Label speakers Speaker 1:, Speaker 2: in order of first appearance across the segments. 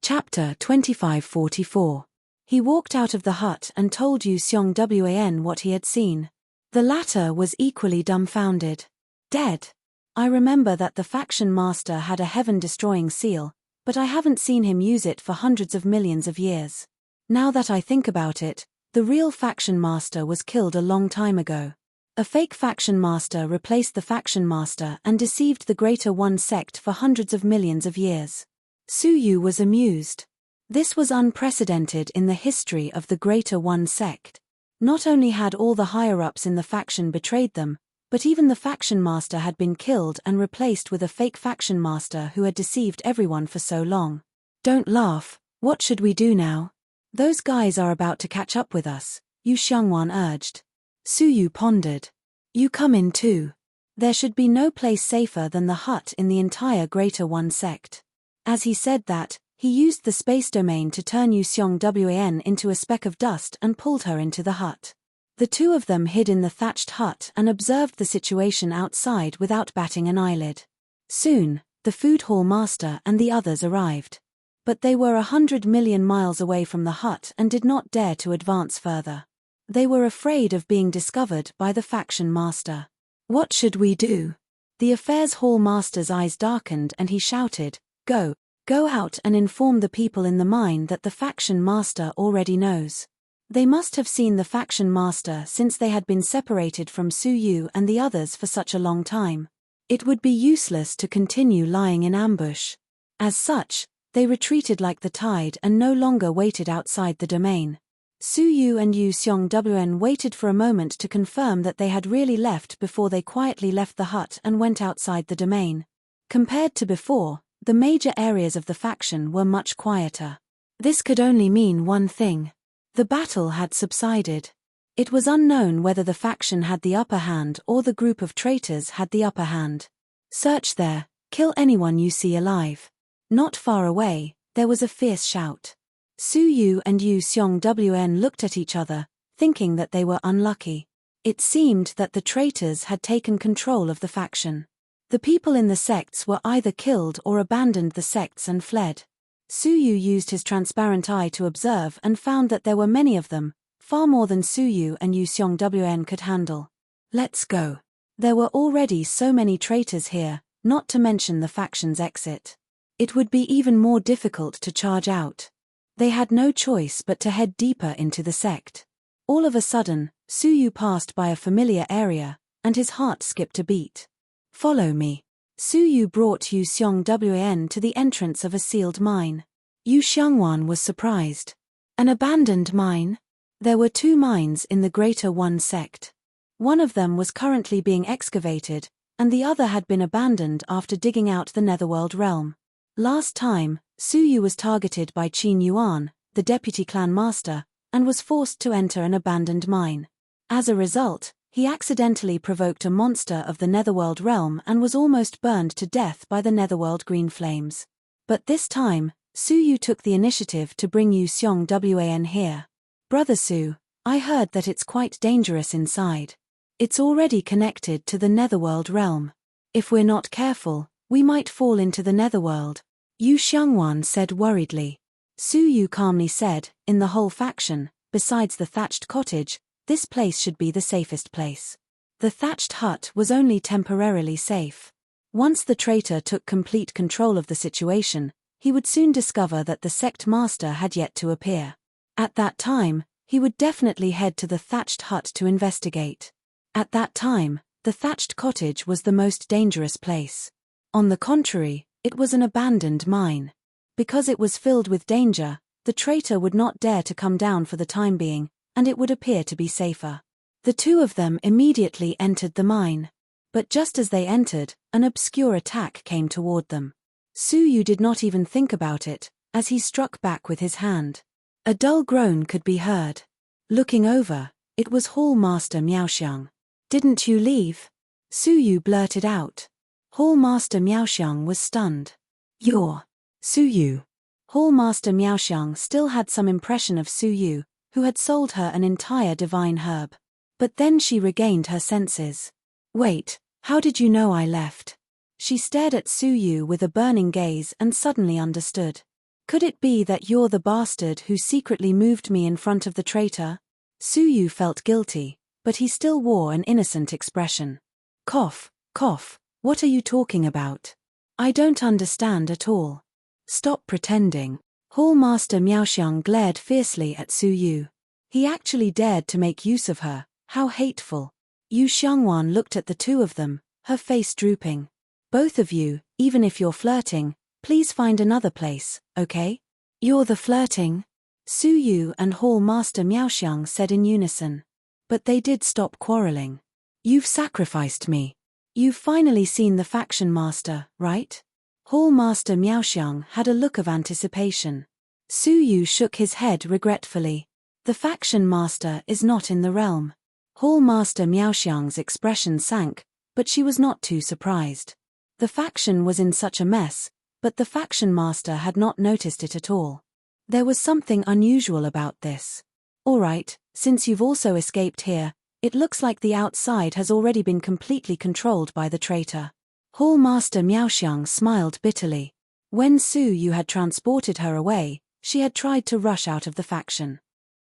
Speaker 1: Chapter 2544. He walked out of the hut and told Yu Wan what he had seen. The latter was equally dumbfounded. Dead. I remember that the faction master had a heaven-destroying seal, but I haven't seen him use it for hundreds of millions of years. Now that I think about it, the real faction master was killed a long time ago. A fake faction master replaced the faction master and deceived the Greater One sect for hundreds of millions of years. Su Yu was amused. This was unprecedented in the history of the Greater One sect. Not only had all the higher-ups in the faction betrayed them, but even the faction master had been killed and replaced with a fake faction master who had deceived everyone for so long. Don't laugh, what should we do now? Those guys are about to catch up with us, Yu Xiangwan urged. Su Yu pondered. You come in too. There should be no place safer than the hut in the entire Greater One sect. As he said that, he used the space domain to turn Yu Wan into a speck of dust and pulled her into the hut. The two of them hid in the thatched hut and observed the situation outside without batting an eyelid. Soon, the food hall master and the others arrived. But they were 100 million miles away from the hut and did not dare to advance further. They were afraid of being discovered by the faction master. What should we do? The affairs hall master's eyes darkened and he shouted, Go out and inform the people in the mine that the faction master already knows. They must have seen the faction master since they had been separated from Su Yu and the others for such a long time. It would be useless to continue lying in ambush. As such, they retreated like the tide and no longer waited outside the domain. Su Yu and Yu Wan waited for a moment to confirm that they had really left before they quietly left the hut and went outside the domain. Compared to before, the major areas of the faction were much quieter. This could only mean one thing. The battle had subsided. It was unknown whether the faction had the upper hand or the group of traitors had the upper hand. Search there, kill anyone you see alive. Not far away, there was a fierce shout. Su Yu and Yu Wan looked at each other, thinking that they were unlucky. It seemed that the traitors had taken control of the faction. The people in the sects were either killed or abandoned the sects and fled. Su Yu used his transparent eye to observe and found that there were many of them, far more than Su Yu and Yu Wan could handle. Let's go. There were already so many traitors here, not to mention the faction's exit. It would be even more difficult to charge out. They had no choice but to head deeper into the sect. All of a sudden, Su Yu passed by a familiar area, and his heart skipped a beat. Follow me. Su Yu brought Yu Wan to the entrance of a sealed mine. Yu Xiangwan was surprised. An abandoned mine? There were two mines in the Greater One sect. One of them was currently being excavated, and the other had been abandoned after digging out the Netherworld realm. Last time, Su Yu was targeted by Qin Yuan, the deputy clan master, and was forced to enter an abandoned mine. As a result, he accidentally provoked a monster of the Netherworld realm and was almost burned to death by the Netherworld green flames. But this time, Su Yu took the initiative to bring Yu Wan here. Brother Su, I heard that it's quite dangerous inside. It's already connected to the Netherworld realm. If we're not careful, we might fall into the Netherworld, Yu Xiangwan said worriedly. Su Yu calmly said, in the whole faction, besides the thatched cottage, this place should be the safest place. The thatched hut was only temporarily safe. Once the traitor took complete control of the situation, he would soon discover that the sect master had yet to appear. At that time, he would definitely head to the thatched hut to investigate. At that time, the thatched cottage was the most dangerous place. On the contrary, it was an abandoned mine. Because it was filled with danger, the traitor would not dare to come down for the time being, and it would appear to be safer. The two of them immediately entered the mine. But just as they entered, an obscure attack came toward them. Su Yu did not even think about it, as he struck back with his hand. A dull groan could be heard. Looking over, it was Hall Master Miaoxiang. Didn't you leave? Su Yu blurted out. Hall Master Miaoxiang was stunned. You're Su Yu. Hall Master Miaoxiang still had some impression of Su Yu, who had sold her an entire divine herb. But then she regained her senses. Wait, how did you know I left? She stared at Su Yu with a burning gaze and suddenly understood. Could it be that you're the bastard who secretly moved me in front of the traitor? Su Yu felt guilty, but he still wore an innocent expression. Cough, cough, what are you talking about? I don't understand at all. Stop pretending. Hall Master Miaoxiang glared fiercely at Su Yu. He actually dared to make use of her, how hateful. Yu Xiangwan looked at the two of them, her face drooping. Both of you, even if you're flirting, please find another place, okay? You're the flirting? Su Yu and Hall Master Miaoxiang said in unison. But they did stop quarreling. You've sacrificed me. You've finally seen the faction master, right? Hall Master Miaoxiang had a look of anticipation. Su Yu shook his head regretfully. The faction master is not in the realm. Hall Master Miaoxiang's expression sank, but she was not too surprised. The faction was in such a mess, but the faction master had not noticed it at all. There was something unusual about this. All right, since you've also escaped here, it looks like the outside has already been completely controlled by the traitor. Hall Master Miaoxiang smiled bitterly. When Su Yu had transported her away, she had tried to rush out of the faction.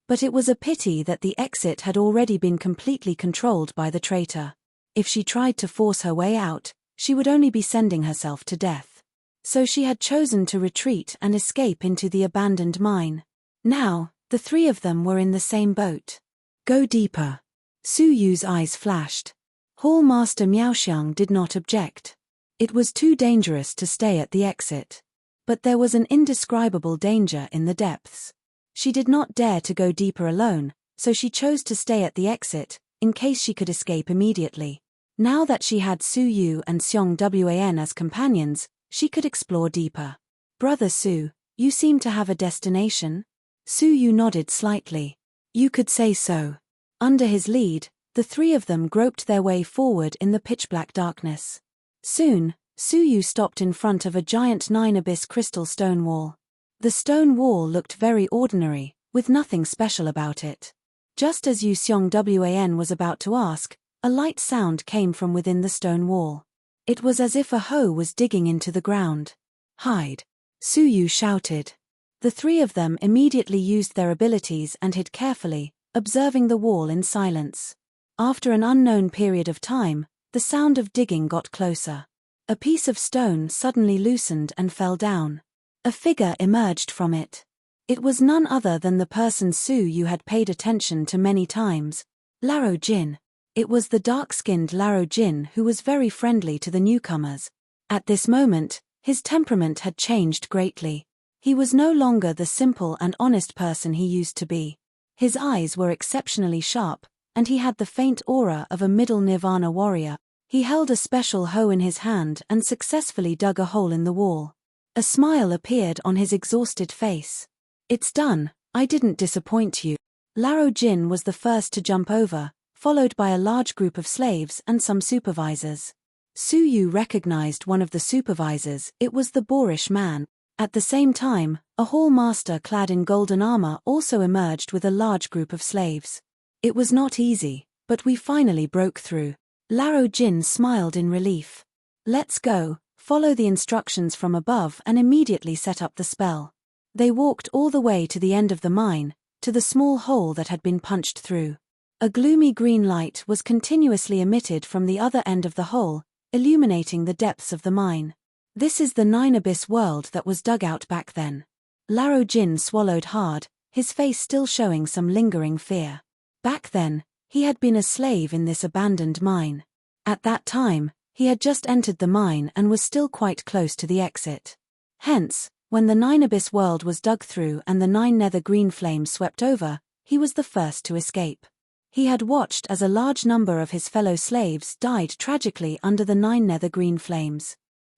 Speaker 1: But it was a pity that the exit had already been completely controlled by the traitor. If she tried to force her way out, she would only be sending herself to death. So she had chosen to retreat and escape into the abandoned mine. Now, the three of them were in the same boat. Go deeper. Su Yu's eyes flashed. Hall Master Miaoxiang did not object. It was too dangerous to stay at the exit. But there was an indescribable danger in the depths. She did not dare to go deeper alone, so she chose to stay at the exit, in case she could escape immediately. Now that she had Su Yu and Xiong Wan as companions, she could explore deeper. Brother Su, you seem to have a destination? Su Yu nodded slightly. You could say so. Under his lead, the three of them groped their way forward in the pitch-black darkness. Soon, Su Yu stopped in front of a giant 9-abyss crystal stone wall. The stone wall looked very ordinary, with nothing special about it. Just as Yu Xiong Wan was about to ask, a light sound came from within the stone wall. It was as if a hoe was digging into the ground. Hide! Su Yu shouted. The three of them immediately used their abilities and hid carefully, observing the wall in silence. After an unknown period of time, the sound of digging got closer. A piece of stone suddenly loosened and fell down. A figure emerged from it. It was none other than the person Su Yu had paid attention to many times, Laro Jin. It was the dark-skinned Laro Jin who was very friendly to the newcomers. At this moment, his temperament had changed greatly. He was no longer the simple and honest person he used to be. His eyes were exceptionally sharp, and he had the faint aura of a middle nirvana warrior. He held a special hoe in his hand and successfully dug a hole in the wall. A smile appeared on his exhausted face. It's done, I didn't disappoint you. Laro Jin was the first to jump over, followed by a large group of slaves and some supervisors. Su Yu recognized one of the supervisors. It was the boorish man. At the same time, a hall master clad in golden armor also emerged with a large group of slaves. It was not easy, but we finally broke through. Laro Jin smiled in relief. Let's go, follow the instructions from above and immediately set up the spell. They walked all the way to the end of the mine, to the small hole that had been punched through. A gloomy green light was continuously emitted from the other end of the hole, illuminating the depths of the mine. This is the 9-abyss world that was dug out back then. Laro Jin swallowed hard, his face still showing some lingering fear. Back then, he had been a slave in this abandoned mine. At that time, he had just entered the mine and was still quite close to the exit. Hence, when the 9-abyss world was dug through and the 9 nether green flames swept over, he was the first to escape. He had watched as a large number of his fellow slaves died tragically under the 9 nether green flames.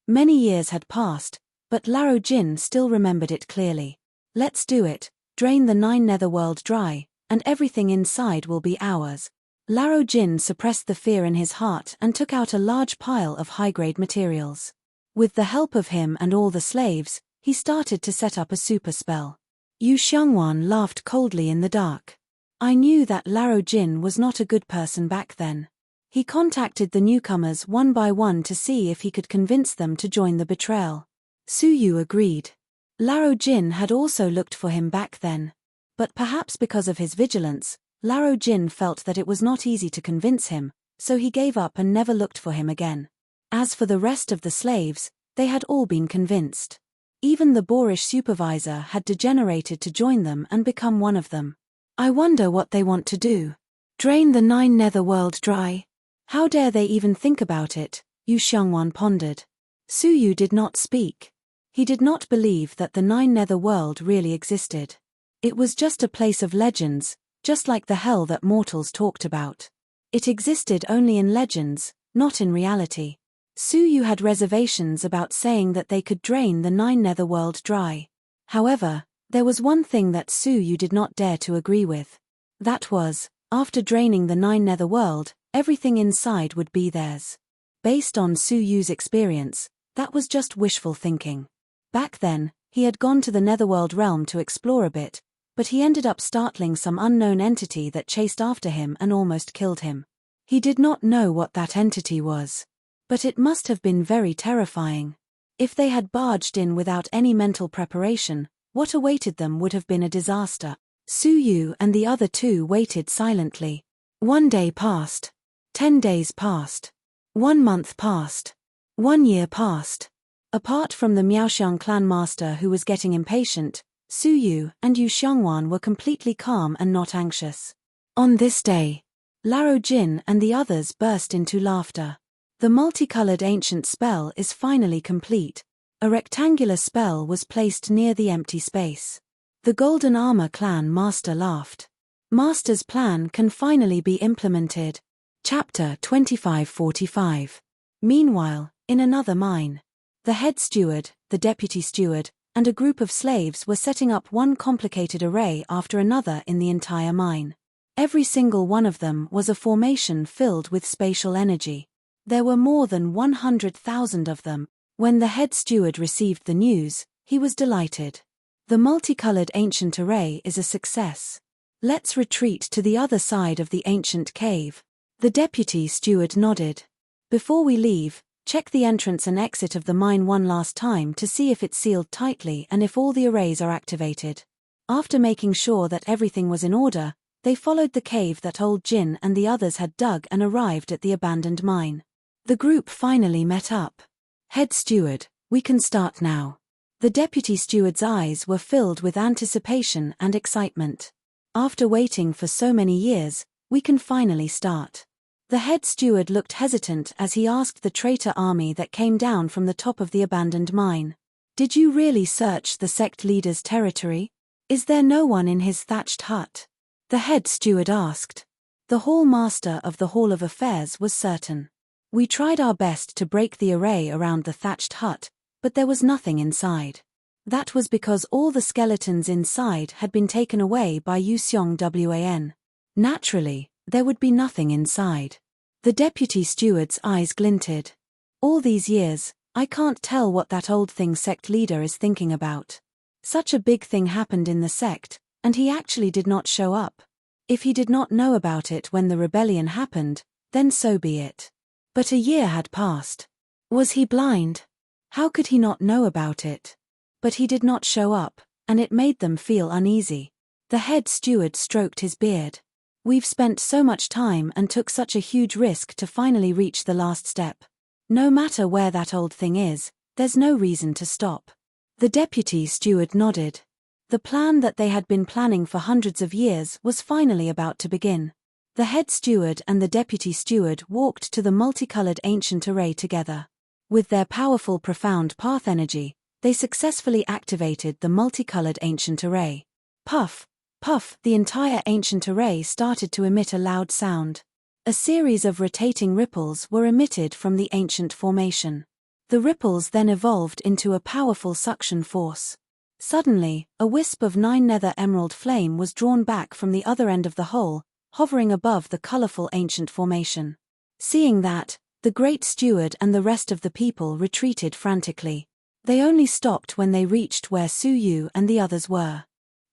Speaker 1: Many years had passed, but Laro Jin still remembered it clearly. Let's do it, drain the 9 netherworld dry, and everything inside will be ours. Laro Jin suppressed the fear in his heart and took out a large pile of high-grade materials. With the help of him and all the slaves, he started to set up a super spell. Yu Xiangwan laughed coldly in the dark. I knew that Laro Jin was not a good person back then. He contacted the newcomers one by one to see if he could convince them to join the betrayal. Su Yu agreed. Laro Jin had also looked for him back then. But perhaps because of his vigilance, Laro Jin felt that it was not easy to convince him, so he gave up and never looked for him again. As for the rest of the slaves, they had all been convinced. Even the boorish supervisor had degenerated to join them and become one of them. I wonder what they want to do. Drain the 9 netherworld dry? How dare they even think about it, Yu Xiongwan pondered. Suyu did not speak. He did not believe that the 9 netherworld really existed. It was just a place of legends, just like the hell that mortals talked about. It existed only in legends, not in reality. Suyu had reservations about saying that they could drain the 9 netherworld dry. However, there was one thing that Suyu did not dare to agree with. That was, after draining the 9 netherworld, everything inside would be theirs. Based on Suyu's experience, that was just wishful thinking. Back then, he had gone to the netherworld realm to explore a bit, but he ended up startling some unknown entity that chased after him and almost killed him. He did not know what that entity was. But it must have been very terrifying. If they had barged in without any mental preparation, what awaited them would have been a disaster. Suyu and the other two waited silently. 1 day passed. 10 days passed. 1 month passed. 1 year passed. Apart from the Miaoxiang clan master who was getting impatient, Suyu and Yu Xiongwan were completely calm and not anxious. On this day, Laro Jin and the others burst into laughter. The multicolored ancient spell is finally complete. A rectangular spell was placed near the empty space. The Golden Armor clan master laughed. Master's plan can finally be implemented. Chapter 2545. Meanwhile, in another mine, the head steward, the deputy steward, and a group of slaves were setting up one complicated array after another in the entire mine. Every single one of them was a formation filled with spatial energy. There were more than 100,000 of them. When the head steward received the news, he was delighted. The multicolored ancient array is a success. Let's retreat to the other side of the ancient cave. The deputy steward nodded. Before we leave, check the entrance and exit of the mine one last time to see if it's sealed tightly and if all the arrays are activated. After making sure that everything was in order, they followed the cave that old Jin and the others had dug and arrived at the abandoned mine. The group finally met up. Head steward, we can start now. The deputy steward's eyes were filled with anticipation and excitement. After waiting for so many years, we can finally start. The head steward looked hesitant as he asked the traitor army that came down from the top of the abandoned mine. Did you really search the sect leader's territory? Is there no one in his thatched hut? The head steward asked. The hall master of the Hall of Affairs was certain. We tried our best to break the array around the thatched hut, but there was nothing inside. That was because all the skeletons inside had been taken away by Yu Xiongwan. Naturally, there would be nothing inside. The deputy steward's eyes glinted. All these years, I can't tell what that old thing sect leader is thinking about. Such a big thing happened in the sect, and he actually did not show up. If he did not know about it when the rebellion happened, then so be it. But a year had passed. Was he blind? How could he not know about it? But he did not show up, and it made them feel uneasy. The head steward stroked his beard. We've spent so much time and took such a huge risk to finally reach the last step. No matter where that old thing is, there's no reason to stop. The deputy steward nodded. The plan that they had been planning for hundreds of years was finally about to begin. The head steward and the deputy steward walked to the multicolored ancient array together. With their powerful profound path energy, they successfully activated the multicolored ancient array. Puff, puff, the entire ancient array started to emit a loud sound. A series of rotating ripples were emitted from the ancient formation. The ripples then evolved into a powerful suction force. Suddenly, a wisp of 9 nether emerald flame was drawn back from the other end of the hole, hovering above the colorful ancient formation. Seeing that, the great steward and the rest of the people retreated frantically. They only stopped when they reached where Suyu and the others were.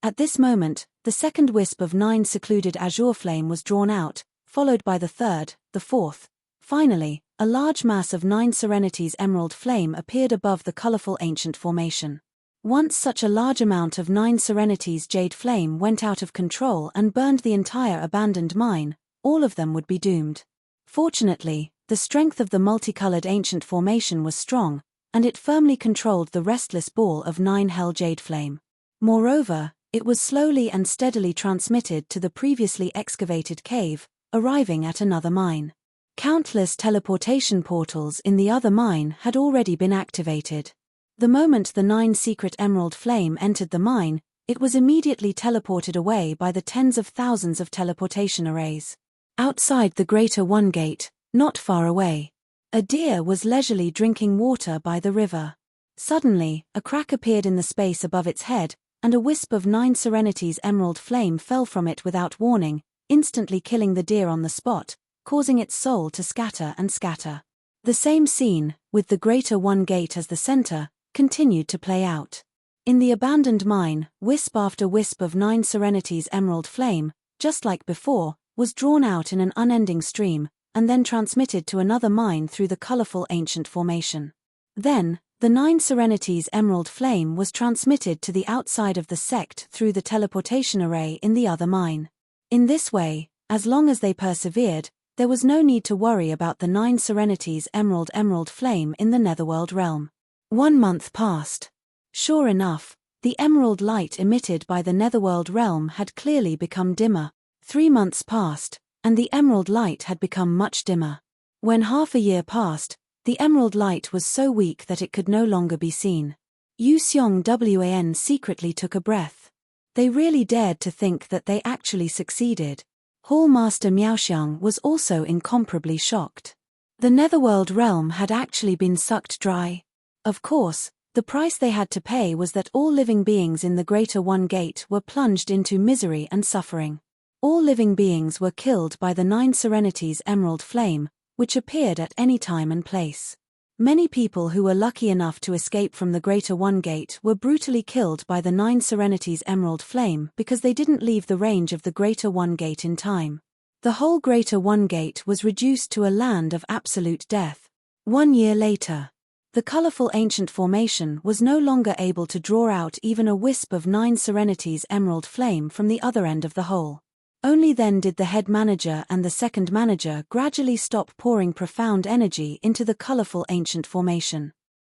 Speaker 1: At this moment, the second wisp of 9 secluded azure flame was drawn out, followed by the third, the fourth. Finally, a large mass of 9 Serenity's emerald flame appeared above the colorful ancient formation. Once such a large amount of 9 Serenities jade flame went out of control and burned the entire abandoned mine, all of them would be doomed. Fortunately, the strength of the multicolored ancient formation was strong, and it firmly controlled the restless ball of 9 hell jade flame. Moreover, it was slowly and steadily transmitted to the previously excavated cave, arriving at another mine. Countless teleportation portals in the other mine had already been activated. The moment the 9 secret emerald flame entered the mine, it was immediately teleported away by the tens of thousands of teleportation arrays. Outside the Greater One Gate, not far away, a deer was leisurely drinking water by the river. Suddenly, a crack appeared in the space above its head, and a wisp of 9 Serenities emerald flame fell from it without warning, instantly killing the deer on the spot, causing its soul to scatter and scatter. The same scene, with the Greater One Gate as the center, continued to play out. In the abandoned mine, wisp after wisp of 9 Serenities emerald flame, just like before, was drawn out in an unending stream, and then transmitted to another mine through the colorful ancient formation. Then, the 9 Serenities emerald flame was transmitted to the outside of the sect through the teleportation array in the other mine. In this way, as long as they persevered, there was no need to worry about the 9 Serenities emerald flame in the Netherworld realm. 1 month passed. Sure enough, the emerald light emitted by the Netherworld realm had clearly become dimmer. 3 months passed, and the emerald light had become much dimmer. When half a year passed, the emerald light was so weak that it could no longer be seen. Yu Wan secretly took a breath. They really dared to think that they actually succeeded. Hall Master Miaoxiang was also incomparably shocked. The Netherworld realm had actually been sucked dry. Of course, the price they had to pay was that all living beings in the Greater One Gate were plunged into misery and suffering. All living beings were killed by the 9 Serenities emerald flame, which appeared at any time and place. Many people who were lucky enough to escape from the Greater One Gate were brutally killed by the 9 Serenities emerald flame because they didn't leave the range of the Greater One Gate in time. The whole Greater One Gate was reduced to a land of absolute death. 1 year later, the colorful ancient formation was no longer able to draw out even a wisp of 9 Serenities emerald flame from the other end of the hole. Only then did the head manager and the second manager gradually stop pouring profound energy into the colorful ancient formation.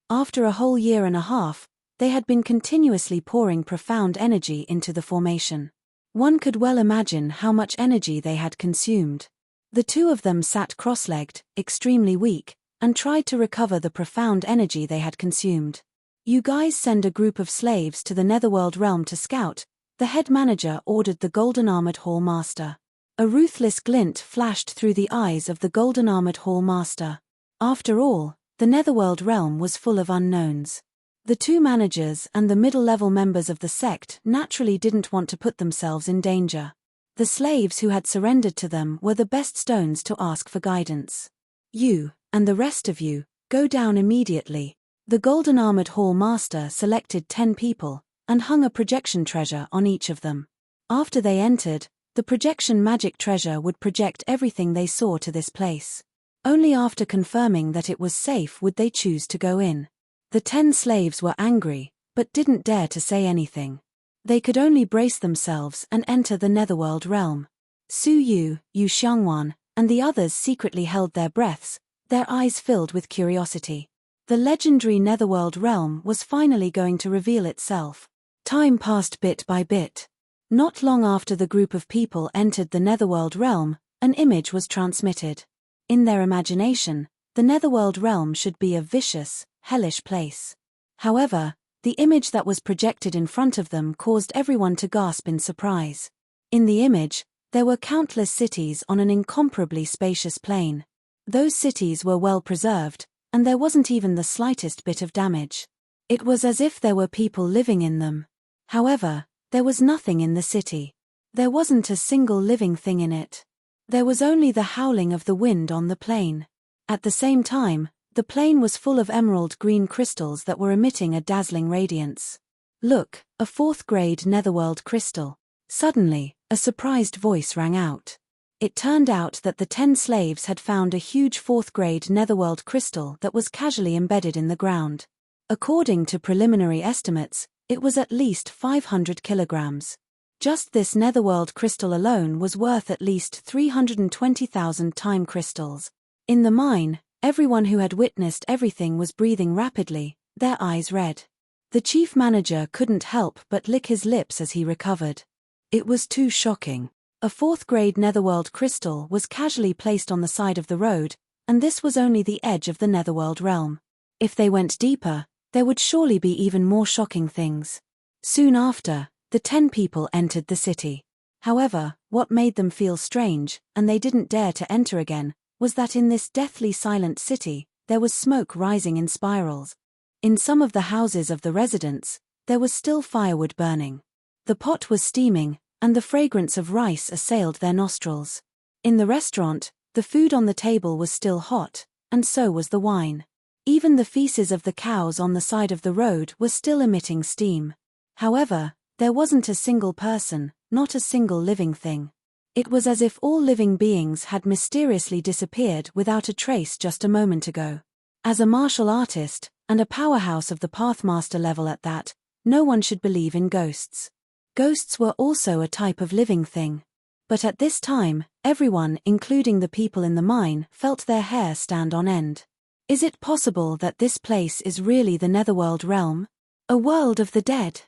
Speaker 1: After a whole year and a half, they had been continuously pouring profound energy into the formation. One could well imagine how much energy they had consumed. The two of them sat cross-legged, extremely weak, and tried to recover the profound energy they had consumed. "You guys send a group of slaves to the Netherworld realm to scout," the head manager ordered the golden-armored hall master. A ruthless glint flashed through the eyes of the golden-armored hall master. After all, the Netherworld realm was full of unknowns. The two managers and the middle-level members of the sect naturally didn't want to put themselves in danger. The slaves who had surrendered to them were the best stones to ask for guidance. "You, and the rest of you, go down immediately." The golden-armored hall master selected 10 people, and hung a projection treasure on each of them. After they entered, the projection magic treasure would project everything they saw to this place. Only after confirming that it was safe would they choose to go in. The 10 slaves were angry, but didn't dare to say anything. They could only brace themselves and enter the Netherworld realm. Su Yu, Yu Xiangwan, and the others secretly held their breaths, their eyes filled with curiosity. The legendary Netherworld realm was finally going to reveal itself. Time passed bit by bit. Not long after the group of people entered the Netherworld realm, an image was transmitted. In their imagination, the Netherworld realm should be a vicious, hellish place. However, the image that was projected in front of them caused everyone to gasp in surprise. In the image, there were countless cities on an incomparably spacious plain. Those cities were well preserved, and there wasn't even the slightest bit of damage. It was as if there were people living in them. However, there was nothing in the city. There wasn't a single living thing in it. There was only the howling of the wind on the plain. At the same time, the plain was full of emerald green crystals that were emitting a dazzling radiance. "Look, a 4th-grade Netherworld crystal." Suddenly, a surprised voice rang out. It turned out that the 10 slaves had found a huge 4th-grade Netherworld crystal that was casually embedded in the ground. According to preliminary estimates, It was at least 500 kilograms. Just this netherworld crystal alone was worth at least 320,000 time crystals. In the mine, everyone who had witnessed everything was breathing rapidly, their eyes red. The chief manager couldn't help but lick his lips as he recovered. It was too shocking. A fourth-grade netherworld crystal was casually placed on the side of the road, and this was only the edge of the netherworld realm. If they went deeper, there would surely be even more shocking things. Soon after, the 10 people entered the city. However, what made them feel strange, and they didn't dare to enter again, was that in this deathly silent city, there was smoke rising in spirals. In some of the houses of the residents, there was still firewood burning. The pot was steaming, and the fragrance of rice assailed their nostrils. In the restaurant, the food on the table was still hot, and so was the wine. Even the feces of the cows on the side of the road were still emitting steam. However, there wasn't a single person, not a single living thing. It was as if all living beings had mysteriously disappeared without a trace just a moment ago. As a martial artist, and a powerhouse of the Pathmaster level at that, no one should believe in ghosts. Ghosts were also a type of living thing. But at this time, everyone, including the people in the mine, felt their hair stand on end. Is it possible that this place is really the netherworld realm? A world of the dead?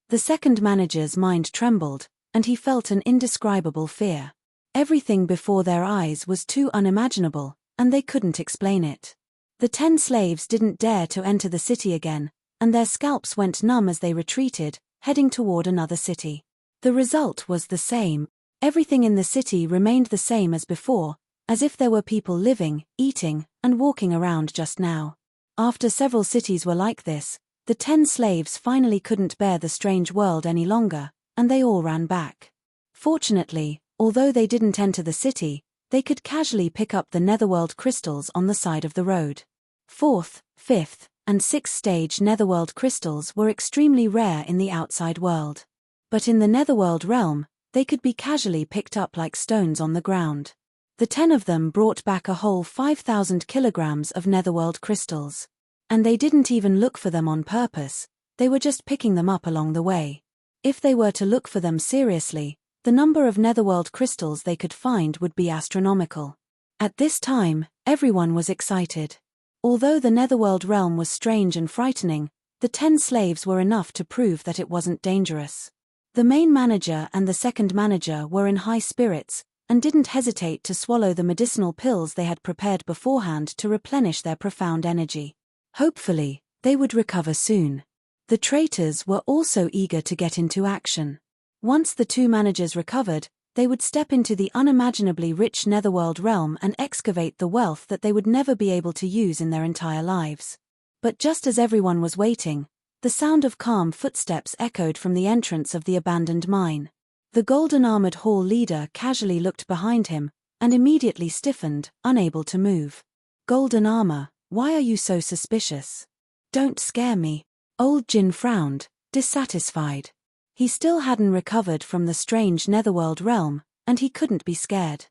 Speaker 1: The second manager's mind trembled, and he felt an indescribable fear. Everything before their eyes was too unimaginable, and they couldn't explain it. The 10 slaves didn't dare to enter the city again, and their scalps went numb as they retreated, heading toward another city. The result was the same. Everything in the city remained the same as before, as if there were people living, eating, and walking around just now. After several cities were like this, the 10 slaves finally couldn't bear the strange world any longer, and they all ran back. Fortunately, although they didn't enter the city, they could casually pick up the netherworld crystals on the side of the road. 4th, 5th, and 6th stage netherworld crystals were extremely rare in the outside world. But in the netherworld realm, they could be casually picked up like stones on the ground. The 10 of them brought back a whole 5,000 kilograms of netherworld crystals. And they didn't even look for them on purpose, they were just picking them up along the way. If they were to look for them seriously, the number of netherworld crystals they could find would be astronomical. At this time, everyone was excited. Although the netherworld realm was strange and frightening, the 10 slaves were enough to prove that it wasn't dangerous. The main manager and the second manager were in high spirits, and didn't hesitate to swallow the medicinal pills they had prepared beforehand to replenish their profound energy. Hopefully, they would recover soon. The traitors were also eager to get into action. Once the 2 managers recovered, they would step into the unimaginably rich netherworld realm and excavate the wealth that they would never be able to use in their entire lives. But just as everyone was waiting, the sound of calm footsteps echoed from the entrance of the abandoned mine. The golden-armored hall leader casually looked behind him, and immediately stiffened, unable to move. Golden armor, why are you so suspicious? Don't scare me. Old Jin frowned, dissatisfied. He still hadn't recovered from the strange netherworld realm, and he couldn't be scared.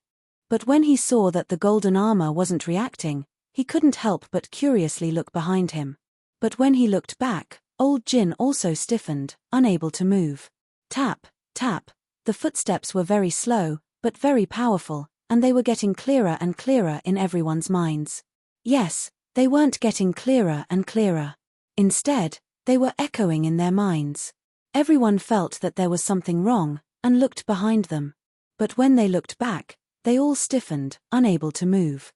Speaker 1: But when he saw that the golden armor wasn't reacting, he couldn't help but curiously look behind him. But when he looked back, Old Jin also stiffened, unable to move. Tap, tap. The footsteps were very slow, but very powerful, and they were getting clearer and clearer in everyone's minds. Yes, they weren't getting clearer and clearer. Instead, they were echoing in their minds. Everyone felt that there was something wrong, and looked behind them. But when they looked back, they all stiffened, unable to move.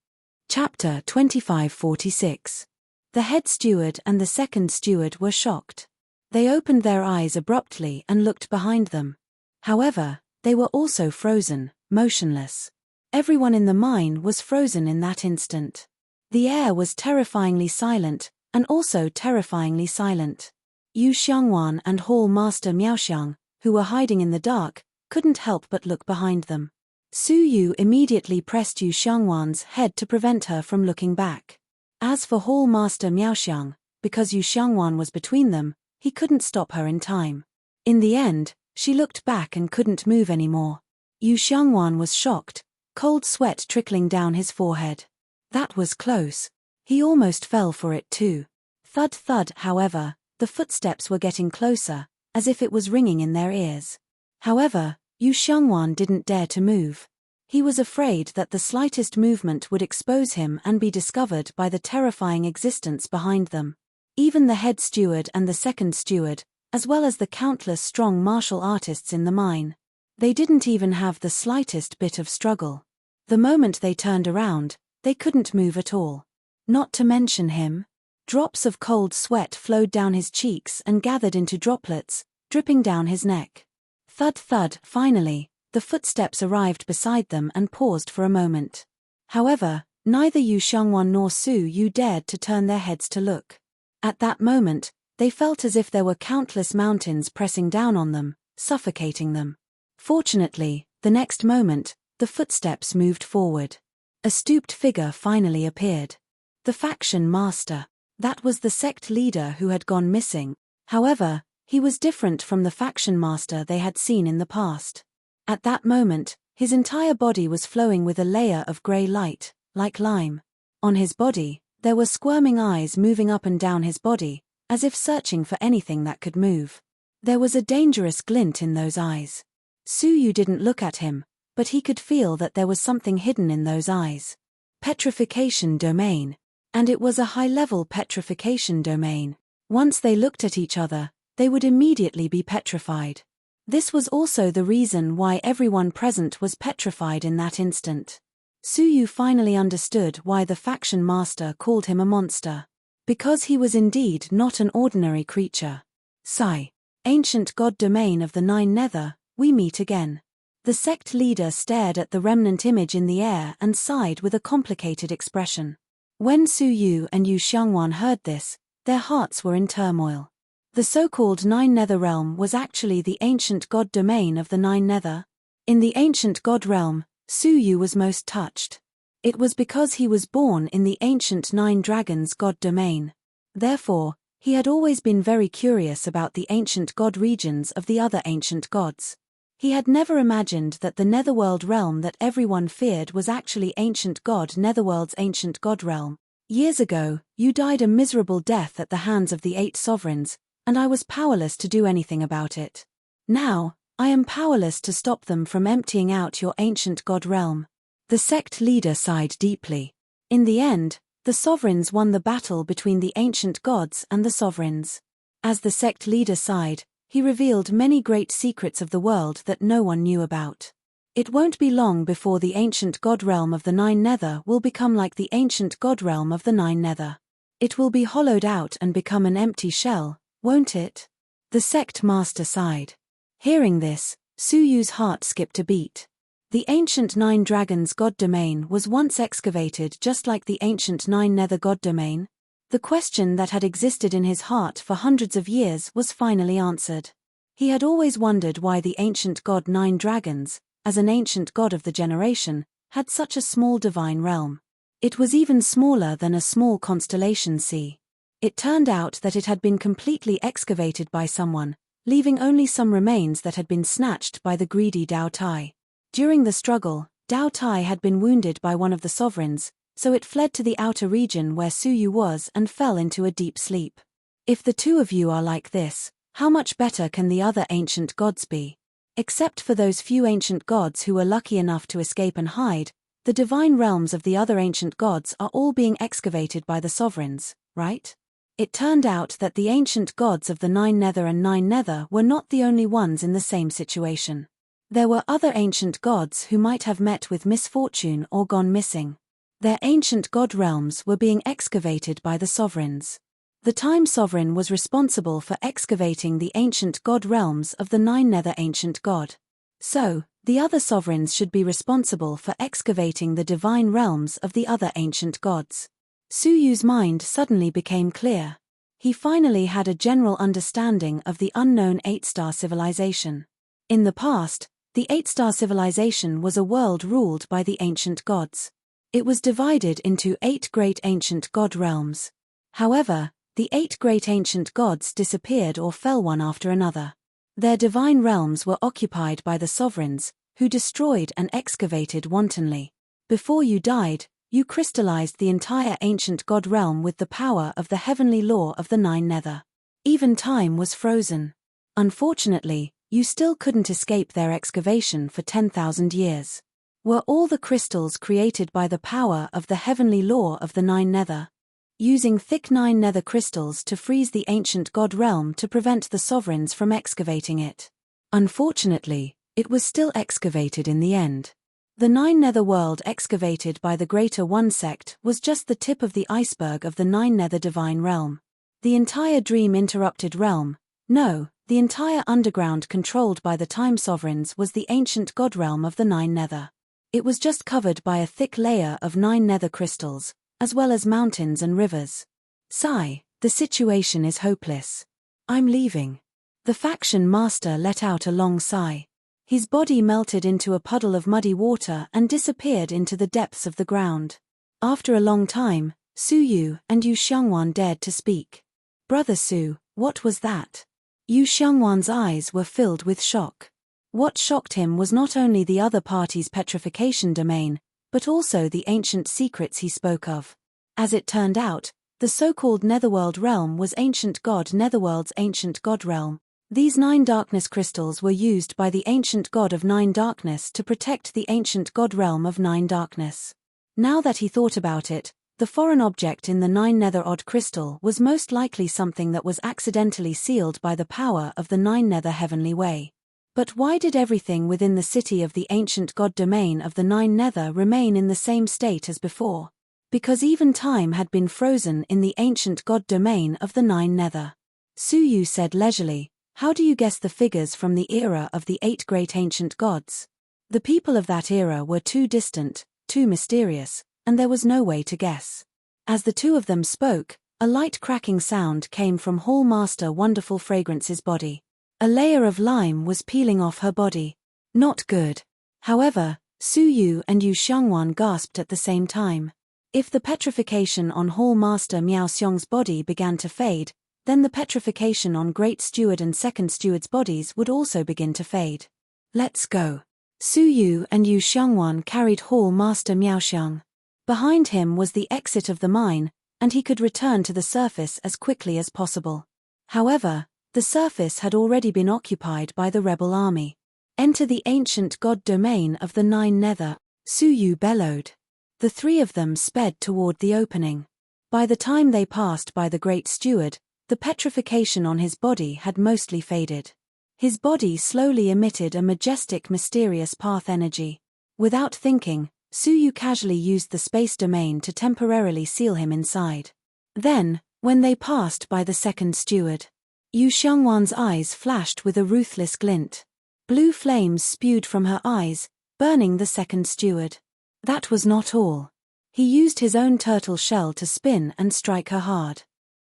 Speaker 1: Chapter 2546. The head steward and the second steward were shocked. They opened their eyes abruptly and looked behind them. However, they were also frozen, motionless. Everyone in the mine was frozen in that instant. The air was terrifyingly silent, and also terrifyingly silent. Yu Xiangwan and Hall Master Miaoxiang, who were hiding in the dark, couldn't help but look behind them. Su Yu immediately pressed Yu Xiangwan's head to prevent her from looking back. As for Hall Master Miaoxiang, because Yu Xiangwan was between them, he couldn't stop her in time. In the end, she looked back and couldn't move anymore. Yu Xiangwan was shocked, cold sweat trickling down his forehead. That was close. He almost fell for it too. Thud thud, however, the footsteps were getting closer, as if it was ringing in their ears. However, Yu Xiongwan didn't dare to move. He was afraid that the slightest movement would expose him and be discovered by the terrifying existence behind them. Even the head steward and the second steward, as well as the countless strong martial artists in the mine, they didn't even have the slightest bit of struggle. The moment they turned around, they couldn't move at all. Not to mention him. Drops of cold sweat flowed down his cheeks and gathered into droplets, dripping down his neck. Thud thud, finally, the footsteps arrived beside them and paused for a moment. However, neither Yu Xiongwan nor Su Yu dared to turn their heads to look. At that moment, they felt as if there were countless mountains pressing down on them, suffocating them. Fortunately, the next moment, the footsteps moved forward. A stooped figure finally appeared. The faction master. That was the sect leader who had gone missing. However, he was different from the faction master they had seen in the past. At that moment, his entire body was flowing with a layer of grey light, like lime. On his body, there were squirming eyes moving up and down his body, as if searching for anything that could move. There was a dangerous glint in those eyes. Su Yu didn't look at him, but he could feel that there was something hidden in those eyes. Petrification domain. And it was a high-level petrification domain. Once they looked at each other, they would immediately be petrified. This was also the reason why everyone present was petrified in that instant. Su Yu finally understood why the faction master called him a monster. Because he was indeed not an ordinary creature. Sigh. Ancient god domain of the Nine Nether, we meet again. The sect leader stared at the remnant image in the air and sighed with a complicated expression. When Su Yu and Yu Xiongwan heard this, their hearts were in turmoil. The so-called Nine Nether realm was actually the ancient god domain of the Nine Nether. In the ancient god realm, Su Yu was most touched. It was because he was born in the ancient Nine Dragons god domain. Therefore, he had always been very curious about the ancient god regions of the other ancient gods. He had never imagined that the Netherworld realm that everyone feared was actually ancient god Netherworld's ancient god realm. Years ago, you died a miserable death at the hands of the 8 sovereigns, and I was powerless to do anything about it. Now, I am powerless to stop them from emptying out your ancient god realm. The sect leader sighed deeply. In the end, the sovereigns won the battle between the ancient gods and the sovereigns. As the sect leader sighed, he revealed many great secrets of the world that no one knew about. It won't be long before the ancient god realm of the Nine Nether will become like the ancient god realm of the Nine Nether. It will be hollowed out and become an empty shell, won't it? The sect master sighed. Hearing this, Su Yu's heart skipped a beat. The ancient Nine Dragons god domain was once excavated just like the ancient Nine Nether god domain. The question that had existed in his heart for hundreds of years was finally answered. He had always wondered why the ancient god Nine Dragons, as an ancient god of the generation, had such a small divine realm. It was even smaller than a small constellation sea. It turned out that it had been completely excavated by someone, leaving only some remains that had been snatched by the greedy Dao Tai. During the struggle, Dao Tai had been wounded by one of the sovereigns, so it fled to the outer region where Su Yu was and fell into a deep sleep. If the two of you are like this, how much better can the other ancient gods be? Except for those few ancient gods who were lucky enough to escape and hide, the divine realms of the other ancient gods are all being excavated by the sovereigns, right? It turned out that the ancient gods of the Nine Nether and Nine Nether were not the only ones in the same situation. There were other ancient gods who might have met with misfortune or gone missing. Their ancient god realms were being excavated by the sovereigns. The Time Sovereign was responsible for excavating the ancient god realms of the Nine Nether ancient god. So, the other sovereigns should be responsible for excavating the divine realms of the other ancient gods. Su Yu's mind suddenly became clear. He finally had a general understanding of the unknown 8-star civilization. In the past, the 8-star civilization was a world ruled by the ancient gods. It was divided into 8 great ancient god realms. However, the 8 great ancient gods disappeared or fell one after another. Their divine realms were occupied by the sovereigns, who destroyed and excavated wantonly. Before you died, you crystallized the entire ancient god realm with the power of the heavenly law of the Nine Nether. Even time was frozen. Unfortunately, you still couldn't escape their excavation for 10,000 years. Were all the crystals created by the power of the heavenly law of the Nine Nether? Using thick 9 nether crystals to freeze the ancient god realm to prevent the sovereigns from excavating it. Unfortunately, it was still excavated in the end. The 9 nether world excavated by the Greater One sect was just the tip of the iceberg of the 9 nether divine realm. The entire dream-interrupted realm, no, the entire underground controlled by the time sovereigns was the ancient god realm of the 9 nether. It was just covered by a thick layer of 9 nether crystals, as well as mountains and rivers. Sigh, the situation is hopeless. I'm leaving. The faction master let out a long sigh. His body melted into a puddle of muddy water and disappeared into the depths of the ground. After a long time, Su Yu and Yu Xiangwan dared to speak. Brother Su, what was that? Yu Xiangwan's eyes were filled with shock. What shocked him was not only the other party's petrification domain, but also the ancient secrets he spoke of. As it turned out, the so-called Netherworld realm was ancient god Netherworld's ancient god realm. These 9 darkness crystals were used by the ancient god of 9 darkness to protect the ancient god realm of 9 darkness. Now that he thought about it, the foreign object in the 9 nether odd crystal was most likely something that was accidentally sealed by the power of the 9 nether heavenly way. But why did everything within the city of the ancient god domain of the 9 nether remain in the same state as before? Because even time had been frozen in the ancient god domain of the 9 nether. Su Yu said leisurely, how do you guess the figures from the era of the 8 great ancient gods? The people of that era were too distant, too mysterious, and there was no way to guess. As the two of them spoke, a light cracking sound came from Hall Master Wonderful Fragrance's body. A layer of lime was peeling off her body. Not good. However, Su Yu and Yu Xiangwan gasped at the same time. If the petrification on Hall Master Miao Xiong's body began to fade, then the petrification on Great Steward and Second Steward's bodies would also begin to fade. Let's go. Su Yu and Yu Xiangwan carried Hall Master Miao Xiong. Behind him was the exit of the mine, and he could return to the surface as quickly as possible. However, the surface had already been occupied by the rebel army. Enter the ancient god domain of the 9 nether, Su Yu bellowed. The 3 of them sped toward the opening. By the time they passed by the Great Steward, the petrification on his body had mostly faded. His body slowly emitted a majestic mysterious path energy. Without thinking, Su Yu casually used the space domain to temporarily seal him inside. Then, when they passed by the Second Steward, Yu Xiangwan's eyes flashed with a ruthless glint. Blue flames spewed from her eyes, burning the Second Steward. That was not all. He used his own turtle shell to spin and strike her hard.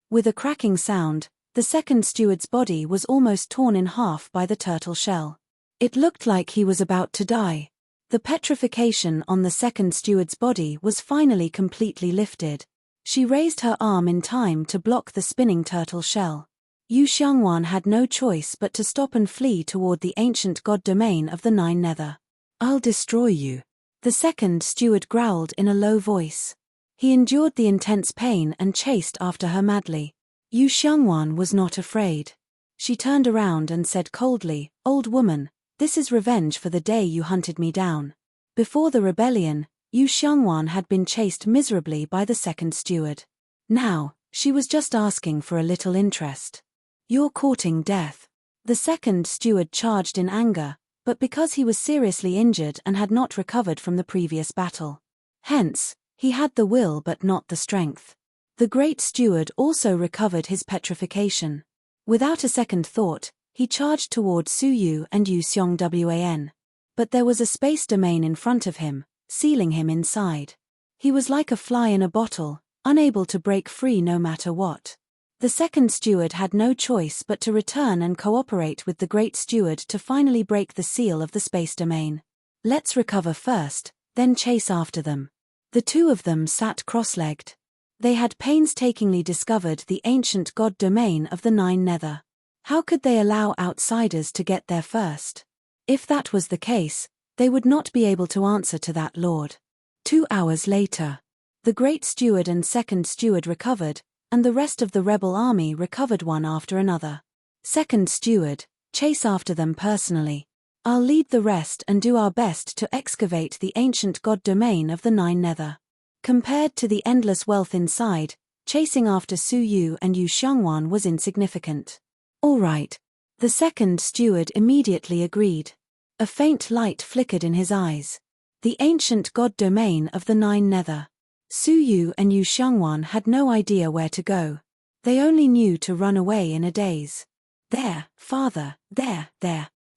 Speaker 1: With a cracking sound, the Second Steward's body was almost torn in half by the turtle shell. It looked like he was about to die. The petrification on the Second Steward's body was finally completely lifted. She raised her arm in time to block the spinning turtle shell. Yu Xiangwan had no choice but to stop and flee toward the ancient god domain of the 9 nether. I'll destroy you. The Second Steward growled in a low voice. He endured the intense pain and chased after her madly. Yu Xiangwan was not afraid. She turned around and said coldly, "Old woman, this is revenge for the day you hunted me down." Before the rebellion, Yu Xiangwan had been chased miserably by the Second Steward. Now, she was just asking for a little interest. You're courting death. The Second Steward charged in anger, but because he was seriously injured and had not recovered from the previous battle. Hence, he had the will but not the strength. The Great Steward also recovered his petrification. Without a second thought, he charged toward Su Yu and Yu Xiongwan. But there was a space domain in front of him, sealing him inside. He was like a fly in a bottle, unable to break free no matter what. The Second Steward had no choice but to return and cooperate with the Great Steward to finally break the seal of the space domain. Let's recover first, then chase after them. The two of them sat cross-legged. They had painstakingly discovered the ancient god domain of the 9 nether. How could they allow outsiders to get there first? If that was the case, they would not be able to answer to that lord. 2 hours later, the Great Steward and Second Steward recovered, and the rest of the rebel army recovered one after another. Second steward, chase after them personally. I'll lead the rest and do our best to excavate the ancient god domain of the Nine Nether. Compared to the endless wealth inside, chasing after Su Yu and Yu Xiangwan was insignificant. All right. The second steward immediately agreed. A faint light flickered in his eyes. The ancient god domain of the Nine Nether. Su Yu and Yu Xiangwan had no idea where to go. They only knew to run away in a daze. There, father, there.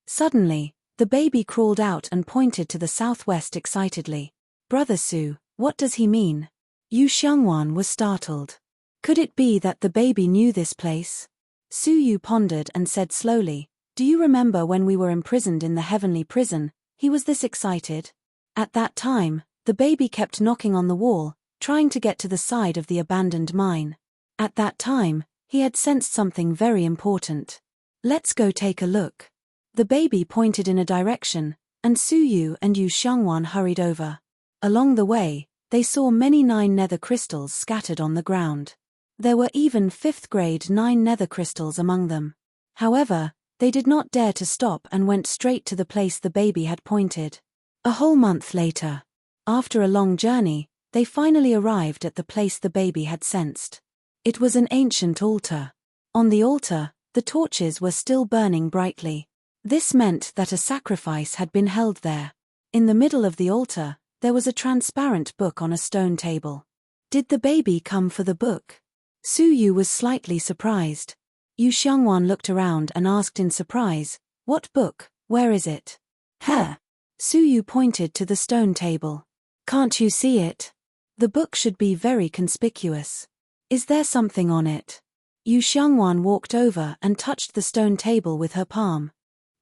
Speaker 1: Suddenly, the baby crawled out and pointed to the southwest excitedly. Brother Su, what does he mean? Yu Xiangwan was startled. Could it be that the baby knew this place? Su Yu pondered and said slowly, do you remember when we were imprisoned in the heavenly prison, he was this excited? At that time, the baby kept knocking on the wall, trying to get to the side of the abandoned mine. At that time, he had sensed something very important. Let's go take a look. The baby pointed in a direction, and Su Yu and Yu Xiangwan hurried over. Along the way, they saw many Nine Nether crystals scattered on the ground. There were even 5th grade Nine Nether crystals among them. However, they did not dare to stop and went straight to the place the baby had pointed. A whole month later, after a long journey, they finally arrived at the place the baby had sensed. It was an ancient altar. On the altar, the torches were still burning brightly. This meant that a sacrifice had been held there. In the middle of the altar, there was a transparent book on a stone table. Did the baby come for the book? Su Yu was slightly surprised. Yu Xiangwan looked around and asked in surprise, what book, where is it? Here. Su Yu pointed to the stone table. Can't you see it? The book should be very conspicuous. Is there something on it? Yu Xiangwan walked over and touched the stone table with her palm.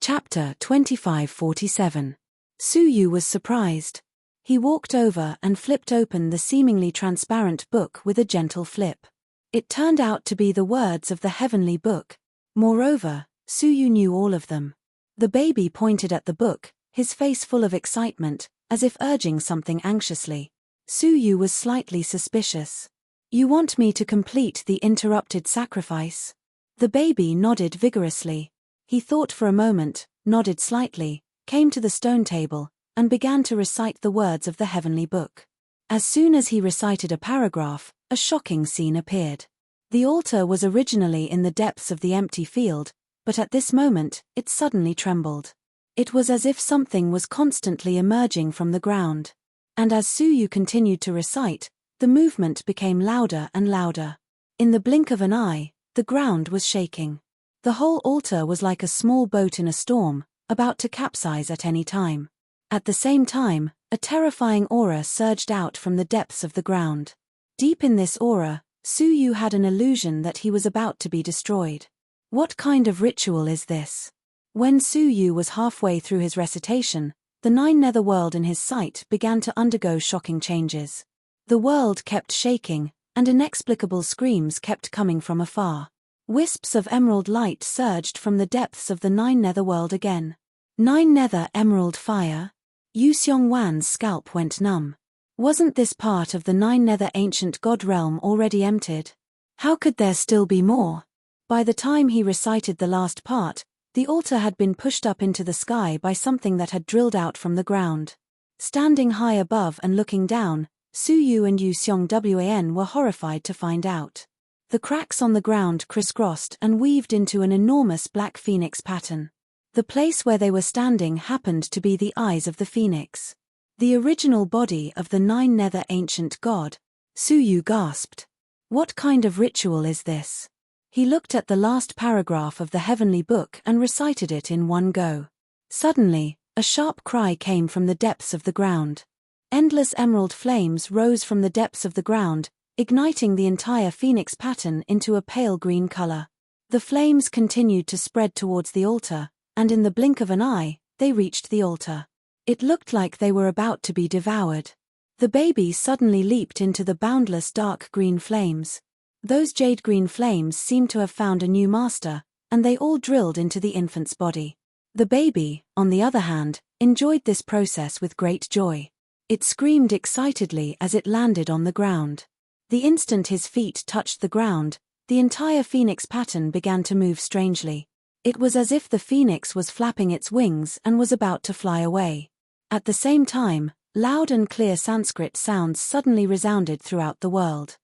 Speaker 1: Chapter 2547. Su Yu was surprised. He walked over and flipped open the seemingly transparent book with a gentle flip. It turned out to be the words of the heavenly book. Moreover, Su Yu knew all of them. The baby pointed at the book, his face full of excitement, as if urging something anxiously. Su Yu was slightly suspicious. You want me to complete the interrupted sacrifice? The baby nodded vigorously. He thought for a moment, nodded slightly, came to the stone table, and began to recite the words of the heavenly book. As soon as he recited a paragraph, a shocking scene appeared. The altar was originally in the depths of the empty field, but at this moment, it suddenly trembled. It was as if something was constantly emerging from the ground. And as Su Yu continued to recite, the movement became louder and louder. In the blink of an eye, the ground was shaking. The whole altar was like a small boat in a storm, about to capsize at any time. At the same time, a terrifying aura surged out from the depths of the ground. Deep in this aura, Su Yu had an illusion that he was about to be destroyed. What kind of ritual is this? When Su Yu was halfway through his recitation, the Nine Nether world in his sight began to undergo shocking changes. The world kept shaking, and inexplicable screams kept coming from afar. Wisps of emerald light surged from the depths of the Nine Nether world again. Nine Nether emerald fire? Yu Xiongwan's scalp went numb. Wasn't this part of the Nine Nether ancient god realm already emptied? How could there still be more? By the time he recited the last part, the altar had been pushed up into the sky by something that had drilled out from the ground. Standing high above and looking down, Su Yu and Yu Xiongwan were horrified to find out. The cracks on the ground crisscrossed and weaved into an enormous black phoenix pattern. The place where they were standing happened to be the eyes of the phoenix. The original body of the Nine Nether ancient god. Su Yu gasped. What kind of ritual is this? He looked at the last paragraph of the heavenly book and recited it in one go. Suddenly, a sharp cry came from the depths of the ground. Endless emerald flames rose from the depths of the ground, igniting the entire phoenix pattern into a pale green color. The flames continued to spread towards the altar, and in the blink of an eye, they reached the altar. It looked like they were about to be devoured. The baby suddenly leaped into the boundless dark green flames. Those jade green flames seemed to have found a new master, and they all drilled into the infant's body. The baby, on the other hand, enjoyed this process with great joy. It screamed excitedly as it landed on the ground. The instant his feet touched the ground, the entire phoenix pattern began to move strangely. It was as if the phoenix was flapping its wings and was about to fly away. At the same time, loud and clear Sanskrit sounds suddenly resounded throughout the world.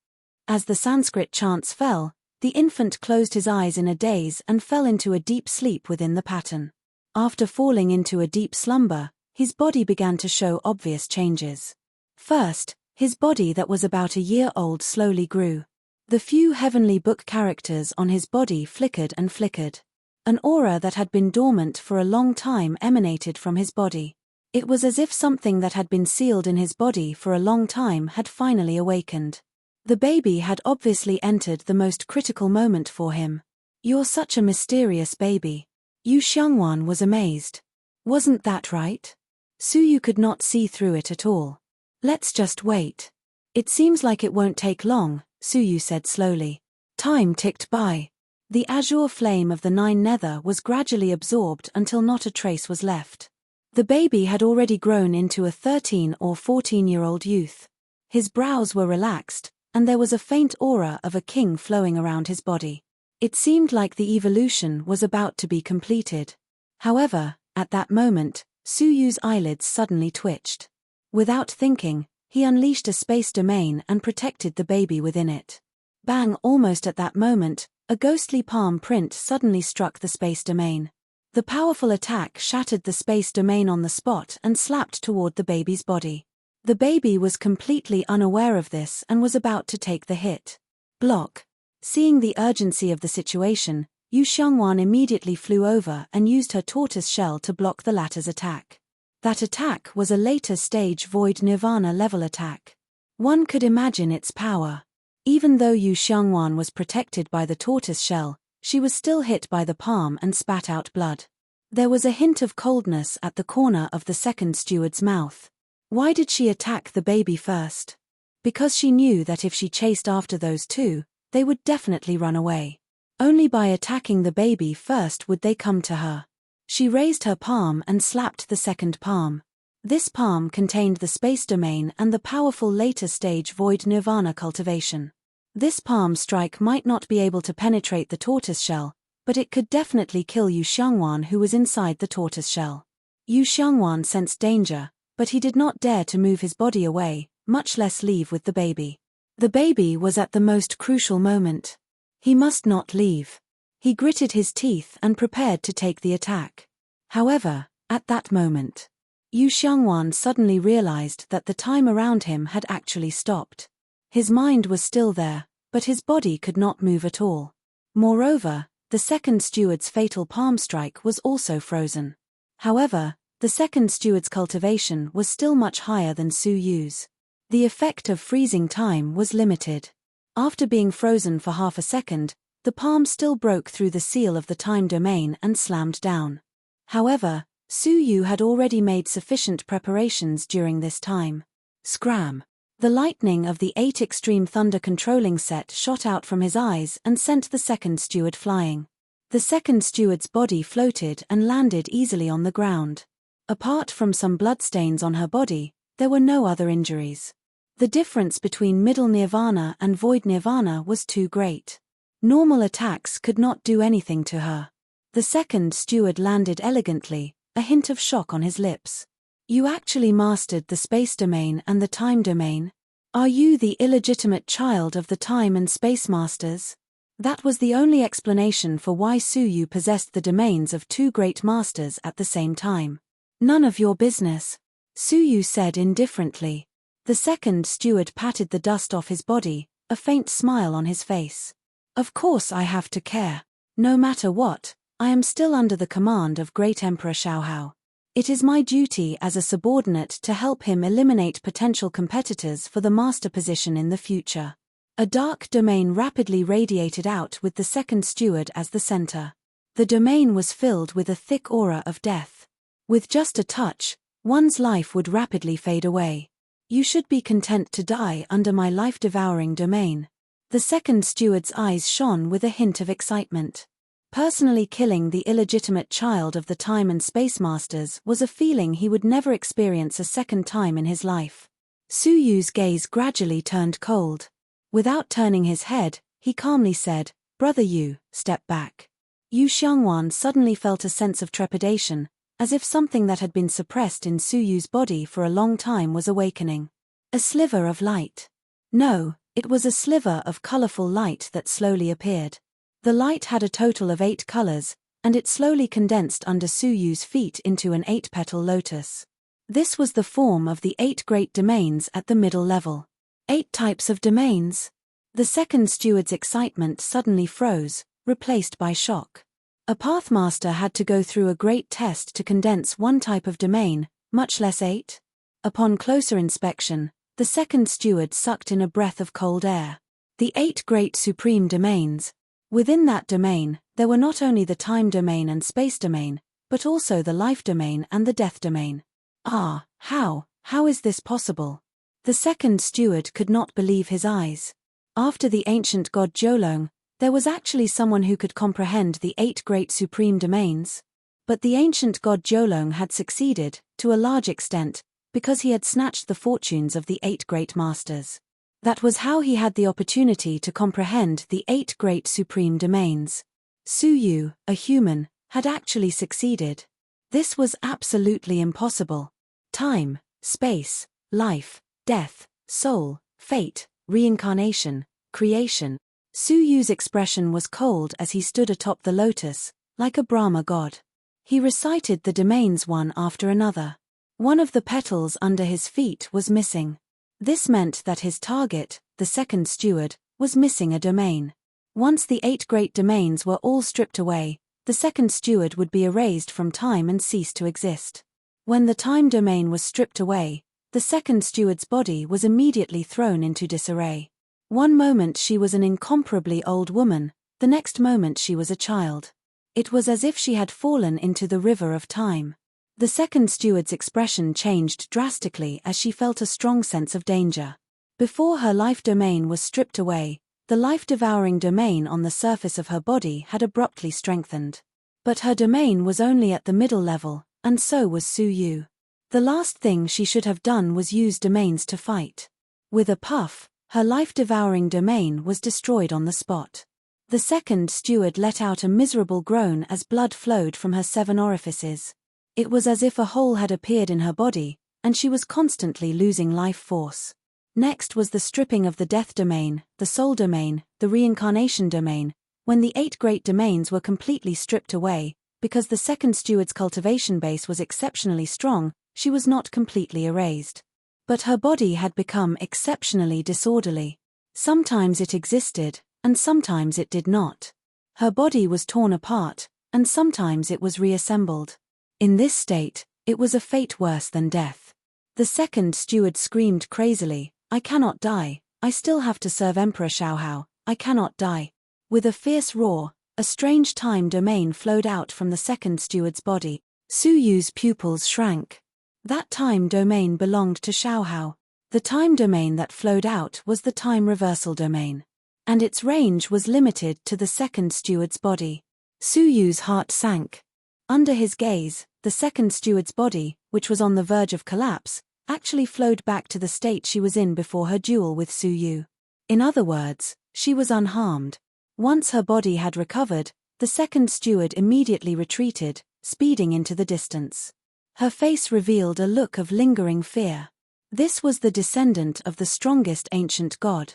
Speaker 1: As the Sanskrit chants fell, the infant closed his eyes in a daze and fell into a deep sleep within the pattern. After falling into a deep slumber, his body began to show obvious changes. First, his body that was about a year old slowly grew. The few heavenly book characters on his body flickered and flickered. An aura that had been dormant for a long time emanated from his body. It was as if something that had been sealed in his body for a long time had finally awakened. The baby had obviously entered the most critical moment for him. "You're such a mysterious baby." Yu Xiangwan was amazed. "Wasn't that right?" Suyu could not see through it at all. "Let's just wait. It seems like it won't take long," Suyu said slowly. Time ticked by. The azure flame of the nine nether was gradually absorbed until not a trace was left. The baby had already grown into a 13 or 14-year-old youth. His brows were relaxed, and there was a faint aura of a king flowing around his body. It seemed like the evolution was about to be completed. However, at that moment, Suyu's eyelids suddenly twitched. Without thinking, he unleashed a space domain and protected the baby within it. Bang! Almost at that moment, a ghostly palm print suddenly struck the space domain. The powerful attack shattered the space domain on the spot and slapped toward the baby's body. The baby was completely unaware of this and was about to take the hit. Block. Seeing the urgency of the situation, Yu Xiangwan immediately flew over and used her tortoise shell to block the latter's attack. That attack was a later stage Void Nirvana level attack. One could imagine its power. Even though Yu Xiangwan was protected by the tortoise shell, she was still hit by the palm and spat out blood. There was a hint of coldness at the corner of the second steward's mouth. Why did she attack the baby first? Because she knew that if she chased after those two, they would definitely run away. Only by attacking the baby first would they come to her. She raised her palm and slapped the second palm. This palm contained the space domain and the powerful later stage Void Nirvana cultivation. This palm strike might not be able to penetrate the tortoise shell, but it could definitely kill Yu Xiangwan, who was inside the tortoise shell. Yu Xiangwan sensed danger, but he did not dare to move his body away, much less leave with the baby. The baby was at the most crucial moment. He must not leave. He gritted his teeth and prepared to take the attack. However, at that moment, Yu Xiangwan suddenly realized that the time around him had actually stopped. His mind was still there, but his body could not move at all. Moreover, the second steward's fatal palm strike was also frozen. However, the second steward's cultivation was still much higher than Su Yu's. The effect of freezing time was limited. After being frozen for half a second, the palm still broke through the seal of the time domain and slammed down. However, Su Yu had already made sufficient preparations during this time. Scram! The lightning of the 8 extreme thunder controlling set shot out from his eyes and sent the second steward flying. The second steward's body floated and landed easily on the ground. Apart from some bloodstains on her body, there were no other injuries. The difference between middle nirvana and void nirvana was too great. Normal attacks could not do anything to her. The second steward landed elegantly, a hint of shock on his lips. "You actually mastered the space domain and the time domain? Are you the illegitimate child of the time and space masters?" That was the only explanation for why Suyu possessed the domains of two great masters at the same time. "None of your business," Suyu said indifferently. The second steward patted the dust off his body, a faint smile on his face. "Of course I have to care. No matter what, I am still under the command of Great Emperor Xiaohao. It is my duty as a subordinate to help him eliminate potential competitors for the master position in the future." A dark domain rapidly radiated out with the second steward as the center. The domain was filled with a thick aura of death. With just a touch, one's life would rapidly fade away. "You should be content to die under my life-devouring domain." The second steward's eyes shone with a hint of excitement. Personally killing the illegitimate child of the time and space masters was a feeling he would never experience a second time in his life. Suyu's gaze gradually turned cold. Without turning his head, he calmly said, "Brother Yu, step back." Yu Xiangwan suddenly felt a sense of trepidation, as if something that had been suppressed in Su Yu's body for a long time was awakening. A sliver of light. No, it was a sliver of colorful light that slowly appeared. The light had a total of 8 colors, and it slowly condensed under Su Yu's feet into an 8-petal lotus. This was the form of the 8 great domains at the middle level. 8 types of domains? The second steward's excitement suddenly froze, replaced by shock. A pathmaster had to go through a great test to condense one type of domain, much less 8? Upon closer inspection, the second steward sucked in a breath of cold air. The 8 great supreme domains. Within that domain, there were not only the time domain and space domain, but also the life domain and the death domain. Ah, how is this possible? The second steward could not believe his eyes. After the ancient god Zhou, there was actually someone who could comprehend the 8 great supreme domains. But the ancient god Zhou had succeeded, to a large extent, because he had snatched the fortunes of the 8 great masters. That was how he had the opportunity to comprehend the 8 great supreme domains. Su Yu, a human, had actually succeeded. This was absolutely impossible. Time, space, life, death, soul, fate, reincarnation, creation. Su Yu's expression was cold as he stood atop the lotus, like a Brahma god. He recited the domains one after another. One of the petals under his feet was missing. This meant that his target, the second steward, was missing a domain. Once the 8 great domains were all stripped away, the second steward would be erased from time and cease to exist. When the time domain was stripped away, the second steward's body was immediately thrown into disarray. One moment she was an incomparably old woman, the next moment she was a child. It was as if she had fallen into the river of time. The second steward's expression changed drastically as she felt a strong sense of danger. Before her life domain was stripped away, the life-devouring domain on the surface of her body had abruptly strengthened. But her domain was only at the middle level, and so was Su Yu. The last thing she should have done was use domains to fight. With a puff, her life-devouring domain was destroyed on the spot. The second steward let out a miserable groan as blood flowed from her 7 orifices. It was as if a hole had appeared in her body, and she was constantly losing life force. Next was the stripping of the death domain, the soul domain, the reincarnation domain. When the 8 great domains were completely stripped away, because the second steward's cultivation base was exceptionally strong, she was not completely erased. But her body had become exceptionally disorderly. Sometimes it existed, and sometimes it did not. Her body was torn apart, and sometimes it was reassembled. In this state, it was a fate worse than death. The second steward screamed crazily, "I cannot die, I still have to serve Emperor Xiaohao, I cannot die." With a fierce roar, a strange time domain flowed out from the second steward's body. Su Yu's pupils shrank. That time domain belonged to Xiaohao. The time domain that flowed out was the time reversal domain. And its range was limited to the second steward's body. Su Yu's heart sank. Under his gaze, the second steward's body, which was on the verge of collapse, actually flowed back to the state she was in before her duel with Su Yu. In other words, she was unharmed. Once her body had recovered, the second steward immediately retreated, speeding into the distance. Her face revealed a look of lingering fear. This was the descendant of the strongest ancient god.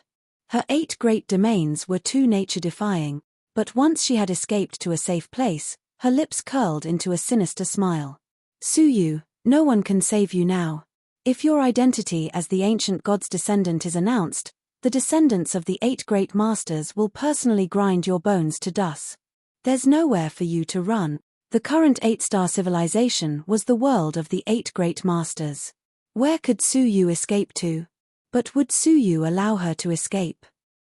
Speaker 1: Her 8 great domains were too nature-defying, but once she had escaped to a safe place, her lips curled into a sinister smile. Su Yu, no one can save you now. If your identity as the ancient god's descendant is announced, the descendants of the 8 great masters will personally grind your bones to dust. There's nowhere for you to run. The current 8-star civilization was the world of the 8 great masters. Where could Su Yu escape to? But would Su Yu allow her to escape?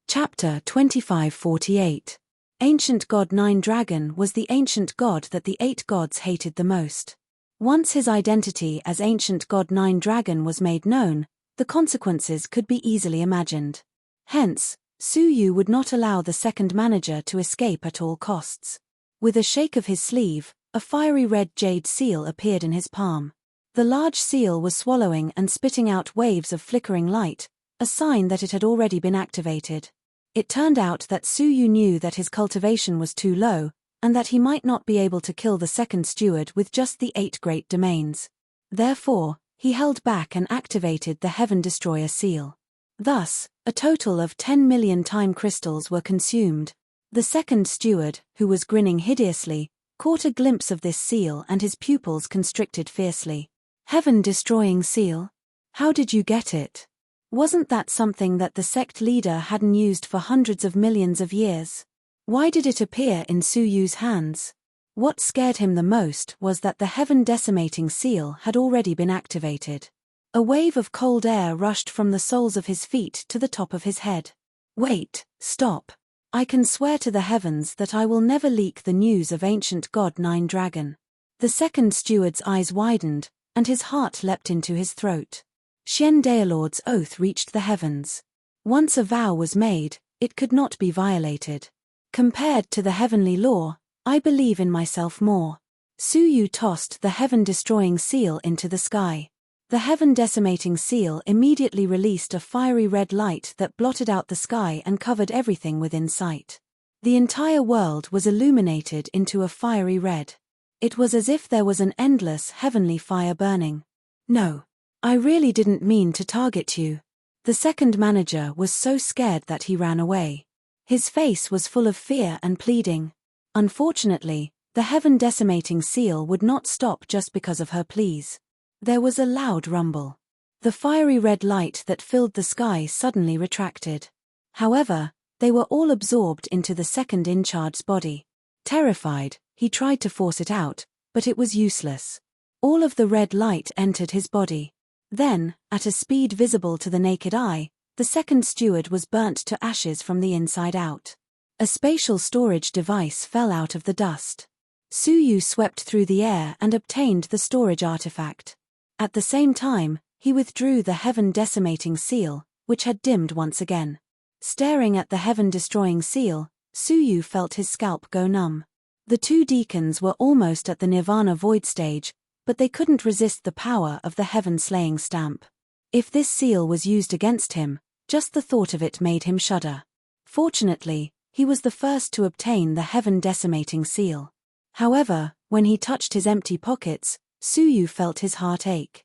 Speaker 1: Chapter 2548. Ancient God Nine Dragon was the ancient god that the 8 gods hated the most. Once his identity as ancient God Nine Dragon was made known, the consequences could be easily imagined. Hence, Su Yu would not allow the second manager to escape at all costs. With a shake of his sleeve, a fiery red jade seal appeared in his palm. The large seal was swallowing and spitting out waves of flickering light, a sign that it had already been activated. It turned out that Su Yu knew that his cultivation was too low, and that he might not be able to kill the second steward with just the 8 great domains. Therefore, he held back and activated the Heaven Destroyer seal. Thus, a total of 10 million time crystals were consumed. The second steward, who was grinning hideously, caught a glimpse of this seal and his pupils constricted fiercely. Heaven-destroying seal? How did you get it? Wasn't that something that the sect leader hadn't used for hundreds of millions of years? Why did it appear in Su Yu's hands? What scared him the most was that the heaven-decimating seal had already been activated. A wave of cold air rushed from the soles of his feet to the top of his head. Wait, stop. I can swear to the heavens that I will never leak the news of ancient god Nine Dragon. The second steward's eyes widened, and his heart leapt into his throat. Xian Daolord's oath reached the heavens. Once a vow was made, it could not be violated. Compared to the heavenly law, I believe in myself more. Su Yu tossed the heaven-destroying seal into the sky. The heaven-decimating seal immediately released a fiery red light that blotted out the sky and covered everything within sight. The entire world was illuminated into a fiery red. It was as if there was an endless heavenly fire burning. No. I really didn't mean to target you. The second manager was so scared that he ran away. His face was full of fear and pleading. Unfortunately, the heaven-decimating seal would not stop just because of her pleas. There was a loud rumble. The fiery red light that filled the sky suddenly retracted. However, they were all absorbed into the second in-charge's body. Terrified, he tried to force it out, but it was useless. All of the red light entered his body. Then, at a speed visible to the naked eye, the second steward was burnt to ashes from the inside out. A spatial storage device fell out of the dust. Su Yu swept through the air and obtained the storage artifact. At the same time, he withdrew the heaven-decimating seal, which had dimmed once again. Staring at the heaven-destroying seal, Su Yu felt his scalp go numb. The 2 deacons were almost at the Nirvana void stage, but they couldn't resist the power of the heaven-slaying stamp. If this seal was used against him, just the thought of it made him shudder. Fortunately, he was the first to obtain the heaven-decimating seal. However, when he touched his empty pockets, Su Yu felt his heart ache.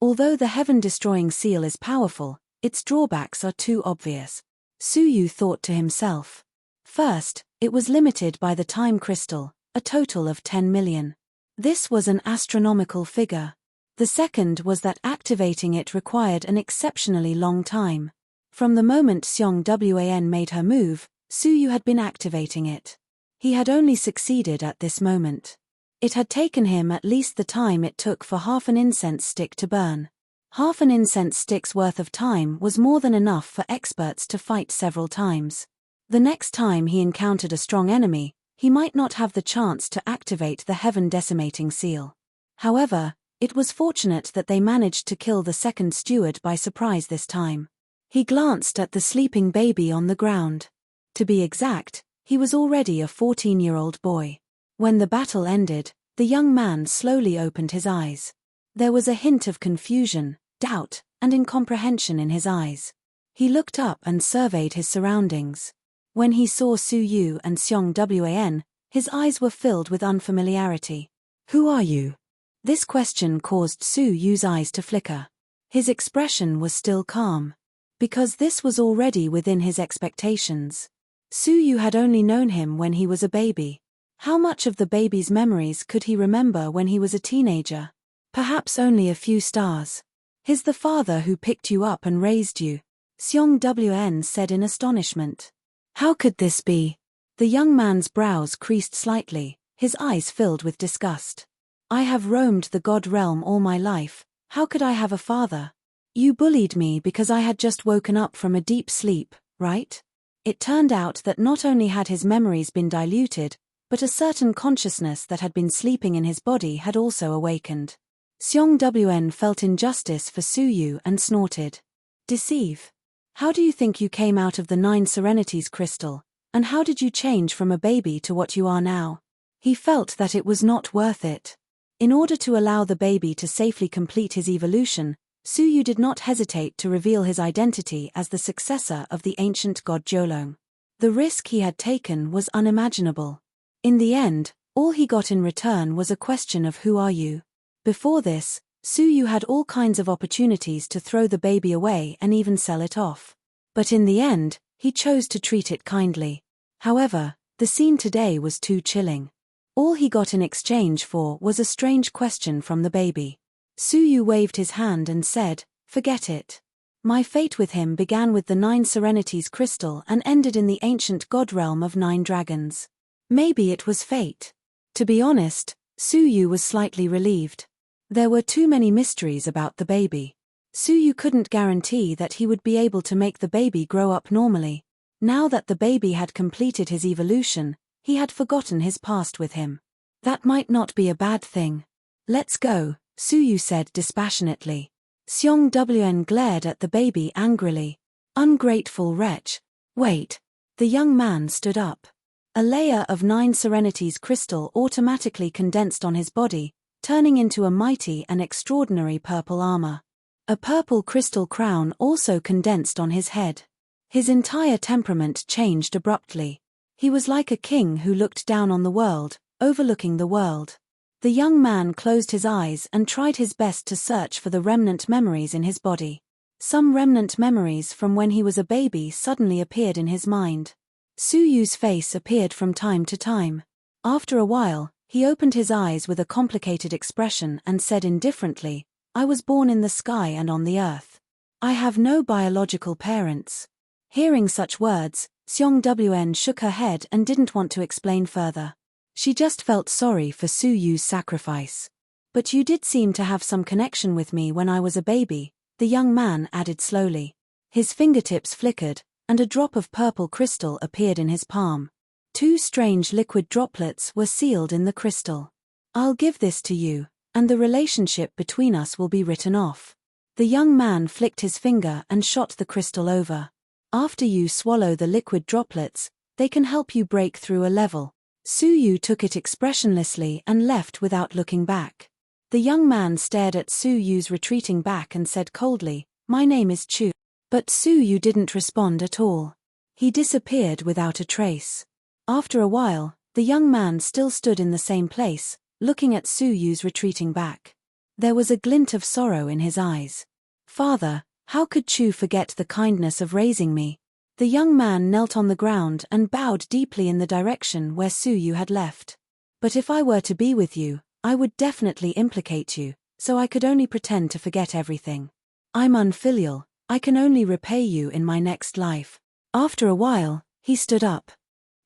Speaker 1: Although the heaven-destroying seal is powerful, its drawbacks are too obvious. Su Yu thought to himself. First, it was limited by the time crystal, a total of 10 million. This was an astronomical figure. The second was that activating it required an exceptionally long time. From the moment Xiong Wan made her move, Su Yu had been activating it. He had only succeeded at this moment. It had taken him at least the time it took for half an incense stick to burn. Half an incense stick's worth of time was more than enough for experts to fight several times. The next time he encountered a strong enemy, he might not have the chance to activate the heaven-decimating seal. However, it was fortunate that they managed to kill the second steward by surprise this time. He glanced at the sleeping baby on the ground. To be exact, he was already a 14-year-old boy. When the battle ended, the young man slowly opened his eyes. There was a hint of confusion, doubt, and incomprehension in his eyes. He looked up and surveyed his surroundings. When he saw Su Yu and Xiong Wan, his eyes were filled with unfamiliarity. Who are you? This question caused Su Yu's eyes to flicker. His expression was still calm. Because this was already within his expectations. Su Yu had only known him when he was a baby. How much of the baby's memories could he remember when he was a teenager? Perhaps only a few stars. He's the father who picked you up and raised you, Xiong Wan said in astonishment. How could this be? The young man's brows creased slightly, his eyes filled with disgust. I have roamed the god realm all my life, how could I have a father? You bullied me because I had just woken up from a deep sleep, right? It turned out that not only had his memories been diluted, but a certain consciousness that had been sleeping in his body had also awakened. Xiong Wan felt injustice for Su Yu and snorted. Deceive. How do you think you came out of the 9 Serenities crystal, and how did you change from a baby to what you are now? He felt that it was not worth it. In order to allow the baby to safely complete his evolution, Su Yu did not hesitate to reveal his identity as the successor of the ancient god Jiulong. The risk he had taken was unimaginable. In the end, all he got in return was a question of who are you? Before this, Su Yu had all kinds of opportunities to throw the baby away and even sell it off. But in the end, he chose to treat it kindly. However, the scene today was too chilling. All he got in exchange for was a strange question from the baby. Su Yu waved his hand and said, "Forget it. My fate with him began with the 9 Serenities crystal and ended in the ancient god realm of 9 dragons. Maybe it was fate." To be honest, Su Yu was slightly relieved. There were too many mysteries about the baby. Su Yu couldn't guarantee that he would be able to make the baby grow up normally. Now that the baby had completed his evolution, he had forgotten his past with him. That might not be a bad thing. "Let's go," Su Yu said dispassionately. Xiong Wn glared at the baby angrily. "Ungrateful wretch." "Wait." The young man stood up. A layer of 9 Serenities crystal automatically condensed on his body, turning into a mighty and extraordinary purple armor. A purple crystal crown also condensed on his head. His entire temperament changed abruptly. He was like a king who looked down on the world, overlooking the world. The young man closed his eyes and tried his best to search for the remnant memories in his body. Some remnant memories from when he was a baby suddenly appeared in his mind. Su Yu's face appeared from time to time. After a while, he opened his eyes with a complicated expression and said indifferently, "I was born in the sky and on the earth. I have no biological parents." Hearing such words, Xiong Wn shook her head and didn't want to explain further. She just felt sorry for Su Yu's sacrifice. "But you did seem to have some connection with me when I was a baby," the young man added slowly. His fingertips flickered, and a drop of purple crystal appeared in his palm. 2 strange liquid droplets were sealed in the crystal. "I'll give this to you, and the relationship between us will be written off." The young man flicked his finger and shot the crystal over. "After you swallow the liquid droplets, they can help you break through a level." Su Yu took it expressionlessly and left without looking back. The young man stared at Su Yu's retreating back and said coldly, "My name is Chu." But Su Yu didn't respond at all. He disappeared without a trace. After a while, the young man still stood in the same place, looking at Su Yu's retreating back. There was a glint of sorrow in his eyes. "Father, how could Chu forget the kindness of raising me?" The young man knelt on the ground and bowed deeply in the direction where Su Yu had left. "But if I were to be with you, I would definitely implicate you, so I could only pretend to forget everything. I'm unfilial, I can only repay you in my next life." After a while, he stood up.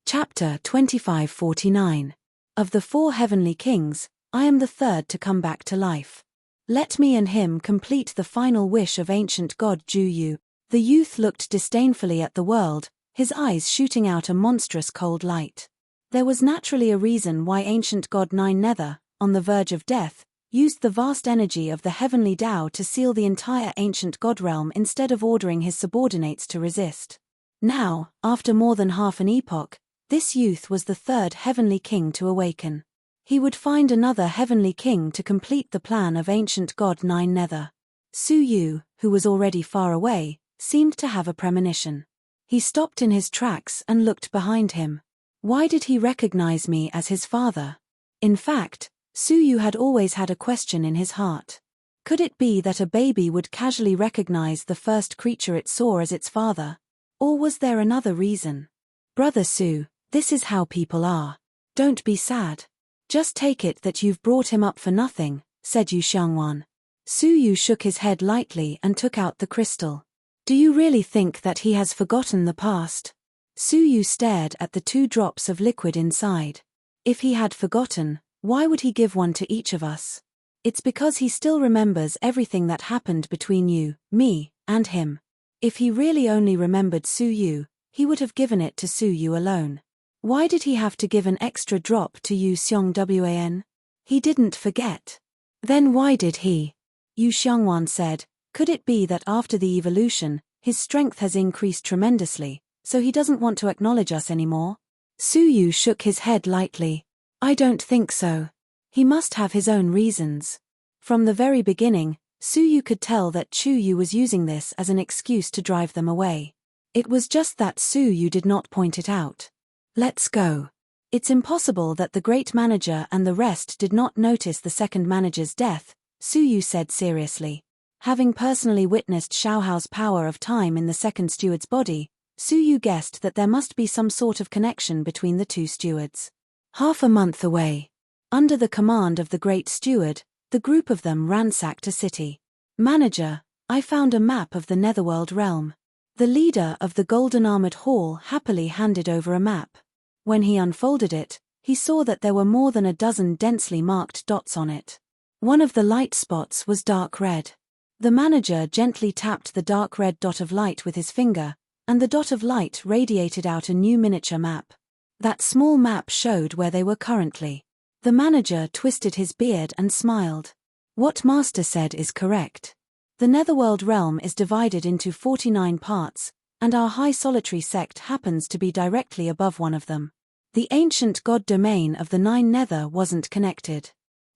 Speaker 1: Chapter 2549. Of the 4 heavenly kings, I am the 3rd to come back to life. Let me and him complete the final wish of ancient god Ju Yu. The youth looked disdainfully at the world, his eyes shooting out a monstrous cold light. There was naturally a reason why ancient god Nine Nether, on the verge of death, used the vast energy of the heavenly Tao to seal the entire ancient god realm instead of ordering his subordinates to resist. Now, after more than half an epoch, this youth was the 3rd heavenly king to awaken. He would find another heavenly king to complete the plan of ancient god Nine Nether. Su Yu, who was already far away, seemed to have a premonition. He stopped in his tracks and looked behind him. Why did he recognize me as his father? In fact, Su Yu had always had a question in his heart. Could it be that a baby would casually recognize the first creature it saw as its father? Or was there another reason? "Brother Su, this is how people are. Don't be sad. Just take it that you've brought him up for nothing," said Yu Xiangwan. Su Yu shook his head lightly and took out the crystal. "Do you really think that he has forgotten the past?" Su Yu stared at the 2 drops of liquid inside. "If he had forgotten, why would he give one to each of us? It's because he still remembers everything that happened between you, me, and him. If he really only remembered Su Yu, he would have given it to Su Yu alone. Why did he have to give an extra drop to Yu Xiong Wan? He didn't forget. Then why did he?" Yu Xiangwan said, "Could it be that after the evolution, his strength has increased tremendously, so he doesn't want to acknowledge us anymore?" Su Yu shook his head lightly. "I don't think so. He must have his own reasons. From the very beginning, Su Yu could tell that Chu Yu was using this as an excuse to drive them away. It was just that Su Yu did not point it out. Let's go. It's impossible that the great manager and the rest did not notice the second manager's death, Su Yu said seriously. Having personally witnessed Xiaohao's power of time in the second steward's body, Su Yu guessed that there must be some sort of connection between the two stewards. Half a month away. Under the command of the great steward, the group of them ransacked a city. Manager, I found a map of the Netherworld realm. The leader of the Golden Armored Hall happily handed over a map. When he unfolded it, he saw that there were more than a dozen densely marked dots on it. One of the light spots was dark red. The manager gently tapped the dark red dot of light with his finger, and the dot of light radiated out a new miniature map. That small map showed where they were currently. The manager twisted his beard and smiled. What Master said is correct. The Netherworld realm is divided into 49 parts, and our High Solitary sect happens to be directly above one of them. The ancient god domain of the Nine Nether wasn't connected.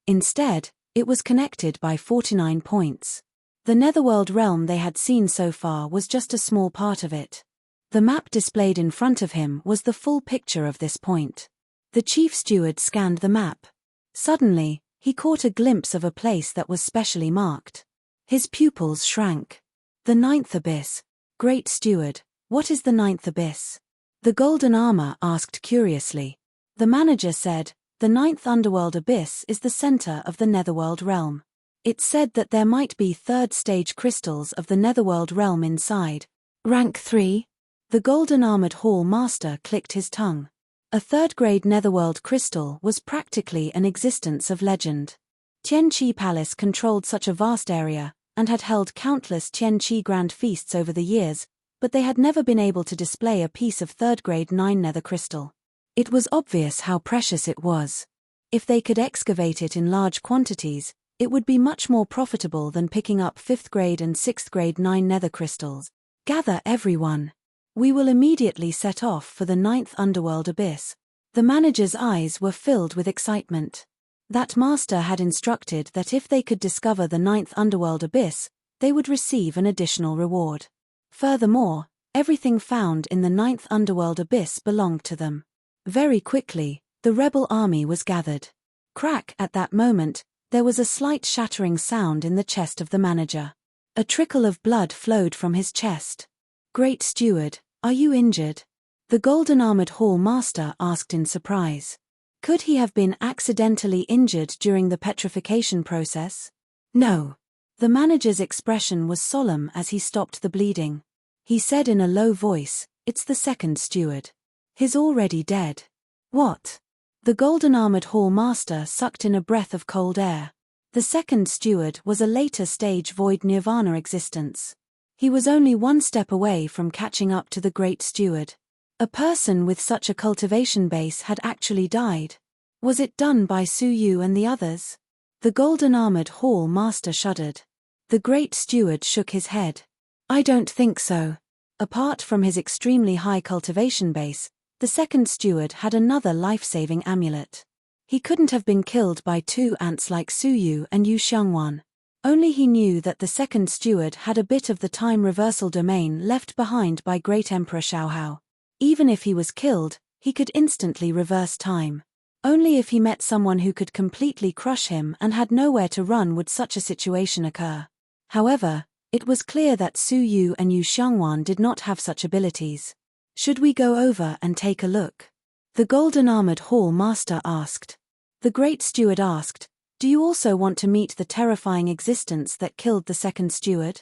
Speaker 1: Instead, it was connected by 49 points. The Netherworld realm they had seen so far was just a small part of it. The map displayed in front of him was the full picture of this point. The chief steward scanned the map. Suddenly, he caught a glimpse of a place that was specially marked. His pupils shrank. The Ninth Abyss. Great Steward, what is the Ninth Abyss? The Golden Armor asked curiously. The manager said, the Ninth Underworld Abyss is the center of the Netherworld realm. It's said that there might be third-stage crystals of the Netherworld realm inside. Rank 3? The Golden Armored Hall Master clicked his tongue. A third-grade Netherworld crystal was practically an existence of legend. Tianqi Palace controlled such a vast area, and had held countless Tianqi grand feasts over the years, but they had never been able to display a piece of third-grade 9 nether crystal. It was obvious how precious it was. If they could excavate it in large quantities, it would be much more profitable than picking up 5th grade and 6th grade 9 nether crystals. Gather everyone. We will immediately set off for the 9th Underworld Abyss. The manager's eyes were filled with excitement. That master had instructed that if they could discover the 9th Underworld Abyss, they would receive an additional reward. Furthermore, everything found in the 9th Underworld Abyss belonged to them. Very quickly, the rebel army was gathered. Crack! At that moment, there was a slight shattering sound in the chest of the manager. A trickle of blood flowed from his chest. Great Steward, are you injured? The Golden Armored Hall Master asked in surprise. Could he have been accidentally injured during the petrification process? No. The manager's expression was solemn as he stopped the bleeding. He said in a low voice, it's the second steward. He's already dead. What? The Golden Armored Hall Master sucked in a breath of cold air. The second steward was a later stage void nirvana existence. He was only one step away from catching up to the Great Steward. A person with such a cultivation base had actually died. Was it done by Su Yu and the others? The Golden Armored Hall Master shuddered. The Great Steward shook his head. I don't think so. Apart from his extremely high cultivation base, the second steward had another life-saving amulet. He couldn't have been killed by two ants like Su Yu and Yu Xiangwan. Only he knew that the second steward had a bit of the time reversal domain left behind by Great Emperor Xiaohao. Even if he was killed, he could instantly reverse time. Only if he met someone who could completely crush him and had nowhere to run would such a situation occur. However, it was clear that Su Yu and Yu Xiangwan did not have such abilities. Should we go over and take a look? The Golden Armored Hall Master asked. The Great Steward asked, do you also want to meet the terrifying existence that killed the second steward?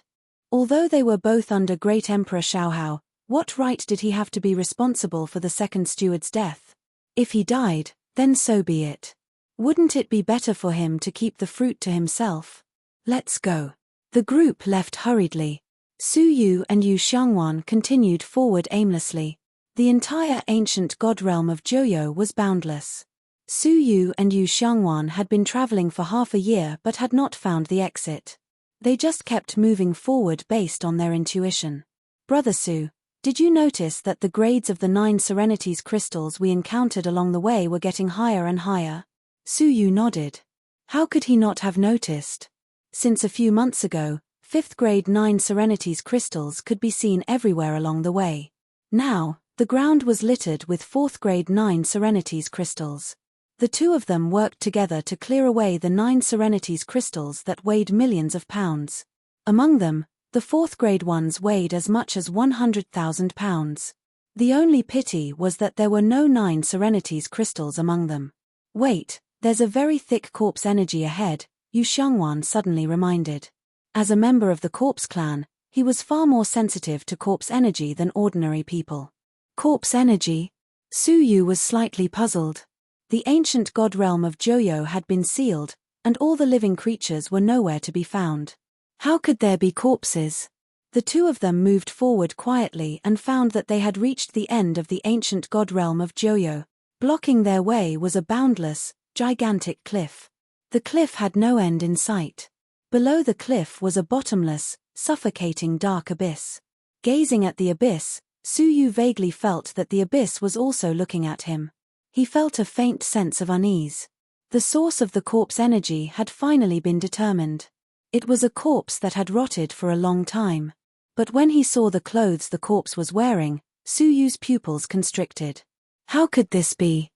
Speaker 1: Although they were both under Great Emperor Xiaohao, what right did he have to be responsible for the second steward's death? If he died, then so be it. Wouldn't it be better for him to keep the fruit to himself? Let's go. The group left hurriedly. Su Yu and Yu Xiangwan continued forward aimlessly. The entire ancient god realm of Joyo was boundless. Su Yu and Yu Xiangwan had been traveling for half a year but had not found the exit. They just kept moving forward based on their intuition. Brother Su, did you notice that the grades of the 9 Serenities crystals we encountered along the way were getting higher and higher? Su Yu nodded. How could he not have noticed? Since a few months ago, 5th grade 9 Serenity's crystals could be seen everywhere along the way. Now, the ground was littered with 4th grade 9 Serenity's crystals. The two of them worked together to clear away the 9 Serenity's crystals that weighed millions of pounds. Among them, the 4th grade ones weighed as much as 100,000 pounds. The only pity was that there were no 9 Serenity's crystals among them. Wait, there's a very thick corpse energy ahead, Yu Xiangwan suddenly reminded. As a member of the corpse clan, he was far more sensitive to corpse energy than ordinary people. Corpse energy? Su Yu was slightly puzzled. The ancient god realm of Joyo had been sealed, and all the living creatures were nowhere to be found. How could there be corpses? The two of them moved forward quietly and found that they had reached the end of the ancient god realm of Joyo. Blocking their way was a boundless, gigantic cliff. The cliff had no end in sight. Below the cliff was a bottomless, suffocating dark abyss. Gazing at the abyss, Su Yu vaguely felt that the abyss was also looking at him. He felt a faint sense of unease. The source of the corpse energy had finally been determined. It was a corpse that had rotted for a long time. But when he saw the clothes the corpse was wearing, Su Yu's pupils constricted. How could this be?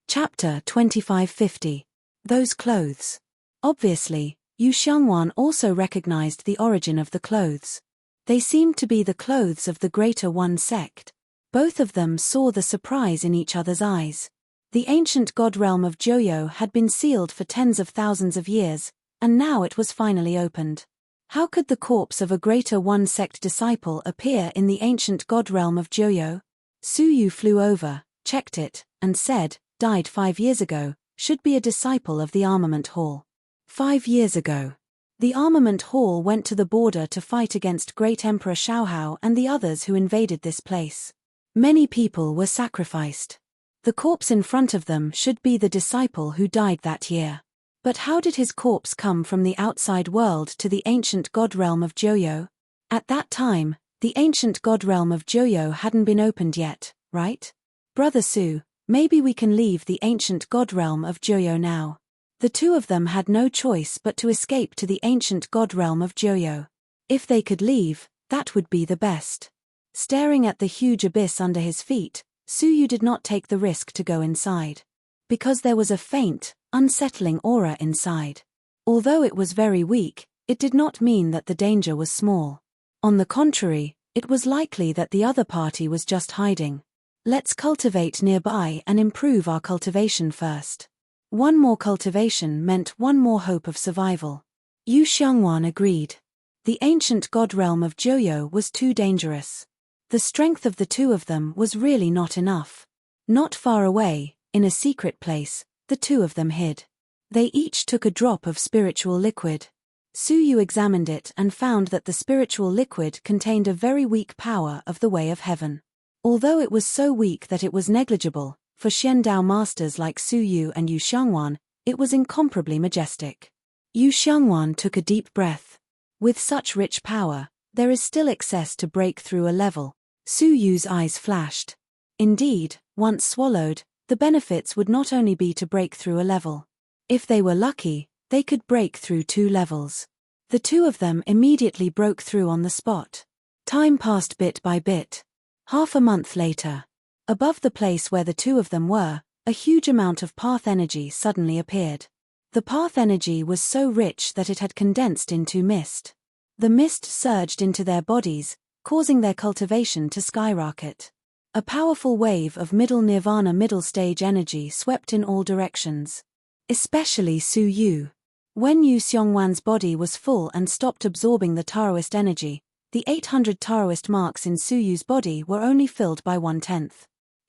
Speaker 1: Chapter 2550. Those clothes. Obviously, Yu Xiangwan also recognized the origin of the clothes. They seemed to be the clothes of the Greater One sect. Both of them saw the surprise in each other's eyes. The ancient god realm of Joyo had been sealed for tens of thousands of years, and now it was finally opened. How could the corpse of a Greater One sect disciple appear in the ancient god realm of Joyo? Su Yu flew over, checked it, and said, died 5 years ago, should be a disciple of the armament hall. 5 years ago. The armament hall went to the border to fight against Great Emperor Shaohao and the others who invaded this place. Many people were sacrificed. The corpse in front of them should be the disciple who died that year. But how did his corpse come from the outside world to the ancient god realm of Joyo? At that time, the ancient god realm of Joyo hadn't been opened yet, right? Brother Su, maybe we can leave the ancient god realm of Joyo now. The two of them had no choice but to escape to the ancient god realm of Joyo. If they could leave, that would be the best. Staring at the huge abyss under his feet, Su Yu did not take the risk to go inside. Because there was a faint, unsettling aura inside. Although it was very weak, it did not mean that the danger was small. On the contrary, it was likely that the other party was just hiding. Let's cultivate nearby and improve our cultivation first. One more cultivation meant one more hope of survival. Yu Xiangwan agreed. The ancient god realm of Joyo was too dangerous. The strength of the two of them was really not enough. Not far away, in a secret place, the two of them hid. They each took a drop of spiritual liquid. Su Yu examined it and found that the spiritual liquid contained a very weak power of the way of heaven. Although it was so weak that it was negligible, for Xiandao masters like Su Yu and Yu Xiangwan, it was incomparably majestic. Yu Xiangwan took a deep breath. With such rich power, there is still excess to break through a level. Su Yu's eyes flashed. Indeed, once swallowed, the benefits would not only be to break through a level. If they were lucky, they could break through 2 levels. The two of them immediately broke through on the spot. Time passed bit by bit. Half a month later. Above the place where the two of them were, a huge amount of path energy suddenly appeared. The path energy was so rich that it had condensed into mist. The mist surged into their bodies, causing their cultivation to skyrocket. A powerful wave of middle nirvana middle stage energy swept in all directions. Especially Su Yu. When Yu Xiongwan's body was full and stopped absorbing the Taoist energy, the 800 Taoist marks in Su Yu's body were only filled by 1/10.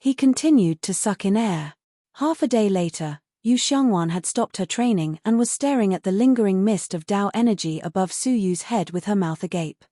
Speaker 1: He continued to suck in air. Half a day later, Yu Xiongwan had stopped her training and was staring at the lingering mist of Tao energy above Su Yu's head with her mouth agape.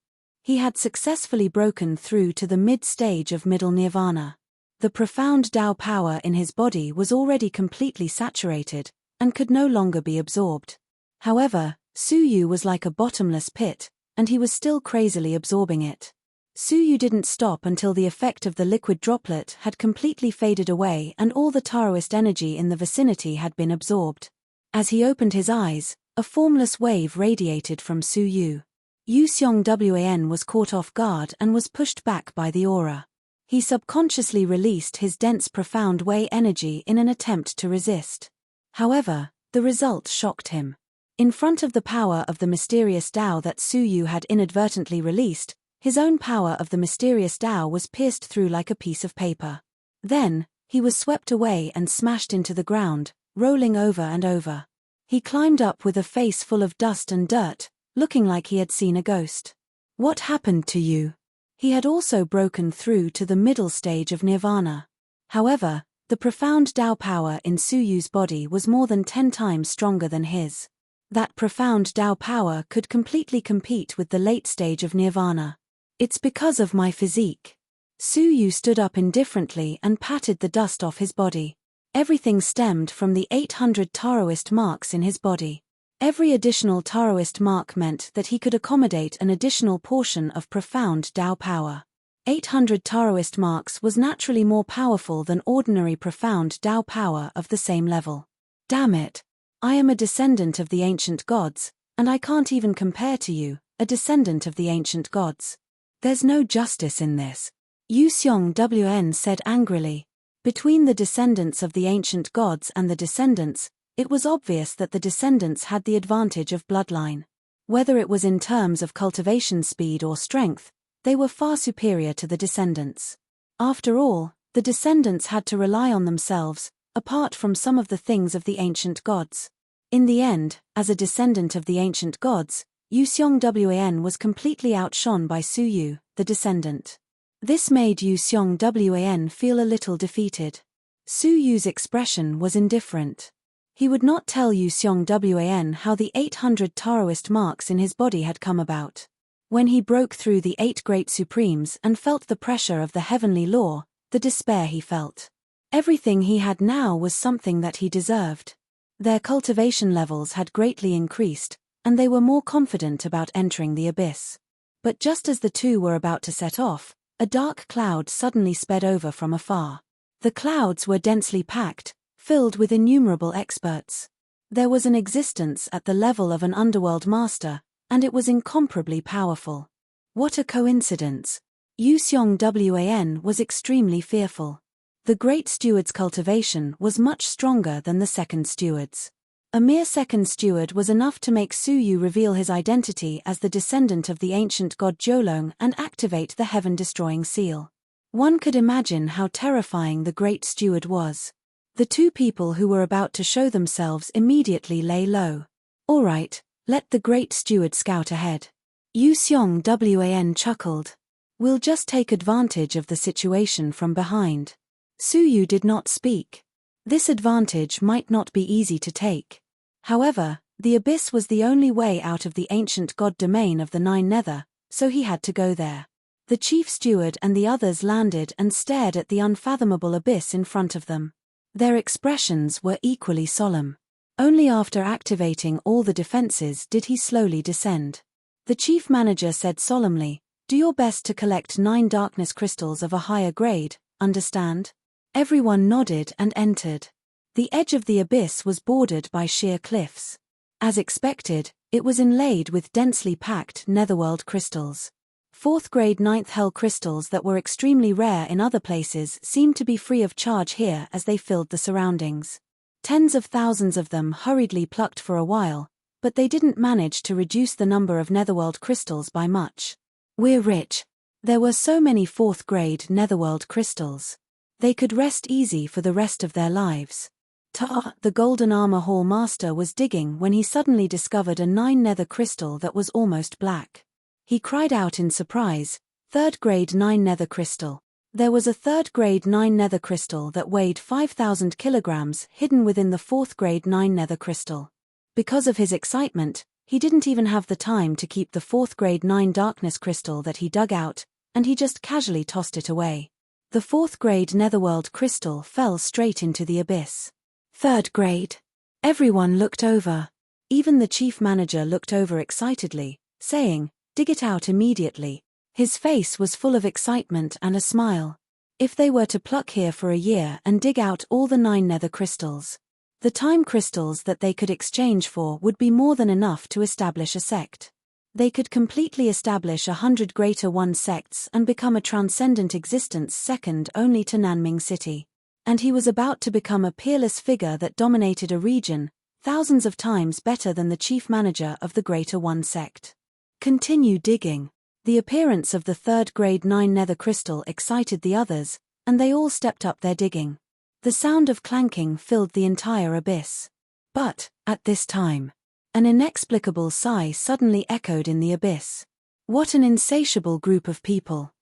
Speaker 1: He had successfully broken through to the mid-stage of middle nirvana. The profound Tao power in his body was already completely saturated, and could no longer be absorbed. However, Su Yu was like a bottomless pit, and he was still crazily absorbing it. Su Yu didn't stop until the effect of the liquid droplet had completely faded away and all the Taoist energy in the vicinity had been absorbed. As he opened his eyes, A formless wave radiated from Su Yu. Yu Xiong was caught off guard and was pushed back by the aura. He subconsciously released his dense profound Wei energy in an attempt to resist. However, the result shocked him. In front of the power of the mysterious Tao that Su Yu had inadvertently released, his own power of the mysterious Tao was pierced through like a piece of paper. Then, he was swept away and smashed into the ground, rolling over and over. He climbed up with a face full of dust and dirt, looking like he had seen a ghost. What happened to you? He had also broken through to the middle stage of nirvana. However, the profound Tao power in Su Yu's body was more than 10 times stronger than his. That profound Tao power could completely compete with the late stage of nirvana. It's because of my physique. Su Yu stood up indifferently and patted the dust off his body. Everything stemmed from the 800 Taoist marks in his body. Every additional Taoist mark meant that he could accommodate an additional portion of profound Tao power. 800 Taoist marks was naturally more powerful than ordinary profound Tao power of the same level. Damn it! I am a descendant of the ancient gods, and I can't even compare to you, a descendant of the ancient gods. There's no justice in this. Yu Xiong said angrily. Between the descendants of the ancient gods and the descendants, it was obvious that the descendants had the advantage of bloodline. Whether it was in terms of cultivation speed or strength, they were far superior to the descendants. After all, the descendants had to rely on themselves, apart from some of the things of the ancient gods. In the end, as a descendant of the ancient gods, Yu Xiong was completely outshone by Su Yu, the descendant. This made Yu Xiong feel a little defeated. Su Yu's expression was indifferent. He would not tell Yu Xiong how the 800 Taoist marks in his body had come about. When he broke through the 8 great supremes and felt the pressure of the heavenly law, the despair he felt. Everything he had now was something that he deserved. Their cultivation levels had greatly increased, and they were more confident about entering the abyss. But just as the two were about to set off, a dark cloud suddenly sped over from afar. The clouds were densely packed, filled with innumerable experts. There was an existence at the level of an underworld master, and it was incomparably powerful. What a coincidence! Yu Xiong was extremely fearful. The Great Steward's cultivation was much stronger than the Second Steward's. A mere Second Steward was enough to make Su Yu reveal his identity as the descendant of the ancient god Jiulong and activate the heaven-destroying seal. One could imagine how terrifying the Great Steward was. The two people who were about to show themselves immediately lay low. All right, let the Great Steward scout ahead. Yu Xiong chuckled. We'll just take advantage of the situation from behind. Su Yu did not speak. This advantage might not be easy to take. However, the abyss was the only way out of the ancient god domain of the Nine Nether, so he had to go there. The chief steward and the others landed and stared at the unfathomable abyss in front of them. Their expressions were equally solemn. Only after activating all the defenses did he slowly descend. The chief manager said solemnly, "Do your best to collect 9 darkness crystals of a higher grade, understand?" Everyone nodded and entered. The edge of the abyss was bordered by sheer cliffs. As expected, it was inlaid with densely packed netherworld crystals. 4th grade 9th hell crystals that were extremely rare in other places seemed to be free of charge here as they filled the surroundings. Tens of thousands of them hurriedly plucked for a while, but they didn't manage to reduce the number of netherworld crystals by much. We're rich. There were so many 4th grade netherworld crystals. They could rest easy for the rest of their lives. The golden armor hall master was digging when he suddenly discovered a 9 nether crystal that was almost black. He cried out in surprise, 3rd grade 9 nether crystal. There was a 3rd grade 9 nether crystal that weighed 5,000 kilograms hidden within the 4th grade 9 nether crystal. Because of his excitement, he didn't even have the time to keep the 4th grade 9 darkness crystal that he dug out, and he just casually tossed it away. The 4th grade netherworld crystal fell straight into the abyss. 3rd grade. Everyone looked over. Even the chief manager looked over excitedly, saying, "Dig it out immediately." His face was full of excitement and a smile. If they were to pluck here for a year and dig out all the 9 nether crystals, The time crystals that they could exchange for would be more than enough to establish a sect. They could completely establish 100 Greater One sects and become a transcendent existence second only to Nanming City. And he was about to become a peerless figure that dominated a region, thousands of times better than the chief manager of the Greater One sect. Continue digging. The appearance of the third grade 9 nether crystal excited the others, and they all stepped up their digging. The sound of clanking filled the entire abyss. But, at this time, an inexplicable sigh suddenly echoed in the abyss. What an insatiable group of people!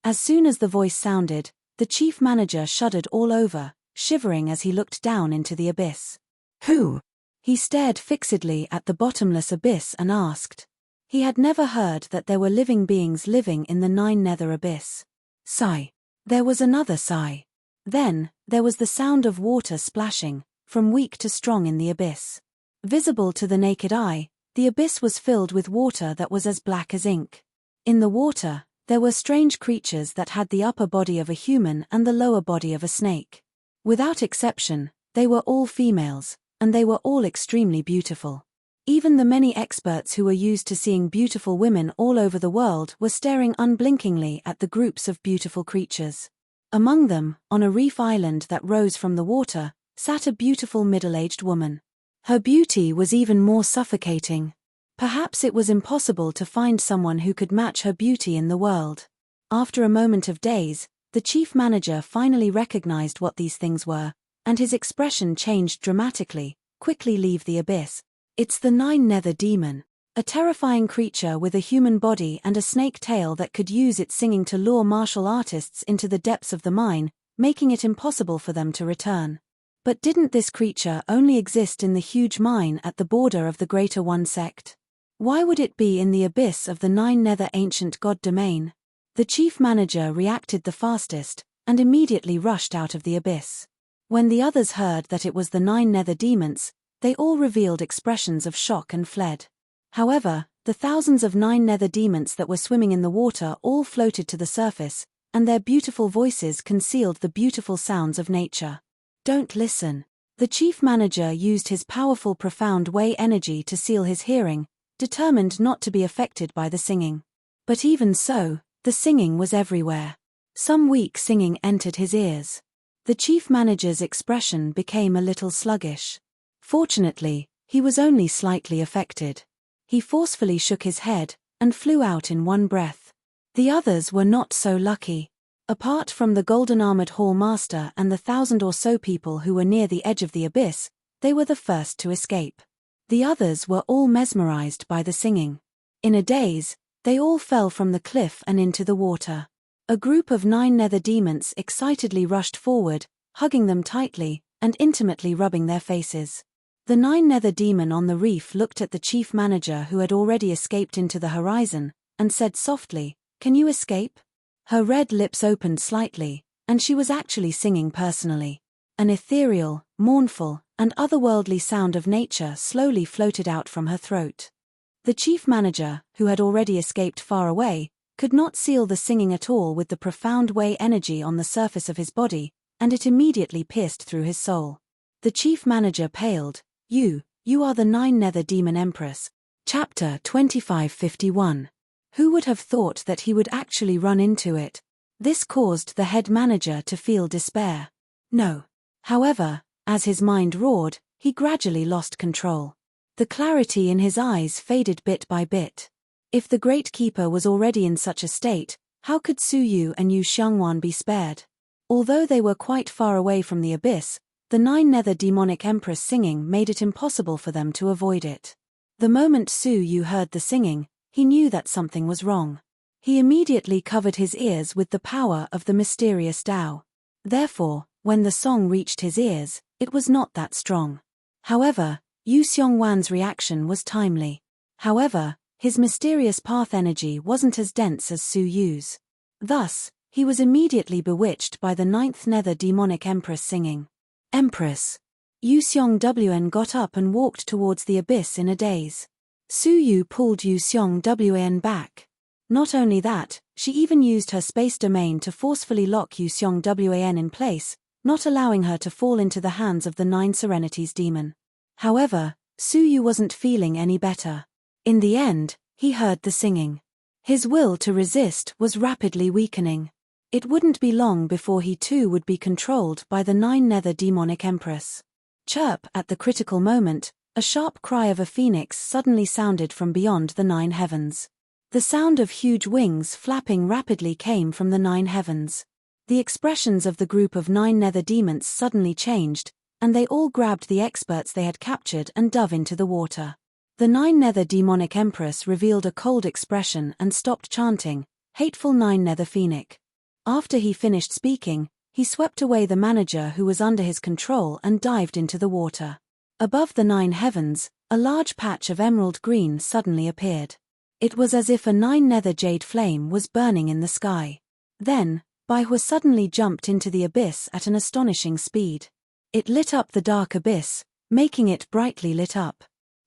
Speaker 1: As soon as the voice sounded, the chief manager shuddered all over, shivering as he looked down into the abyss. Who? He stared fixedly at the bottomless abyss and asked. He had never heard that there were living beings living in the 9 nether abyss. Sigh. There was another sigh. Then, there was the sound of water splashing, from weak to strong in the abyss. Visible to the naked eye, the abyss was filled with water that was as black as ink. In the water, there were strange creatures that had the upper body of a human and the lower body of a snake. Without exception, they were all females, and they were all extremely beautiful. Even the many experts who were used to seeing beautiful women all over the world were staring unblinkingly at the groups of beautiful creatures. Among them, on a reef island that rose from the water, sat a beautiful middle-aged woman. Her beauty was even more suffocating. Perhaps it was impossible to find someone who could match her beauty in the world. After a moment of daze, the chief manager finally recognized what these things were, and his expression changed dramatically. Quickly leave the abyss. It's the 9 nether demon, a terrifying creature with a human body and a snake tail that could use its singing to lure martial artists into the depths of the mine, making it impossible for them to return. But didn't this creature only exist in the huge mine at the border of the Greater One sect? Why would it be in the abyss of the 9 nether ancient god domain? The chief manager reacted the fastest, and immediately rushed out of the abyss. When the others heard that it was the 9 nether demons, they all revealed expressions of shock and fled. However, the thousands of 9 nether demons that were swimming in the water all floated to the surface, and their beautiful voices concealed the beautiful sounds of nature. Don't listen. The chief manager used his powerful profound way energy to seal his hearing, determined not to be affected by the singing. But even so, the singing was everywhere. Some weak singing entered his ears. The chief manager's expression became a little sluggish. Fortunately, he was only slightly affected. He forcefully shook his head, and flew out in one breath. The others were not so lucky. Apart from the golden-armored hall master and the 1,000 or so people who were near the edge of the abyss, they were the first to escape. The others were all mesmerized by the singing. In a daze, they all fell from the cliff and into the water. A group of 9 nether demons excitedly rushed forward, hugging them tightly, and intimately rubbing their faces. The 9 nether demon on the reef looked at the chief manager who had already escaped into the horizon, and said softly, "Can you escape?" Her red lips opened slightly, and she was actually singing personally. An ethereal, mournful, and otherworldly sound of nature slowly floated out from her throat. The chief manager, who had already escaped far away, could not seal the singing at all with the profound way energy on the surface of his body, and it immediately pierced through his soul. The chief manager paled. You are the 9 nether demon empress. Chapter 2551. Who would have thought that he would actually run into it? This caused the head manager to feel despair. No. However, as his mind roared, he gradually lost control. The clarity in his eyes faded bit by bit. If the Great Keeper was already in such a state, how could Su Yu and Yu Xiangwan be spared? Although they were quite far away from the abyss, the 9 nether demonic empress singing made it impossible for them to avoid it. The moment Su Yu heard the singing, he knew that something was wrong. He immediately covered his ears with the power of the mysterious Tao. Therefore, when the song reached his ears, it was not that strong. However, Yu Xiongwan's reaction was timely. However, his mysterious path energy wasn't as dense as Su Yu's. Thus, he was immediately bewitched by the 9th nether demonic empress singing. Empress. Yu Xiongwan got up and walked towards the abyss in a daze. Su Yu pulled Yu Xiongwan back. Not only that, she even used her space domain to forcefully lock Yu Xiongwan in place, not allowing her to fall into the hands of the 9 Serenities demon. However, Suyu wasn't feeling any better. In the end, he heard the singing. His will to resist was rapidly weakening. It wouldn't be long before he too would be controlled by the 9 Nether Demonic Empress. Chirp! At the critical moment, a sharp cry of a phoenix suddenly sounded from beyond the 9 heavens. The sound of huge wings flapping rapidly came from the 9 heavens. The expressions of the group of 9 nether demons suddenly changed, and they all grabbed the experts they had captured and dove into the water. The 9 nether demonic empress revealed a cold expression and stopped chanting, "Hateful 9 nether phoenix." After he finished speaking, he swept away the manager who was under his control and dived into the water. Above the 9 heavens, a large patch of emerald green suddenly appeared. It was as if a 9 nether jade flame was burning in the sky. Then, Baihua suddenly jumped into the abyss at an astonishing speed. It lit up the dark abyss, making it brightly lit up.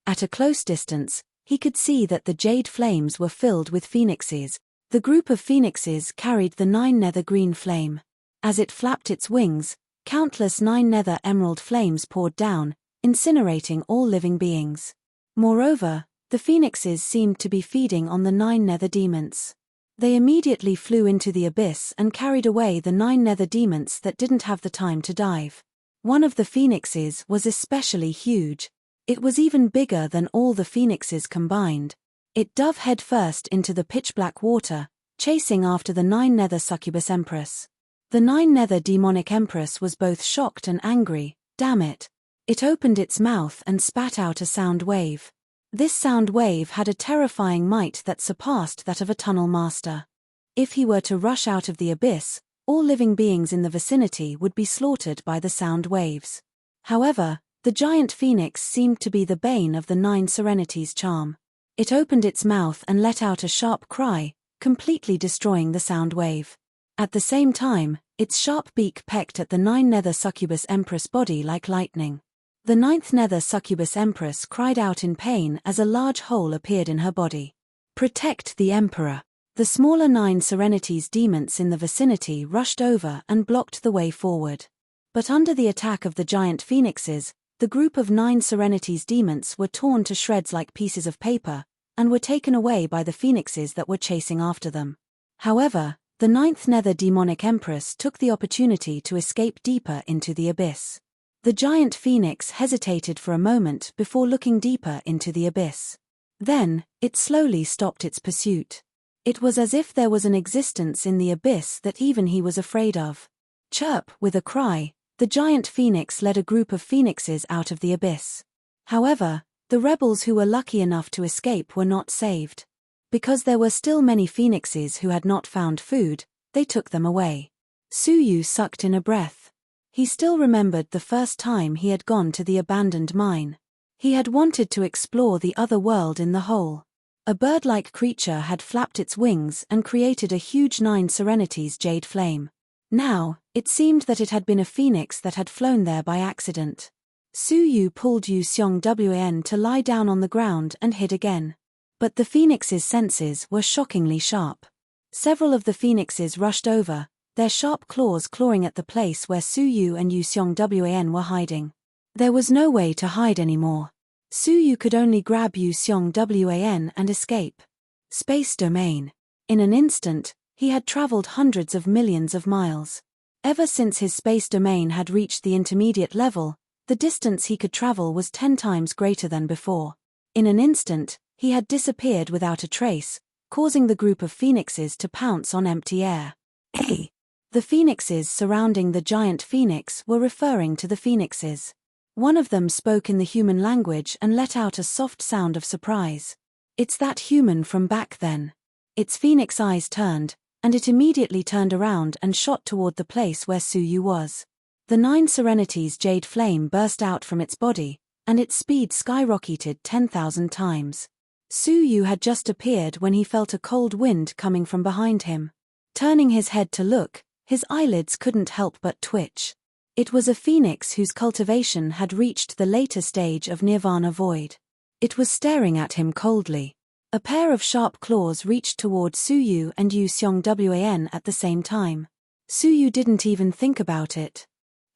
Speaker 1: At a close distance, he could see that the jade flames were filled with phoenixes. The group of phoenixes carried the 9 nether green flame. As it flapped its wings, countless 9 nether emerald flames poured down, incinerating all living beings. Moreover, the phoenixes seemed to be feeding on the 9 nether demons. They immediately flew into the abyss and carried away the 9 nether demons that didn't have the time to dive. One of the phoenixes was especially huge. It was even bigger than all the phoenixes combined. It dove headfirst into the pitch-black water, chasing after the 9 nether succubus empress. The 9 nether demonic empress was both shocked and angry. Damn it. It opened its mouth and spat out a sound wave. This sound wave had a terrifying might that surpassed that of a tunnel master. If he were to rush out of the abyss, all living beings in the vicinity would be slaughtered by the sound waves. However, the giant phoenix seemed to be the bane of the 9 Serenities' charm. It opened its mouth and let out a sharp cry, completely destroying the sound wave. At the same time, its sharp beak pecked at the 9 nether succubus empress body like lightning. The 9th nether succubus empress cried out in pain as a large hole appeared in her body. Protect the emperor! The smaller 9 Serenities demons in the vicinity rushed over and blocked the way forward. But under the attack of the giant phoenixes, the group of 9 Serenities demons were torn to shreds like pieces of paper, and were taken away by the phoenixes that were chasing after them. However, the 9th nether demonic empress took the opportunity to escape deeper into the abyss. The giant phoenix hesitated for a moment before looking deeper into the abyss. Then, it slowly stopped its pursuit. It was as if there was an existence in the abyss that even he was afraid of. Chirp! With a cry, the giant phoenix led a group of phoenixes out of the abyss. However, the rebels who were lucky enough to escape were not saved. Because there were still many phoenixes who had not found food, they took them away. Suyu sucked in a breath. He still remembered the first time he had gone to the abandoned mine. He had wanted to explore the other world in the hole. A bird-like creature had flapped its wings and created a huge 9 Serenities jade flame. Now, it seemed that it had been a phoenix that had flown there by accident. Suyu pulled Yu Xiong to lie down on the ground and hid again. But the phoenix's senses were shockingly sharp. Several of the phoenixes rushed over, their sharp claws clawing at the place where Suyu and Yu Xiong were hiding. There was no way to hide anymore. Suyu could only grab Yu Xiong and escape. Space domain. In an instant, he had traveled hundreds of millions of miles. Ever since his space domain had reached the intermediate level, the distance he could travel was 10 times greater than before. In an instant, he had disappeared without a trace, causing the group of phoenixes to pounce on empty air. Hey! The phoenixes surrounding the giant phoenix were referring to the phoenixes. One of them spoke in the human language and let out a soft sound of surprise. It's that human from back then. Its phoenix eyes turned, and it immediately turned around and shot toward the place where Suyu was. The 9 Serenities jade flame burst out from its body, and its speed skyrocketed 10,000 times. Suyu had just appeared when he felt a cold wind coming from behind him. Turning his head to look, his eyelids couldn't help but twitch. It was a phoenix whose cultivation had reached the later stage of Nirvana Void. It was staring at him coldly. A pair of sharp claws reached toward Suyu and Yu Xiong at the same time. Suyu didn't even think about it.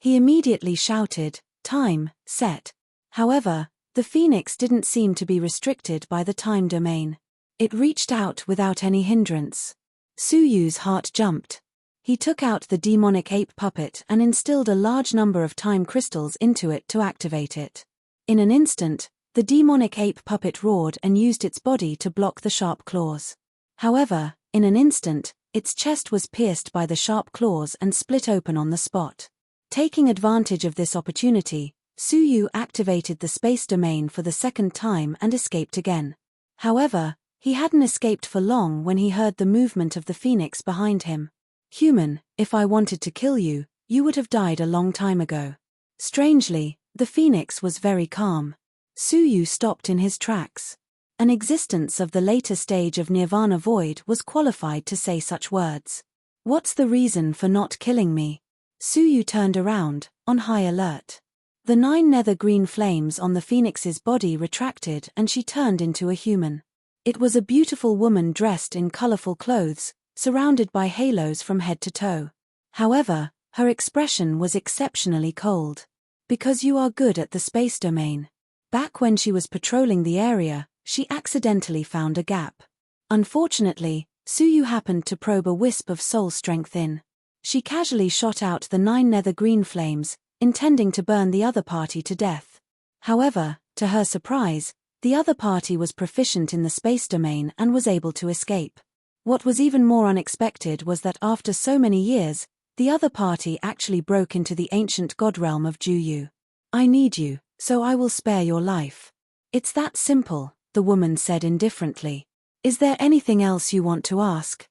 Speaker 1: He immediately shouted, "Time, set." However, the phoenix didn't seem to be restricted by the time domain. It reached out without any hindrance. Suyu's heart jumped. He took out the demonic ape puppet and instilled a large number of time crystals into it to activate it. In an instant, the demonic ape puppet roared and used its body to block the sharp claws. However, in an instant, its chest was pierced by the sharp claws and split open on the spot. Taking advantage of this opportunity, Suyu activated the space domain for the second time and escaped again. However, he hadn't escaped for long when he heard the movement of the phoenix behind him. "Human, if I wanted to kill you, you would have died a long time ago." Strangely, the phoenix was very calm. Suyu stopped in his tracks. An existence of the later stage of Nirvana void was qualified to say such words. "What's the reason for not killing me?" Suyu turned around, on high alert. The 9 nether green flames on the phoenix's body retracted and she turned into a human. It was a beautiful woman dressed in colorful clothes, surrounded by halos from head to toe. However, her expression was exceptionally cold. "Because you are good at the space domain." Back when she was patrolling the area, she accidentally found a gap. Unfortunately, Suyu happened to probe a wisp of soul strength in. She casually shot out the 9 nether green flames, intending to burn the other party to death. However, to her surprise, the other party was proficient in the space domain and was able to escape. What was even more unexpected was that after so many years, the other party actually broke into the ancient god realm of Juyu. "I need you, so I will spare your life." "It's that simple," the woman said indifferently. "Is there anything else you want to ask?"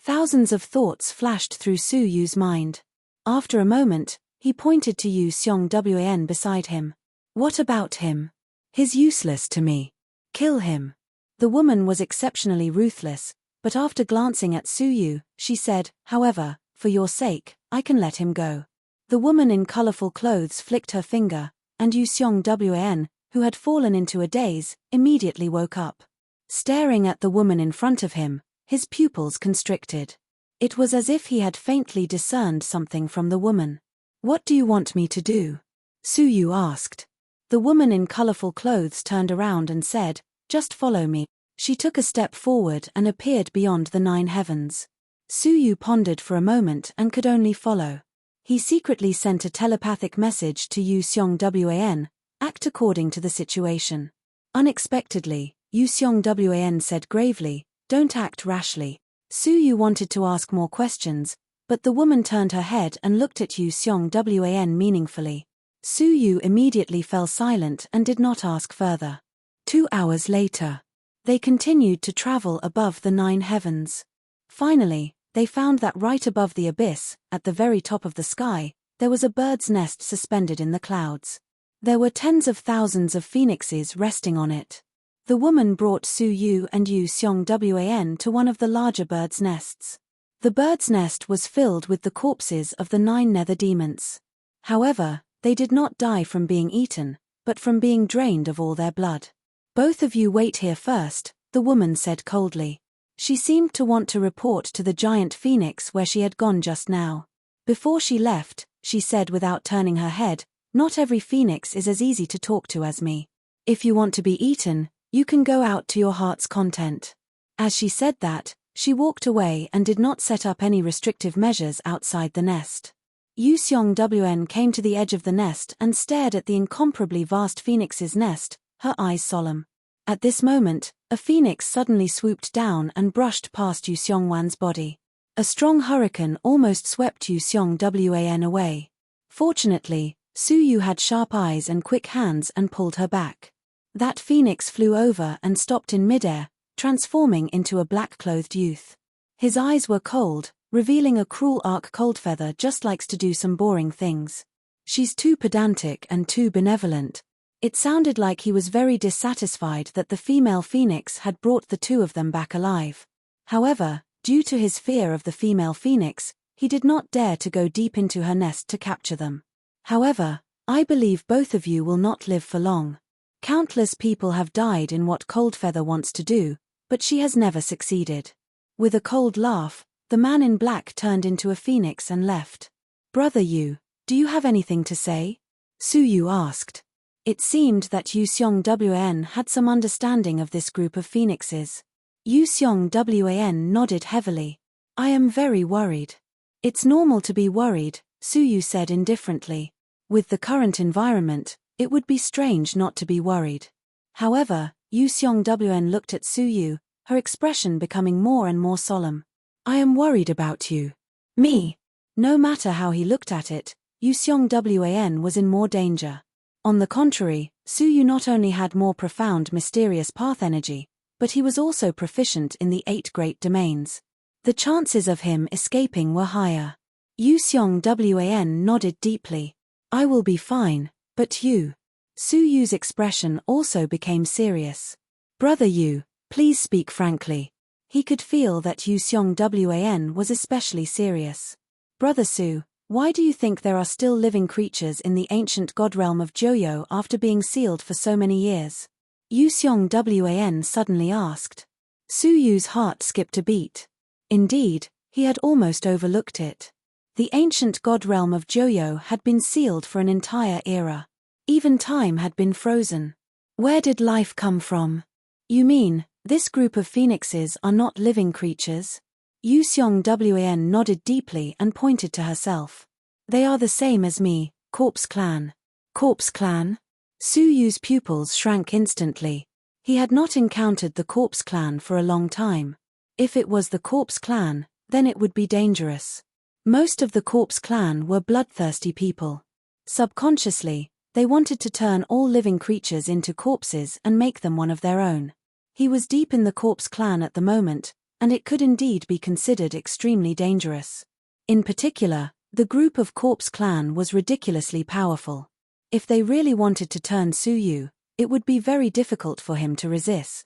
Speaker 1: Thousands of thoughts flashed through Suyu's mind. After a moment, he pointed to Yu Seong-wan beside him. "What about him? He's useless to me. Kill him." The woman was exceptionally ruthless, but after glancing at Suyu, she said, "However, for your sake, I can let him go." The woman in colorful clothes flicked her finger, and Yu Seong-wan, who had fallen into a daze, immediately woke up. Staring at the woman in front of him, his pupils constricted. It was as if he had faintly discerned something from the woman. "What do you want me to do?" Suyu asked. The woman in colorful clothes turned around and said, "Just follow me." She took a step forward and appeared beyond the 9 heavens. Suyu pondered for a moment and could only follow. He secretly sent a telepathic message to Yu Seong-wan, "Act according to the situation." Unexpectedly, Yu Seong-wan said gravely, "Don't act rashly." Suyu wanted to ask more questions, but the woman turned her head and looked at Yu Seong-wan meaningfully. Suyu immediately fell silent and did not ask further. 2 hours later, they continued to travel above the 9 heavens. Finally, they found that right above the abyss, at the very top of the sky, there was a bird's nest suspended in the clouds. There were tens of thousands of phoenixes resting on it. The woman brought Suyu and Yu Seong-wan to one of the larger birds' nests. The bird's nest was filled with the corpses of the 9 nether demons. However, they did not die from being eaten, but from being drained of all their blood. "Both of you wait here first," the woman said coldly. She seemed to want to report to the giant phoenix where she had gone just now. Before she left, she said without turning her head, "Not every phoenix is as easy to talk to as me. If you want to be eaten, you can go out to your heart's content." As she said that, she walked away and did not set up any restrictive measures outside the nest. Yu Seong-wan came to the edge of the nest and stared at the incomparably vast phoenix's nest, her eyes solemn. At this moment, a phoenix suddenly swooped down and brushed past Yu Seong-wan's body. A strong hurricane almost swept Yu Seong-wan away. Fortunately, Suyu had sharp eyes and quick hands and pulled her back. That phoenix flew over and stopped in midair, transforming into a black-clothed youth. His eyes were cold, revealing a cruel arc. Coldfeather just likes to do some boring things. "She's too pedantic and too benevolent." It sounded like he was very dissatisfied that the female phoenix had brought the two of them back alive. However, due to his fear of the female phoenix, he did not dare to go deep into her nest to capture them. "However, I believe both of you will not live for long. Countless people have died in what Coldfeather wants to do, but she has never succeeded." With a cold laugh, the man in black turned into a phoenix and left. "Brother Yu, Do you have anything to say? Su Yu asked. It seemed that Yu Xiong Wan had some understanding of this group of phoenixes. Yu Xiong Wan nodded heavily. I am very worried. It's normal to be worried, Su Yu said indifferently. With the current environment, it would be strange not to be worried. However, Yu Xiong Wan looked at Su Yu, her expression becoming more and more solemn. I am worried about you. Me? No matter how he looked at it, Yu Xiong Wan was in more danger. On the contrary, Su Yu not only had more profound mysterious path energy, but he was also proficient in the 8 great domains. The chances of him escaping were higher. Yu Xiong Wan nodded deeply. I will be fine, but you? Su Yu's expression also became serious. Brother Yu, please speak frankly. He could feel that Yu Xiong Wan was especially serious. Brother Su, why do you think there are still living creatures in the ancient god realm of Joyo after being sealed for so many years? Yu Xiong Wan suddenly asked. Su Yu's heart skipped a beat. Indeed, he had almost overlooked it. The ancient god realm of Joyo had been sealed for an entire era. Even time had been frozen. Where did life come from? You mean, this group of phoenixes are not living creatures? Yu Xiong Wan nodded deeply and pointed to herself. They are the same as me, Corpse Clan. Corpse Clan? Su Yu's pupils shrank instantly. He had not encountered the Corpse Clan for a long time. If it was the Corpse Clan, then it would be dangerous. Most of the Corpse Clan were bloodthirsty people. Subconsciously, they wanted to turn all living creatures into corpses and make them one of their own. He was deep in the Corpse Clan at the moment, and it could indeed be considered extremely dangerous. In particular, the group of Corpse Clan was ridiculously powerful. If they really wanted to turn Su Yu, it would be very difficult for him to resist.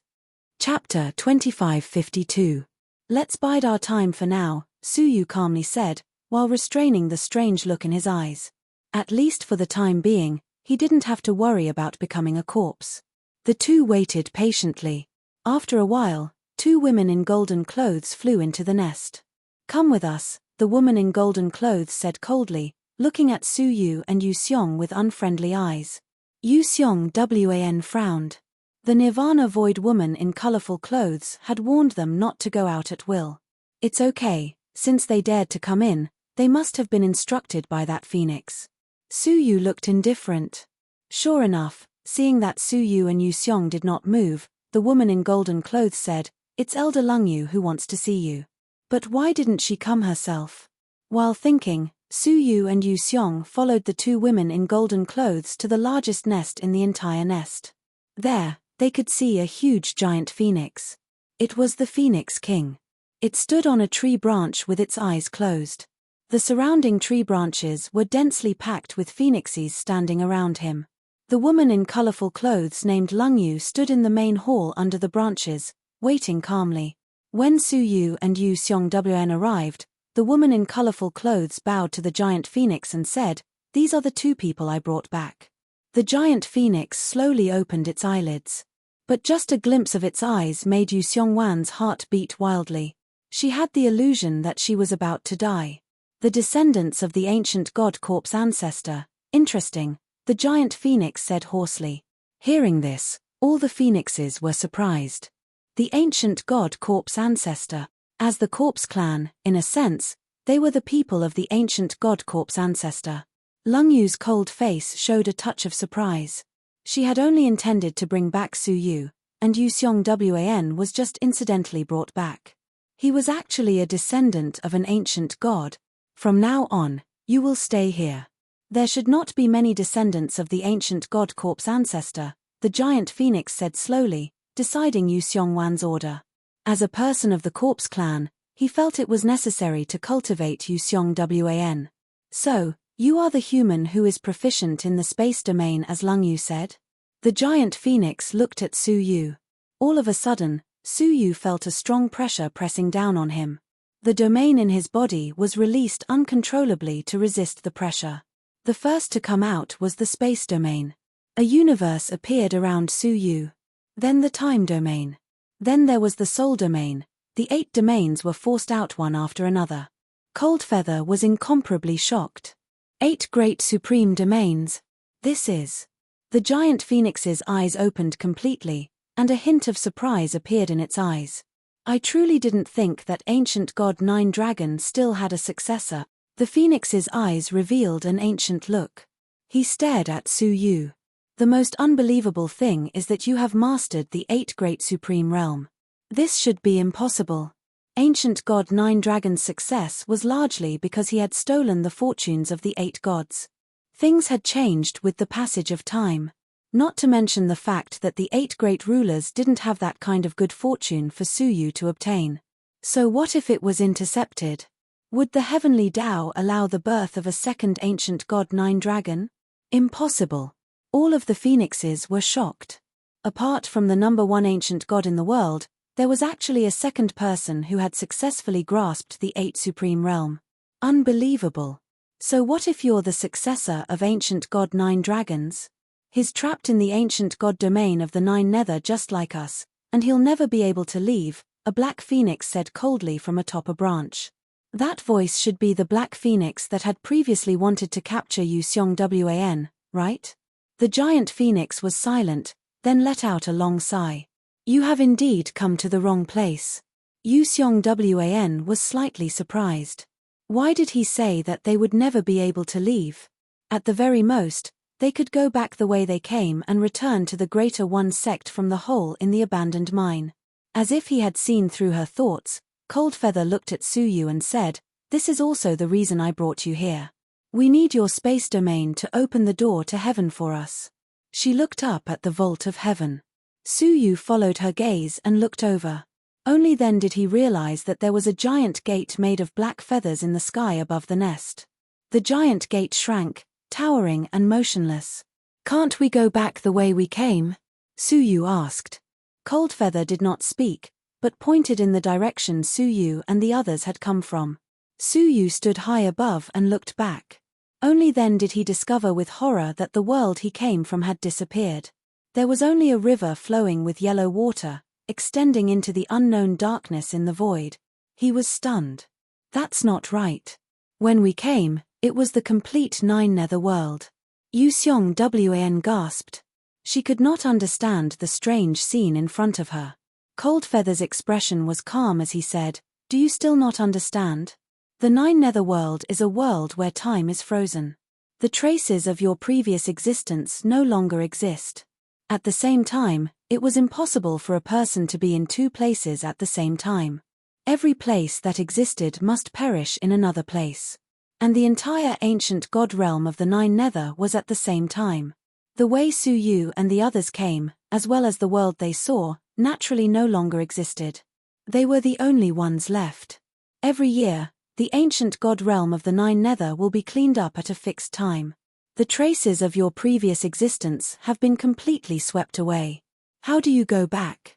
Speaker 1: Chapter 2552. Let's bide our time for now, Su Yu calmly said, while restraining the strange look in his eyes. At least for the time being, he didn't have to worry about becoming a corpse. The two waited patiently. After a while, 2 women in golden clothes flew into the nest. Come with us, the woman in golden clothes said coldly, looking at Su Yu and Yu Xiong with unfriendly eyes. Yu Xiong Wan frowned. The Nirvana Void woman in colorful clothes had warned them not to go out at will. It's okay, since they dared to come in, they must have been instructed by that phoenix. Su Yu looked indifferent. Sure enough, seeing that Su Yu and Yu Xiong did not move, the woman in golden clothes said, It's Elder Lung Yu who wants to see you. But why didn't she come herself? While thinking, Su Yu and Yu Xiong followed the 2 women in golden clothes to the largest nest in the entire nest. There, they could see a huge giant phoenix. It was the Phoenix King. It stood on a tree branch with its eyes closed. The surrounding tree branches were densely packed with phoenixes standing around him. The woman in colorful clothes named Lung Yu stood in the main hall under the branches, waiting calmly. When Su Yu and Yu Xiong Wan arrived, the woman in colorful clothes bowed to the giant phoenix and said, These are the 2 people I brought back. The giant phoenix slowly opened its eyelids. But just a glimpse of its eyes made Yu Xiong Wan's heart beat wildly. She had the illusion that she was about to die. The descendants of the ancient god corpse ancestor. Interesting, the giant phoenix said hoarsely. Hearing this, all the phoenixes were surprised. The ancient god corpse ancestor. As the Corpse Clan, in a sense, they were the people of the ancient god corpse ancestor. Lung Yu's cold face showed a touch of surprise. She had only intended to bring back Su Yu, and Yu Xiong Wan was just incidentally brought back. He was actually a descendant of an ancient god. From now on, you will stay here. There should not be many descendants of the ancient god corpse ancestor, the giant phoenix said slowly, deciding Yu Xiong Wan's order. As a person of the Corpse Clan, he felt it was necessary to cultivate Yu Xiong Wan. So, you are the human who is proficient in the space domain, as Lung Yu said? The giant phoenix looked at Su Yu. All of a sudden, Su Yu felt a strong pressure pressing down on him. The domain in his body was released uncontrollably to resist the pressure. The first to come out was the space domain. A universe appeared around Su Yu. Then the time domain. Then there was the soul domain. The 8 domains were forced out one after another. Coldfeather was incomparably shocked. 8 great supreme domains. This is. The giant phoenix's eyes opened completely, and a hint of surprise appeared in its eyes. I truly didn't think that ancient god Nine Dragon still had a successor. The phoenix's eyes revealed an ancient look. He stared at Su Yu. The most unbelievable thing is that you have mastered the 8 great supreme realm. This should be impossible. Ancient god Nine Dragon's success was largely because he had stolen the fortunes of the 8 gods. Things had changed with the passage of time. Not to mention the fact that the 8 great rulers didn't have that kind of good fortune for Su Yu to obtain. So what if it was intercepted? Would the heavenly Tao allow the birth of a second ancient god Nine Dragon? Impossible. All of the phoenixes were shocked. Apart from the number 1 ancient god in the world, there was actually a second person who had successfully grasped the 8 supreme realm. Unbelievable. So what if you're the successor of ancient god Nine Dragons? He's trapped in the ancient god domain of the 9 Nether just like us, and he'll never be able to leave, a black phoenix said coldly from atop a branch. That voice should be the black phoenix that had previously wanted to capture Yu Wan, right? The giant phoenix was silent, then let out a long sigh. You have indeed come to the wrong place. Yu Wan was slightly surprised. Why did he say that they would never be able to leave? At the very most, they could go back the way they came and return to the Greater One sect from the hole in the abandoned mine. As if he had seen through her thoughts, Coldfeather looked at Su Yu and said, "This is also the reason I brought you here. We need your space domain to open the door to heaven for us." She looked up at the vault of heaven. Su Yu followed her gaze and looked over. Only then did he realize that there was a giant gate made of black feathers in the sky above the nest. The giant gate shrank, towering and motionless. "Can't we go back the way we came?" Su Yu asked. Coldfeather did not speak, but pointed in the direction Su Yu and the others had come from. Su Yu stood high above and looked back. Only then did he discover with horror that the world he came from had disappeared. There was only a river flowing with yellow water, extending into the unknown darkness in the void. He was stunned. That's not right. When we came, it was the complete 9 Nether world. Yu Wan gasped. She could not understand the strange scene in front of her. Coldfeather's expression was calm as he said, "Do you still not understand? The 9 Nether world is a world where time is frozen. The traces of your previous existence no longer exist. At the same time, it was impossible for a person to be in 2 places at the same time. Every place that existed must perish in another place. And the entire ancient god realm of the 9 Nether was at the same time. The way Su Yu and the others came, as well as the world they saw, naturally no longer existed. They were the only ones left. Every year, the ancient god realm of the 9 Nether will be cleaned up at a fixed time. The traces of your previous existence have been completely swept away. How do you go back?"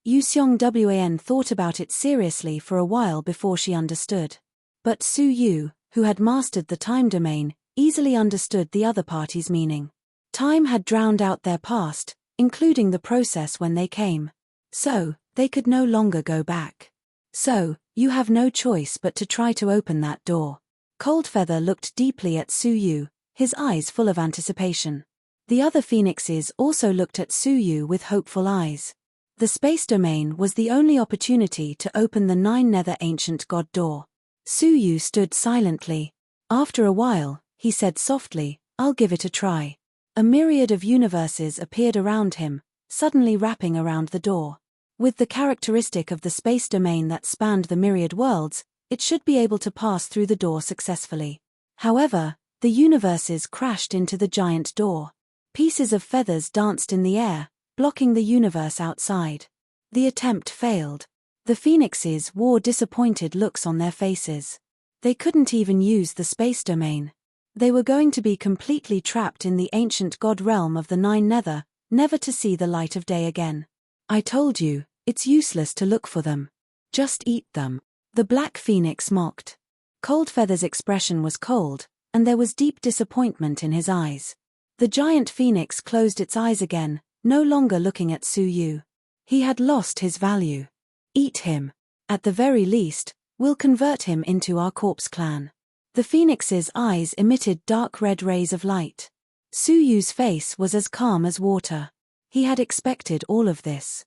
Speaker 1: Yu Wan thought about it seriously for a while before she understood. But Su Yu, who had mastered the time domain, easily understood the other party's meaning. Time had drowned out their past, including the process when they came. So, they could no longer go back. So, you have no choice but to try to open that door. Coldfeather looked deeply at Su Yu, his eyes full of anticipation. The other phoenixes also looked at Su Yu with hopeful eyes. The space domain was the only opportunity to open the 9 Nether ancient god door. Su Yu stood silently. After a while, he said softly, "I'll give it a try." A myriad of universes appeared around him, suddenly wrapping around the door. With the characteristic of the space domain that spanned the myriad worlds, it should be able to pass through the door successfully. However, the universes crashed into the giant door. Pieces of feathers danced in the air, blocking the universe outside. The attempt failed. The phoenixes wore disappointed looks on their faces. They couldn't even use the space domain. They were going to be completely trapped in the ancient god realm of the 9 Nether, never to see the light of day again. "I told you, it's useless to look for them. Just eat them," the black phoenix mocked. Coldfeather's expression was cold, and there was deep disappointment in his eyes. The giant phoenix closed its eyes again, no longer looking at Su Yu. He had lost his value. "Eat him. At the very least, we'll convert him into our corpse clan." The phoenix's eyes emitted dark red rays of light. Su Yu's face was as calm as water. He had expected all of this.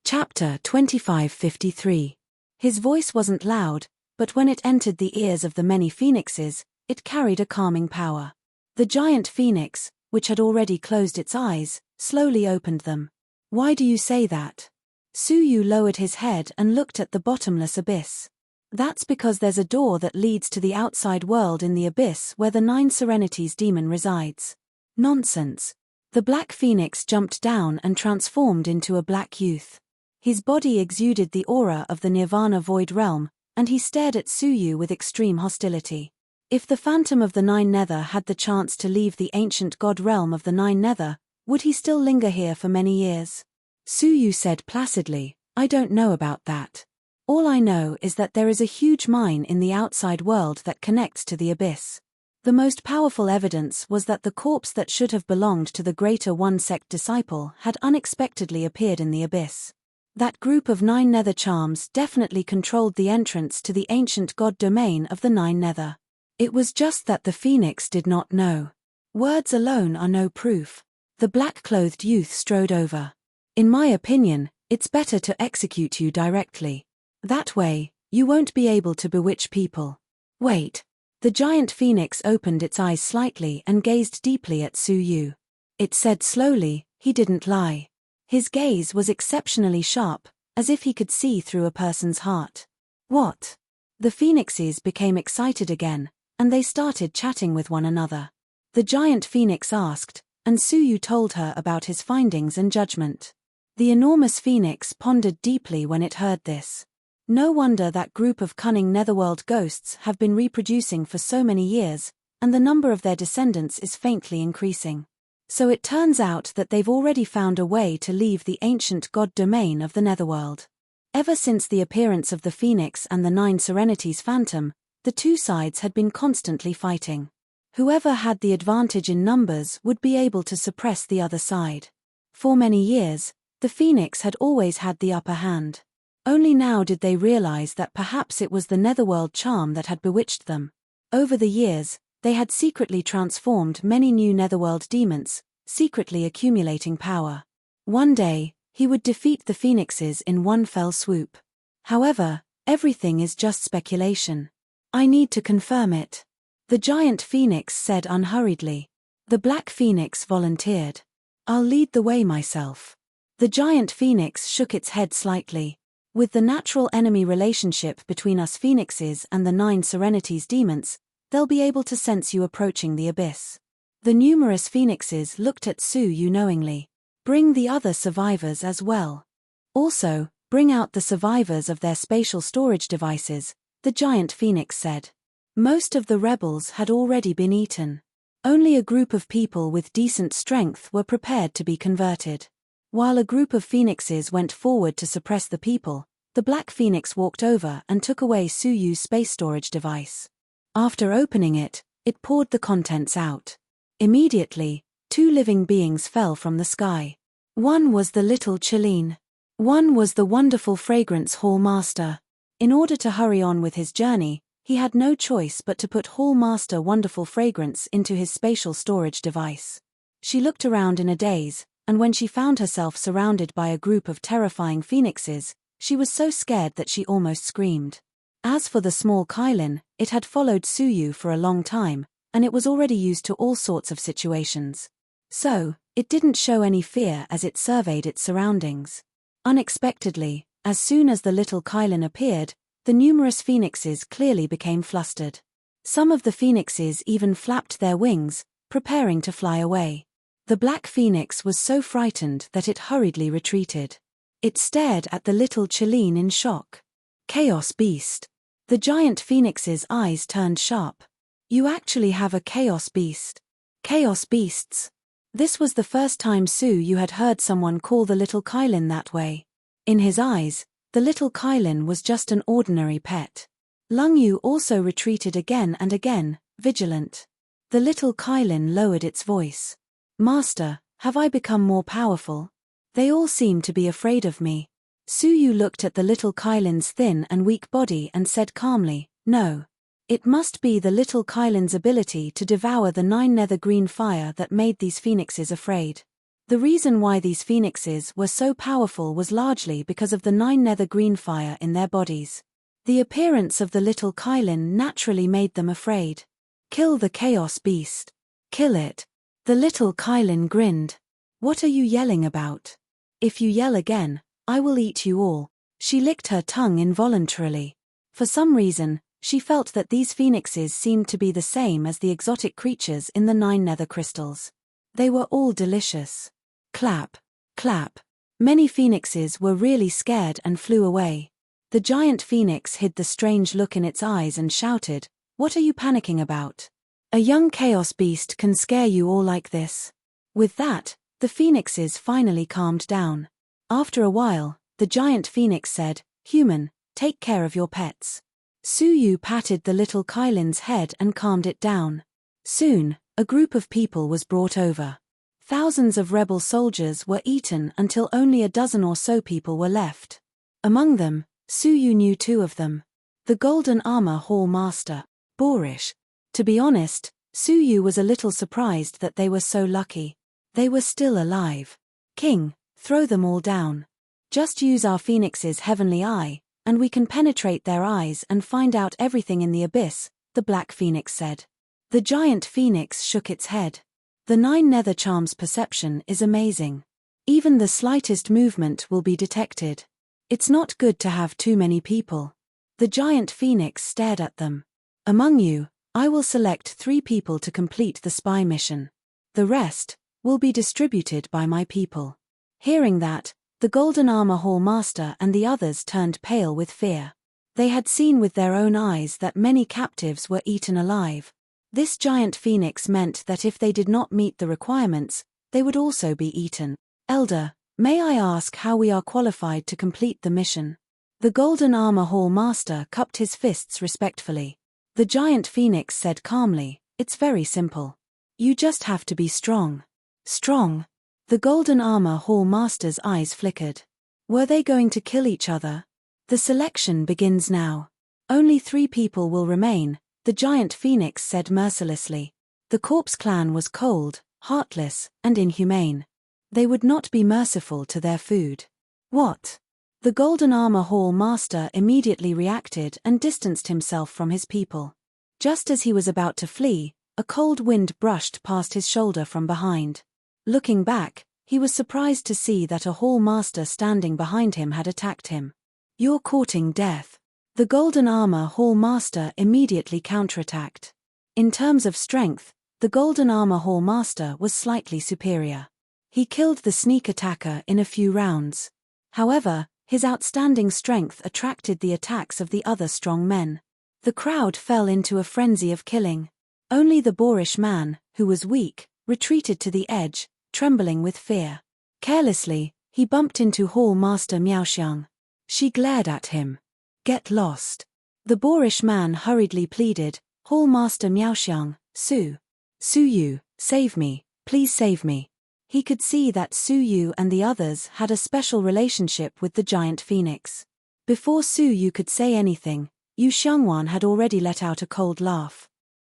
Speaker 1: Chapter 2553. His voice wasn't loud, but when it entered the ears of the many phoenixes, it carried a calming power. The giant phoenix, which had already closed its eyes, slowly opened them. Why do you say that? Su Yu lowered his head and looked at the bottomless abyss. That's because there's a door that leads to the outside world in the abyss where the 9 Serenities demon resides. Nonsense. The black phoenix jumped down and transformed into a black youth. His body exuded the aura of the Nirvana void realm, and he stared at Su Yu with extreme hostility. If the Phantom of the 9 Nether had the chance to leave the ancient god realm of the 9 Nether, would he still linger here for many years? Su Yu said placidly, I don't know about that. All I know is that there is a huge mine in the outside world that connects to the abyss. The most powerful evidence was that the corpse that should have belonged to the Greater One Sect disciple had unexpectedly appeared in the abyss. That group of 9 Nether charms definitely controlled the entrance to the ancient god domain of the 9 Nether. It was just that the phoenix did not know. Words alone are no proof. The black-clothed youth strode over. In my opinion, it's better to execute you directly. That way, you won't be able to bewitch people. Wait. The giant phoenix opened its eyes slightly and gazed deeply at Su Yu. It said slowly, he didn't lie. His gaze was exceptionally sharp, as if he could see through a person's heart. What? The phoenixes became excited again, and they started chatting with one another. The giant phoenix asked, and Su Yu told her about his findings and judgment. The enormous phoenix pondered deeply when it heard this. No wonder that group of cunning netherworld ghosts have been reproducing for so many years, and the number of their descendants is faintly increasing. So it turns out that they've already found a way to leave the ancient god domain of the netherworld. Ever since the appearance of the phoenix and the 9 Serenities phantom, the two sides had been constantly fighting. Whoever had the advantage in numbers would be able to suppress the other side. For many years, the phoenix had always had the upper hand. Only now did they realize that perhaps it was the netherworld charm that had bewitched them. Over the years, they had secretly transformed many new netherworld demons, secretly accumulating power. One day, he would defeat the phoenixes in one fell swoop. However, everything is just speculation. I need to confirm it. The giant phoenix said unhurriedly. The black phoenix volunteered. I'll lead the way myself. The giant phoenix shook its head slightly. With the natural enemy relationship between us phoenixes and the 9 Serenities demons, they'll be able to sense you approaching the abyss. The numerous phoenixes looked at Su Yu knowingly. Bring the other survivors as well. Also, bring out the survivors of their spatial storage devices, the giant phoenix said. Most of the rebels had already been eaten. Only a group of people with decent strength were prepared to be converted. While a group of phoenixes went forward to suppress the people, the black phoenix walked over and took away Su Yu's space storage device. After opening it, it poured the contents out. Immediately, 2 living beings fell from the sky. One was the little Chiline. One was the wonderful fragrance hall master. In order to hurry on with his journey, he had no choice but to put Hall Master Wonderful Fragrance into his spatial storage device. She looked around in a daze, and when she found herself surrounded by a group of terrifying phoenixes, she was so scared that she almost screamed. As for the small Kylin, it had followed Su Yu for a long time, and it was already used to all sorts of situations. So, it didn't show any fear as it surveyed its surroundings. Unexpectedly, as soon as the little Kylin appeared, the numerous phoenixes clearly became flustered. Some of the phoenixes even flapped their wings, preparing to fly away. The black phoenix was so frightened that it hurriedly retreated. It stared at the little Chiline in shock. Chaos beast. The giant phoenix's eyes turned sharp. You actually have a chaos beast. Chaos beasts. This was the first time Su Yu had heard someone call the little Kylin that way. In his eyes, the little Kylin was just an ordinary pet. Lung Yu also retreated again and again, vigilant. The little Kylin lowered its voice. Master, have I become more powerful? They all seem to be afraid of me. Su Yu looked at the little Kylin's thin and weak body and said calmly, no. It must be the little Kylan's ability to devour the 9 nether green fire that made these phoenixes afraid. The reason why these phoenixes were so powerful was largely because of the 9 nether green fire in their bodies. The appearance of the little Kylan naturally made them afraid. Kill the chaos beast. Kill it. The little Kylan grinned. What are you yelling about? If you yell again, I will eat you all. She licked her tongue involuntarily. For some reason, she felt that these phoenixes seemed to be the same as the exotic creatures in the 9 nether crystals. They were all delicious. Clap, clap. Many phoenixes were really scared and flew away. The giant phoenix hid the strange look in its eyes and shouted, "What are you panicking about? A young chaos beast can scare you all like this." With that, the phoenixes finally calmed down. After a while, the giant phoenix said, "Human, take care of your pets." Suyu patted the little Kylan's head and calmed it down. Soon, a group of people was brought over. Thousands of rebel soldiers were eaten until only a dozen or so people were left. Among them, Suyu knew 2 of them. The Golden Armor Hall Master, Boorish. To be honest, Suyu was a little surprised that they were so lucky. They were still alive. "King, throw them all down. Just use our phoenix's heavenly eye, and we can penetrate their eyes and find out everything in the abyss," the black phoenix said. The giant phoenix shook its head. The 9 nether charm's perception is amazing. Even the slightest movement will be detected. It's not good to have too many people. The giant phoenix stared at them. "Among you, I will select 3 people to complete the spy mission. The rest will be distributed by my people." Hearing that, the Golden Armor Hall Master and the others turned pale with fear. They had seen with their own eyes that many captives were eaten alive. This giant phoenix meant that if they did not meet the requirements, they would also be eaten. "Elder, may I ask how we are qualified to complete the mission?" The Golden Armor Hall Master cupped his fists respectfully. The giant phoenix said calmly, "It's very simple. You just have to be strong." Strong? The Golden Armor Hall Master's eyes flickered. Were they going to kill each other? "The selection begins now. Only 3 people will remain," the giant phoenix said mercilessly. The corpse clan was cold, heartless, and inhumane. They would not be merciful to their food. "What?" The Golden Armor Hall Master immediately reacted and distanced himself from his people. Just as he was about to flee, a cold wind brushed past his shoulder from behind. Looking back, he was surprised to see that a Hall Master standing behind him had attacked him. "You're courting death." The Golden Armor Hall Master immediately counterattacked. In terms of strength, the Golden Armor Hall Master was slightly superior. He killed the sneak attacker in a few rounds. However, his outstanding strength attracted the attacks of the other strong men. The crowd fell into a frenzy of killing. Only the boorish man, who was weak, retreated to the edge, trembling with fear. Carelessly, he bumped into Hall Master Miaoxiang. She glared at him. "Get lost." The boorish man hurriedly pleaded, "Hall Master Miaoxiang, Suyu, save me, please save me." He could see that Suyu and the others had a special relationship with the giant phoenix. Before Suyu could say anything, Yu Xiangwan had already let out a cold laugh.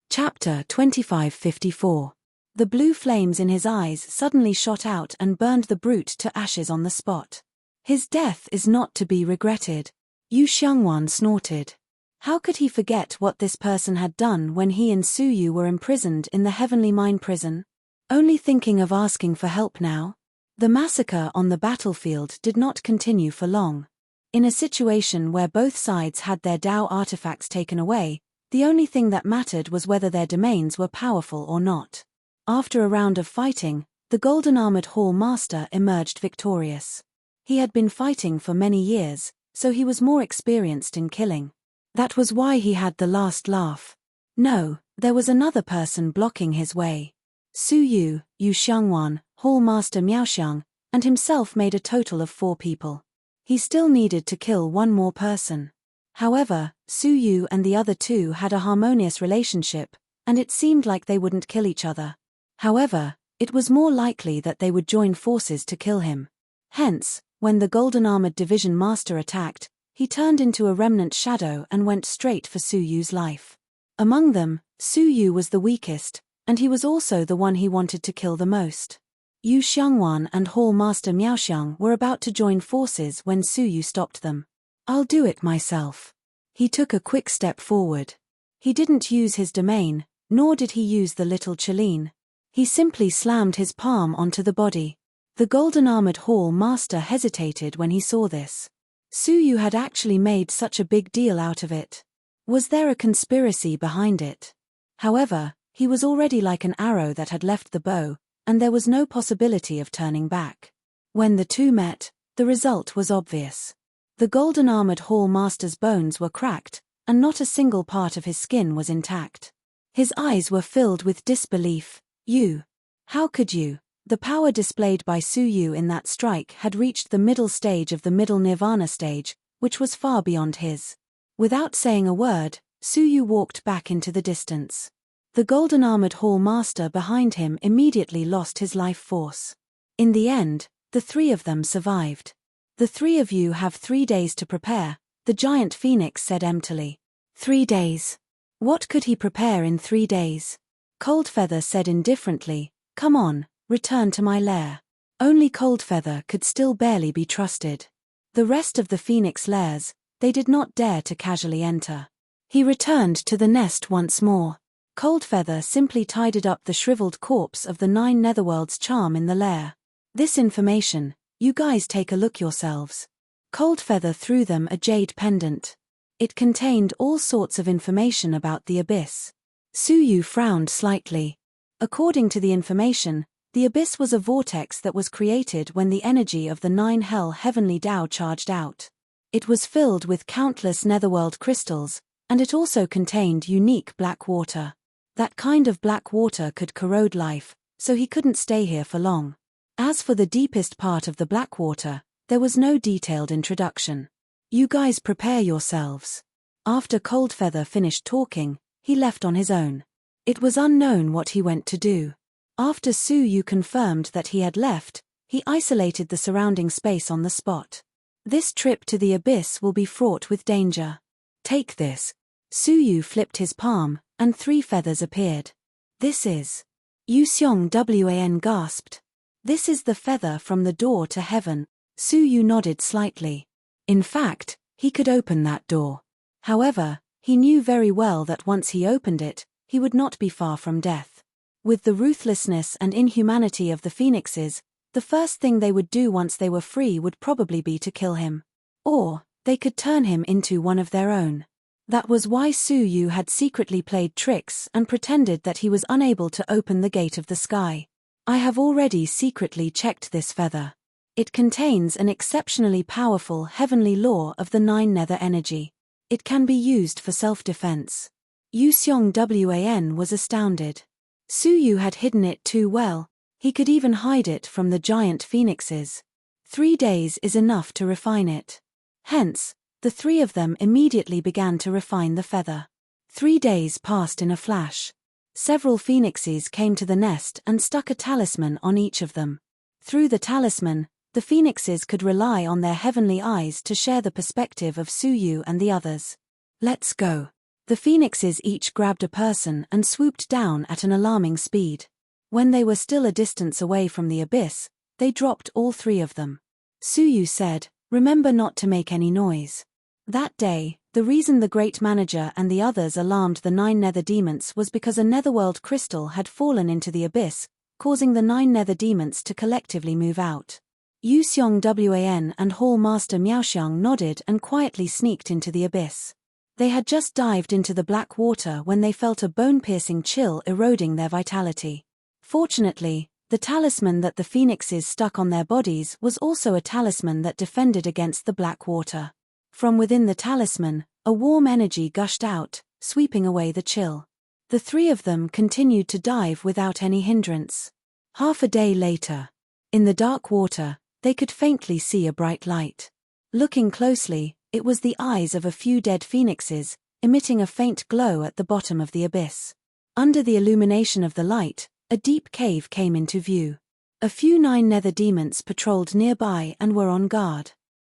Speaker 1: Chapter 2554. The blue flames in his eyes suddenly shot out and burned the brute to ashes on the spot. "His death is not to be regretted," Yu Xiangwan snorted. How could he forget what this person had done when he and Suyu were imprisoned in the Heavenly Mine prison? Only thinking of asking for help now? The massacre on the battlefield did not continue for long. In a situation where both sides had their Dao artifacts taken away, the only thing that mattered was whether their domains were powerful or not. After a round of fighting, the Golden Armored Hall Master emerged victorious. He had been fighting for many years, so he was more experienced in killing. That was why he had the last laugh. No, there was another person blocking his way. Suyu, Yu Xiangwan, Hall Master Miaoxiang, and himself made a total of 4 people. He still needed to kill 1 more person. However, Suyu and the other 2 had a harmonious relationship, and it seemed like they wouldn't kill each other. However, it was more likely that they would join forces to kill him. Hence, when the Golden Armored Division Master attacked, he turned into a remnant shadow and went straight for Suyu's life. Among them, Su Yu was the weakest, and he was also the one he wanted to kill the most. Yu Xiangwan and Hall Master Miaoxiang were about to join forces when Su Yu stopped them. "I'll do it myself." He took a quick step forward. He didn't use his domain, nor did he use the little Chelene. He simply slammed his palm onto the body. The golden-armored Hall Master hesitated when he saw this. Su Yu had actually made such a big deal out of it. Was there a conspiracy behind it? However, he was already like an arrow that had left the bow, and there was no possibility of turning back. When the two met, the result was obvious. The golden-armored Hall Master's bones were cracked, and not a single part of his skin was intact. His eyes were filled with disbelief. "You? How could you?" The power displayed by Su Yu in that strike had reached the middle stage of the middle nirvana stage, which was far beyond his. Without saying a word, Su Yu walked back into the distance. The golden-armored Hall Master behind him immediately lost his life force. In the end, the three of them survived. "The three of you have 3 days to prepare," the giant phoenix said emptily. 3 days. What could he prepare in 3 days? Coldfeather said indifferently, "Come on, return to my lair." Only Coldfeather could still barely be trusted. The rest of the phoenix lairs, they did not dare to casually enter. He returned to the nest once more. Coldfeather simply tidied up the shriveled corpse of the 9 netherworld's charm in the lair. "This information, you guys take a look yourselves." Coldfeather threw them a jade pendant. It contained all sorts of information about the abyss. Su Yu frowned slightly. According to the information, the abyss was a vortex that was created when the energy of the 9 hell heavenly Tao charged out. It was filled with countless netherworld crystals, and it also contained unique black water. That kind of black water could corrode life, so he couldn't stay here for long. As for the deepest part of the black water, there was no detailed introduction. "You guys prepare yourselves." After Coldfeather finished talking, he left on his own. It was unknown what he went to do. After Su Yu confirmed that he had left, he isolated the surrounding space on the spot. "This trip to the abyss will be fraught with danger. Take this." Su Yu flipped his palm, and 3 feathers appeared. "This is..." Yu Xiongwan gasped. "This is the feather from the door to heaven." Su Yu nodded slightly. In fact, he could open that door. However, he knew very well that once he opened it, he would not be far from death. With the ruthlessness and inhumanity of the phoenixes, the first thing they would do once they were free would probably be to kill him. Or, they could turn him into one of their own. That was why Su Yu had secretly played tricks and pretended that he was unable to open the gate of the sky. "I have already secretly checked this feather. It contains an exceptionally powerful heavenly law of the 9 nether energy. It can be used for self-defense." Yu Xiongwan was astounded. Su Yu had hidden it too well. He could even hide it from the giant phoenixes. 3 days is enough to refine it. Hence, the 3 of them immediately began to refine the feather. 3 days passed in a flash. Several phoenixes came to the nest and stuck a talisman on each of them. Through the talisman, the phoenixes could rely on their heavenly eyes to share the perspective of Su Yu and the others. "Let's go." The phoenixes each grabbed a person and swooped down at an alarming speed. When they were still a distance away from the abyss, they dropped all 3 of them. Su Yu said, "Remember not to make any noise." That day, the reason the Great Manager and the others alarmed the 9 nether demons was because a netherworld crystal had fallen into the abyss, causing the 9 nether demons to collectively move out. Yu Xiongwan and Hall Master Miaoxiang nodded and quietly sneaked into the abyss. They had just dived into the black water when they felt a bone-piercing chill eroding their vitality. Fortunately, the talisman that the phoenixes stuck on their bodies was also a talisman that defended against the black water. From within the talisman, a warm energy gushed out, sweeping away the chill. The 3 of them continued to dive without any hindrance. Half a day later, in the dark water, they could faintly see a bright light. Looking closely, it was the eyes of a few dead phoenixes, emitting a faint glow at the bottom of the abyss. Under the illumination of the light, a deep cave came into view. A few 9 nether demons patrolled nearby and were on guard.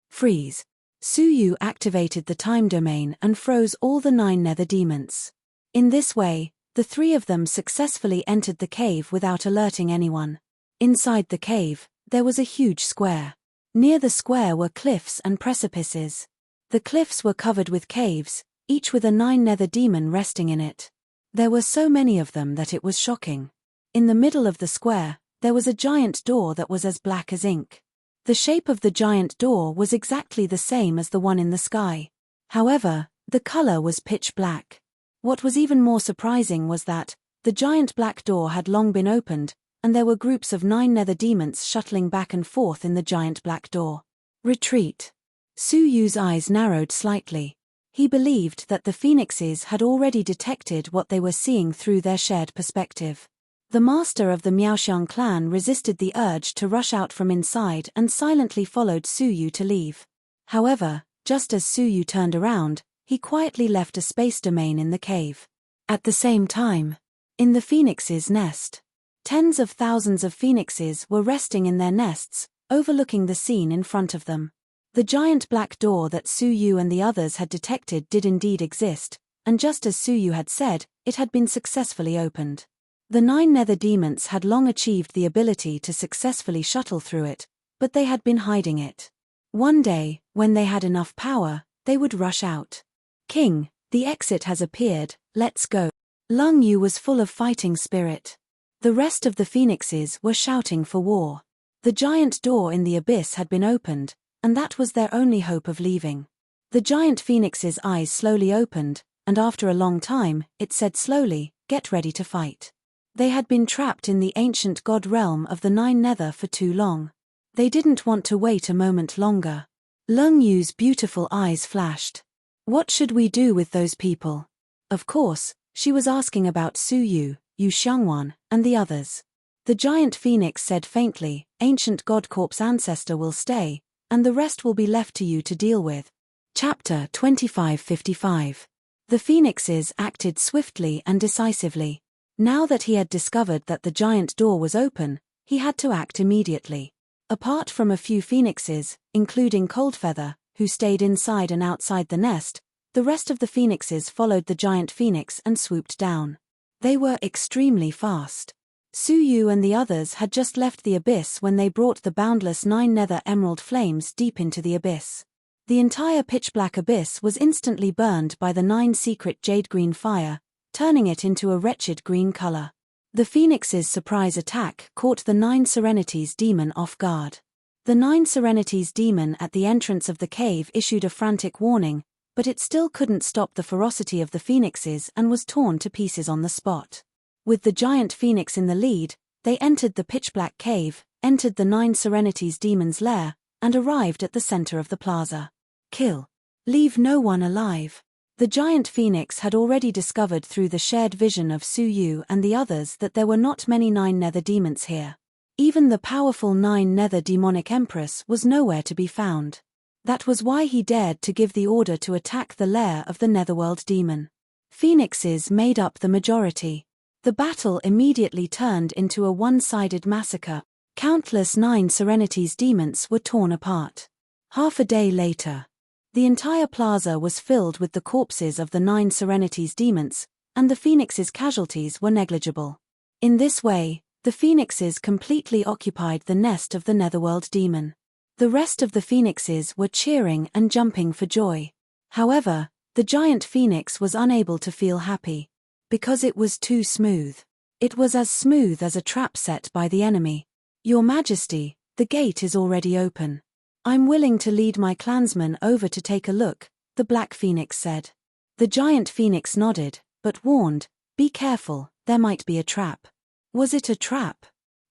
Speaker 1: "Freeze." Su Yu activated the time domain and froze all the 9 nether demons. In this way, the three of them successfully entered the cave without alerting anyone. Inside the cave, there was a huge square. Near the square were cliffs and precipices. The cliffs were covered with caves, each with a 9-nether demon resting in it. There were so many of them that it was shocking. In the middle of the square, there was a giant door that was as black as ink. The shape of the giant door was exactly the same as the one in the sky. However, the color was pitch black. What was even more surprising was that the giant black door had long been opened, and there were groups of 9 nether demons shuttling back and forth in the giant black door. Retreat. Su Yu's eyes narrowed slightly. He believed that the phoenixes had already detected what they were seeing through their shared perspective. The master of the Miaoxiang clan resisted the urge to rush out from inside and silently followed Su Yu to leave. However, just as Su Yu turned around, he quietly left a space domain in the cave. At the same time, in the phoenix's nest, tens of thousands of phoenixes were resting in their nests, overlooking the scene in front of them. The giant black door that Su Yu and the others had detected did indeed exist, and just as Su Yu had said, it had been successfully opened. The 9 nether demons had long achieved the ability to successfully shuttle through it, but they had been hiding it. One day, when they had enough power, they would rush out. King, the exit has appeared, let's go. Lung Yu was full of fighting spirit. The rest of the phoenixes were shouting for war. The giant door in the abyss had been opened, and that was their only hope of leaving. The giant phoenix's eyes slowly opened, and after a long time, it said slowly, "Get ready to fight." They had been trapped in the ancient god realm of the 9 nether for too long. They didn't want to wait a moment longer. Lung Yu's beautiful eyes flashed. What should we do with those people? Of course, she was asking about Su Yu, Yu Xiangwan, and the others. The giant phoenix said faintly, "Ancient god corpse ancestor will stay, and the rest will be left to you to deal with." Chapter 2555. The phoenixes acted swiftly and decisively. Now that he had discovered that the giant door was open, he had to act immediately. Apart from a few phoenixes, including Coldfeather, who stayed inside and outside the nest, the rest of the phoenixes followed the giant phoenix and swooped down. They were extremely fast. Su Yu and the others had just left the abyss when they brought the boundless 9 nether emerald flames deep into the abyss. The entire pitch-black abyss was instantly burned by the 9 secret jade-green fire, turning it into a wretched green color. The phoenix's surprise attack caught the 9 Serenities demon off guard. The 9 Serenities demon at the entrance of the cave issued a frantic warning, but it still couldn't stop the ferocity of the phoenixes and was torn to pieces on the spot. With the giant phoenix in the lead, they entered the pitch-black cave, entered the 9 Serenities demon's lair, and arrived at the center of the plaza. Kill. Leave no one alive. The giant phoenix had already discovered through the shared vision of Su Yu and the others that there were not many 9 nether demons here. Even the powerful 9 nether demonic empress was nowhere to be found. That was why he dared to give the order to attack the lair of the netherworld demon. Phoenixes made up the majority. The battle immediately turned into a one-sided massacre. Countless 9 Serenities demons were torn apart. Half a day later, the entire plaza was filled with the corpses of the 9 Serenities demons, and the phoenixes' casualties were negligible. In this way, the phoenixes completely occupied the nest of the netherworld demon. The rest of the phoenixes were cheering and jumping for joy. However, the giant phoenix was unable to feel happy. Because it was too smooth. It was as smooth as a trap set by the enemy. "Your Majesty, the gate is already open. I'm willing to lead my clansmen over to take a look," the black phoenix said. The giant phoenix nodded, but warned, "Be careful, there might be a trap." Was it a trap?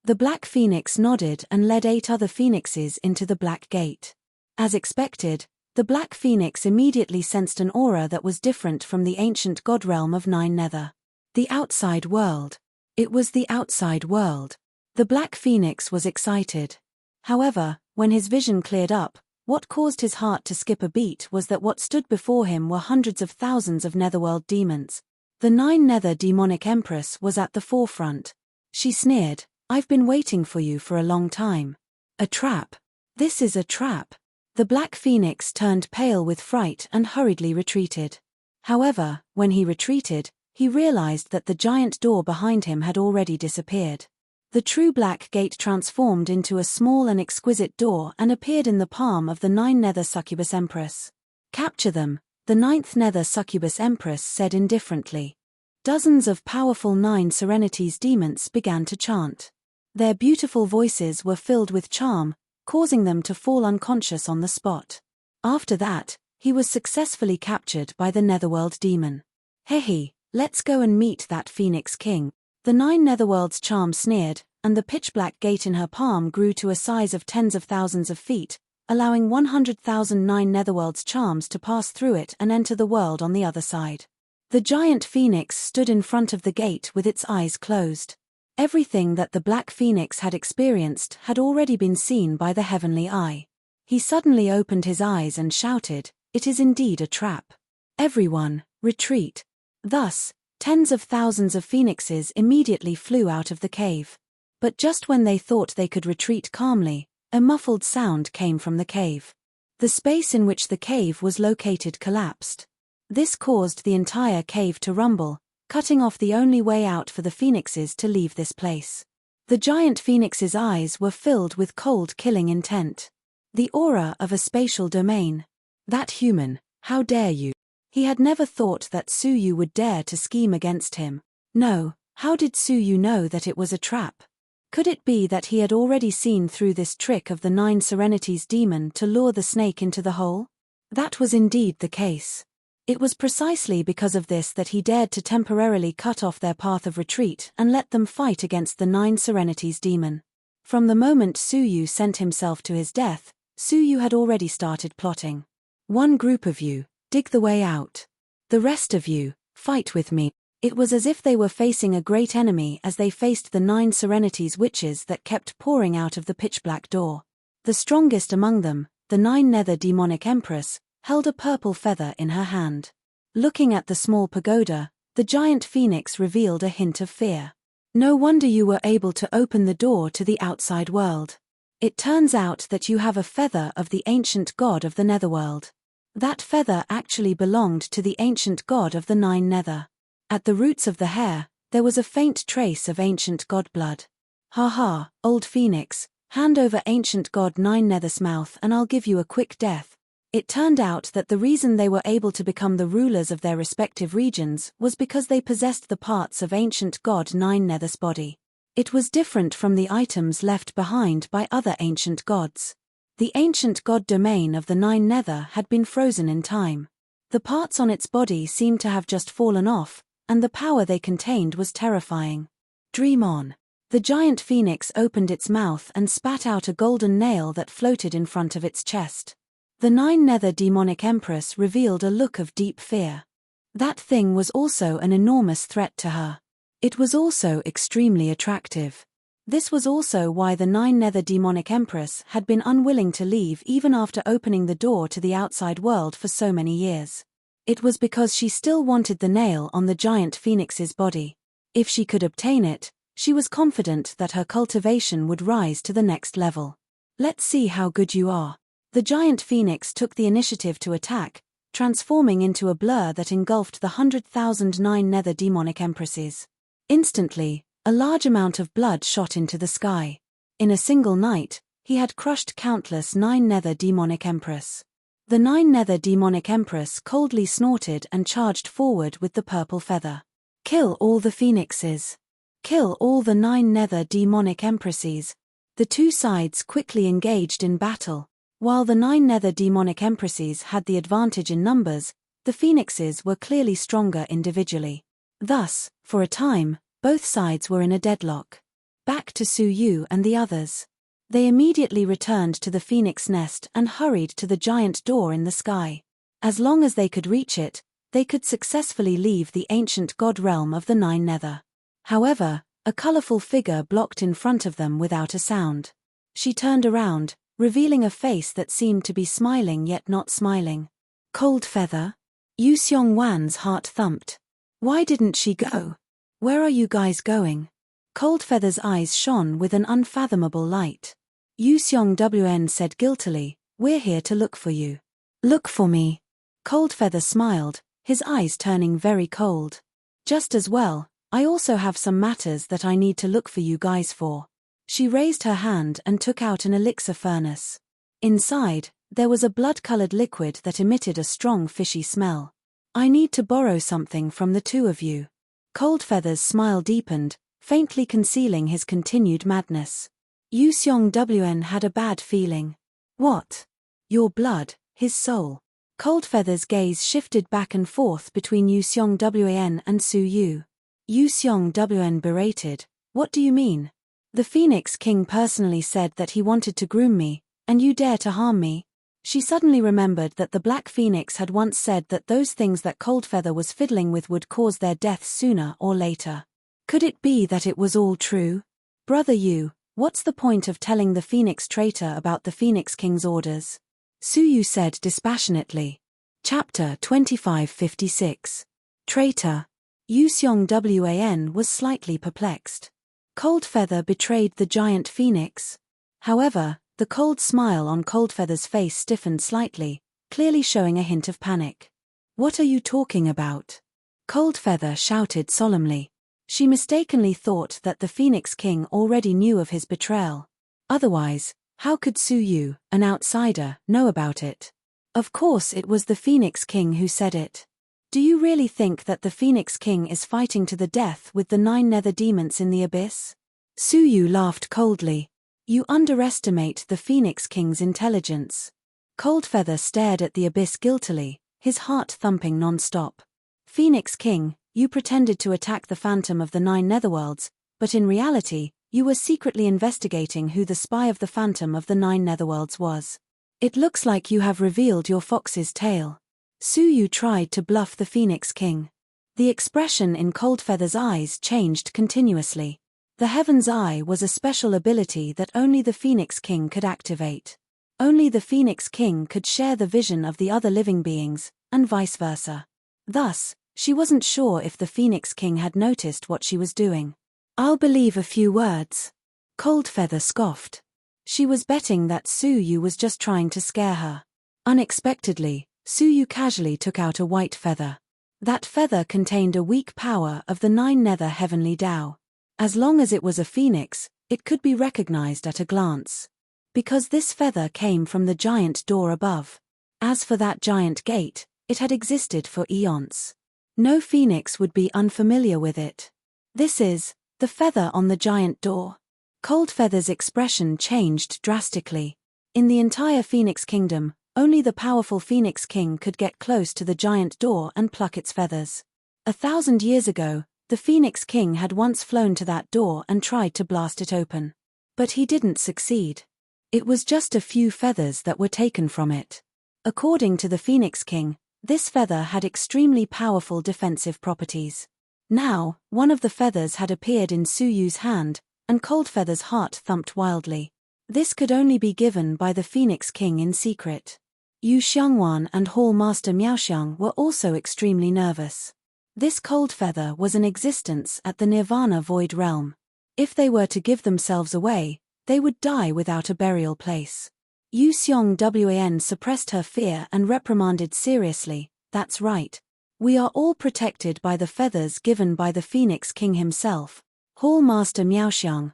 Speaker 1: The black phoenix nodded and led 8 other phoenixes into the black gate. As expected, the black phoenix immediately sensed an aura that was different from the ancient god realm of 9 nether. The outside world. It was the outside world. The black phoenix was excited. However, when his vision cleared up, what caused his heart to skip a beat was that what stood before him were hundreds of thousands of netherworld demons. The 9 nether demonic empress was at the forefront. She sneered, "I've been waiting for you for a long time." "A trap. This is a trap." The black phoenix turned pale with fright and hurriedly retreated. However, when he retreated, he realized that the giant door behind him had already disappeared. The true black gate transformed into a small and exquisite door and appeared in the palm of the 9 Nether Succubus Empress. "Capture them," the 9th Nether Succubus Empress said indifferently. Dozens of powerful 9 Serenities demons began to chant. Their beautiful voices were filled with charm, causing them to fall unconscious on the spot. After that, he was successfully captured by the Netherworld demon. "Hehe, let's go and meet that Phoenix King." The 9 Netherworld's charm sneered, and the pitch-black gate in her palm grew to a size of tens of thousands of feet, allowing 100,000 9 Netherworld's charms to pass through it and enter the world on the other side. The giant phoenix stood in front of the gate with its eyes closed. Everything that the Black Phoenix had experienced had already been seen by the heavenly eye. He suddenly opened his eyes and shouted, "It is indeed a trap. Everyone, retreat." Thus, tens of thousands of phoenixes immediately flew out of the cave. But just when they thought they could retreat calmly, a muffled sound came from the cave. The space in which the cave was located collapsed. This caused the entire cave to rumble, cutting off the only way out for the phoenixes to leave this place. The giant phoenix's eyes were filled with cold killing intent. The aura of a spatial domain. That human, how dare you? He had never thought that Suyu would dare to scheme against him. No, how did Suyu know that it was a trap? Could it be that he had already seen through this trick of the 9 Serenities demon to lure the snake into the hole? That was indeed the case. It was precisely because of this that he dared to temporarily cut off their path of retreat and let them fight against the 9 Serenities demon. From the moment Suyu sent himself to his death, Suyu had already started plotting. "One group of you, dig the way out. The rest of you, fight with me." It was as if they were facing a great enemy as they faced the 9 Serenities witches that kept pouring out of the pitch-black door. The strongest among them, the 9 Nether Demonic Empress, held a purple feather in her hand. Looking at the small pagoda, the giant phoenix revealed a hint of fear. "No wonder you were able to open the door to the outside world. It turns out that you have a feather of the ancient god of the Netherworld. That feather actually belonged to the ancient god of the 9 Nether. At the roots of the hair, there was a faint trace of ancient god blood. Ha ha, old phoenix, hand over ancient god 9 Nether's mouth and I'll give you a quick death." It turned out that the reason they were able to become the rulers of their respective regions was because they possessed the parts of ancient god 9 Nether's body. It was different from the items left behind by other ancient gods. The ancient god domain of the 9 Nether had been frozen in time. The parts on its body seemed to have just fallen off, and the power they contained was terrifying. "Dream on." The giant phoenix opened its mouth and spat out a golden nail that floated in front of its chest. The 9 Nether Demonic Empress revealed a look of deep fear. That thing was also an enormous threat to her. It was also extremely attractive. This was also why the 9 Nether Demonic Empress had been unwilling to leave even after opening the door to the outside world for so many years. It was because she still wanted the nail on the giant phoenix's body. If she could obtain it, she was confident that her cultivation would rise to the next level. "Let's see how good you are." The giant phoenix took the initiative to attack, transforming into a blur that engulfed the 100,000 9 Nether Demonic Empresses. Instantly, a large amount of blood shot into the sky. In a single night, he had crushed countless 9 Nether Demonic Empress. The 9 Nether Demonic Empress coldly snorted and charged forward with the purple feather. "Kill all the phoenixes. Kill all the 9 Nether Demonic Empresses." The two sides quickly engaged in battle. While the 9 Nether Demonic Empresses had the advantage in numbers, the phoenixes were clearly stronger individually. Thus, for a time, both sides were in a deadlock. Back to Suyu and the others. They immediately returned to the phoenix nest and hurried to the giant door in the sky. As long as they could reach it, they could successfully leave the ancient god realm of the 9 Nether. However, a colorful figure blocked in front of them without a sound. She turned around, revealing a face that seemed to be smiling yet not smiling. "Cold Feather?" Yu Xiongwan's heart thumped. Why didn't she go? "Where are you guys going?" Cold Feather's eyes shone with an unfathomable light. Yu Xiongwan said guiltily, "We're here to look for you." "Look for me?" Cold Feather smiled, his eyes turning very cold. Just as well, I also have some matters that I need to look for you guys for. She raised her hand and took out an elixir furnace. Inside, there was a blood-colored liquid that emitted a strong fishy smell. I need to borrow something from the two of you. Coldfeather's smile deepened, faintly concealing his continued madness. Yu Xiong-wn had a bad feeling. What? Your blood, his soul. Coldfeather's gaze shifted back and forth between Yu Xiong-wn and Su Yu. Yu Xiong-wn berated, "What do you mean? The Phoenix King personally said that he wanted to groom me, and you dare to harm me?" She suddenly remembered that the Black Phoenix had once said that those things that Coldfeather was fiddling with would cause their deaths sooner or later. Could it be that it was all true? Brother Yu, what's the point of telling the Phoenix traitor about the Phoenix King's orders? Su Yu said dispassionately. Chapter 2556. Traitor. Yu Xiong-wn was slightly perplexed. Coldfeather betrayed the giant phoenix. However, the cold smile on Coldfeather's face stiffened slightly, clearly showing a hint of panic. "What are you talking about?" Coldfeather shouted solemnly. She mistakenly thought that the Phoenix King already knew of his betrayal. Otherwise, how could Su Yu, an outsider, know about it? Of course it was the Phoenix King who said it. Do you really think that the Phoenix King is fighting to the death with the 9 nether demons in the abyss? Su Yu laughed coldly. You underestimate the Phoenix King's intelligence. Coldfeather stared at the abyss guiltily, his heart thumping non-stop. Phoenix King, you pretended to attack the phantom of the 9 netherworlds, but in reality, you were secretly investigating who the spy of the phantom of the 9 netherworlds was. It looks like you have revealed your fox's tail. Su Yu tried to bluff the Phoenix King. The expression in Coldfeather's eyes changed continuously. The Heaven's Eye was a special ability that only the Phoenix King could activate. Only the Phoenix King could share the vision of the other living beings, and vice versa. Thus, she wasn't sure if the Phoenix King had noticed what she was doing. I'll believe a few words. Coldfeather scoffed. She was betting that Su Yu was just trying to scare her. Unexpectedly, Su Yu casually took out a white feather. That feather contained a weak power of the 9 nether heavenly Tao. As long as it was a phoenix, it could be recognized at a glance. Because this feather came from the giant door above. As for that giant gate, it had existed for eons. No phoenix would be unfamiliar with it. This is the feather on the giant door. Coldfeather's expression changed drastically. In the entire Phoenix Kingdom, only the powerful Phoenix King could get close to the giant door and pluck its feathers. 1,000 years ago, the Phoenix King had once flown to that door and tried to blast it open. But he didn't succeed. It was just a few feathers that were taken from it. According to the Phoenix King, this feather had extremely powerful defensive properties. Now, one of the feathers had appeared in Su Yu's hand, and Coldfeather's heart thumped wildly. This could only be given by the Phoenix King in secret. Yu Xiongwan and Hall Master Miaoxiang were also extremely nervous. This Coldfeather was in existence at the Nirvana Void Realm. If they were to give themselves away, they would die without a burial place. Yu Xiong-wn suppressed her fear and reprimanded seriously, "That's right. We are all protected by the feathers given by the Phoenix King himself." Hall Master Miaoxiang,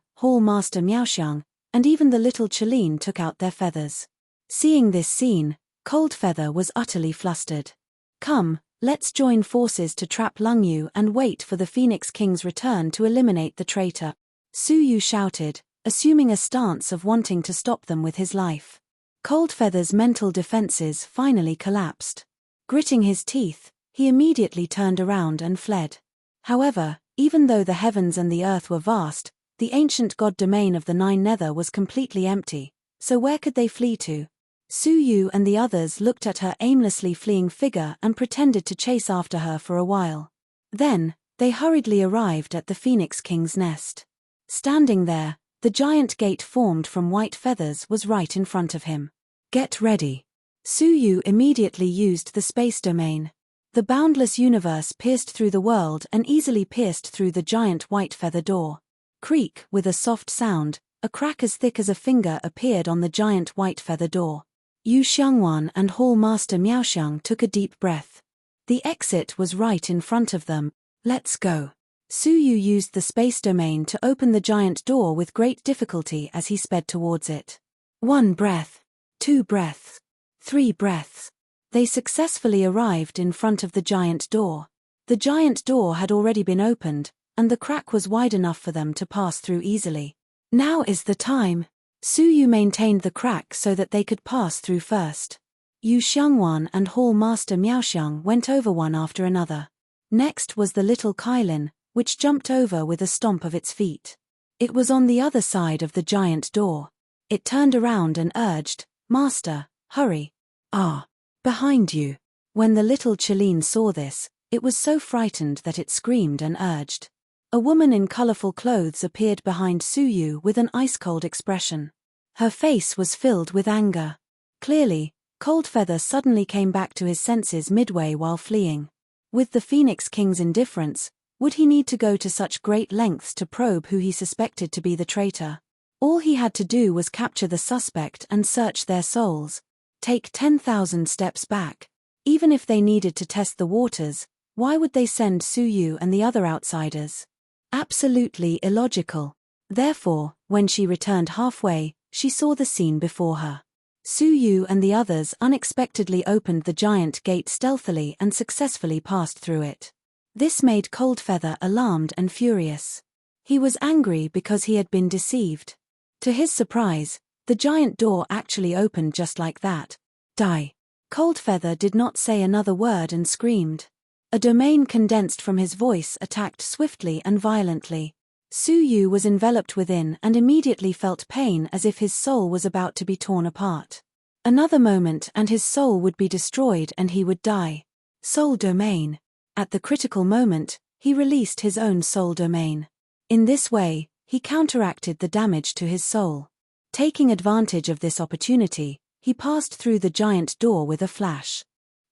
Speaker 1: and even the little Chelene took out their feathers. Seeing this scene, Coldfeather was utterly flustered. Come, let's join forces to trap Lung Yu and wait for the Phoenix King's return to eliminate the traitor. Su Yu shouted, assuming a stance of wanting to stop them with his life. Coldfeather's mental defenses finally collapsed. Gritting his teeth, he immediately turned around and fled. However, even though the heavens and the earth were vast, the ancient god domain of the 9 nether was completely empty, so where could they flee to? Su Yu and the others looked at her aimlessly fleeing figure and pretended to chase after her for a while. Then, they hurriedly arrived at the Phoenix King's nest. Standing there, the giant gate formed from white feathers was right in front of him. Get ready. Su Yu immediately used the space domain. The boundless universe pierced through the world and easily pierced through the giant white feather door. Creak, with a soft sound, a crack as thick as a finger appeared on the giant white feather door. Yu Xiongwan and Hall Master Miaoxiang took a deep breath. The exit was right in front of them. Let's go. Suyu used the space domain to open the giant door with great difficulty as he sped towards it. 1 breath. 2 breaths. 3 breaths. They successfully arrived in front of the giant door. The giant door had already been opened, and the crack was wide enough for them to pass through easily. Now is the time. Suyu maintained the crack so that they could pass through first. Yu Xiangwan and Hall Master Miaoxiang went over one after another. Next was the little Kailin, which jumped over with a stomp of its feet. It was on the other side of the giant door. It turned around and urged, "Master, hurry. Ah, behind you." When the little Chiline saw this, it was so frightened that it screamed and urged. A woman in colorful clothes appeared behind Suyu with an ice-cold expression. Her face was filled with anger. Clearly, Coldfeather suddenly came back to his senses midway while fleeing. With the Phoenix King's indifference, would he need to go to such great lengths to probe who he suspected to be the traitor? All he had to do was capture the suspect and search their souls. Take 10,000 steps back. Even if they needed to test the waters, why would they send Suyu and the other outsiders? Absolutely illogical. Therefore, when she returned halfway, she saw the scene before her. Suyu and the others unexpectedly opened the giant gate stealthily and successfully passed through it. This made Coldfeather alarmed and furious. He was angry because he had been deceived. To his surprise, the giant door actually opened just like that. Die. Coldfeather did not say another word and screamed. A domain condensed from his voice attacked swiftly and violently. Suyu was enveloped within and immediately felt pain as if his soul was about to be torn apart. Another moment and his soul would be destroyed and he would die. Soul domain. At the critical moment, he released his own soul domain. In this way, he counteracted the damage to his soul. Taking advantage of this opportunity, he passed through the giant door with a flash.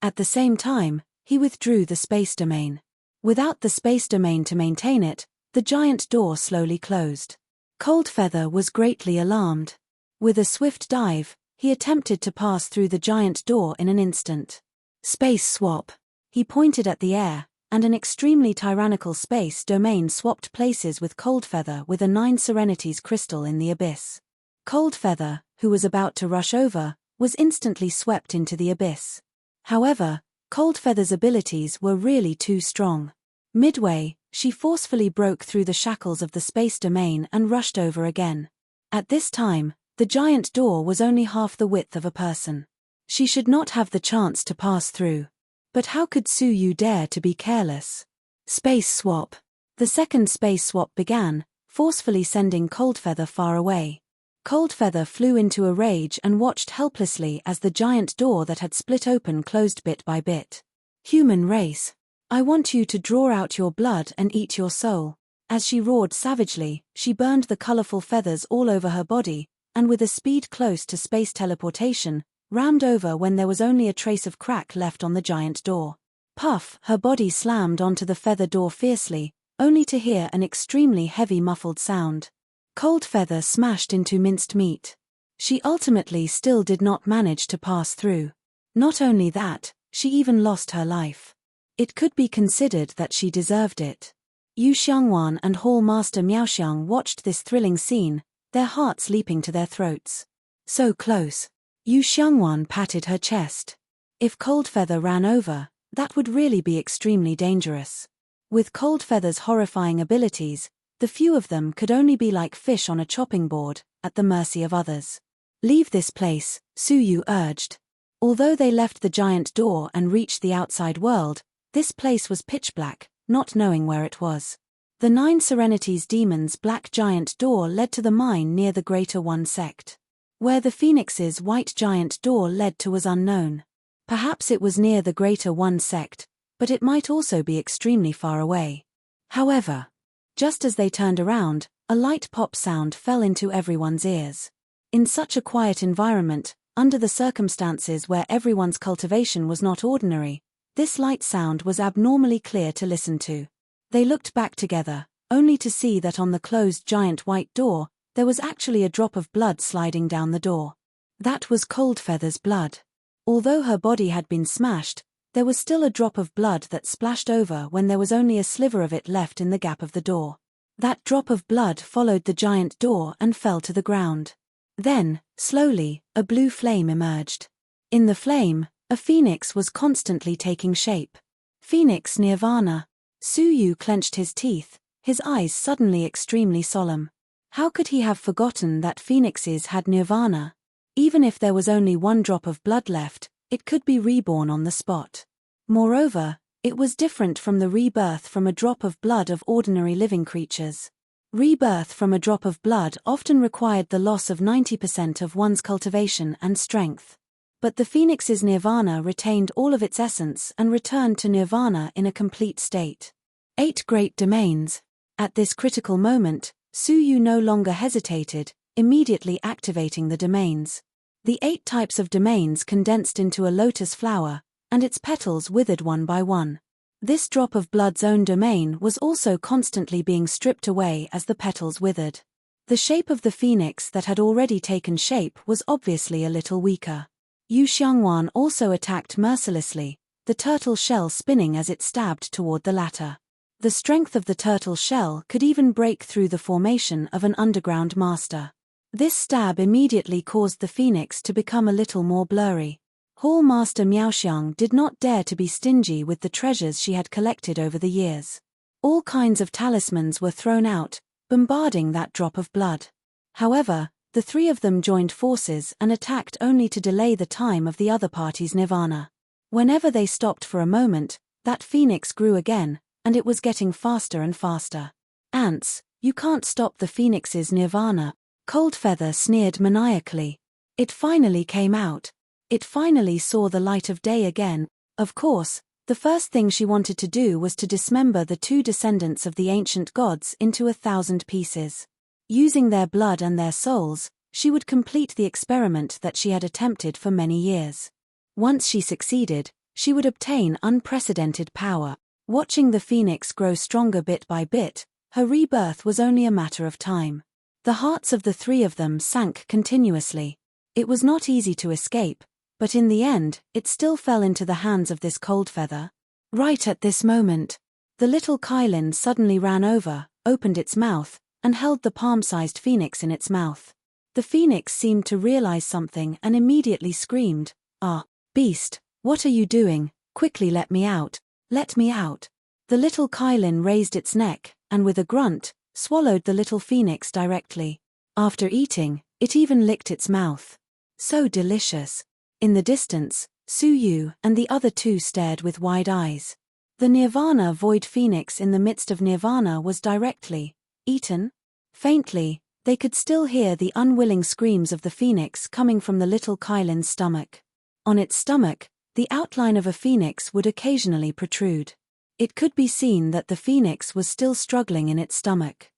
Speaker 1: At the same time, he withdrew the space domain. Without the space domain to maintain it, the giant door slowly closed. Coldfeather was greatly alarmed. With a swift dive, he attempted to pass through the giant door in an instant. Space swap. He pointed at the air, and an extremely tyrannical space domain swapped places with Coldfeather with a 9 Serenities crystal in the abyss. Coldfeather, who was about to rush over, was instantly swept into the abyss. However, Coldfeather's abilities were really too strong. Midway, she forcefully broke through the shackles of the space domain and rushed over again. At this time, the giant door was only half the width of a person. She should not have the chance to pass through. But how could Suyu dare to be careless? Space swap. The second space swap began, forcefully sending Coldfeather far away. Coldfeather flew into a rage and watched helplessly as the giant door that had split open closed bit by bit. Human race. I want you to draw out your blood and eat your soul. As she roared savagely, she burned the colorful feathers all over her body, and with a speed close to space teleportation, rammed over when there was only a trace of crack left on the giant door. Puff, her body slammed onto the feather door fiercely, only to hear an extremely heavy muffled sound. Coldfeather smashed into minced meat. She ultimately still did not manage to pass through. Not only that, she even lost her life. It could be considered that she deserved it. Yu Xiangwan and Hall Master Miaoxiang watched this thrilling scene, their hearts leaping to their throats. So close. Yu Xiangwan patted her chest. If Coldfeather ran over, that would really be extremely dangerous. With Coldfeather's horrifying abilities, the few of them could only be like fish on a chopping board, at the mercy of others. Leave this place, Suyu urged. Although they left the giant door and reached the outside world, this place was pitch black, not knowing where it was. The 9 Serenities Demon's black giant door led to the mine near the Greater One sect. Where the Phoenix's white giant door led to was unknown. Perhaps it was near the Greater One sect, but it might also be extremely far away. However, just as they turned around, a light pop sound fell into everyone's ears. In such a quiet environment, under the circumstances where everyone's cultivation was not ordinary, this light sound was abnormally clear to listen to. They looked back together, only to see that on the closed giant white door, there was actually a drop of blood sliding down the door. That was Coldfeather's blood. Although her body had been smashed, There was still a drop of blood that splashed over when there was only a sliver of it left in the gap of the door. That drop of blood followed the giant door and fell to the ground. Then, slowly, a blue flame emerged. In the flame, a phoenix was constantly taking shape. Phoenix Nirvana. Suyu clenched his teeth, his eyes suddenly extremely solemn. How could he have forgotten that phoenixes had nirvana? Even if there was only one drop of blood left, it could be reborn on the spot. Moreover, it was different from the rebirth from a drop of blood of ordinary living creatures. Rebirth from a drop of blood often required the loss of 90% of one's cultivation and strength. But the phoenix's nirvana retained all of its essence and returned to nirvana in a complete state. 8 great domains. At this critical moment, Suyu no longer hesitated, immediately activating the domains. The 8 types of domains condensed into a lotus flower, and its petals withered one by one. This drop of blood's own domain was also constantly being stripped away as the petals withered. The shape of the phoenix that had already taken shape was obviously a little weaker. Yu Xiangwan also attacked mercilessly, the turtle shell spinning as it stabbed toward the latter. The strength of the turtle shell could even break through the formation of an underground master. This stab immediately caused the phoenix to become a little more blurry. Hall Master Miaoxiang did not dare to be stingy with the treasures she had collected over the years. All kinds of talismans were thrown out, bombarding that drop of blood. However, the 3 of them joined forces and attacked only to delay the time of the other party's nirvana. Whenever they stopped for a moment, that phoenix grew again, and it was getting faster and faster. Ants, you can't stop the phoenix's nirvana. Coldfeather sneered maniacally. It finally came out. It finally saw the light of day again. Of course, the first thing she wanted to do was to dismember the 2 descendants of the ancient gods into 1,000 pieces. Using their blood and their souls, she would complete the experiment that she had attempted for many years. Once she succeeded, she would obtain unprecedented power. Watching the phoenix grow stronger bit by bit, her rebirth was only a matter of time. The hearts of the 3 of them sank continuously. It was not easy to escape, but in the end, it still fell into the hands of this Coldfeather. Right at this moment, the little Kylin suddenly ran over, opened its mouth, and held the palm-sized phoenix in its mouth. The phoenix seemed to realize something and immediately screamed, "Ah, beast, what are you doing? Quickly let me out, let me out." The little Kylin raised its neck, and with a grunt, swallowed the little phoenix directly. After eating, it even licked its mouth. So delicious. In the distance, Suyu and the other 2 stared with wide eyes. The Nirvana void phoenix in the midst of Nirvana was directly eaten. Faintly, they could still hear the unwilling screams of the phoenix coming from the little Kylin's stomach. On its stomach, the outline of a phoenix would occasionally protrude. It could be seen that the phoenix was still struggling in its stomach.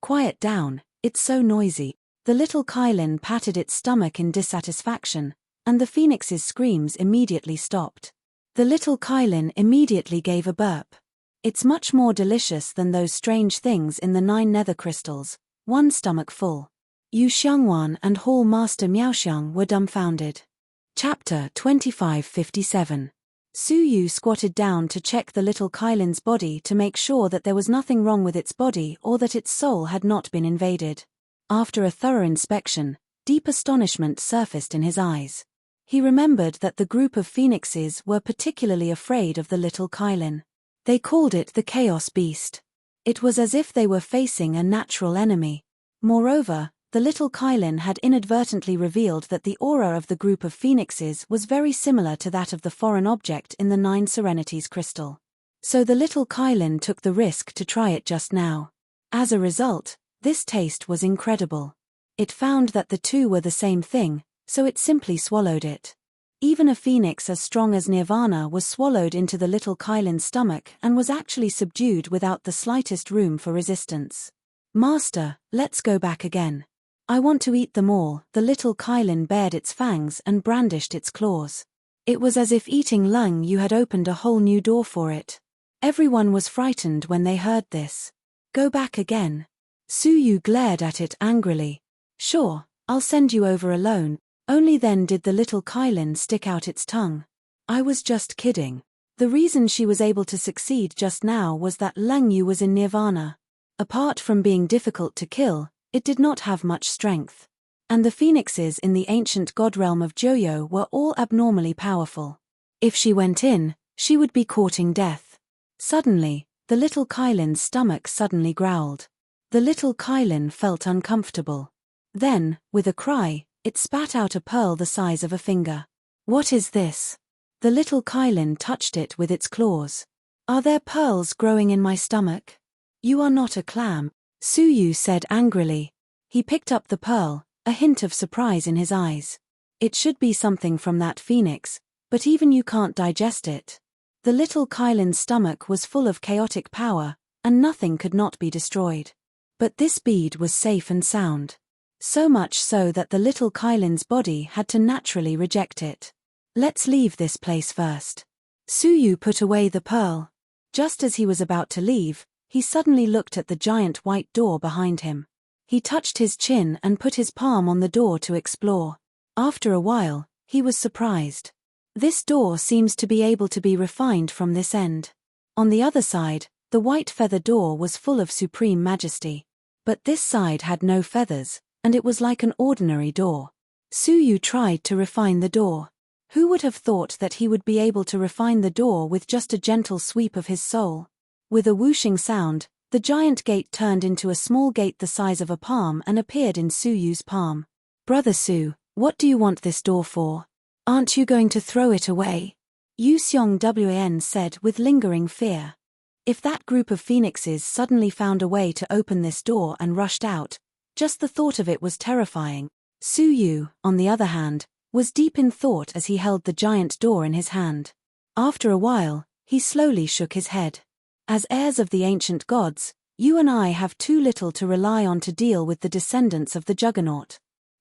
Speaker 1: "Quiet down, it's so noisy." The little Kylin patted its stomach in dissatisfaction, and the phoenix's screams immediately stopped. The little Kylin immediately gave a burp. "It's much more delicious than those strange things in the 9 nether crystals, one stomach full." Yu Xiangwan and Hall Master Miaoxiang were dumbfounded. Chapter 2557. Suyu squatted down to check the little Kylin's body to make sure that there was nothing wrong with its body or that its soul had not been invaded. After a thorough inspection, deep astonishment surfaced in his eyes. He remembered that the group of phoenixes were particularly afraid of the little Kylin. They called it the Chaos Beast. It was as if they were facing a natural enemy. Moreover, the little Kylin had inadvertently revealed that the aura of the group of phoenixes was very similar to that of the foreign object in the 9 Serenities crystal. So the little Kylin took the risk to try it just now. As a result, this taste was incredible. It found that the 2 were the same thing, so it simply swallowed it. Even a phoenix as strong as Nirvana was swallowed into the little Kylin's stomach and was actually subdued without the slightest room for resistance. "Master, let's go back again. I want to eat them all." The little Kylin bared its fangs and brandished its claws. It was as if eating Lung Yu had opened a whole new door for it. Everyone was frightened when they heard this. "Go back again." Suyu glared at it angrily. "Sure, I'll send you over alone." Only then did the little Kylin stick out its tongue. "I was just kidding. The reason she was able to succeed just now was that Lang Yu was in nirvana. Apart from being difficult to kill, it did not have much strength. And the phoenixes in the ancient god realm of Joyo were all abnormally powerful. If she went in, she would be courting death. Suddenly, the little Kailin's stomach suddenly growled. The little Kailin felt uncomfortable. Then, with a cry, it spat out a pearl the size of a finger. What is this? The little Kailin touched it with its claws. Are there pearls growing in my stomach? You are not a clam, Suyu said angrily. He picked up the pearl, a hint of surprise in his eyes. It should be something from that phoenix, but even you can't digest it. The little Kailin's stomach was full of chaotic power, and nothing could not be destroyed. But this bead was safe and sound. So much so that the little Kailin's body had to naturally reject it. Let's leave this place first. Suyu put away the pearl. Just as he was about to leave, he suddenly looked at the giant white door behind him. He touched his chin and put his palm on the door to explore. After a while, he was surprised. This door seems to be able to be refined from this end. On the other side, the white feather door was full of supreme majesty. But this side had no feathers, and it was like an ordinary door. Suyu tried to refine the door. Who would have thought that he would be able to refine the door with just a gentle sweep of his soul? With a whooshing sound, the giant gate turned into a small gate the size of a palm and appeared in Suyu's palm. Brother Su, what do you want this door for? Aren't you going to throw it away? Yu Xiong said with lingering fear. If that group of phoenixes suddenly found a way to open this door and rushed out, just the thought of it was terrifying. Suyu, on the other hand, was deep in thought as he held the giant door in his hand. After a while, he slowly shook his head. As heirs of the ancient gods, you and I have too little to rely on to deal with the descendants of the juggernaut.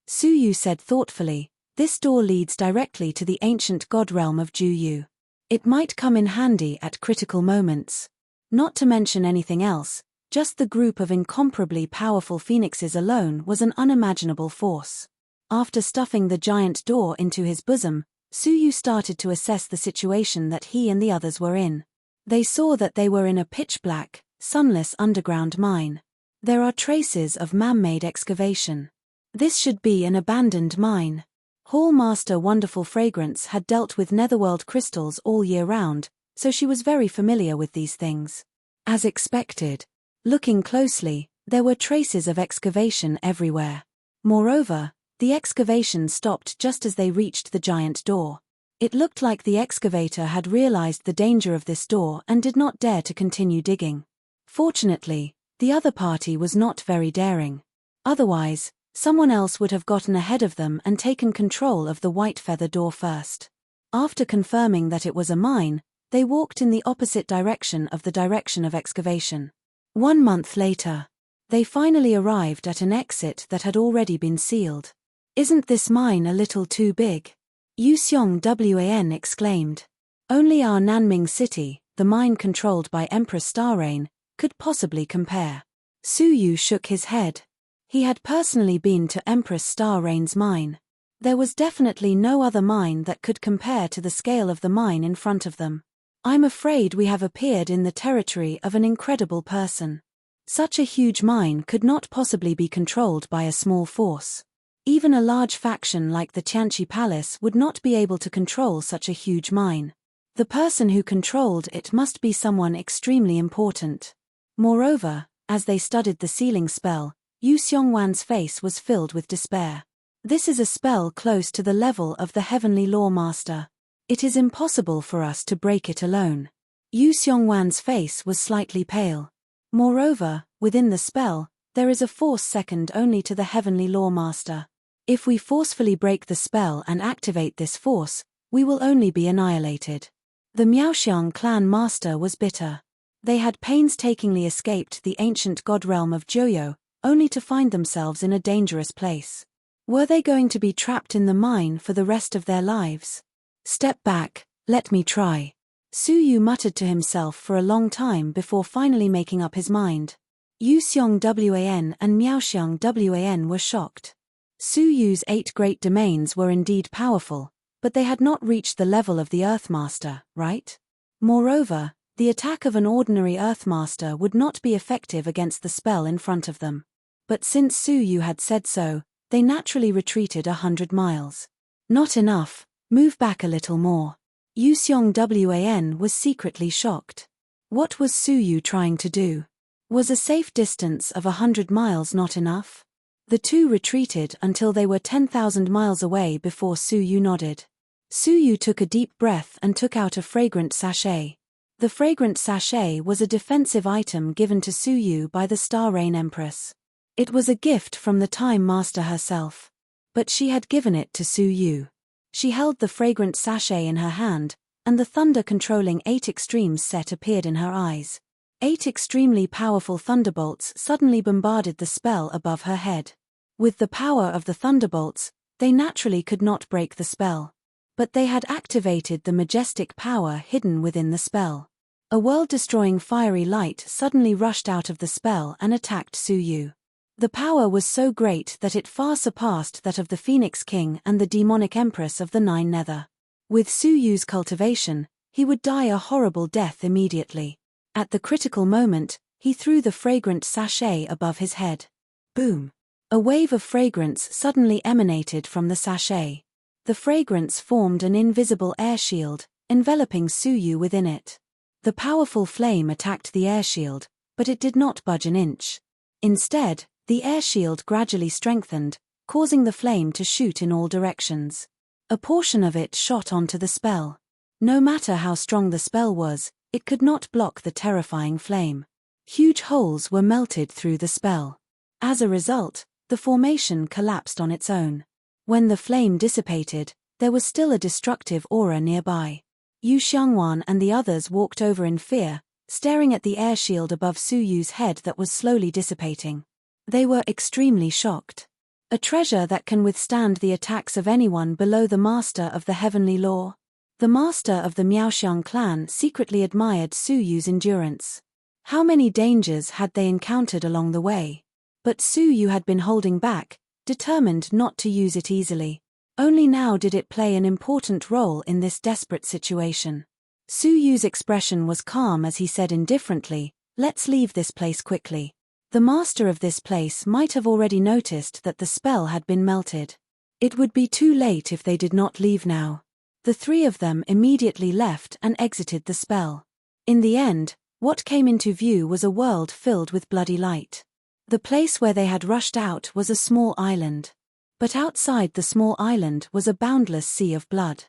Speaker 1: Suyu said thoughtfully, this door leads directly to the ancient god realm of Juyu. It might come in handy at critical moments. Not to mention anything else, just the group of incomparably powerful phoenixes alone was an unimaginable force. After stuffing the giant door into his bosom, Suyu started to assess the situation that he and the others were in. They saw that they were in a pitch-black, sunless underground mine. There are traces of man-made excavation. This should be an abandoned mine. Hall Master Wonderful Fragrance had dealt with netherworld crystals all year round, so she was very familiar with these things. As expected, looking closely, there were traces of excavation everywhere. Moreover, the excavation stopped just as they reached the giant door. It looked like the excavator had realized the danger of this door and did not dare to continue digging. Fortunately, the other party was not very daring. Otherwise, someone else would have gotten ahead of them and taken control of the white feather door first. After confirming that it was a mine, they walked in the opposite direction of the direction of excavation. 1 month later, they finally arrived at an exit that had already been sealed. Isn't this mine a little too big? Yu Xiong exclaimed. Only our Nanming city, the mine controlled by Empress Starrain, could possibly compare. Suyu shook his head. He had personally been to Empress Starrain's mine. There was definitely no other mine that could compare to the scale of the mine in front of them. I'm afraid we have appeared in the territory of an incredible person. Such a huge mine could not possibly be controlled by a small force. Even a large faction like the Tianqi Palace would not be able to control such a huge mine. The person who controlled it must be someone extremely important. Moreover, as they studied the sealing spell, Yu Xiongwan's face was filled with despair. This is a spell close to the level of the Heavenly Law Master. It is impossible for us to break it alone. Yu Xiongwan's face was slightly pale. Moreover, within the spell, there is a force second only to the Heavenly Law Master. If we forcefully break the spell and activate this force, we will only be annihilated. The Miaoxiang clan master was bitter. They had painstakingly escaped the ancient god realm of Joyo, only to find themselves in a dangerous place. Were they going to be trapped in the mine for the rest of their lives? Step back, let me try. Suyu muttered to himself for a long time before finally making up his mind. Yu Xiong and Miaoxiang were shocked. Suyu's 8 great domains were indeed powerful, but they had not reached the level of the Earthmaster, right? Moreover, the attack of an ordinary Earthmaster would not be effective against the spell in front of them. But since Su Yu had said so, they naturally retreated 100 miles. Not enough, move back a little more. Yu Xiong was secretly shocked. What was Su Yu trying to do? Was a safe distance of 100 miles not enough? The two retreated until they were 10,000 miles away before Su Yu nodded. Su Yu took a deep breath and took out a fragrant sachet. The fragrant sachet was a defensive item given to Su Yu by the Star Rain Empress. It was a gift from the Time Master herself. But she had given it to Su Yu. She held the fragrant sachet in her hand, and the thunder-controlling 8 extremes set appeared in her eyes. 8 extremely powerful thunderbolts suddenly bombarded the spell above her head. With the power of the thunderbolts, they naturally could not break the spell. But they had activated the majestic power hidden within the spell. A world-destroying fiery light suddenly rushed out of the spell and attacked Su Yu. The power was so great that it far surpassed that of the Phoenix King and the demonic Empress of the Nine Nether. With Su Yu's cultivation, he would die a horrible death immediately. At the critical moment, he threw the fragrant sachet above his head. Boom! A wave of fragrance suddenly emanated from the sachet. The fragrance formed an invisible air shield, enveloping Su Yu within it. The powerful flame attacked the air shield, but it did not budge an inch. Instead, the air shield gradually strengthened, causing the flame to shoot in all directions. A portion of it shot onto the spell. No matter how strong the spell was, it could not block the terrifying flame. Huge holes were melted through the spell. As a result, the formation collapsed on its own. When the flame dissipated, there was still a destructive aura nearby. Yu Xiongwan and the others walked over in fear, staring at the air shield above Su Yu's head that was slowly dissipating. They were extremely shocked. A treasure that can withstand the attacks of anyone below the master of the heavenly law. The master of the Miaoxiang clan secretly admired Su Yu's endurance. How many dangers had they encountered along the way? But Su Yu had been holding back, determined not to use it easily. Only now did it play an important role in this desperate situation. Su Yu's expression was calm as he said indifferently, "Let's leave this place quickly." The master of this place might have already noticed that the spell had been melted. It would be too late if they did not leave now. The three of them immediately left and exited the spell. In the end, what came into view was a world filled with bloody light. The place where they had rushed out was a small island. But outside the small island was a boundless sea of blood.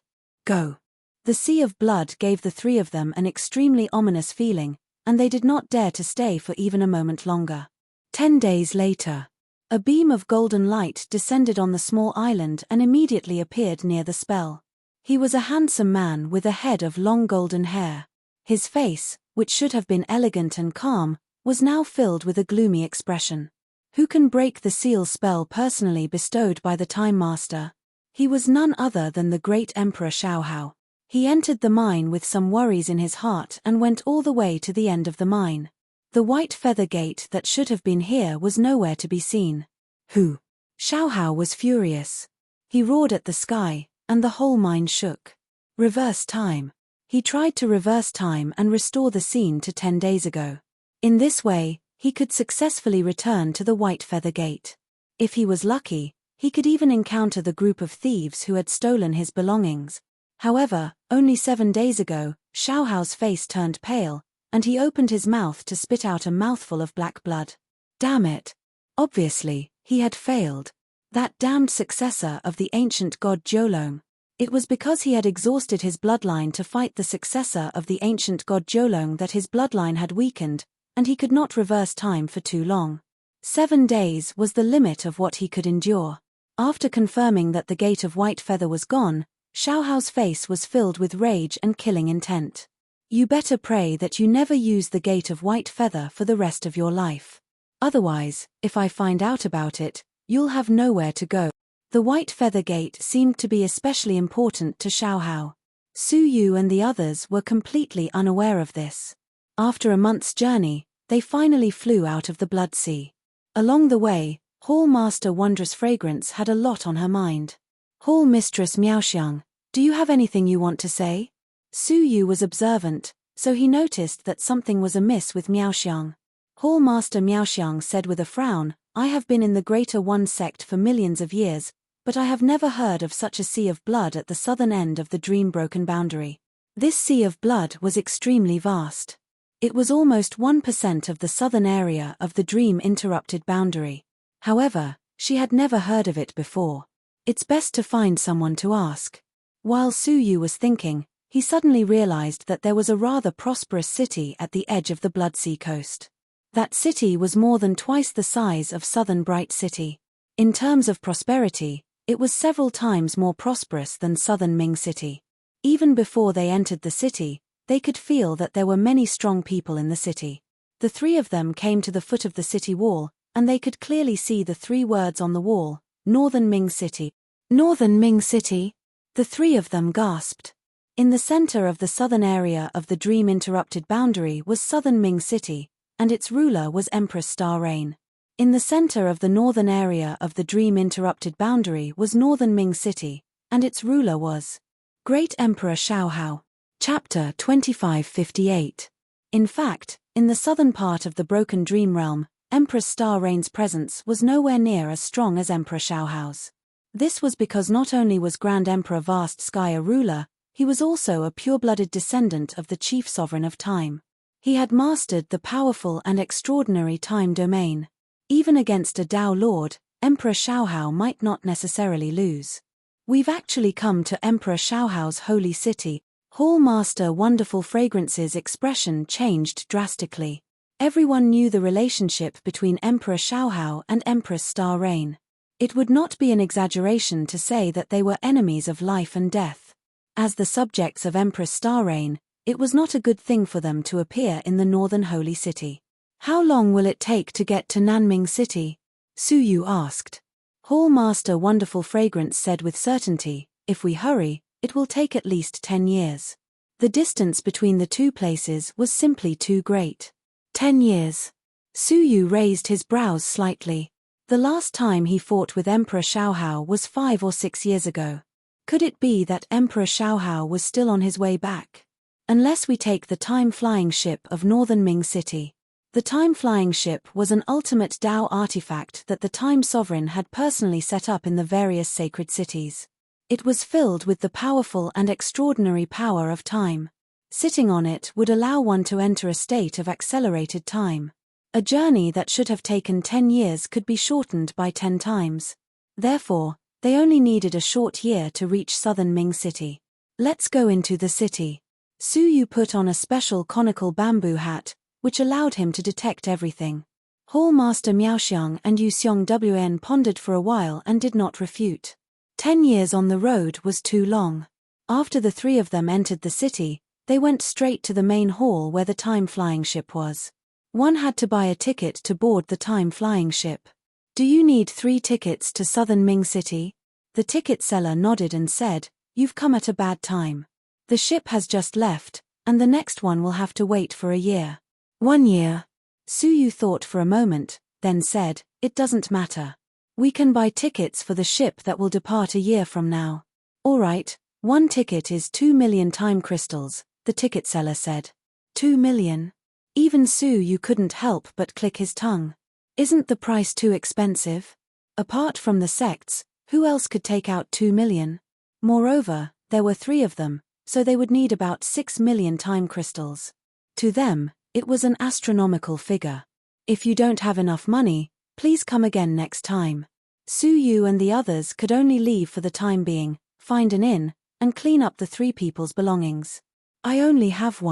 Speaker 1: Go! The sea of blood gave the three of them an extremely ominous feeling, and they did not dare to stay for even a moment longer. 10 days later, a beam of golden light descended on the small island and immediately appeared near the spell. He was a handsome man with a head of long golden hair. His face, which should have been elegant and calm, was now filled with a gloomy expression. Who can break the seal spell personally bestowed by the Time Master? He was none other than the great Emperor Xiaohao. He entered the mine with some worries in his heart and went all the way to the end of the mine. The white feather gate that should have been here was nowhere to be seen. Who? Xiaohao was furious. He roared at the sky, and the whole mine shook. Reverse time. He tried to reverse time and restore the scene to 10 days ago. In this way, he could successfully return to the White Feather Gate. If he was lucky, he could even encounter the group of thieves who had stolen his belongings. However, only 7 days ago, Xiaohao's face turned pale, and he opened his mouth to spit out a mouthful of black blood. Damn it! Obviously, he had failed. That damned successor of the ancient god Jiolong. It was because he had exhausted his bloodline to fight the successor of the ancient god Jiolong that his bloodline had weakened, and he could not reverse time for too long. 7 days was the limit of what he could endure. After confirming that the Gate of White Feather was gone, Xiaohao's face was filled with rage and killing intent. You better pray that you never use the Gate of White Feather for the rest of your life. Otherwise, if I find out about it, you'll have nowhere to go. The White Feather Gate seemed to be especially important to Xiaohao. Su Yu and the others were completely unaware of this. After a month's journey, they finally flew out of the Blood Sea. Along the way, Hall Master Wondrous Fragrance had a lot on her mind. Hall Mistress Miaoxiang, do you have anything you want to say? Su Yu was observant, so he noticed that something was amiss with Miaoxiang. Hall Master Miaoxiang said with a frown, "I have been in the Greater One sect for millions of years, but I have never heard of such a sea of blood at the southern end of the dream-broken boundary." This sea of blood was extremely vast. It was almost 1% of the southern area of the dream-interrupted boundary. However, she had never heard of it before. It's best to find someone to ask. While Su Yu was thinking, he suddenly realized that there was a rather prosperous city at the edge of the Blood Sea coast. That city was more than twice the size of southern Bright City. In terms of prosperity, it was several times more prosperous than southern Ming City. Even before they entered the city, they could feel that there were many strong people in the city. The three of them came to the foot of the city wall, and they could clearly see the three words on the wall, Northern Ming City. Northern Ming City? The three of them gasped. In the center of the southern area of the dream-interrupted boundary was Southern Ming City, and its ruler was Empress Star Rain. In the center of the northern area of the dream-interrupted boundary was Northern Ming City, and its ruler was Great Emperor Xiaohao. Chapter 2558. In fact, in the southern part of the broken dream realm, Empress Star Rain's presence was nowhere near as strong as Emperor Xiaohao's. This was because not only was Grand Emperor Vast Sky a ruler, he was also a pure-blooded descendant of the chief sovereign of time. He had mastered the powerful and extraordinary time domain. Even against a Tao Lord, Emperor Xiaohao might not necessarily lose. "We've actually come to Emperor Xiaohao's holy city." Hall Master Wonderful Fragrance's expression changed drastically. Everyone knew the relationship between Emperor Xiaohao and Empress Star Rain. It would not be an exaggeration to say that they were enemies of life and death. As the subjects of Empress Star Rain, it was not a good thing for them to appear in the northern holy city. "How long will it take to get to Nanming City?" Su Yu asked. Hall Master Wonderful Fragrance said with certainty, "If we hurry, it will take at least 10 years. The distance between the two places was simply too great." 10 years. Su Yu raised his brows slightly. The last time he fought with Emperor Xiaohao was 5 or 6 years ago. Could it be that Emperor Xiaohao was still on his way back? Unless we take the time-flying ship of Northern Ming City. The time-flying ship was an ultimate Tao artifact that the Time Sovereign had personally set up in the various sacred cities. It was filled with the powerful and extraordinary power of time. Sitting on it would allow one to enter a state of accelerated time. A journey that should have taken 10 years could be shortened by 10 times. Therefore, they only needed a short year to reach Southern Ming City. "Let's go into the city." Su Yu put on a special conical bamboo hat, which allowed him to detect everything. Hall Master Miaoxiang and Yu Xiong pondered for a while and did not refute. 10 years on the road was too long. After the three of them entered the city, they went straight to the main hall where the time-flying ship was. One had to buy a ticket to board the time-flying ship. "Do you need 3 tickets to Southern Ming City?" The ticket seller nodded and said, "You've come at a bad time. The ship has just left, and the next one will have to wait for a year." 1 year. Su Yu thought for a moment, then said, "It doesn't matter. We can buy tickets for the ship that will depart a year from now." "All right, 1 ticket is 2 million time crystals," the ticket seller said. 2 million? Even Su Yu couldn't help but click his tongue. Isn't the price too expensive? Apart from the sects, who else could take out 2 million? Moreover, there were 3 of them, so they would need about 6 million time crystals. To them, it was an astronomical figure. "If you don't have enough money, please come again next time." Su Yu and the others could only leave for the time being, find an inn, and clean up the 3 people's belongings. "I only have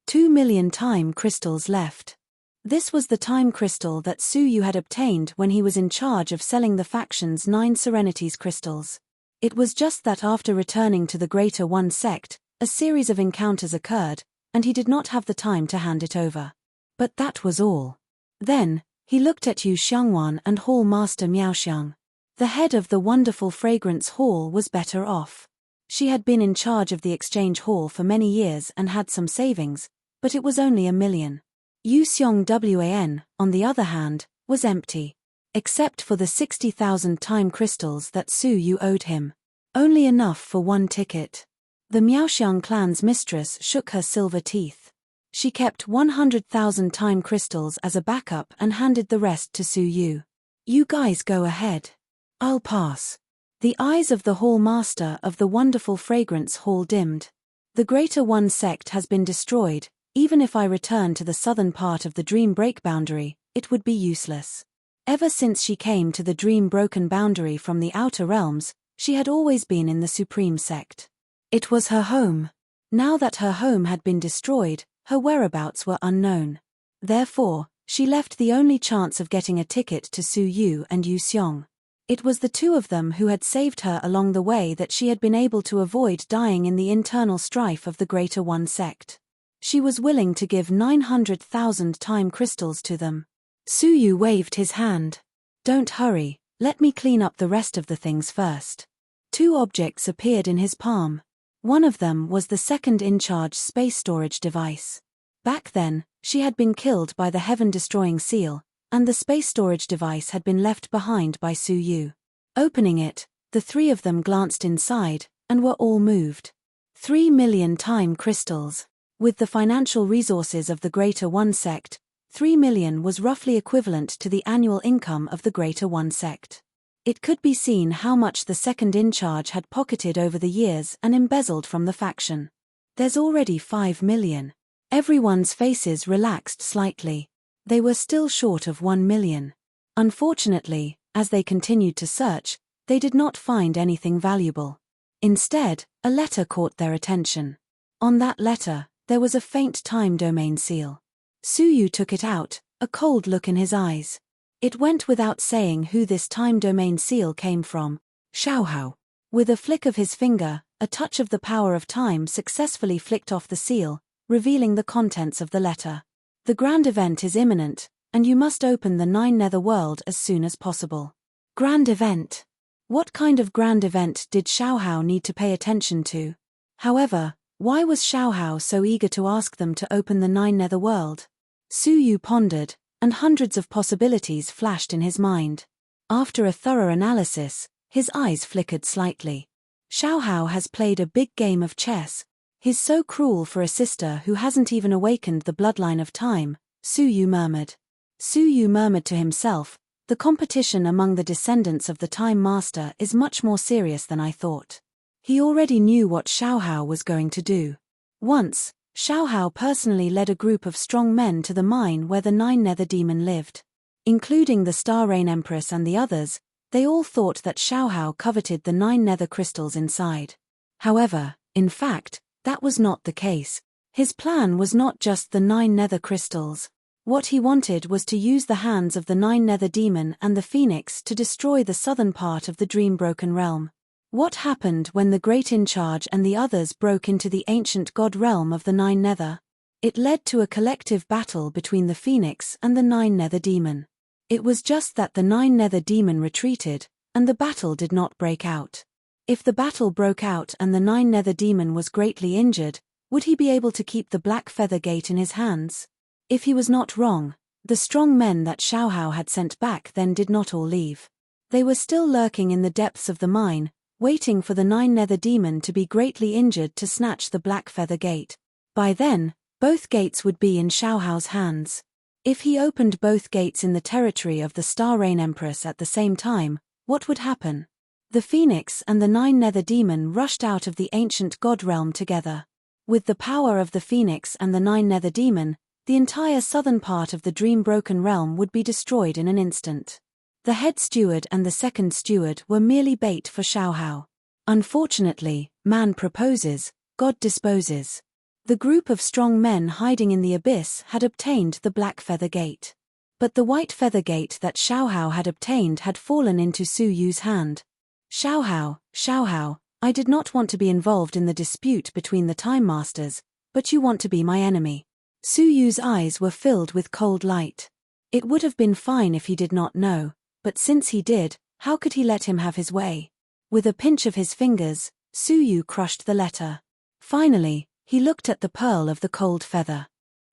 Speaker 1: 2 million time crystals left." This was the time crystal that Su Yu had obtained when he was in charge of selling the faction's 9 Serenities crystals. It was just that after returning to the Greater One sect, a series of encounters occurred, and he did not have the time to hand it over. But that was all. Then, he looked at Yu Xiangwan and Hall Master Miaoxiang. The head of the Wonderful Fragrance Hall was better off. She had been in charge of the exchange hall for many years and had some savings, but it was only 1 million. Yu Xiongwan, on the other hand, was empty. Except for the 60,000 time crystals that Su Yu owed him. Only enough for 1 ticket. The Miaoxiang clan's mistress shook her silver teeth. She kept 100,000 time crystals as a backup and handed the rest to Su Yu. You guys go ahead. I'll pass. The eyes of the hall master of the wonderful fragrance hall dimmed. The Greater One sect has been destroyed. Even if I return to the southern part of the Dream Break boundary, it would be useless. Ever since she came to the Dream Broken boundary from the outer realms, she had always been in the Supreme sect. It was her home. Now that her home had been destroyed, her whereabouts were unknown. Therefore, she left the only chance of getting a ticket to Su Yu and Yu Xiong. It was the two of them who had saved her along the way that she had been able to avoid dying in the internal strife of the Greater One sect. She was willing to give 900,000 time crystals to them. Su Yu waved his hand. Don't hurry, let me clean up the rest of the things first. Two objects appeared in his palm. One of them was the second in-charge space storage device. Back then, she had been killed by the heaven-destroying seal, and the space storage device had been left behind by Su Yu. Opening it, the three of them glanced inside, and were all moved. 3 million time crystals. With the financial resources of the Greater One sect, 3 million was roughly equivalent to the annual income of the Greater One sect. It could be seen how much the second in charge had pocketed over the years and embezzled from the faction. There's already 5 million. Everyone's faces relaxed slightly. They were still short of 1 million. Unfortunately, as they continued to search, they did not find anything valuable. Instead, a letter caught their attention. On that letter, there was a faint time domain seal. Su Yu took it out, a cold look in his eyes. It went without saying who this time domain seal came from. Xiaohao. With a flick of his finger, a touch of the power of time successfully flicked off the seal, revealing the contents of the letter. The grand event is imminent, and you must open the 9 nether world as soon as possible. Grand event. What kind of grand event did Xiaohao need to pay attention to? However, why was Xiaohao so eager to ask them to open the 9 nether world? Su Yu pondered, and hundreds of possibilities flashed in his mind. After a thorough analysis, his eyes flickered slightly. Xiaohao has played a big game of chess. He's so cruel for a sister who hasn't even awakened the bloodline of time, Su Yu murmured. Su Yu murmured to himself, the competition among the descendants of the Time Master is much more serious than I thought. He already knew what Xiaohao was going to do. Once, Xiaohao personally led a group of strong men to the mine where the 9 nether demon lived. Including the Star Rain Empress and the others, they all thought that Xiaohao coveted the 9 nether crystals inside. However, in fact, that was not the case. His plan was not just the 9 nether crystals. What he wanted was to use the hands of the 9 nether demon and the phoenix to destroy the southern part of the Dream-Broken realm. What happened when the Great In Charge and the others broke into the ancient god realm of the 9 nether? It led to a collective battle between the phoenix and the 9 nether demon. It was just that the 9 nether demon retreated, and the battle did not break out. If the battle broke out and the 9 nether demon was greatly injured, would he be able to keep the Black Feather Gate in his hands? If he was not wrong, the strong men that Xiaohao had sent back then did not all leave. They were still lurking in the depths of the mine, waiting for the 9 nether demon to be greatly injured to snatch the Black Feather Gate. By then, both gates would be in Xiaohao's hands. If he opened both gates in the territory of the Star Rain Empress at the same time, what would happen? The Phoenix and the 9 nether demon rushed out of the ancient god realm together. With the power of the Phoenix and the 9 nether demon, the entire southern part of the Dream-Broken realm would be destroyed in an instant. The head steward and the second steward were merely bait for Xiaohao. Unfortunately, man proposes, God disposes. The group of strong men hiding in the abyss had obtained the Black Feather Gate. But the White Feather Gate that Xiaohao had obtained had fallen into Su Yu's hand. Xiaohao, I did not want to be involved in the dispute between the Time Masters, but you want to be my enemy. Su Yu's eyes were filled with cold light. It would have been fine if he did not know, but since he did, how could he let him have his way? With a pinch of his fingers, Su Yu crushed the letter. Finally, he looked at the pearl of the cold feather.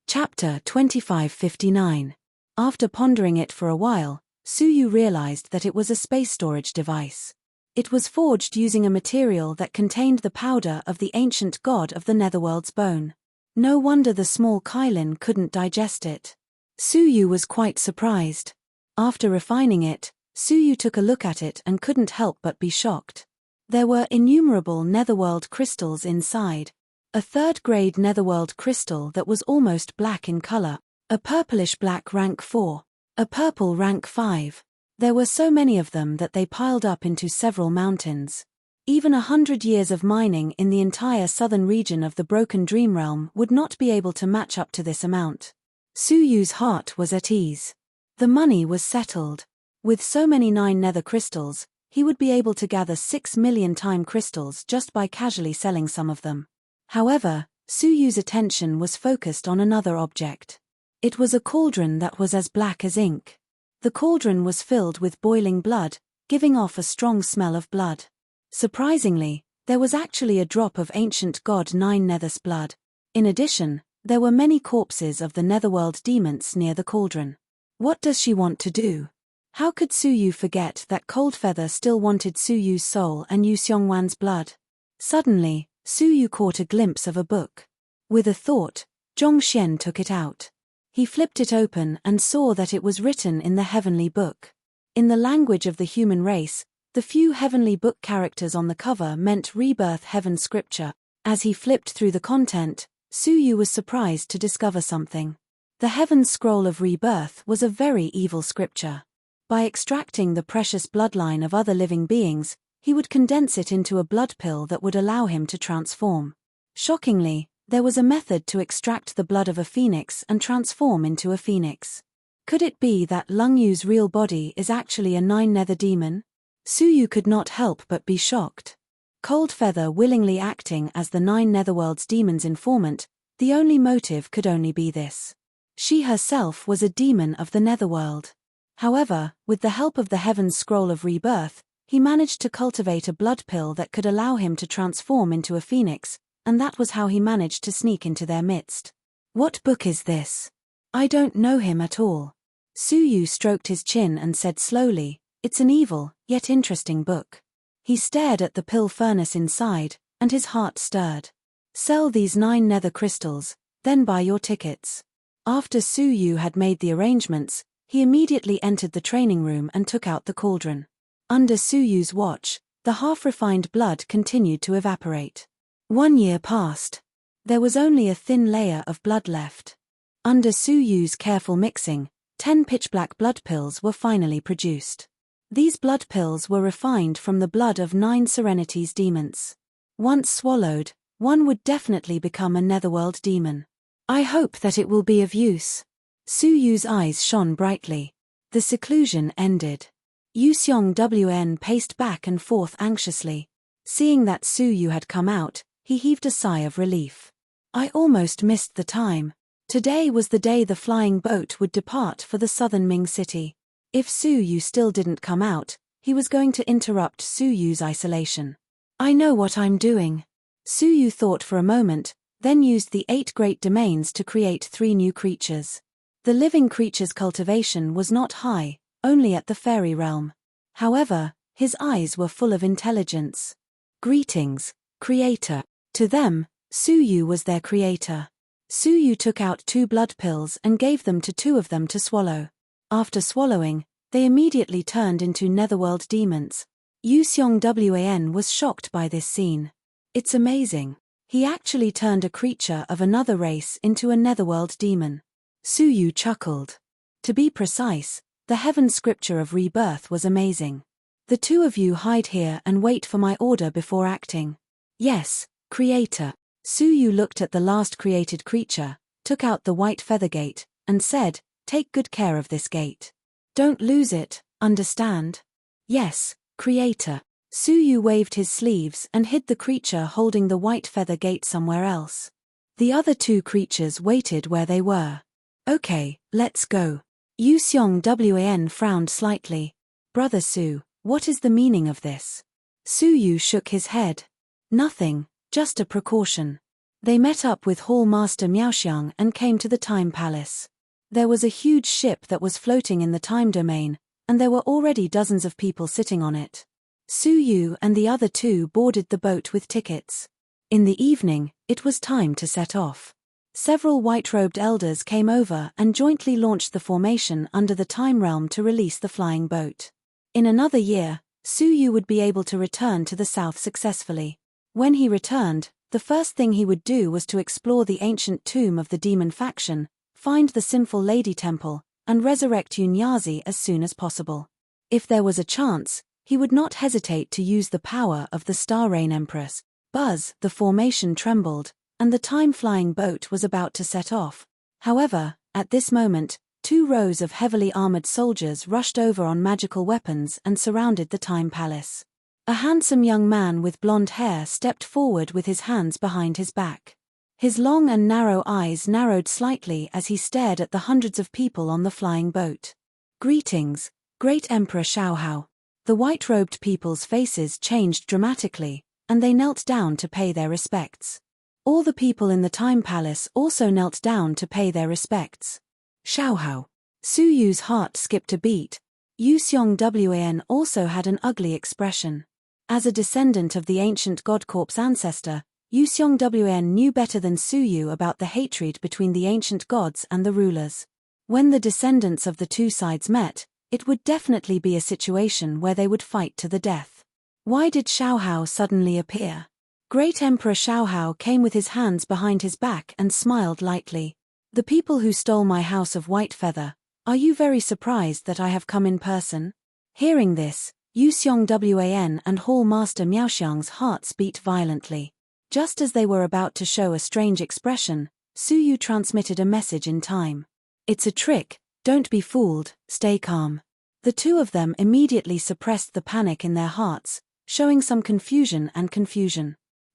Speaker 1: Chapter 2559. After pondering it for a while, Su Yu realized that it was a space storage device. It was forged using a material that contained the powder of the ancient god of the Netherworld's bone. No wonder the small Kylin couldn't digest it. Suyu was quite surprised. After refining it, Suyu took a look at it and couldn't help but be shocked. There were innumerable netherworld crystals inside. A third-grade netherworld crystal that was almost black in color, a purplish-black rank 4, a purple rank 5. There were so many of them that they piled up into several mountains. Even 100 years of mining in the entire southern region of the Broken Dream Realm would not be able to match up to this amount. Suyu's heart was at ease. The money was settled. With so many 9 nether crystals, he would be able to gather 6 million time crystals just by casually selling some of them. However, Suyu's attention was focused on another object. It was a cauldron that was as black as ink. The cauldron was filled with boiling blood, giving off a strong smell of blood. Surprisingly, there was actually a drop of ancient god 9 Nether's blood. In addition, there were many corpses of the netherworld demons near the cauldron. What does she want to do? How could Suyu forget that Coldfeather still wanted Suyu's soul and Yu Xiongwan's blood? Suddenly, Suyu caught a glimpse of a book. With a thought, Zhongxian took it out. He flipped it open and saw that it was written in the heavenly book. In the language of the human race, the few heavenly book characters on the cover meant rebirth heaven scripture. As he flipped through the content, Suyu was surprised to discover something. The heaven scroll of rebirth was a very evil scripture. By extracting the precious bloodline of other living beings, he would condense it into a blood pill that would allow him to transform. Shockingly, there was a method to extract the blood of a phoenix and transform into a phoenix. Could it be that Lung Yu's real body is actually a 9 nether demon? Suyu could not help but be shocked. Coldfeather willingly acting as the 9 netherworld's demon's informant, the only motive could only be this. She herself was a demon of the netherworld. However, with the help of the Heaven's Scroll of Rebirth, he managed to cultivate a blood pill that could allow him to transform into a phoenix, and that was how he managed to sneak into their midst. What book is this? I don't know him at all. Suyu stroked his chin and said slowly, it's an evil, yet interesting book. He stared at the pill furnace inside, and his heart stirred. Sell these 9 nether crystals, then buy your tickets. After Suyu had made the arrangements, he immediately entered the training room and took out the cauldron. Under Suyu's watch, the half-refined blood continued to evaporate. 1 year passed. There was only a thin layer of blood left. Under Suyu's careful mixing, 10 pitch-black blood pills were finally produced. These blood pills were refined from the blood of 9 Serenity's demons. Once swallowed, one would definitely become a netherworld demon. I hope that it will be of use. Suyu's eyes shone brightly. The seclusion ended. Yu Xiongwan paced back and forth anxiously. Seeing that Suyu had come out, he heaved a sigh of relief. I almost missed the time. Today was the day the flying boat would depart for the southern Ming city. If Suyu still didn't come out, he was going to interrupt Suyu's isolation. I know what I'm doing. Suyu thought for a moment, then used the 8 great domains to create 3 new creatures. The living creature's cultivation was not high, only at the fairy realm. However, his eyes were full of intelligence. Greetings, creator. To them, Suyu was their creator. Suyu took out 2 blood pills and gave them to 2 of them to swallow. After swallowing, they immediately turned into netherworld demons. Yu Xiongwan was shocked by this scene. It's amazing. He actually turned a creature of another race into a netherworld demon. Suyu chuckled. To be precise, the heaven scripture of rebirth was amazing. The 2 of you hide here and wait for my order before acting. Yes, creator. Suyu looked at the last created creature, took out the white feather gate, and said, take good care of this gate. Don't lose it, understand? Yes, creator. Suyu waved his sleeves and hid the creature holding the white feather gate somewhere else. The other 2 creatures waited where they were. Okay, let's go. Yu Xiongwan frowned slightly. Brother Su, what is the meaning of this? Suyu shook his head. Nothing, just a precaution. They met up with Hall Master Miaoxiang and came to the Time Palace. There was a huge ship that was floating in the time domain, and there were already dozens of people sitting on it. Suyu and the other 2 boarded the boat with tickets. In the evening, it was time to set off. Several white-robed elders came over and jointly launched the formation under the time realm to release the flying boat. In another year, Su Yu would be able to return to the south successfully. When he returned, the first thing he would do was to explore the ancient tomb of the demon faction, find the sinful lady temple, and resurrect Yunyazi as soon as possible. If there was a chance, he would not hesitate to use the power of the Star Rain Empress. Buzz, the formation trembled, and the time-flying boat was about to set off. However, at this moment, 2 rows of heavily armored soldiers rushed over on magical weapons and surrounded the Time Palace. A handsome young man with blonde hair stepped forward with his hands behind his back. His long and narrow eyes narrowed slightly as he stared at the hundreds of people on the flying boat. "Greetings, Great Emperor Xiaohao." The white-robed people's faces changed dramatically, and they knelt down to pay their respects. All the people in the Time Palace also knelt down to pay their respects. "Xiaohao." Su Yu's heart skipped a beat. Yu Xiongwan also had an ugly expression. As a descendant of the ancient God Corp's ancestor, Yu Xiongwan knew better than Su Yu about the hatred between the ancient gods and the rulers. When the descendants of the two sides met, it would definitely be a situation where they would fight to the death. Why did Xiaohao suddenly appear? Great Emperor Xiaohao came with his hands behind his back and smiled lightly. "The people who stole my house of white feather, are you very surprised that I have come in person?" Hearing this, Yu Xiongwan and Hall Master Miaoxiang's hearts beat violently. Just as they were about to show a strange expression, Su Yu transmitted a message in time. "It's a trick, don't be fooled, stay calm." The two of them immediately suppressed the panic in their hearts, showing some confusion.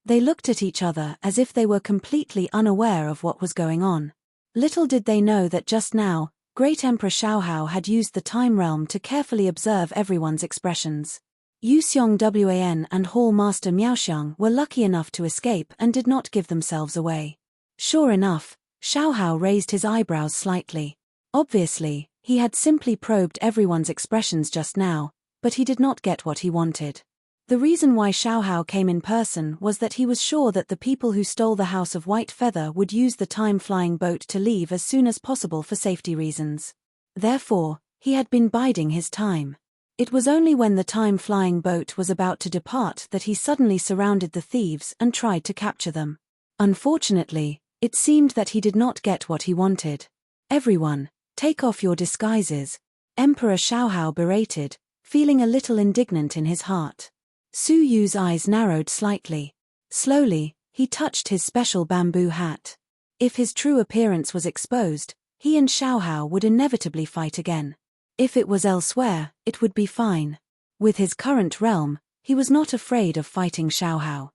Speaker 1: They looked at each other as if they were completely unaware of what was going on. Little did they know that just now, Great Emperor Xiaohao had used the time realm to carefully observe everyone's expressions. Yu Xiongwan and Hall Master Miaoxiang were lucky enough to escape and did not give themselves away. Sure enough, Xiaohao raised his eyebrows slightly. Obviously, he had simply probed everyone's expressions just now, but he did not get what he wanted. The reason why Xiaohao came in person was that he was sure that the people who stole the House of White Feather would use the time-flying boat to leave as soon as possible for safety reasons. Therefore, he had been biding his time. It was only when the time-flying boat was about to depart that he suddenly surrounded the thieves and tried to capture them. Unfortunately, it seemed that he did not get what he wanted. "Everyone, take off your disguises," Emperor Xiaohao berated, feeling a little indignant in his heart. Su Yu's eyes narrowed slightly. Slowly, he touched his special bamboo hat. If his true appearance was exposed, he and Xiaohao would inevitably fight again. If it was elsewhere, it would be fine. With his current realm, he was not afraid of fighting Xiaohao.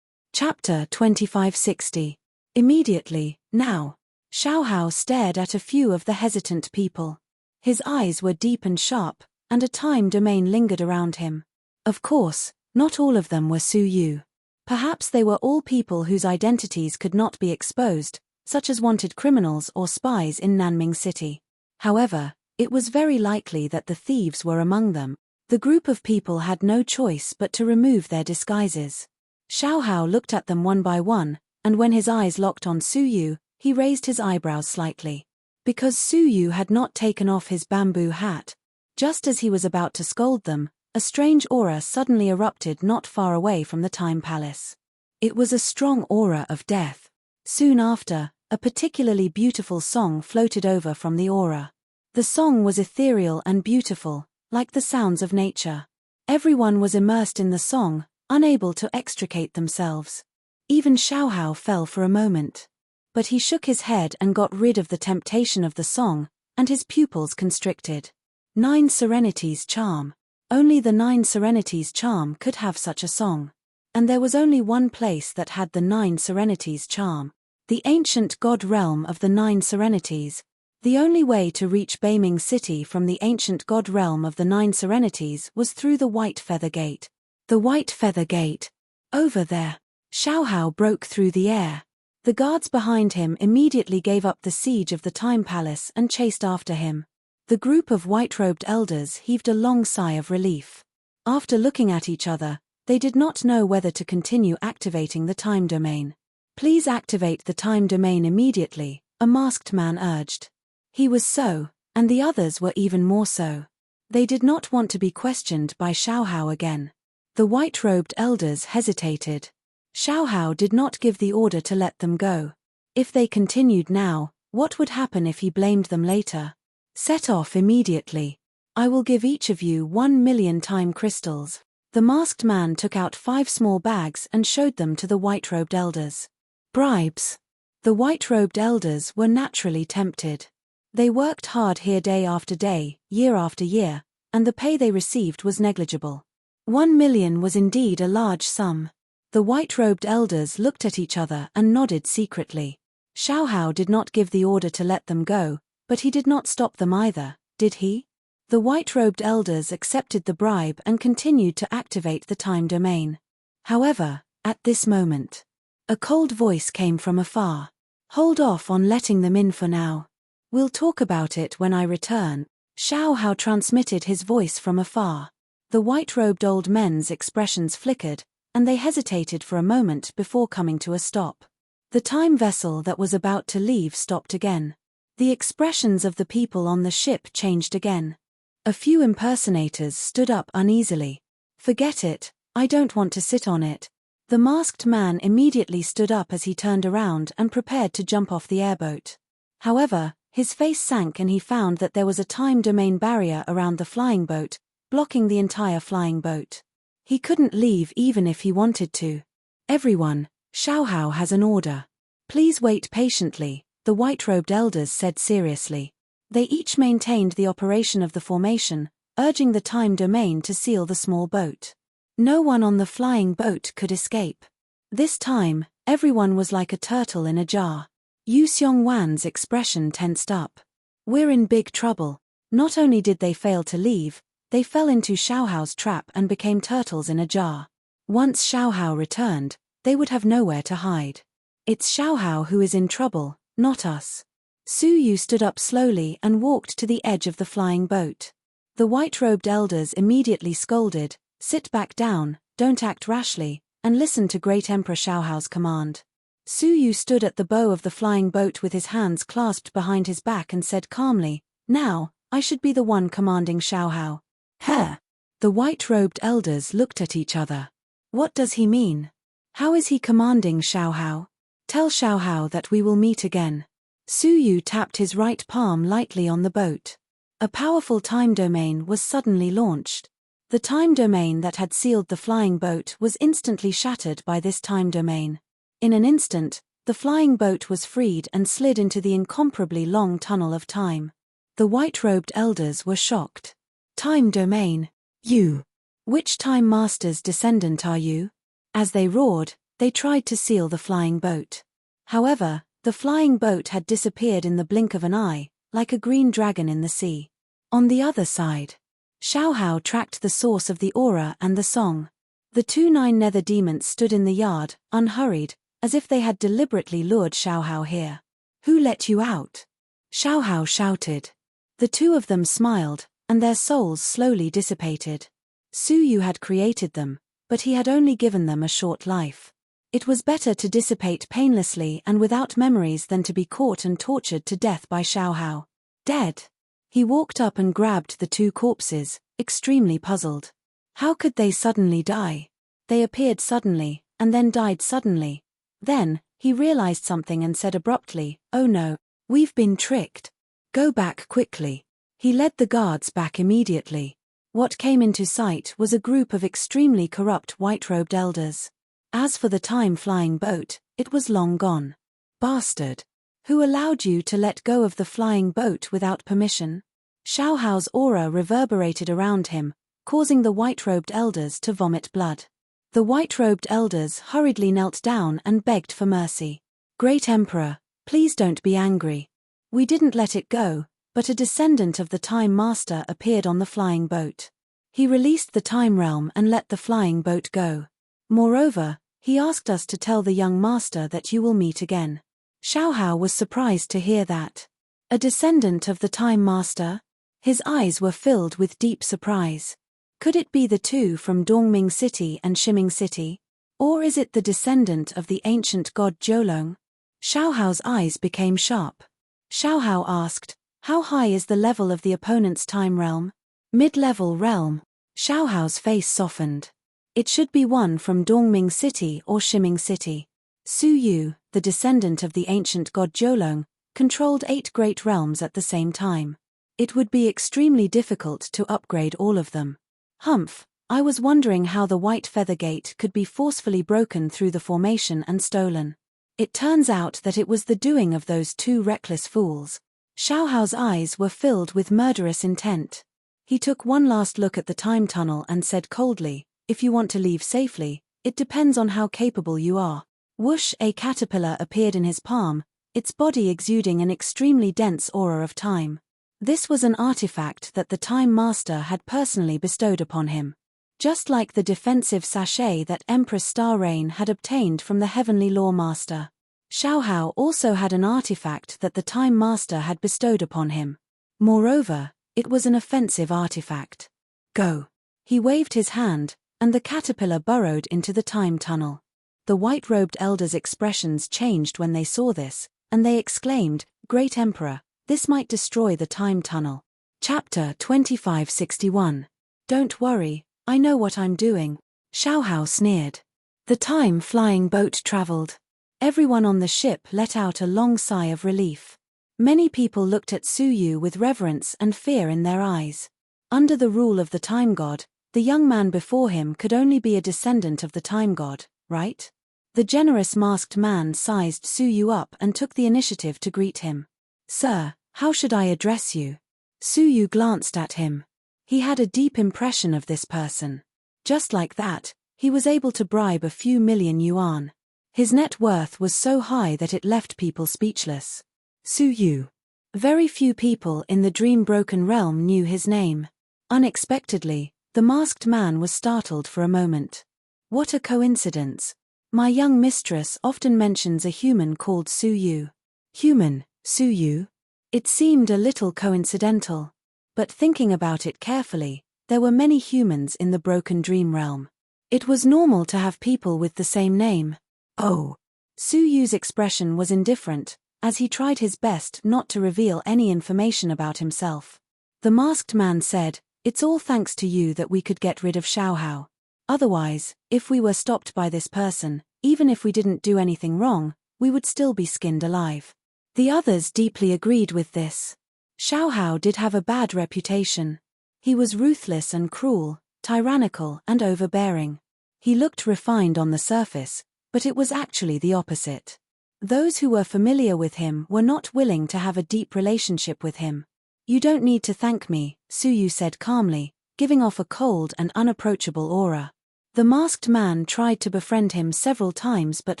Speaker 1: Chapter 2560. Immediately, now. Xiaohao stared at a few of the hesitant people. His eyes were deep and sharp, and a time domain lingered around him. Of course, not all of them were Su Yu. Perhaps they were all people whose identities could not be exposed, such as wanted criminals or spies in Nanming City. However, it was very likely that the thieves were among them. The group of people had no choice but to remove their disguises. Xiaohao looked at them one by one, and when his eyes locked on Su Yu, he raised his eyebrows slightly. Because Su Yu had not taken off his bamboo hat, just as he was about to scold them, a strange aura suddenly erupted not far away from the Time Palace. It was a strong aura of death. Soon after, a particularly beautiful song floated over from the aura. The song was ethereal and beautiful, like the sounds of nature. Everyone was immersed in the song, unable to extricate themselves. Even Xiaohao fell for a moment. But he shook his head and got rid of the temptation of the song, and his pupils constricted. 9 Serenities charm. Only the 9 Serenities charm could have such a song. And there was only one place that had the 9 Serenities charm. The ancient god realm of the 9 Serenities. The only way to reach Beiming City from the ancient god realm of the 9 Serenities was through the White Feather Gate. The White Feather Gate. Over there. Xiaohao broke through the air. The guards behind him immediately gave up the siege of the Time Palace and chased after him. The group of white-robed elders heaved a long sigh of relief. After looking at each other, they did not know whether to continue activating the time domain. Please activate the time domain immediately, a masked man urged. He was so, and the others were even more so. They did not want to be questioned by Xiaohao again. The white-robed elders hesitated. Xiaohao did not give the order to let them go. If they continued now, what would happen if he blamed them later? Set off immediately. I will give each of you 1,000,000 time crystals. The masked man took out 5 small bags and showed them to the white-robed elders. Bribes. The white-robed elders were naturally tempted. They worked hard here day after day, year after year, and the pay they received was negligible. 1,000,000 was indeed a large sum. The white-robed elders looked at each other and nodded secretly. Xiaohao did not give the order to let them go, but he did not stop them either, did he? The white-robed elders accepted the bribe and continued to activate the time domain. However, at this moment, a cold voice came from afar. Hold off on letting them in for now. We'll talk about it when I return. Xiaohao transmitted his voice from afar. The white-robed old men's expressions flickered, and they hesitated for a moment before coming to a stop. The time vessel that was about to leave stopped again. The expressions of the people on the ship changed again. A few impersonators stood up uneasily. Forget it, I don't want to sit on it. The masked man immediately stood up as he turned around and prepared to jump off the airboat. However, his face sank and he found that there was a time domain barrier around the flying boat, blocking the entire flying boat. He couldn't leave even if he wanted to. Everyone, Xiaohao has an order. Please wait patiently, the white-robed elders said seriously. They each maintained the operation of the formation, urging the time domain to seal the small boat. No one on the flying boat could escape. This time, everyone was like a turtle in a jar. Yu Xiongwan's expression tensed up. We're in big trouble. Not only did they fail to leave, they fell into Xiaohao's trap and became turtles in a jar. Once Xiaohao returned, they would have nowhere to hide. It's Xiaohao who is in trouble, not us. Su Yu stood up slowly and walked to the edge of the flying boat. The white-robed elders immediately scolded, "Sit back down, don't act rashly, and listen to Great Emperor Xiaohao's command." Su Yu stood at the bow of the flying boat with his hands clasped behind his back and said calmly, "Now, I should be the one commanding Xiaohao." "Huh?" The white-robed elders looked at each other. What does he mean? How is he commanding Xiaohao? Tell Xiaohao that we will meet again. Su Yu tapped his right palm lightly on the boat. A powerful time domain was suddenly launched. The time domain that had sealed the flying boat was instantly shattered by this time domain. In an instant, the flying boat was freed and slid into the incomparably long tunnel of time. The white-robed elders were shocked. Time domain? You? Which time master's descendant are you? As they roared, they tried to seal the flying boat. However, the flying boat had disappeared in the blink of an eye, like a green dragon in the sea. On the other side, Xiaohao tracked the source of the aura and the song. The 2 9 nether demons stood in the yard, unhurried, as if they had deliberately lured Xiaohao here. "Who let you out?" Xiaohao shouted. The 2 of them smiled, and their souls slowly dissipated. Su Yu had created them, but he had only given them a short life. It was better to dissipate painlessly and without memories than to be caught and tortured to death by Xiaohao. Dead. He walked up and grabbed the 2 corpses, extremely puzzled. How could they suddenly die? They appeared suddenly, and then died suddenly. Then, he realized something and said abruptly, "Oh no, we've been tricked. Go back quickly." He led the guards back immediately. What came into sight was a group of extremely corrupt white-robed elders. As for the time-flying boat, it was long gone. "Bastard! Who allowed you to let go of the flying boat without permission?" Xiaohao's aura reverberated around him, causing the white-robed elders to vomit blood. The white-robed elders hurriedly knelt down and begged for mercy. "Great Emperor, please don't be angry. We didn't let it go, but a descendant of the Time Master appeared on the flying boat. He released the Time Realm and let the flying boat go. Moreover, he asked us to tell the young master that you will meet again." Xiaohao was surprised to hear that. A descendant of the Time Master? His eyes were filled with deep surprise. Could it be the 2 from Dongming City and Shiming City? Or is it the descendant of the ancient god Jolong? Xiaohao's eyes became sharp. Xiaohao asked, how high is the level of the opponent's time realm? Mid-level realm. Xiaohao's face softened. It should be one from Dongming City or Shiming City. Su Yu, the descendant of the ancient god Jolong, controlled 8 great realms at the same time. It would be extremely difficult to upgrade all of them. Humph, I was wondering how the White Feather Gate could be forcefully broken through the formation and stolen. It turns out that it was the doing of those 2 reckless fools. Xiaohao's eyes were filled with murderous intent. He took one last look at the time tunnel and said coldly, if you want to leave safely, it depends on how capable you are. Whoosh, a caterpillar appeared in his palm, its body exuding an extremely dense aura of time. This was an artifact that the Time Master had personally bestowed upon him. Just like the defensive sachet that Empress Starrain had obtained from the Heavenly Law Master. Xiaohao also had an artifact that the Time Master had bestowed upon him. Moreover, it was an offensive artifact. Go. He waved his hand, and the caterpillar burrowed into the time tunnel. The white-robed elders' expressions changed when they saw this, and they exclaimed, Great Emperor, this might destroy the time tunnel. Chapter 2561. Don't worry, I know what I'm doing. Xiaohao sneered. The time-flying boat traveled. Everyone on the ship let out a long sigh of relief. Many people looked at Su Yu with reverence and fear in their eyes. Under the rule of the time god, the young man before him could only be a descendant of the time god, right? The generous masked man sized Su Yu up and took the initiative to greet him. Sir, how should I address you? Su Yu glanced at him. He had a deep impression of this person. Just like that, he was able to bribe a few million yuan. His net worth was so high that it left people speechless. Su Yu. Very few people in the dream-broken realm knew his name. Unexpectedly, the masked man was startled for a moment. What a coincidence. My young mistress often mentions a human called Su Yu. Human, Su Yu? It seemed a little coincidental. But thinking about it carefully, there were many humans in the broken dream realm. It was normal to have people with the same name. Oh. Su Yu's expression was indifferent, as he tried his best not to reveal any information about himself. The masked man said, It's all thanks to you that we could get rid of Xiaohao. Otherwise, if we were stopped by this person, even if we didn't do anything wrong, we would still be skinned alive. The others deeply agreed with this. Xiaohao did have a bad reputation. He was ruthless and cruel, tyrannical and overbearing. He looked refined on the surface, but it was actually the opposite. Those who were familiar with him were not willing to have a deep relationship with him. You don't need to thank me, Su Yu said calmly, giving off a cold and unapproachable aura. The masked man tried to befriend him several times but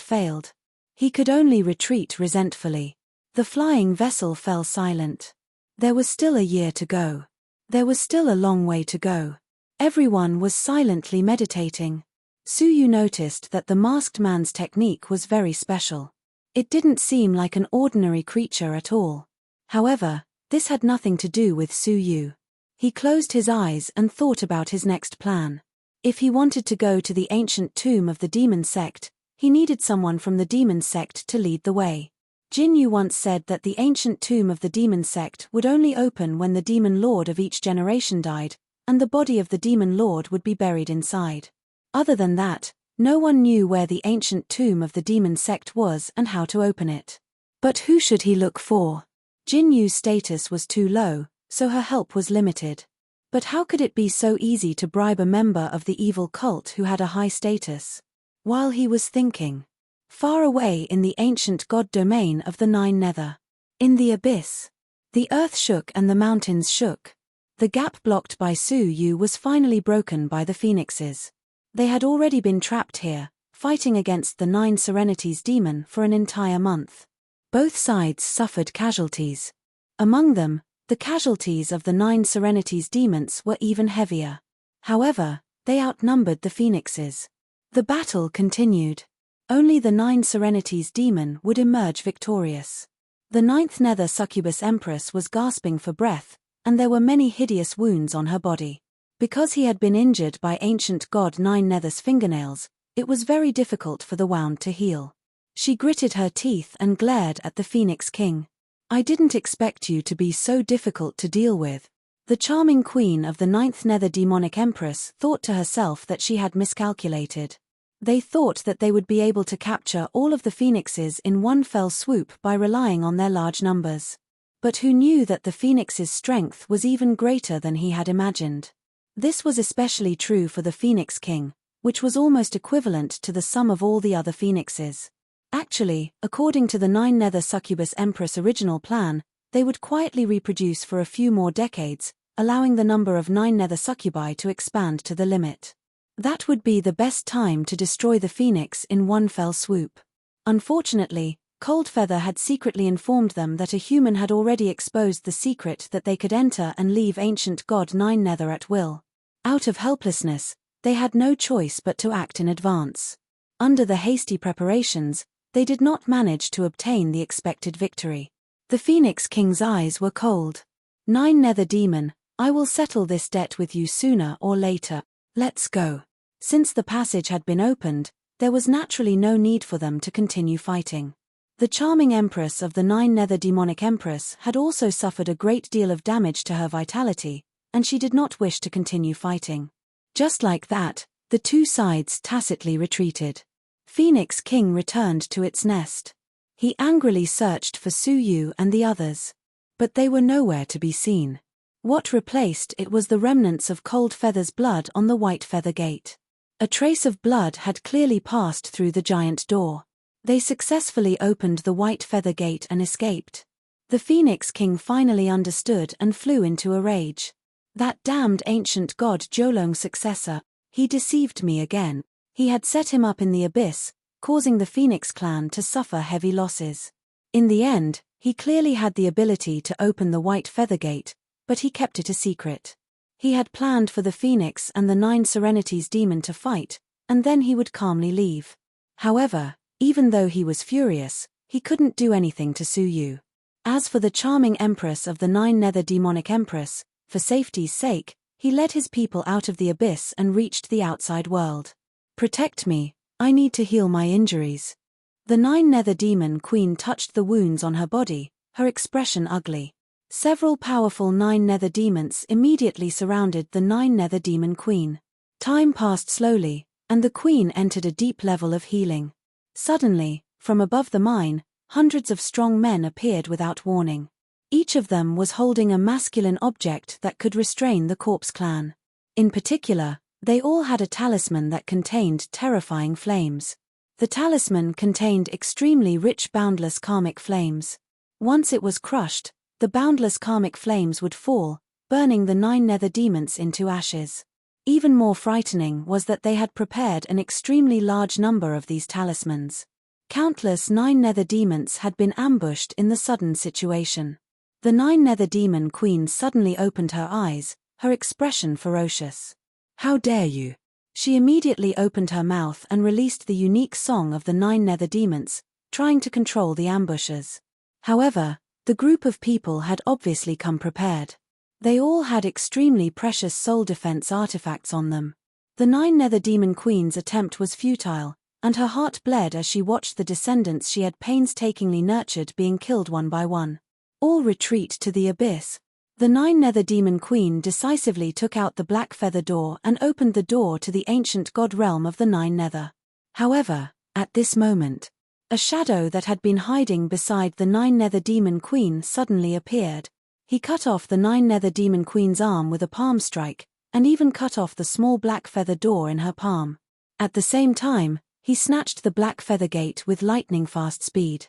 Speaker 1: failed. He could only retreat resentfully. The flying vessel fell silent. There was still a year to go. There was still a long way to go. Everyone was silently meditating. Su Yu noticed that the masked man's technique was very special. It didn't seem like an ordinary creature at all. However, this had nothing to do with Su Yu. He closed his eyes and thought about his next plan. If he wanted to go to the ancient tomb of the demon sect, he needed someone from the demon sect to lead the way. Jin Yu once said that the ancient tomb of the demon sect would only open when the demon lord of each generation died, and the body of the demon lord would be buried inside. Other than that, no one knew where the ancient tomb of the demon sect was and how to open it. But who should he look for? Jin Yu's status was too low, so her help was limited. But how could it be so easy to bribe a member of the evil cult who had a high status? While he was thinking, far away in the ancient god domain of the Nine Nether, in the abyss, the earth shook and the mountains shook. The gap blocked by Su Yu was finally broken by the phoenixes. They had already been trapped here, fighting against the Nine Serenities demon for an entire month. Both sides suffered casualties. Among them, the casualties of the Nine Serenities demons were even heavier. However, they outnumbered the phoenixes. The battle continued. Only the Nine Serenities demon would emerge victorious. The Ninth Nether Succubus Empress was gasping for breath, and there were many hideous wounds on her body. Because he had been injured by ancient god Nine Nether's fingernails, It was very difficult for the wound to heal. She gritted her teeth and glared at the Phoenix King. "I didn't expect you to be so difficult to deal with." The charming queen of the 9th Nether Demonic Empress thought to herself that she had miscalculated. They thought that they would be able to capture all of the phoenixes in one fell swoop by relying on their large numbers. But who knew that the phoenix's strength was even greater than he had imagined? This was especially true for the Phoenix King, which was almost equivalent to the sum of all the other phoenixes. Actually, according to the 9 Nether Succubus Empress original plan, they would quietly reproduce for a few more decades, allowing the number of 9 Nether Succubi to expand to the limit. That would be the best time to destroy the Phoenix in one fell swoop. Unfortunately, Coldfeather had secretly informed them that a human had already exposed the secret that they could enter and leave ancient god 9 Nether at will. Out of helplessness, they had no choice but to act in advance. Under the hasty preparations, they did not manage to obtain the expected victory. The Phoenix King's eyes were cold. 9 Nether Demon, I will settle this debt with you sooner or later. Let's go. Since the passage had been opened, there was naturally no need for them to continue fighting. The charming Empress of the 9 Nether Demonic Empress had also suffered a great deal of damage to her vitality, and she did not wish to continue fighting. Just like that, the two sides tacitly retreated. Phoenix King returned to its nest. He angrily searched for Su Yu and the others. But they were nowhere to be seen. What replaced it was the remnants of Coldfeather's blood on the White Feather Gate. A trace of blood had clearly passed through the giant door. They successfully opened the White Feather Gate and escaped. The Phoenix King finally understood and flew into a rage. That damned ancient god Jolong's successor, he deceived me again. He had set him up in the abyss, causing the Phoenix clan to suffer heavy losses. In the end, he clearly had the ability to open the White Feather Gate, but he kept it a secret. He had planned for the Phoenix and the 9 Serenities demon to fight, and then he would calmly leave. However, even though he was furious, he couldn't do anything to Su Yu. As for the charming Empress of the 9 Nether Demonic Empress, for safety's sake, he led his people out of the abyss and reached the outside world. "Protect me, I need to heal my injuries." The 9 Nether Demon Queen touched the wounds on her body, her expression ugly. Several powerful 9 Nether Demons immediately surrounded the 9 Nether Demon Queen. Time passed slowly, and the Queen entered a deep level of healing. Suddenly, from above the mine, hundreds of strong men appeared without warning. Each of them was holding a masculine object that could restrain the Corpse Clan. In particular, they all had a talisman that contained terrifying flames. The talisman contained extremely rich boundless karmic flames. Once it was crushed, the boundless karmic flames would fall, burning the 9 Nether Demons into ashes. Even more frightening was that they had prepared an extremely large number of these talismans. Countless 9 Nether Demons had been ambushed in the sudden situation. The 9 Nether Demon Queen suddenly opened her eyes, her expression ferocious. "How dare you!" She immediately opened her mouth and released the unique song of the 9 Nether Demons, trying to control the ambushers. However, the group of people had obviously come prepared. They all had extremely precious soul defense artifacts on them. The 9 Nether Demon Queen's attempt was futile, and her heart bled as she watched the descendants she had painstakingly nurtured being killed one by one. All retreat to the abyss. The 9 Nether Demon Queen decisively took out the Black Feather Door and opened the door to the ancient god realm of the 9 Nether. However, at this moment, a shadow that had been hiding beside the 9 Nether Demon Queen suddenly appeared. He cut off the 9 Nether Demon Queen's arm with a palm strike, and even cut off the small Black Feather Door in her palm. At the same time, he snatched the Black Feather Gate with lightning-fast speed.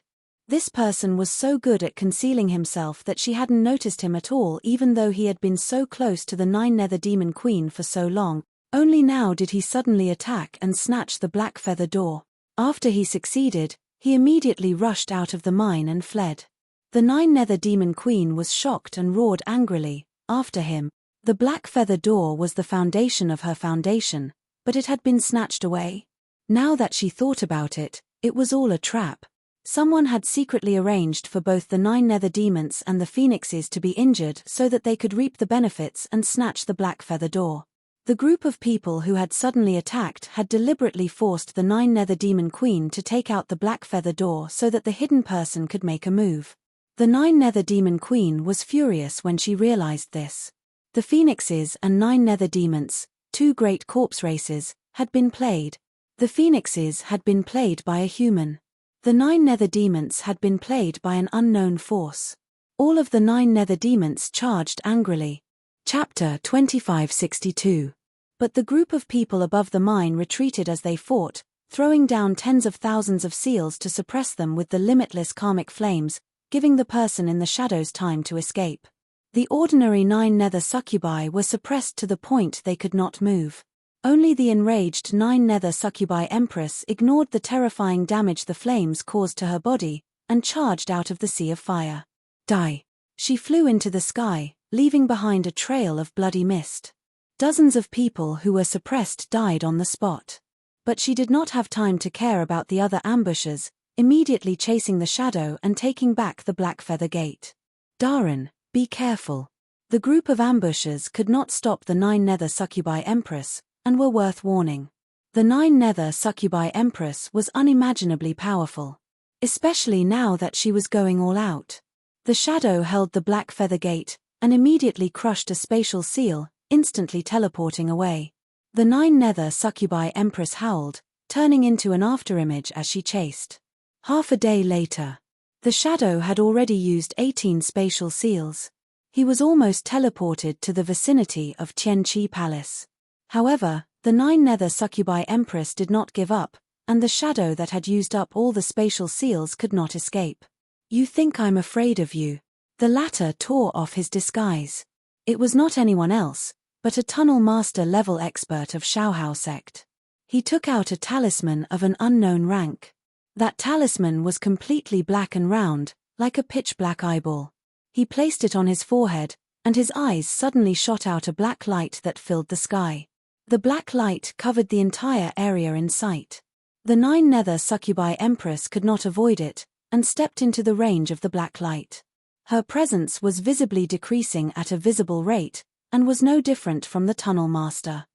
Speaker 1: This person was so good at concealing himself that she hadn't noticed him at all, even though he had been so close to the 9 Nether Demon Queen for so long. Only now did he suddenly attack and snatch the Black Feather Door. After he succeeded, he immediately rushed out of the mine and fled. The 9 Nether Demon Queen was shocked and roared angrily, after him. The Black Feather Door was the foundation of her foundation, but it had been snatched away. Now that she thought about it, it was all a trap. Someone had secretly arranged for both the 9 Nether Demons and the Phoenixes to be injured so that they could reap the benefits and snatch the Black Feather Door. The group of people who had suddenly attacked had deliberately forced the 9 Nether Demon Queen to take out the black feather door so that the hidden person could make a move. The 9 Nether Demon Queen was furious when she realized this. The Phoenixes and 9 Nether Demons, two great corpse races, had been played. The Phoenixes had been played by a human. The 9 Nether Demons had been played by an unknown force. All of the 9 Nether Demons charged angrily. Chapter 2562. But the group of people above the mine retreated as they fought, throwing down tens of thousands of seals to suppress them with the limitless karmic flames, giving the person in the shadows time to escape. The ordinary 9 Nether Succubi were suppressed to the point they could not move. Only the enraged 9 Nether Succubi Empress ignored the terrifying damage the flames caused to her body, and charged out of the sea of fire. Die. She flew into the sky, leaving behind a trail of bloody mist. Dozens of people who were suppressed died on the spot. But she did not have time to care about the other ambushers, immediately chasing the shadow and taking back the Black Feather Gate. Darren, be careful. The group of ambushers could not stop the 9 Nether Succubi Empress, and were worth warning. The 9 Nether Succubi Empress was unimaginably powerful. Especially now that she was going all out. The shadow held the Black Feather Gate, and immediately crushed a spatial seal, instantly teleporting away. The 9 Nether Succubi Empress howled, turning into an afterimage as she chased. Half a day later. The shadow had already used 18 spatial seals. He was almost teleported to the vicinity of Tianqi Palace. However, the 9 Nether Succubi Empress did not give up, and the shadow that had used up all the spatial seals could not escape. You think I'm afraid of you? The latter tore off his disguise. It was not anyone else, but a tunnel master level expert of Shaohao sect. He took out a talisman of an unknown rank. That talisman was completely black and round, like a pitch-black eyeball. He placed it on his forehead, and his eyes suddenly shot out a black light that filled the sky. The black light covered the entire area in sight. The 9 Nether Succubi Empress could not avoid it, and stepped into the range of the black light. Her presence was visibly decreasing at a visible rate, and was no different from the tunnel master.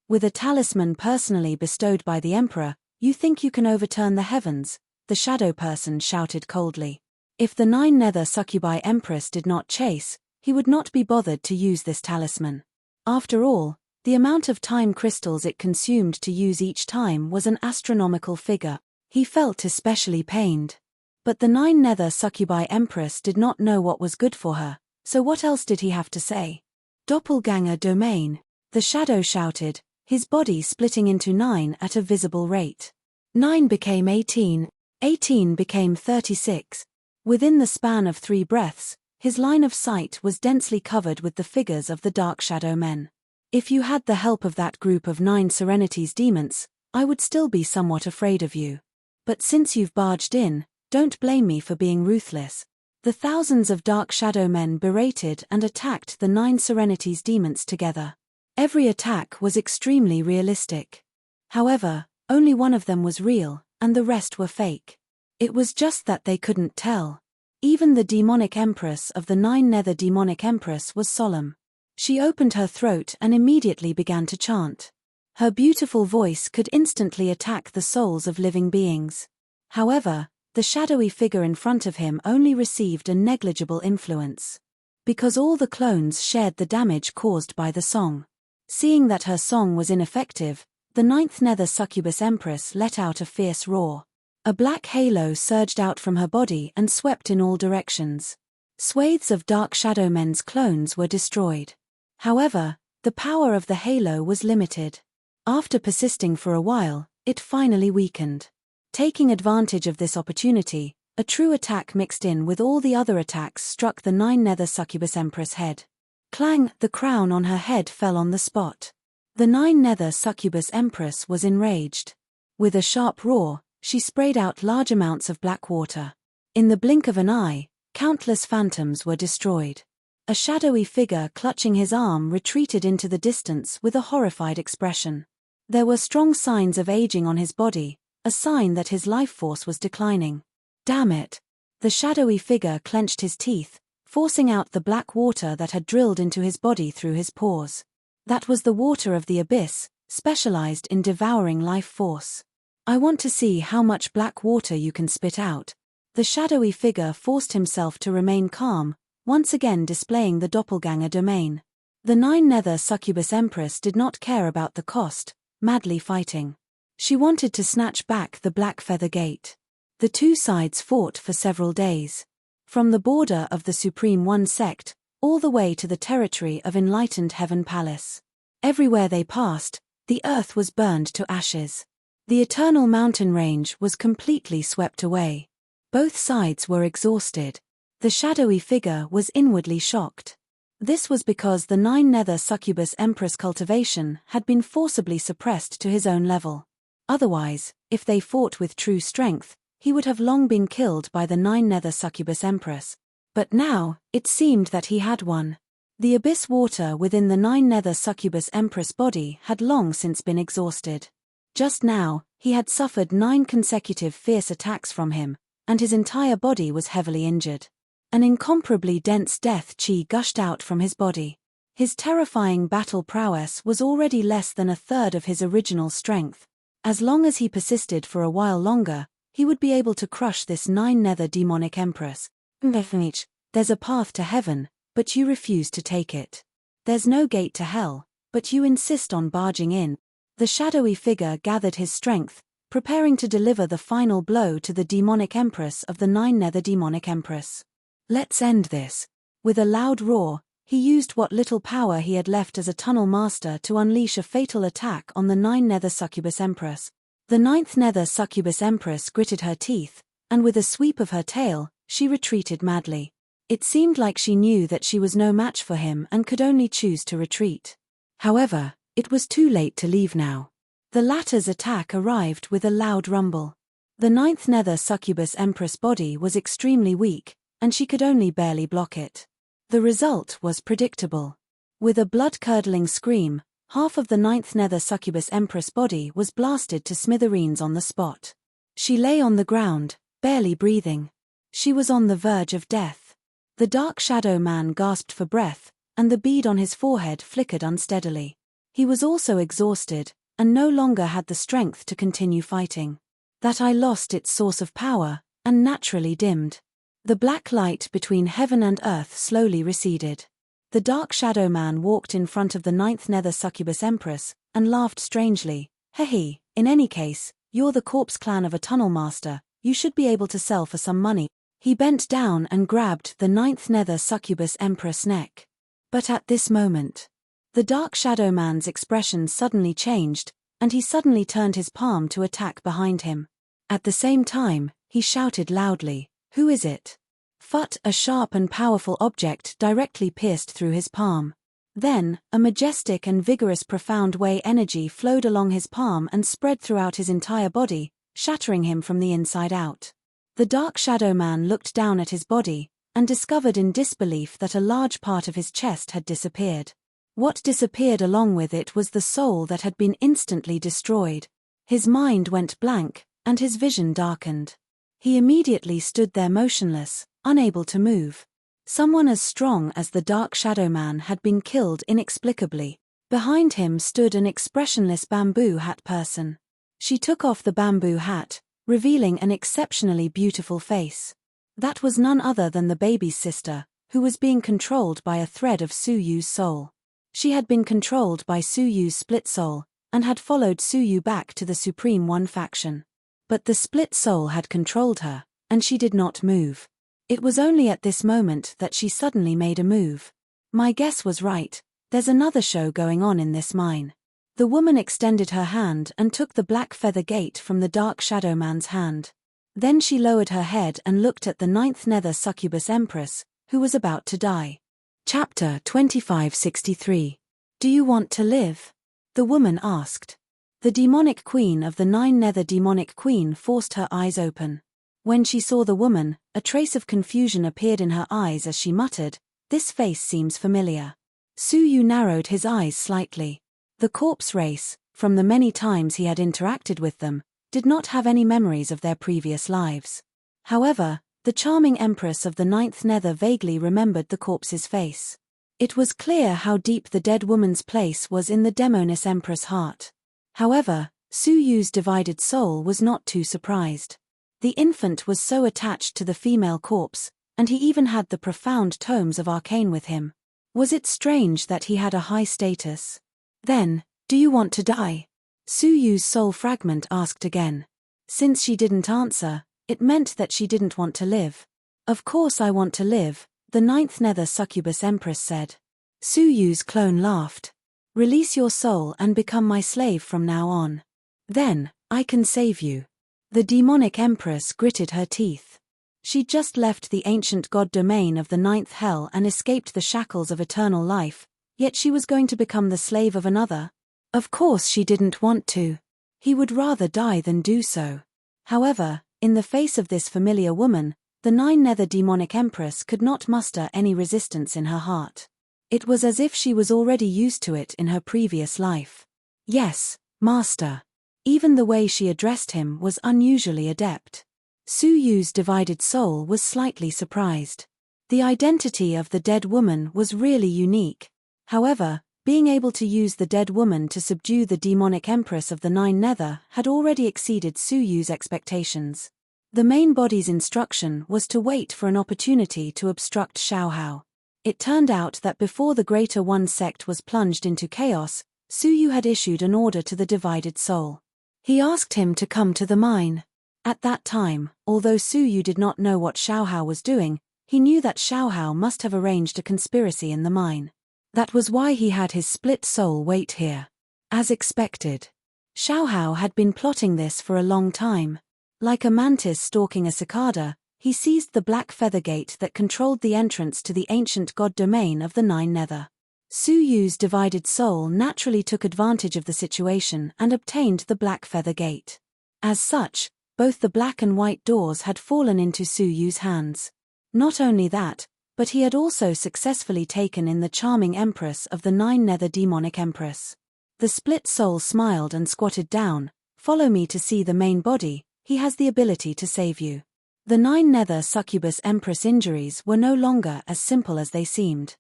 Speaker 1: With a talisman personally bestowed by the Emperor, you think you can overturn the heavens, the shadow person shouted coldly. If the 9 Nether Succubi Empress did not chase, he would not be bothered to use this talisman. After all, the amount of time crystals it consumed to use each time was an astronomical figure. He felt especially pained. But the 9 Nether Succubi Empress did not know what was good for her, so what else did he have to say? Doppelganger domain, the shadow shouted, his body splitting into 9 at a visible rate. 9 became 18, 18 became 36. Within the span of 3 breaths, his line of sight was densely covered with the figures of the Dark Shadow Men. If you had the help of that group of 9 Serenity's demons, I would still be somewhat afraid of you. But since you've barged in, don't blame me for being ruthless. The thousands of Dark Shadow Men berated and attacked the 9 Serenity's demons together. Every attack was extremely realistic. However, only one of them was real, and the rest were fake. It was just that they couldn't tell. Even the demonic empress of the 9 Nether Demonic Empress was solemn. She opened her throat and immediately began to chant. Her beautiful voice could instantly attack the souls of living beings. However, the shadowy figure in front of him only received a negligible influence. Because all the clones shared the damage caused by the song. Seeing that her song was ineffective, the 9th Nether Succubus Empress let out a fierce roar. A black halo surged out from her body and swept in all directions. Swathes of Dark Shadow Men's clones were destroyed. However, the power of the halo was limited. After persisting for a while, it finally weakened. Taking advantage of this opportunity, a true attack mixed in with all the other attacks struck the 9 Nether Succubus Empress head. Clang! The crown on her head fell on the spot. The 9 Nether Succubus Empress was enraged. With a sharp roar, she sprayed out large amounts of black water. In the blink of an eye, countless phantoms were destroyed. A shadowy figure clutching his arm retreated into the distance with a horrified expression. There were strong signs of aging on his body, a sign that his life force was declining. Damn it! The shadowy figure clenched his teeth, forcing out the black water that had drilled into his body through his pores. That was the water of the abyss, specialized in devouring life force. I want to see how much black water you can spit out. The shadowy figure forced himself to remain calm, once again displaying the doppelganger domain. The nine-nether succubus empress did not care about the cost, madly fighting. She wanted to snatch back the black feather gate. The two sides fought for several days. From the border of the Supreme One sect, all the way to the territory of Enlightened Heaven Palace. Everywhere they passed, the earth was burned to ashes. The eternal mountain range was completely swept away. Both sides were exhausted. The shadowy figure was inwardly shocked. This was because the nine-nether succubus empress cultivation had been forcibly suppressed to his own level. Otherwise, if they fought with true strength, he would have long been killed by the nine-nether succubus empress. But now, it seemed that he had won. The abyss water within the nine-nether succubus empress body had long since been exhausted. Just now, he had suffered 9 consecutive fierce attacks from him, and his entire body was heavily injured. An incomparably dense death chi gushed out from his body. His terrifying battle prowess was already less than a third of his original strength. As long as he persisted for a while longer, he would be able to crush this nine-nether demonic empress. There's a path to heaven, but you refuse to take it. There's no gate to hell, but you insist on barging in. The shadowy figure gathered his strength, preparing to deliver the final blow to the demonic empress of the nine-nether demonic empress. Let's end this. With a loud roar, he used what little power he had left as a tunnel master to unleash a fatal attack on the nine-nether succubus empress. The ninth-nether succubus empress gritted her teeth, and with a sweep of her tail, she retreated madly. It seemed like she knew that she was no match for him and could only choose to retreat. However, it was too late to leave now. The latter's attack arrived with a loud rumble. The ninth-nether succubus empress body was extremely weak, and she could only barely block it. The result was predictable. With a blood-curdling scream, half of the ninth-nether succubus empress body was blasted to smithereens on the spot. She lay on the ground, barely breathing. She was on the verge of death. The dark shadow man gasped for breath, and the bead on his forehead flickered unsteadily. He was also exhausted, and no longer had the strength to continue fighting. That eye lost its source of power, and naturally dimmed. The black light between heaven and earth slowly receded. The dark shadow man walked in front of the ninth-nether succubus empress, and laughed strangely. Heh, in any case, you're the corpse clan of a tunnel master, you should be able to sell for some money. He bent down and grabbed the ninth-nether succubus empress' neck. But at this moment, the dark shadow man's expression suddenly changed, and he suddenly turned his palm to attack behind him. At the same time, he shouted loudly, "Who is it?" Phut, a sharp and powerful object directly pierced through his palm. Then, a majestic and vigorous profound way energy flowed along his palm and spread throughout his entire body, shattering him from the inside out. The dark shadow man looked down at his body, and discovered in disbelief that a large part of his chest had disappeared. What disappeared along with it was the soul that had been instantly destroyed. His mind went blank, and his vision darkened. He immediately stood there motionless, unable to move. Someone as strong as the dark shadow man had been killed inexplicably. Behind him stood an expressionless bamboo hat person. She took off the bamboo hat, revealing an exceptionally beautiful face. That was none other than the baby's sister, who was being controlled by a thread of Su Yu's soul. She had been controlled by Su Yu's split soul, and had followed Su Yu back to the Supreme One faction. But the split soul had controlled her, and she did not move. It was only at this moment that she suddenly made a move. My guess was right, there's another show going on in this mine. The woman extended her hand and took the black feather gate from the dark shadow man's hand. Then she lowered her head and looked at the ninth-nether succubus empress, who was about to die. Chapter 2563. Do you want to live? The woman asked. The demonic queen of the nine-nether demonic queen forced her eyes open. When she saw the woman, a trace of confusion appeared in her eyes as she muttered, "This face seems familiar." Su Yu narrowed his eyes slightly. The corpse race, from the many times he had interacted with them, did not have any memories of their previous lives. However, the charming empress of the ninth nether vaguely remembered the corpse's face. It was clear how deep the dead woman's place was in the Demoness Empress' heart. However, Su Yu's divided soul was not too surprised. The infant was so attached to the female corpse, and he even had the profound tomes of arcane with him. Was it strange that he had a high status? Then, do you want to die? Su Yu's soul fragment asked again. Since she didn't answer, it meant that she didn't want to live. Of course I want to live, the ninth nether succubus empress said. Su Yu's clone laughed. Release your soul and become my slave from now on. Then, I can save you. The demonic empress gritted her teeth. She just left the ancient god domain of the ninth hell and escaped the shackles of eternal life, yet she was going to become the slave of another? Of course she didn't want to. He would rather die than do so. However, in the face of this familiar woman, the nine nether demonic empress could not muster any resistance in her heart. It was as if she was already used to it in her previous life. Yes, master. Even the way she addressed him was unusually adept. Su Yu's divided soul was slightly surprised. The identity of the dead woman was really unique. However, being able to use the dead woman to subdue the demonic empress of the nine nether had already exceeded Su Yu's expectations. The main body's instruction was to wait for an opportunity to obstruct Xiaohao. It turned out that before the Greater One sect was plunged into chaos, Su Yu had issued an order to the divided soul. He asked him to come to the mine. At that time, although Su Yu did not know what Xiaohao was doing, he knew that Xiaohao must have arranged a conspiracy in the mine. That was why he had his split soul wait here. As expected, Xiaohao had been plotting this for a long time. Like a mantis stalking a cicada, he seized the black feather gate that controlled the entrance to the ancient god domain of the nine nether. Su Yu's divided soul naturally took advantage of the situation and obtained the black feather gate. As such, both the black and white doors had fallen into Su Yu's hands. Not only that, but he had also successfully taken in the charming empress of the nine nether demonic empress. The split soul smiled and squatted down. Follow me to see the main body, he has the ability to save you. The nine nether succubus empress injuries were no longer as simple as they seemed.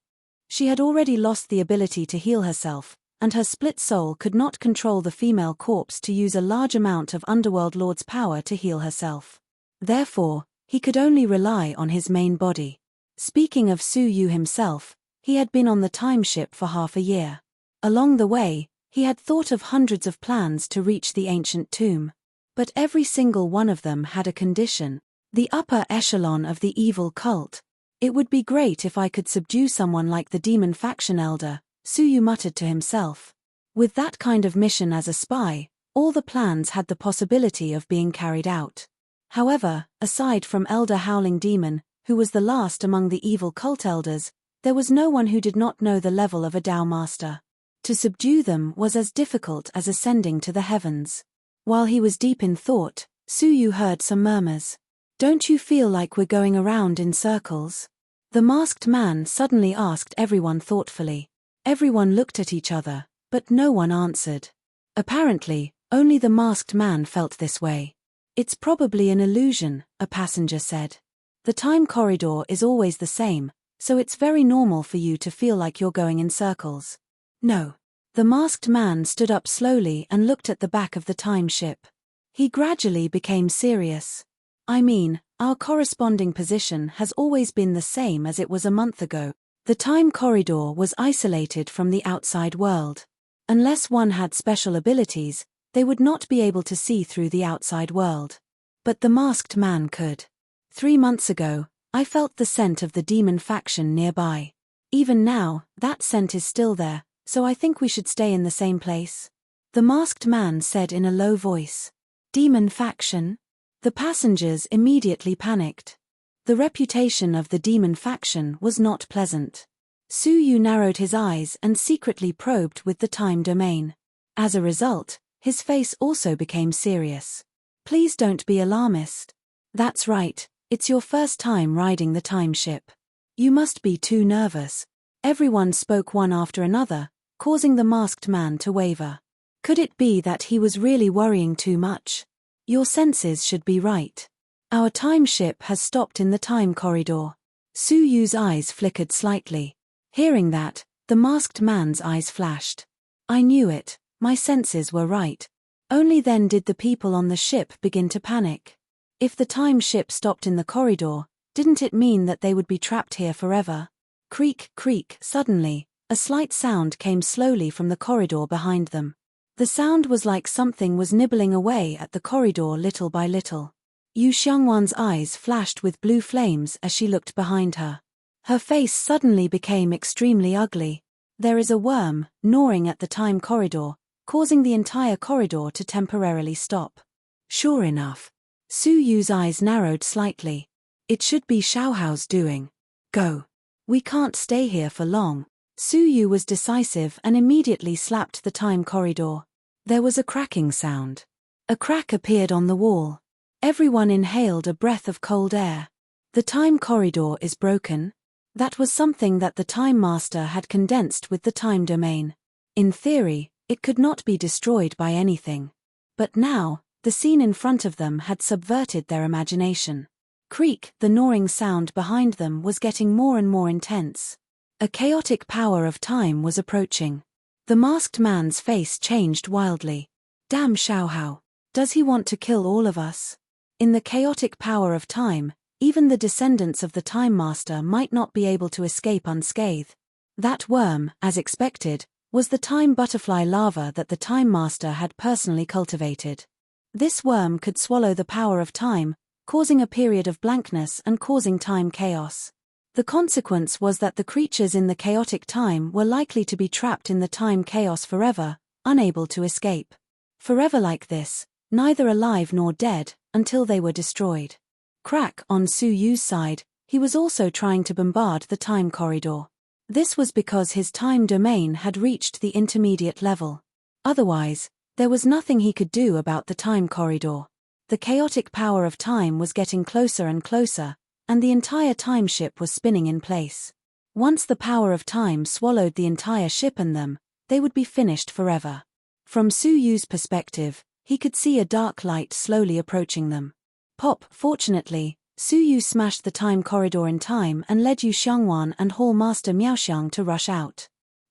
Speaker 1: She had already lost the ability to heal herself, and her split soul could not control the female corpse to use a large amount of Underworld Lord's power to heal herself. Therefore, he could only rely on his main body. Speaking of Su Yu himself, he had been on the time ship for half a year. Along the way, he had thought of hundreds of plans to reach the ancient tomb. But every single one of them had a condition: the upper echelon of the evil cult. It would be great if I could subdue someone like the demon faction elder, Su Yu muttered to himself. With that kind of mission as a spy, all the plans had the possibility of being carried out. However, aside from Elder Howling Demon, who was the last among the evil cult elders, there was no one who did not know the level of a Tao master. To subdue them was as difficult as ascending to the heavens. While he was deep in thought, Su Yu heard some murmurs. Don't you feel like we're going around in circles? The masked man suddenly asked everyone thoughtfully. Everyone looked at each other, but no one answered. Apparently, only the masked man felt this way. It's probably an illusion, a passenger said. The time corridor is always the same, so it's very normal for you to feel like you're going in circles. No. The masked man stood up slowly and looked at the back of the time ship. He gradually became serious. I mean, our corresponding position has always been the same as it was a month ago. The time corridor was isolated from the outside world. Unless one had special abilities, they would not be able to see through the outside world. But the masked man could. 3 months ago, I felt the scent of the demon faction nearby. Even now, that scent is still there, so I think we should stay in the same place. The masked man said in a low voice. Demon faction? The passengers immediately panicked. The reputation of the demon faction was not pleasant. Su Yu narrowed his eyes and secretly probed with the time domain. As a result, his face also became serious. Please don't be alarmist. That's right, it's your first time riding the time ship. You must be too nervous. Everyone spoke one after another, causing the masked man to waver. Could it be that he was really worrying too much? Your senses should be right. Our time ship has stopped in the time corridor. Su Yu's eyes flickered slightly. Hearing that, the masked man's eyes flashed. I knew it, my senses were right. Only then did the people on the ship begin to panic. If the time ship stopped in the corridor, didn't it mean that they would be trapped here forever? Creak, creak, suddenly, a slight sound came slowly from the corridor behind them. The sound was like something was nibbling away at the corridor little by little. Yu Xiangwan's eyes flashed with blue flames as she looked behind her. Her face suddenly became extremely ugly. There is a worm, gnawing at the time corridor, causing the entire corridor to temporarily stop. Sure enough. Su Yu's eyes narrowed slightly. It should be Xiaohao's doing. Go. We can't stay here for long. Su Yu was decisive and immediately slapped the time corridor. There was a cracking sound. A crack appeared on the wall. Everyone inhaled a breath of cold air. The time corridor is broken. That was something that the Time Master had condensed with the time domain. In theory, it could not be destroyed by anything. But now, the scene in front of them had subverted their imagination. Creak, the gnawing sound behind them was getting more and more intense. A chaotic power of time was approaching. The masked man's face changed wildly. Damn Xiaohao. Does he want to kill all of us? In the chaotic power of time, even the descendants of the Time Master might not be able to escape unscathed. That worm, as expected, was the time butterfly larva that the Time Master had personally cultivated. This worm could swallow the power of time, causing a period of blankness and causing time chaos. The consequence was that the creatures in the chaotic time were likely to be trapped in the time chaos forever, unable to escape. Forever like this, neither alive nor dead, until they were destroyed. Crack, on Su Yu's side, he was also trying to bombard the time corridor. This was because his time domain had reached the intermediate level. Otherwise, there was nothing he could do about the time corridor. The chaotic power of time was getting closer and closer, and the entire time ship was spinning in place. Once the power of time swallowed the entire ship and them, they would be finished forever. From Su Yu's perspective, he could see a dark light slowly approaching them. Pop, fortunately, Su Yu smashed the time corridor in time and led Yu Xiangwan and Hall Master Miaoxiang to rush out.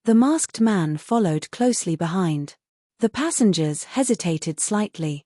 Speaker 1: The masked man followed closely behind. The passengers hesitated slightly.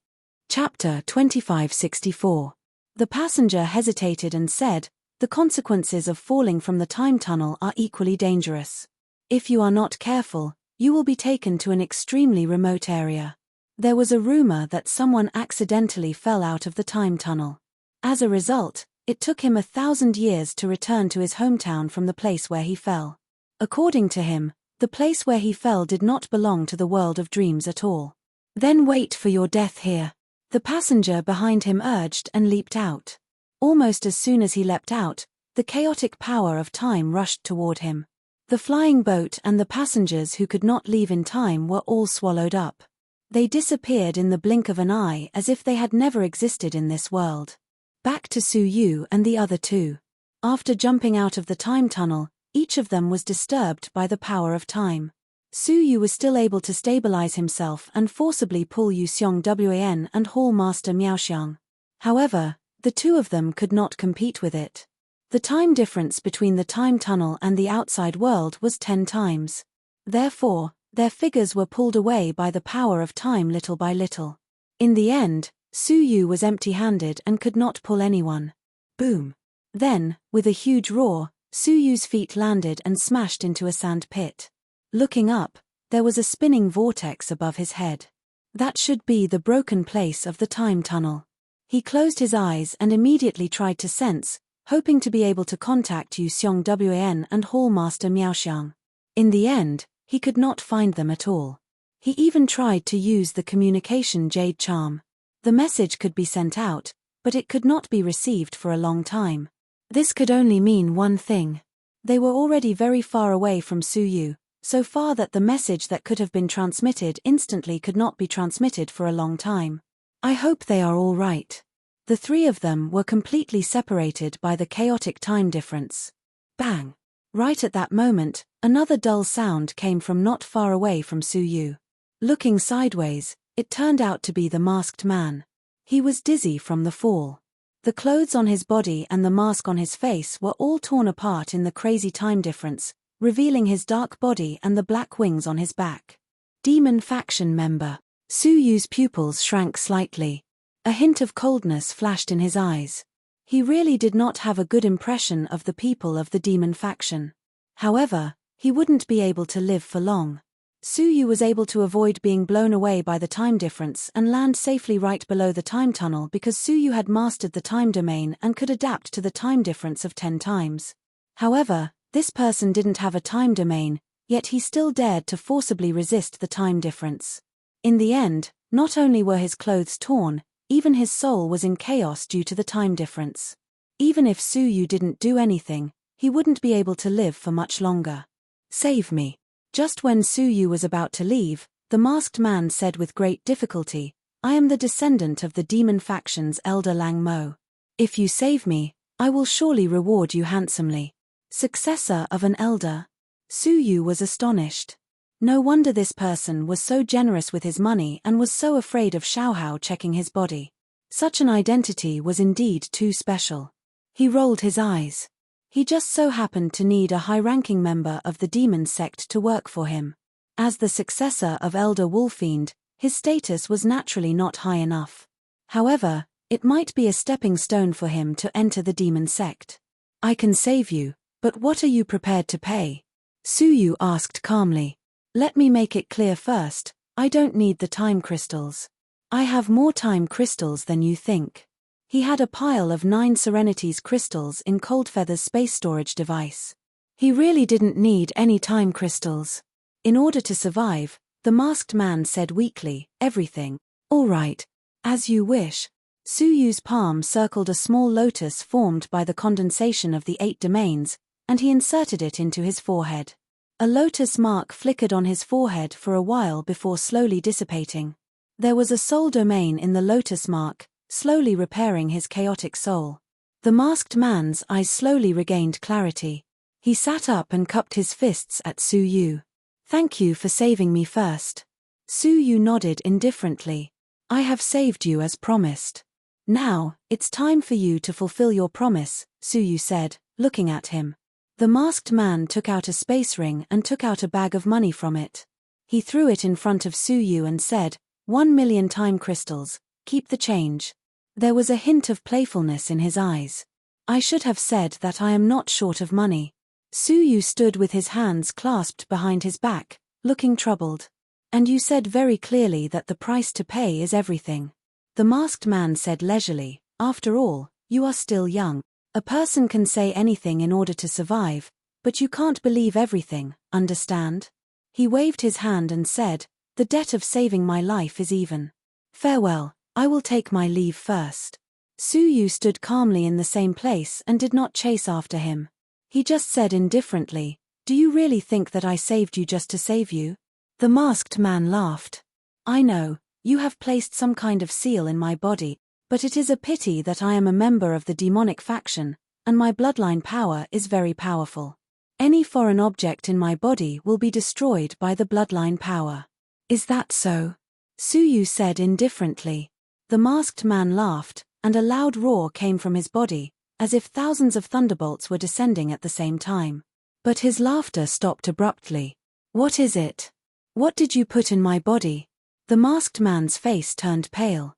Speaker 1: Chapter 2564. The passenger hesitated and said, "The consequences of falling from the time tunnel are equally dangerous. If you are not careful, you will be taken to an extremely remote area." There was a rumor that someone accidentally fell out of the time tunnel. As a result, it took him 1,000 years to return to his hometown from the place where he fell. According to him, the place where he fell did not belong to the world of dreams at all. Then wait for your death here. The passenger behind him urged and leaped out. Almost as soon as he leapt out, the chaotic power of time rushed toward him. The flying boat and the passengers who could not leave in time were all swallowed up. They disappeared in the blink of an eye as if they had never existed in this world. Back to Su Yu and the other two. After jumping out of the time tunnel, each of them was disturbed by the power of time. Su Yu was still able to stabilize himself and forcibly pull Yu Xiongwan and Hall Master Miaoxiang. However, the two of them could not compete with it. The time difference between the time tunnel and the outside world was 10 times. Therefore, their figures were pulled away by the power of time little by little. In the end, Su Yu was empty-handed and could not pull anyone. Boom. Then, with a huge roar, Su Yu's feet landed and smashed into a sand pit. Looking up, there was a spinning vortex above his head. That should be the broken place of the time tunnel. He closed his eyes and immediately tried to sense, hoping to be able to contact Yu Xiongwan and Hall Master Miaoxiang. In the end, he could not find them at all. He even tried to use the communication jade charm. The message could be sent out, but it could not be received for a long time. This could only mean one thing. They were already very far away from Su Yu, so far that the message that could have been transmitted instantly could not be transmitted for a long time. I hope they are all right. The three of them were completely separated by the chaotic time difference. Bang! Right at that moment, another dull sound came from not far away from Su Yu. Looking sideways, it turned out to be the masked man. He was dizzy from the fall. The clothes on his body and the mask on his face were all torn apart in the crazy time difference, revealing his dark body and the black wings on his back. Demon faction member. Su Yu's pupils shrank slightly. A hint of coldness flashed in his eyes. He really did not have a good impression of the people of the demon faction. However, he wouldn't be able to live for long. Su Yu was able to avoid being blown away by the time difference and land safely right below the time tunnel because Su Yu had mastered the time domain and could adapt to the time difference of 10 times. However, this person didn't have a time domain, yet he still dared to forcibly resist the time difference. In the end, not only were his clothes torn, even his soul was in chaos due to the time difference. Even if Su Yu didn't do anything, he wouldn't be able to live for much longer. Save me. Just when Su Yu was about to leave, the masked man said with great difficulty, I am the descendant of the demon faction's elder Lang Mo. If you save me, I will surely reward you handsomely. Successor of an elder? Su Yu was astonished. No wonder this person was so generous with his money and was so afraid of Xiaohao checking his body. Such an identity was indeed too special. He rolled his eyes. He just so happened to need a high-ranking member of the demon sect to work for him. As the successor of Elder Wolfiend, his status was naturally not high enough. However, it might be a stepping stone for him to enter the demon sect. I can save you, but what are you prepared to pay? Su Yu asked calmly. Let me make it clear first, I don't need the time crystals. I have more time crystals than you think. He had a pile of 9 Serenities crystals in Coldfeather's space storage device. He really didn't need any time crystals. In order to survive, the masked man said weakly, everything. All right. As you wish. Su Yu's palm circled a small lotus formed by the condensation of the 8 domains, and he inserted it into his forehead. A lotus mark flickered on his forehead for a while before slowly dissipating. There was a soul domain in the lotus mark, slowly repairing his chaotic soul. The masked man's eyes slowly regained clarity. He sat up and cupped his fists at Su Yu. Thank you for saving me first. Su Yu nodded indifferently. I have saved you as promised. Now, it's time for you to fulfill your promise, Su Yu said, looking at him. The masked man took out a space ring and took out a bag of money from it. He threw it in front of Su Yu and said, 1 million time crystals, keep the change. There was a hint of playfulness in his eyes. I should have said that I am not short of money. Su Yu stood with his hands clasped behind his back, looking troubled. And you said very clearly that the price to pay is everything. The masked man said leisurely, after all, you are still young. A person can say anything in order to survive, but you can't believe everything, understand? He waved his hand and said, the debt of saving my life is even. Farewell, I will take my leave first. Su Yu stood calmly in the same place and did not chase after him. He just said indifferently, do you really think that I saved you just to save you? The masked man laughed. I know, you have placed some kind of seal in my body, but it is a pity that I am a member of the demonic faction, and my bloodline power is very powerful. Any foreign object in my body will be destroyed by the bloodline power. Is that so? Su Yu said indifferently. The masked man laughed, and a loud roar came from his body, as if thousands of thunderbolts were descending at the same time. But his laughter stopped abruptly. What is it? What did you put in my body? The masked man's face turned pale.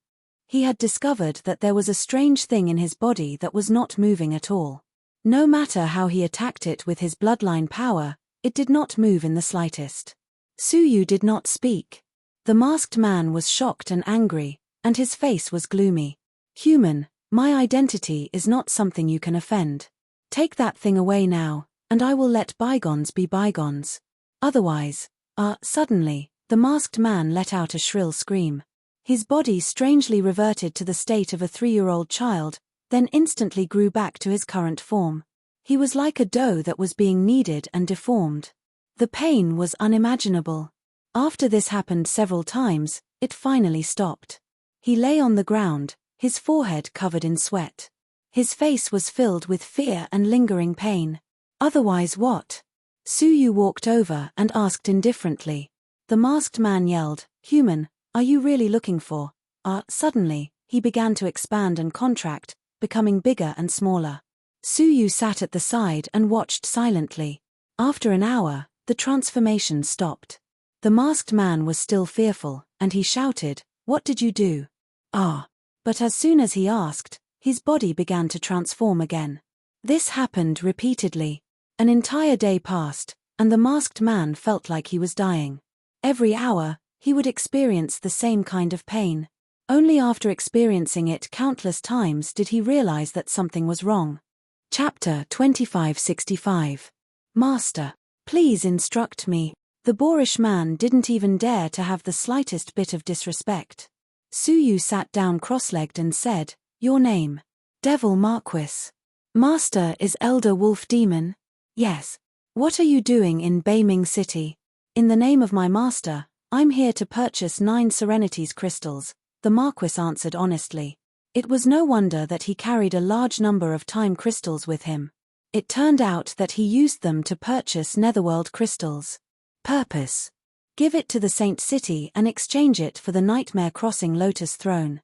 Speaker 1: He had discovered that there was a strange thing in his body that was not moving at all. No matter how he attacked it with his bloodline power, it did not move in the slightest. Su Yu did not speak. The masked man was shocked and angry, and his face was gloomy. Human, my identity is not something you can offend. Take that thing away now, and I will let bygones be bygones. Otherwise, suddenly, the masked man let out a shrill scream. His body strangely reverted to the state of a 3-year-old child, then instantly grew back to his current form. He was like a dough that was being kneaded and deformed. The pain was unimaginable. After this happened several times, it finally stopped. He lay on the ground, his forehead covered in sweat. His face was filled with fear and lingering pain. Otherwise what? Su Yu walked over and asked indifferently. The masked man yelled, Human, are you really looking for? Suddenly, he began to expand and contract, becoming bigger and smaller. Su Yu sat at the side and watched silently. After an hour, the transformation stopped. The masked man was still fearful, and he shouted, "What did you do?" "Ah." But as soon as he asked, his body began to transform again. This happened repeatedly. An entire day passed, and the masked man felt like he was dying. Every hour, he would experience the same kind of pain. Only after experiencing it countless times did he realize that something was wrong. Chapter 2565. Master, please instruct me. The boorish man didn't even dare to have the slightest bit of disrespect. Suyu sat down cross-legged and said, "Your name?" "Devil Marquis." "Master is Elder Wolf Demon?" "Yes." "What are you doing in Beiming City?" "In the name of my master, I'm here to purchase 9 Serenities crystals," the Marquis answered honestly. It was no wonder that he carried a large number of time crystals with him. It turned out that he used them to purchase Netherworld crystals. Purpose: give it to the Saint City and exchange it for the Nightmare Crossing Lotus Throne.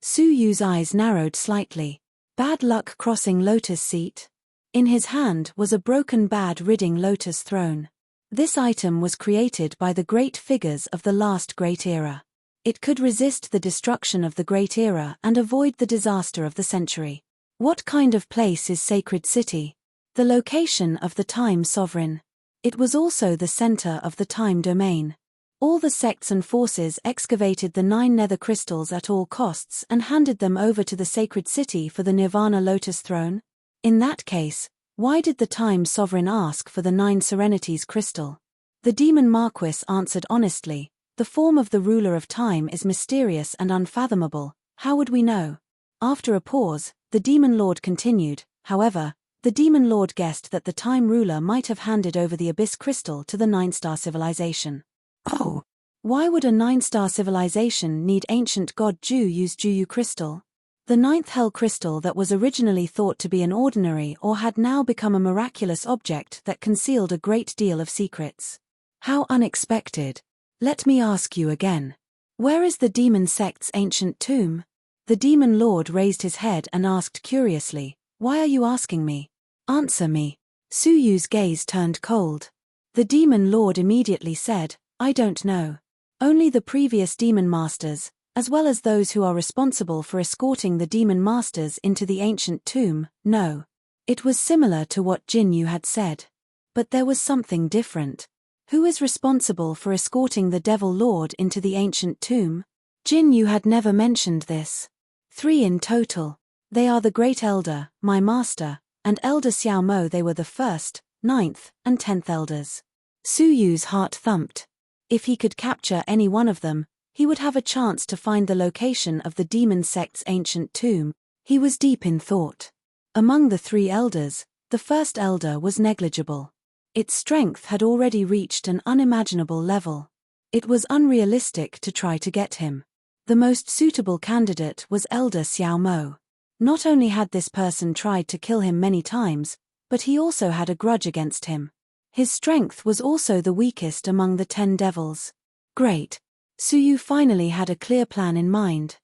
Speaker 1: Suyu's eyes narrowed slightly. Bad luck crossing Lotus Seat? In his hand was a broken bad ridding Lotus Throne. This item was created by the great figures of the last Great Era. It could resist the destruction of the Great Era and avoid the disaster of the century. What kind of place is Sacred City? The location of the Time Sovereign. It was also the center of the Time Domain. All the sects and forces excavated the 9 nether crystals at all costs and handed them over to the Sacred City for the Nirvana Lotus Throne. In that case, why did the Time Sovereign ask for the 9 Serenities crystal? The Demon Marquis answered honestly, "The form of the ruler of time is mysterious and unfathomable. How would we know?" After a pause, the Demon Lord continued, "However, the Demon Lord guessed that the Time Ruler might have handed over the Abyss Crystal to the 9-star civilization." "Oh. Why would a 9-star civilization need ancient god Ju use Juyu Crystal? The 9th Hell Crystal that was originally thought to be an ordinary or had now become a miraculous object that concealed a great deal of secrets. How unexpected. Let me ask you again. Where is the demon sect's ancient tomb?" The Demon Lord raised his head and asked curiously, "Why are you asking me? Answer me." Suyu's gaze turned cold. The Demon Lord immediately said, "I don't know. Only the previous demon masters, as well as those who are responsible for escorting the demon masters into the ancient tomb, know." It was similar to what Jinyu had said. But there was something different. Who is responsible for escorting the Devil Lord into the ancient tomb? Jinyu had never mentioned this. 3 in total. They are the Great Elder, my master, and Elder Xiao Mo. They were the 1st, 9th, and 10th elders. Suyu's heart thumped. If he could capture any one of them, he would have a chance to find the location of the demon sect's ancient tomb. He was deep in thought. Among the 3 elders, the 1st elder was negligible. Its strength had already reached an unimaginable level. It was unrealistic to try to get him. The most suitable candidate was Elder Xiao Mo. Not only had this person tried to kill him many times, but he also had a grudge against him. His strength was also the weakest among the 10 devils. Great. Suyu finally had a clear plan in mind.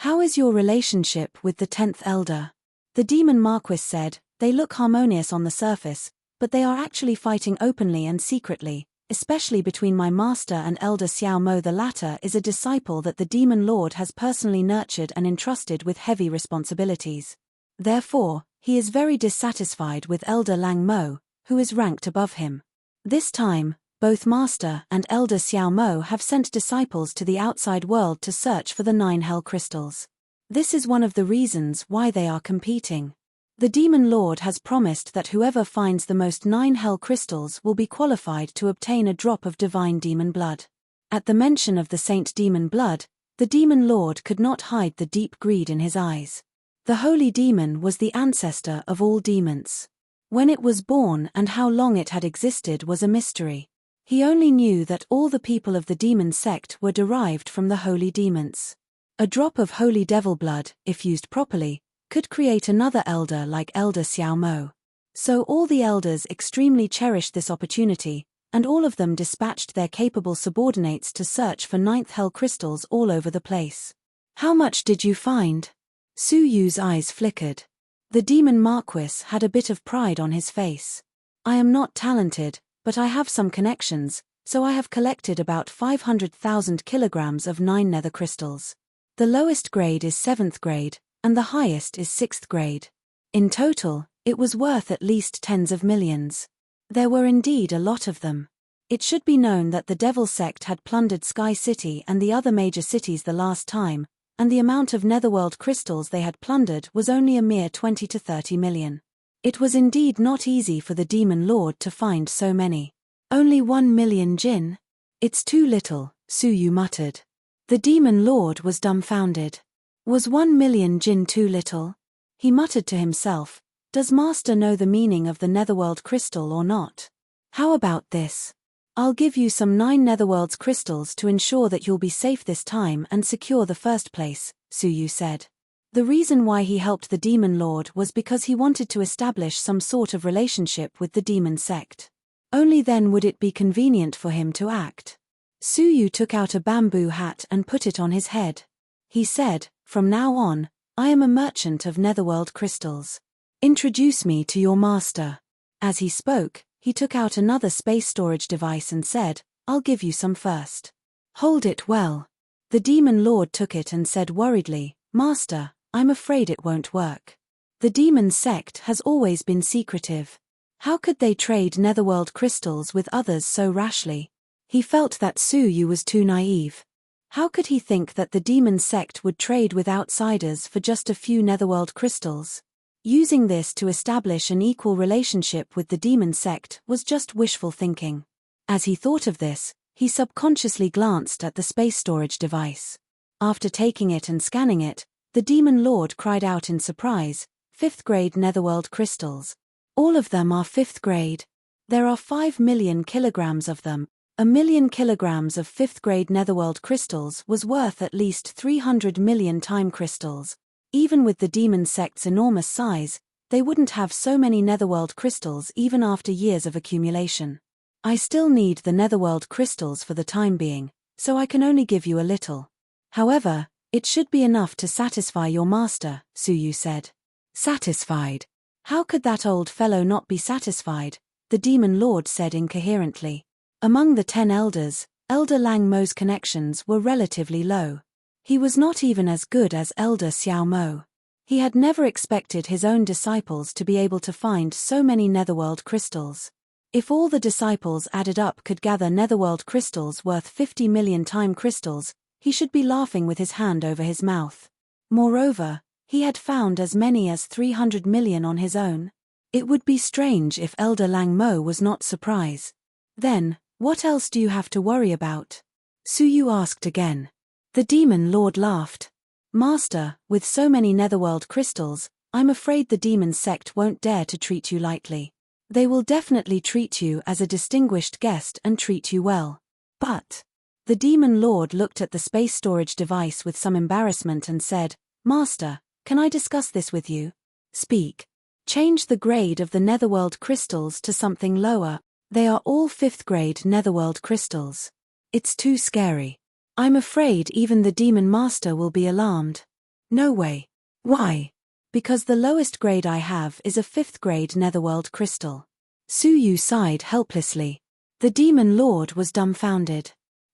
Speaker 1: "How is your relationship with the 10th elder?" The Demon Marquis said, "They look harmonious on the surface, but they are actually fighting openly and secretly, especially between my master and Elder Xiao Mo. The latter is a disciple that the Demon Lord has personally nurtured and entrusted with heavy responsibilities. Therefore, he is very dissatisfied with Elder Lang Mo, who is ranked above him. This time, both Master and Elder Xiao Mo have sent disciples to the outside world to search for the 9 Hell Crystals. This is one of the reasons why they are competing. The Demon Lord has promised that whoever finds the most 9 Hell Crystals will be qualified to obtain a drop of divine demon blood." At the mention of the Saint Demon blood, the Demon Lord could not hide the deep greed in his eyes. The holy demon was the ancestor of all demons. When it was born and how long it had existed was a mystery. He only knew that all the people of the demon sect were derived from the holy demons. A drop of holy devil blood, if used properly, could create another elder like Elder Xiao Mo. So all the elders extremely cherished this opportunity, and all of them dispatched their capable subordinates to search for 9th Hell Crystals all over the place. "How much did you find?" Suyu's eyes flickered. The Demon Marquis had a bit of pride on his face. I am not talented, but I have some connections, so I have collected about 500,000 kilograms of 9 nether crystals. The lowest grade is 7th grade, and the highest is 6th grade. In total, it was worth at least tens of millions. There were indeed a lot of them. It should be known that the Devil sect had plundered Sky City and the other major cities the last time, and the amount of netherworld crystals they had plundered was only a mere 20 to 30 million. It was indeed not easy for the Demon Lord to find so many. Only 1 million jinn? It's too little, Suyu muttered. The Demon Lord was dumbfounded. Was 1 million jinn too little? He muttered to himself, does Master know the meaning of the netherworld crystal or not? How about this? I'll give you some 9 netherworld's crystals to ensure that you'll be safe this time and secure the first place, Suyu said. The reason why he helped the Demon Lord was because he wanted to establish some sort of relationship with the demon sect. Only then would it be convenient for him to act. Suyu took out a bamboo hat and put it on his head. He said, from now on, I am a merchant of netherworld crystals. Introduce me to your master. As he spoke, he took out another space storage device and said, I'll give you some first. Hold it well. The Demon Lord took it and said worriedly, Master, I'm afraid it won't work. The demon sect has always been secretive. How could they trade netherworld crystals with others so rashly? He felt that Suyu was too naive. How could he think that the demon sect would trade with outsiders for just a few netherworld crystals? Using this to establish an equal relationship with the demon sect was just wishful thinking. As he thought of this, he subconsciously glanced at the space storage device. After taking it and scanning it, the Demon Lord cried out in surprise, 5th grade netherworld crystals. All of them are 5th grade. There are 5 million kilograms of them. 1 million kilograms of 5th grade netherworld crystals was worth at least 300 million time crystals. Even with the demon sect's enormous size, they wouldn't have so many netherworld crystals even after years of accumulation. I still need the netherworld crystals for the time being, so I can only give you a little. However, it should be enough to satisfy your master, Suyu said. Satisfied? How could that old fellow not be satisfied? The Demon Lord said incoherently. Among the 10 elders, Elder Lang Mo's connections were relatively low. He was not even as good as Elder Xiao Mo. He had never expected his own disciples to be able to find so many netherworld crystals. If all the disciples added up could gather netherworld crystals worth 50 million time crystals, he should be laughing with his hand over his mouth. Moreover, he had found as many as 300 million on his own. It would be strange if Elder Lang Mo was not surprised. Then, what else do you have to worry about? Suyu asked again. The Demon Lord laughed. Master, with so many netherworld crystals, I'm afraid the demon sect won't dare to treat you lightly. They will definitely treat you as a distinguished guest and treat you well. But the Demon Lord looked at the space storage device with some embarrassment and said, Master, can I discuss this with you? Speak. Change the grade of the netherworld crystals to something lower. They are all 5th grade netherworld crystals. It's too scary. I'm afraid even the Demon Master will be alarmed. No way. Why? Because the lowest grade I have is a 5th grade netherworld crystal. Suyu sighed helplessly. The Demon Lord was dumbfounded.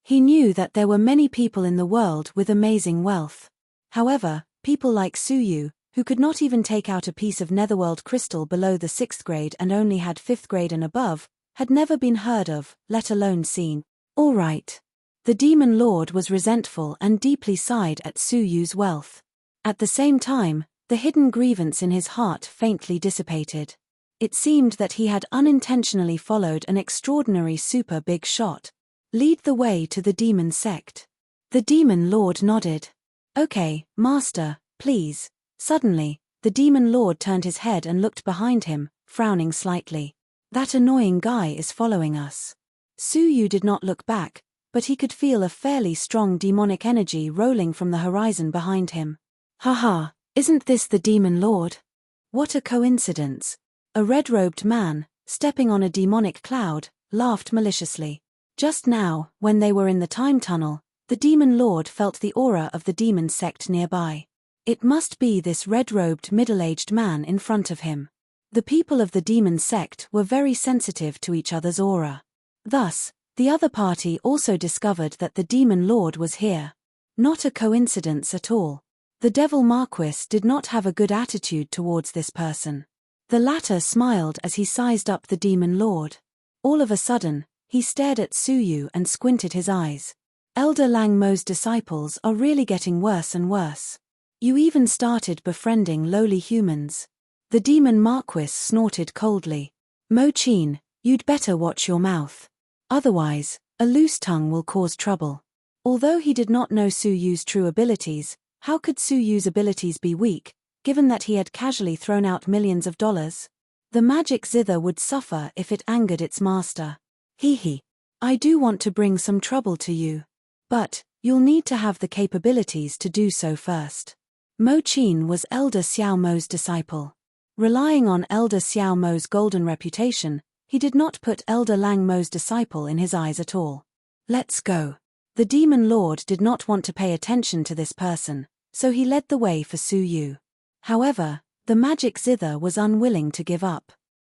Speaker 1: He knew that there were many people in the world with amazing wealth. However, people like Suyu, who could not even take out a piece of netherworld crystal below the 6th grade and only had 5th grade and above, had never been heard of, let alone seen. All right. The Demon Lord was resentful and deeply sighed at Suyu's wealth. At the same time, the hidden grievance in his heart faintly dissipated. It seemed that he had unintentionally followed an extraordinary super big shot. Lead the way to the demon sect. The Demon Lord nodded. Okay, Master, please. Suddenly, the Demon Lord turned his head and looked behind him, frowning slightly. That annoying guy is following us. Suyu did not look back, but he could feel a fairly strong demonic energy rolling from the horizon behind him. Haha, isn't this the Demon Lord? What a coincidence. A red-robed man, stepping on a demonic cloud, laughed maliciously. Just now, when they were in the time tunnel, the Demon Lord felt the aura of the demon sect nearby. It must be this red-robed middle-aged man in front of him. The people of the demon sect were very sensitive to each other's aura. Thus, the other party also discovered that the demon lord was here. Not a coincidence at all. The devil Marquis did not have a good attitude towards this person. The latter smiled as he sized up the demon lord. All of a sudden, he stared at Suyu and squinted his eyes. Elder Lang Mo's disciples are really getting worse and worse. You even started befriending lowly humans. The demon Marquis snorted coldly. Mo Chin, you'd better watch your mouth. Otherwise, a loose tongue will cause trouble. Although he did not know Suyu's true abilities, how could Suyu's abilities be weak, given that he had casually thrown out millions of dollars? The magic zither would suffer if it angered its master. Hee. I do want to bring some trouble to you. But, you'll need to have the capabilities to do so first. Mo Chin was Elder Xiao Mo's disciple. Relying on Elder Xiao Mo's golden reputation, he did not put Elder Lang Mo's disciple in his eyes at all. Let's go. The demon lord did not want to pay attention to this person, so he led the way for Suyu. However, the magic zither was unwilling to give up.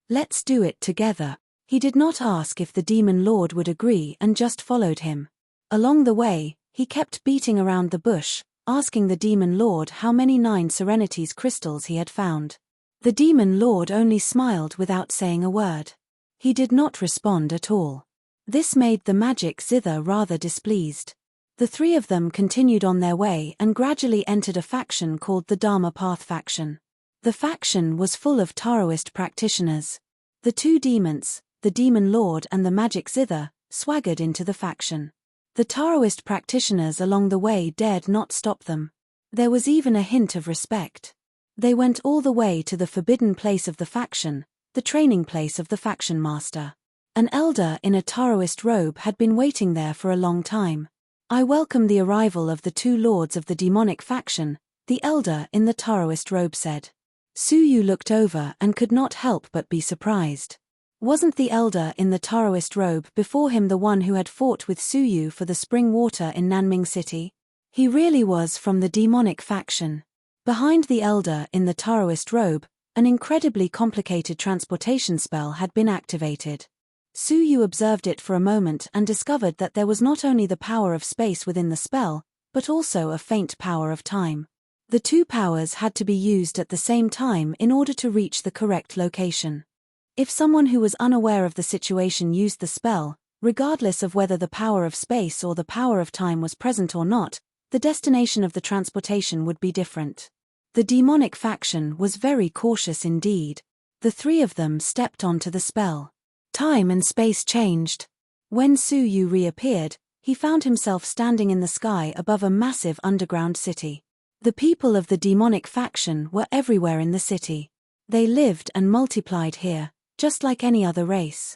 Speaker 1: Let's do it together. He did not ask if the demon lord would agree and just followed him. Along the way, he kept beating around the bush, asking the demon lord how many 9 Serenities crystals he had found. The demon lord only smiled without saying a word. He did not respond at all. This made the magic zither rather displeased. The three of them continued on their way and gradually entered a faction called the Dharma Path faction. The faction was full of Taoist practitioners. The 2 demons, the demon lord and the magic zither, swaggered into the faction. The Taoist practitioners along the way dared not stop them. There was even a hint of respect. They went all the way to the forbidden place of the faction, the training place of the faction master. An elder in a Taoist robe had been waiting there for a long time. I welcome the arrival of the 2 lords of the demonic faction, the elder in the Taoist robe said. Suyu looked over and could not help but be surprised. Wasn't the elder in the Taoist robe before him the one who had fought with Suyu for the spring water in Nanming City? He really was from the demonic faction. Behind the elder in the Taoist robe, an incredibly complicated transportation spell had been activated. Suyu observed it for a moment and discovered that there was not only the power of space within the spell, but also a faint power of time. The 2 powers had to be used at the same time in order to reach the correct location. If someone who was unaware of the situation used the spell, regardless of whether the power of space or the power of time was present or not, the destination of the transportation would be different. The demonic faction was very cautious indeed. The 3 of them stepped onto the spell. Time and space changed. When Suyu reappeared, he found himself standing in the sky above a massive underground city. The people of the demonic faction were everywhere in the city. They lived and multiplied here, just like any other race.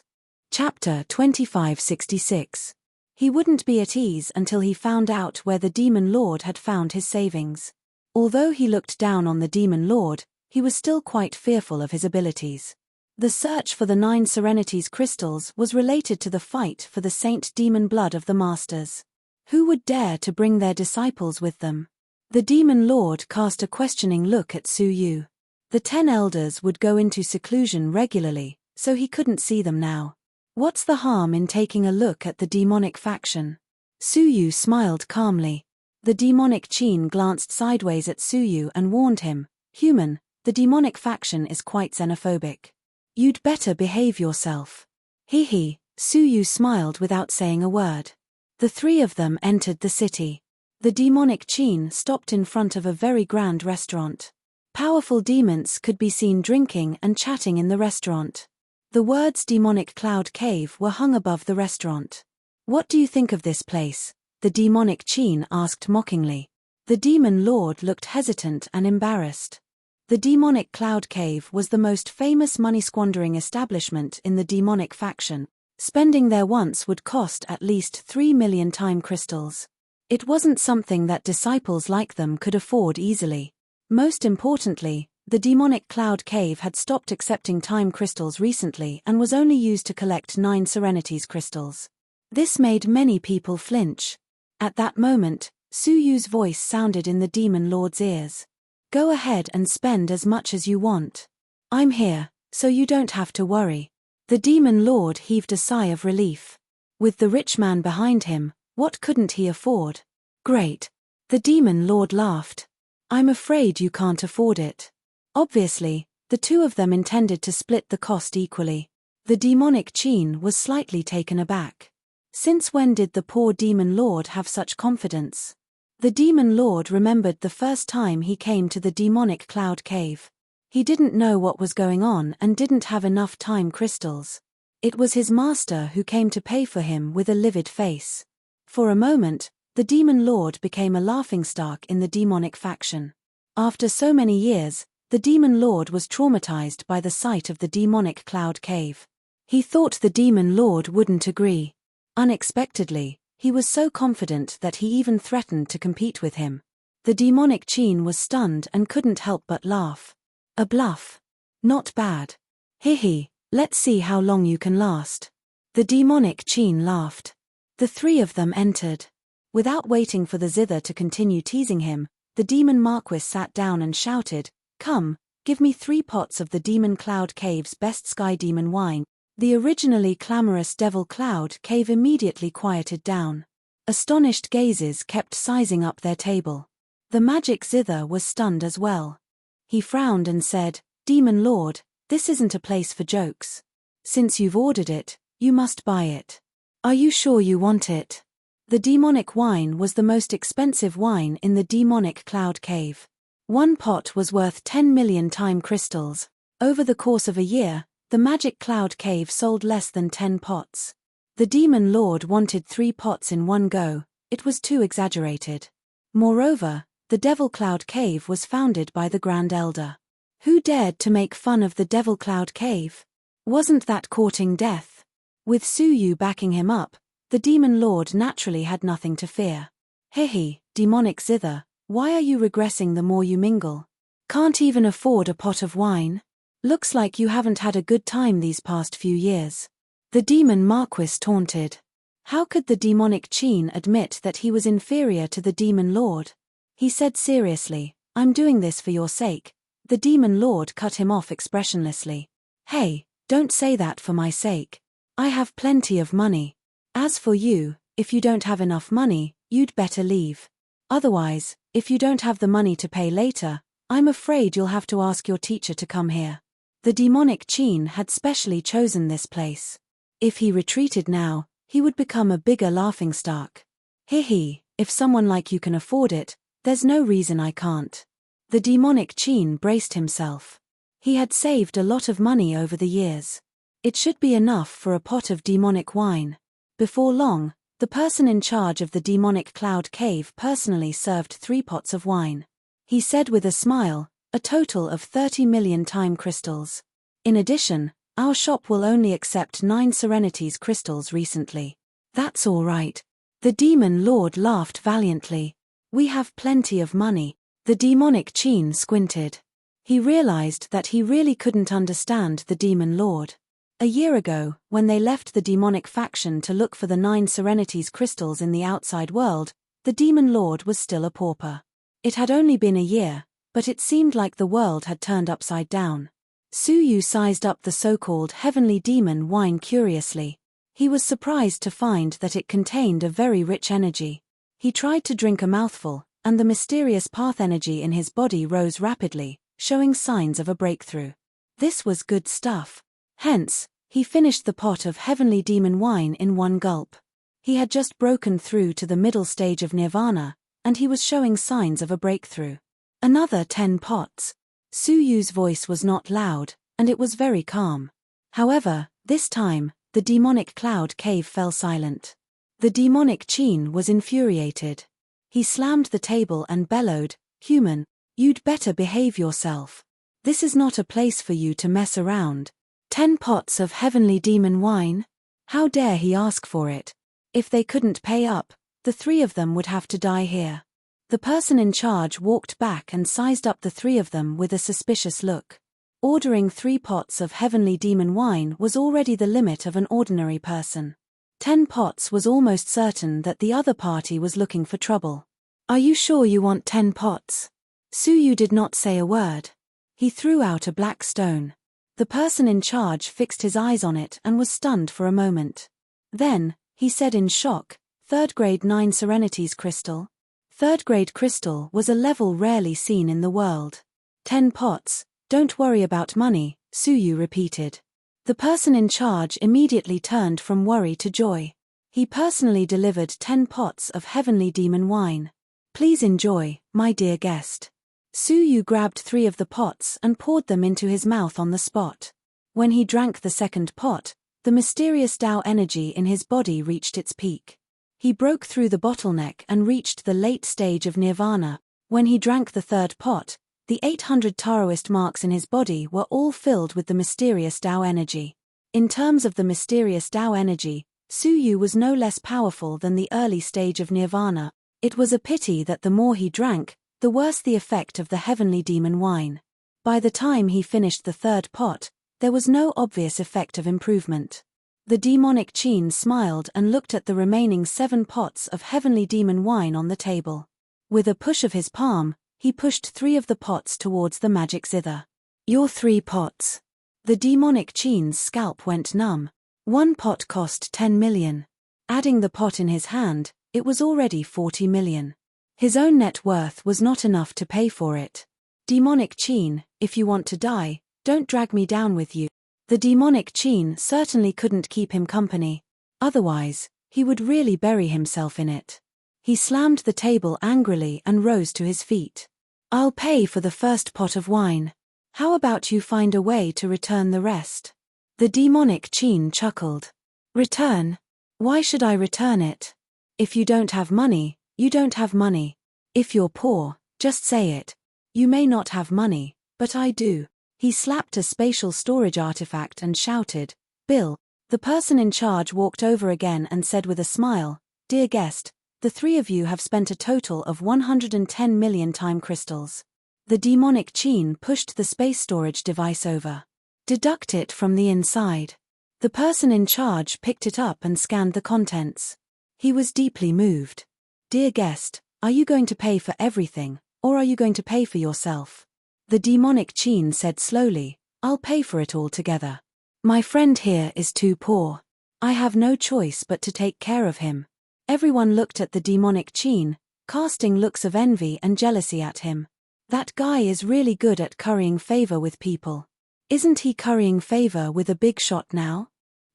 Speaker 1: Chapter 2566. He wouldn't be at ease until he found out where the demon lord had found his savings. Although he looked down on the demon lord, he was still quite fearful of his abilities. The search for the 9 Serenities crystals was related to the fight for the saint demon blood of the masters. Who would dare to bring their disciples with them? The demon lord cast a questioning look at Suyu. The 10 elders would go into seclusion regularly, so he couldn't see them now. What's the harm in taking a look at the demonic faction? Suyu smiled calmly. The demonic Chin glanced sideways at Suyu and warned him, "Human, the demonic faction is quite xenophobic. You'd better behave yourself." Hee, Suyu smiled without saying a word. The 3 of them entered the city. The demonic Chin stopped in front of a very grand restaurant. Powerful demons could be seen drinking and chatting in the restaurant. The words Demonic Cloud Cave were hung above the restaurant. "What do you think of this place?" the demonic Chin asked mockingly. The demon lord looked hesitant and embarrassed. The Demonic Cloud Cave was the most famous money-squandering establishment in the demonic faction. Spending there once would cost at least 3 million time crystals. It wasn't something that disciples like them could afford easily. Most importantly, the Demonic Cloud Cave had stopped accepting time crystals recently and was only used to collect 9 Serenities crystals. This made many people flinch. At that moment, Suyu's voice sounded in the demon lord's ears. "Go ahead and spend as much as you want. I'm here, so you don't have to worry." The demon lord heaved a sigh of relief. With the rich man behind him, what couldn't he afford? "Great." The demon lord laughed. "I'm afraid you can't afford it." Obviously, the two of them intended to split the cost equally. The demonic Qin was slightly taken aback. Since when did the poor demon lord have such confidence? The demon lord remembered the first time he came to the demonic cloud cave. He didn't know what was going on and didn't have enough time crystals. It was his master who came to pay for him with a livid face. For a moment, the demon lord became a laughingstock in the demonic faction. After so many years, the demon lord was traumatized by the sight of the demonic cloud cave. He thought the demon lord wouldn't agree. Unexpectedly, he was so confident that he even threatened to compete with him. The demonic Qin was stunned and couldn't help but laugh. "A bluff. Not bad. Hehe, let's see how long you can last." The demonic Qin laughed. The three of them entered. Without waiting for the zither to continue teasing him, the demon marquis sat down and shouted, "Come, give me 3 pots of the demon cloud cave's best sky demon wine." The originally clamorous devil cloud cave immediately quieted down. Astonished gazes kept sizing up their table. The magic zither was stunned as well. He frowned and said, "Demon Lord, this isn't a place for jokes. Since you've ordered it, you must buy it. Are you sure you want it?" The demonic wine was the most expensive wine in the demonic cloud cave. 1 pot was worth 10 million time crystals. Over the course of a year, the magic cloud cave sold less than 10 pots. The demon lord wanted 3 pots in one go. It was too exaggerated. Moreover, the devil cloud cave was founded by the Grand Elder. Who dared to make fun of the devil cloud cave? Wasn't that courting death? With Suyu backing him up, the demon lord naturally had nothing to fear. "Hehe, demonic zither, why are you regressing the more you mingle? Can't even afford a pot of wine? Looks like you haven't had a good time these past few years." The demon marquis taunted. How could the demonic Qin admit that he was inferior to the demon lord? He said seriously, "I'm doing this for your sake." The demon lord cut him off expressionlessly. "Hey, don't say that for my sake. I have plenty of money. As for you, if you don't have enough money, you'd better leave. Otherwise, if you don't have the money to pay later, I'm afraid you'll have to ask your teacher to come here." The demonic Qin had specially chosen this place. If he retreated now, he would become a bigger laughingstock. "Hehe, if someone like you can afford it, there's no reason I can't." The demonic Qin braced himself. He had saved a lot of money over the years. It should be enough for a pot of demonic wine. Before long, the person in charge of the demonic cloud cave personally served 3 pots of wine. He said with a smile, "A total of 30 million time crystals. In addition, our shop will only accept 9 Serenity's crystals recently." "That's all right." The demon lord laughed valiantly. "We have plenty of money." The demonic Qin squinted. He realized that he really couldn't understand the demon lord. A year ago, when they left the demonic faction to look for the 9 Serenity's crystals in the outside world, the demon lord was still a pauper. It had only been a year, but it seemed like the world had turned upside down. Suyu sized up the so-called heavenly demon wine curiously. He was surprised to find that it contained a very rich energy. He tried to drink a mouthful, and the mysterious path energy in his body rose rapidly, showing signs of a breakthrough. This was good stuff. Hence, he finished the pot of heavenly demon wine in one gulp. He had just broken through to the middle stage of nirvana, and he was showing signs of a breakthrough. "Another 10 pots." Suyu's voice was not loud, and it was very calm. However, this time, the demonic cloud cave fell silent. The demonic Qin was infuriated. He slammed the table and bellowed, "Human, you'd better behave yourself. This is not a place for you to mess around. 10 pots of heavenly demon wine? How dare he ask for it? If they couldn't pay up, the 3 of them would have to die here." The person in charge walked back and sized up the 3 of them with a suspicious look. Ordering 3 pots of heavenly demon wine was already the limit of an ordinary person. 10 pots was almost certain that the other party was looking for trouble. "Are you sure you want 10 pots?" Suyu did not say a word. He threw out a black stone. The person in charge fixed his eyes on it and was stunned for a moment. Then, he said in shock, "Third grade 9 Serenities crystal?" Third grade crystal was a level rarely seen in the world. 10 pots, don't worry about money, Suyu repeated. The person in charge immediately turned from worry to joy. He personally delivered 10 pots of heavenly demon wine. Please enjoy, my dear guest. Suyu grabbed 3 of the pots and poured them into his mouth on the spot. When he drank the second pot, the mysterious Tao energy in his body reached its peak. He broke through the bottleneck and reached the late stage of nirvana. When he drank the third pot, the 800 Taoist marks in his body were all filled with the mysterious Tao energy. In terms of the mysterious Tao energy, Suyu was no less powerful than the early stage of nirvana. It was a pity that the more he drank, the worse the effect of the heavenly demon wine. By the time he finished the third pot, there was no obvious effect of improvement. The demonic Qin smiled and looked at the remaining 7 pots of heavenly demon wine on the table. With a push of his palm, he pushed 3 of the pots towards the magic zither. Your 3 pots. The demonic Qin's scalp went numb. 1 pot cost 10 million. Adding the pot in his hand, it was already 40 million. His own net worth was not enough to pay for it. Demonic Qin, if you want to die, don't drag me down with you. The demonic Qin certainly couldn't keep him company. Otherwise, he would really bury himself in it. He slammed the table angrily and rose to his feet. I'll pay for the first pot of wine. How about you find a way to return the rest? The demonic Qin chuckled. Return? Why should I return it? If you don't have money, you don't have money. If you're poor, just say it. You may not have money, but I do. He slapped a spatial storage artifact and shouted, Bill. The person in charge walked over again and said with a smile, Dear guest, the 3 of you have spent a total of 110 million time crystals. The demonic Qin pushed the space storage device over. Deduct it from the inside. The person in charge picked it up and scanned the contents. He was deeply moved. Dear guest, are you going to pay for everything, or are you going to pay for yourself? The demonic Qin said slowly, I'll pay for it all together. My friend here is too poor. I have no choice but to take care of him. Everyone looked at the demonic Qin, casting looks of envy and jealousy at him. That guy is really good at currying favor with people. Isn't he currying favor with a big shot now?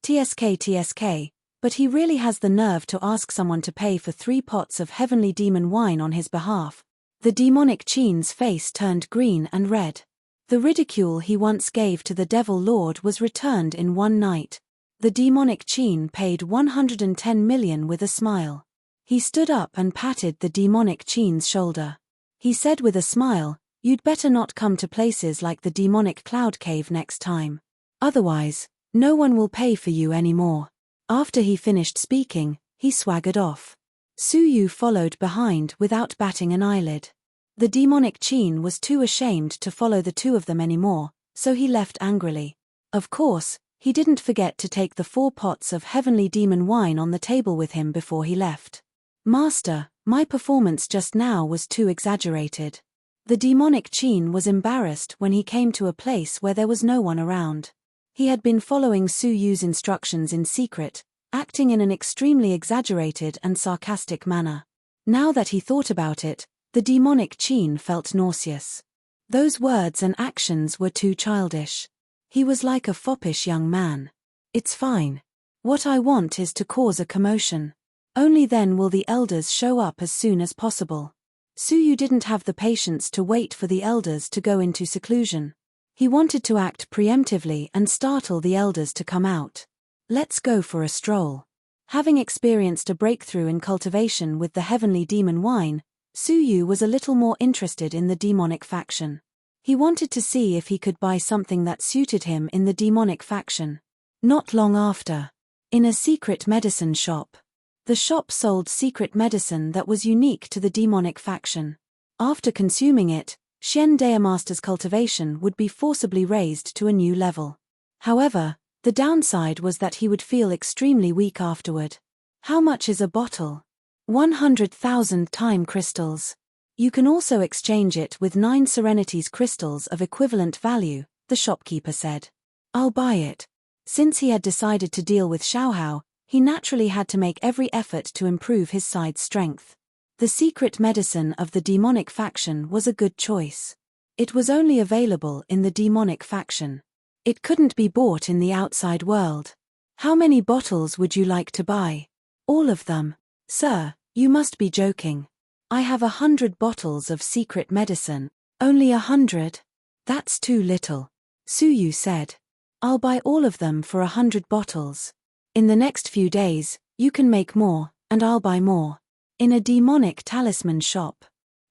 Speaker 1: TSK, but he really has the nerve to ask someone to pay for 3 pots of heavenly demon wine on his behalf. The demonic Qin's face turned green and red. The ridicule he once gave to the Devil Lord was returned in one night. The demonic Qin paid 110 million with a smile. He stood up and patted the demonic Qin's shoulder. He said with a smile, You'd better not come to places like the demonic cloud cave next time. Otherwise, no one will pay for you anymore. After he finished speaking, he swaggered off. Suyu followed behind without batting an eyelid. The demonic Qin was too ashamed to follow the 2 of them anymore, so he left angrily. Of course, he didn't forget to take the 4 pots of heavenly demon wine on the table with him before he left. Master, my performance just now was too exaggerated. The demonic Qin was embarrassed when he came to a place where there was no one around. He had been following Suyu's instructions in secret, acting in an extremely exaggerated and sarcastic manner. Now that he thought about it, the demonic Qin felt nauseous. Those words and actions were too childish. He was like a foppish young man. It's fine. What I want is to cause a commotion. Only then will the elders show up as soon as possible. Suyu didn't have the patience to wait for the elders to go into seclusion. He wanted to act preemptively and startle the elders to come out. Let's go for a stroll. Having experienced a breakthrough in cultivation with the heavenly demon wine, Suyu was a little more interested in the demonic faction. He wanted to see if he could buy something that suited him in the demonic faction. Not long after, in a secret medicine shop. The shop sold secret medicine that was unique to the demonic faction. After consuming it, Shen Daemaster's cultivation would be forcibly raised to a new level. However, the downside was that he would feel extremely weak afterward. How much is a bottle? 100,000 time crystals. You can also exchange it with 9 Serenities crystals of equivalent value, the shopkeeper said. I'll buy it. Since he had decided to deal with Xiaohao, he naturally had to make every effort to improve his side's strength. The secret medicine of the demonic faction was a good choice. It was only available in the demonic faction. It couldn't be bought in the outside world. How many bottles would you like to buy? All of them. Sir, you must be joking. I have 100 bottles of secret medicine. Only 100? That's too little. Su Yu said. I'll buy all of them for 100 bottles. In the next few days, you can make more, and I'll buy more. In a demonic talisman shop.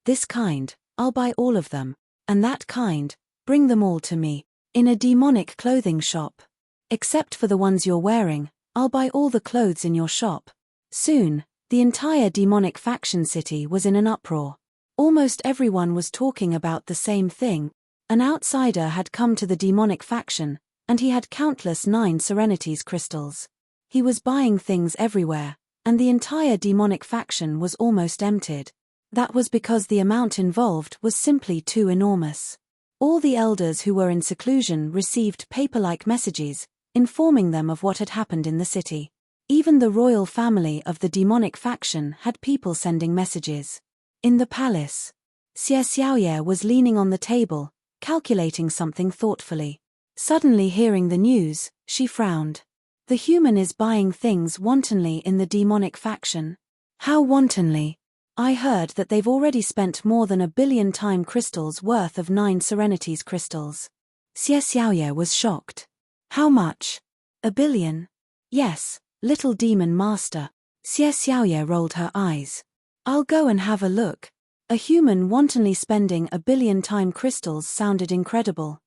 Speaker 1: This kind, I'll buy all of them. And that kind, bring them all to me. In a demonic clothing shop. Except for the ones you're wearing, I'll buy all the clothes in your shop. Soon, the entire demonic faction city was in an uproar. Almost everyone was talking about the same thing. An outsider had come to the demonic faction, and he had countless 9 Serenities crystals. He was buying things everywhere, and the entire demonic faction was almost emptied. That was because the amount involved was simply too enormous. All the elders who were in seclusion received paper-like messages, informing them of what had happened in the city. Even the royal family of the demonic faction had people sending messages. In the palace, Xie Xiaoye was leaning on the table, calculating something thoughtfully. Suddenly hearing the news, she frowned. The human is buying things wantonly in the demonic faction. How wantonly? I heard that they've already spent more than 1 billion time crystals worth of 9 Serenities crystals. Xie Xiaoye was shocked. How much? 1 billion? Yes, little demon master. Xie Xiaoye rolled her eyes. I'll go and have a look. A human wantonly spending 1 billion time crystals sounded incredible.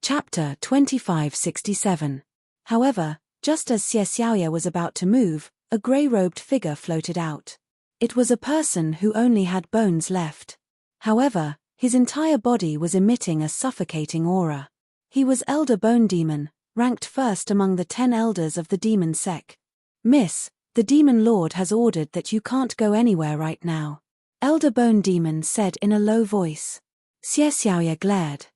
Speaker 1: Chapter 2567. However, just as Xie Xiaoye was about to move, a grey-robed figure floated out. It was a person who only had bones left. However, his entire body was emitting a suffocating aura. He was Elder Bone Demon, ranked first among the 10 elders of the demon sect. Miss, the demon lord has ordered that you can't go anywhere right now. Elder Bone Demon said in a low voice. Xie Xiaoye glared.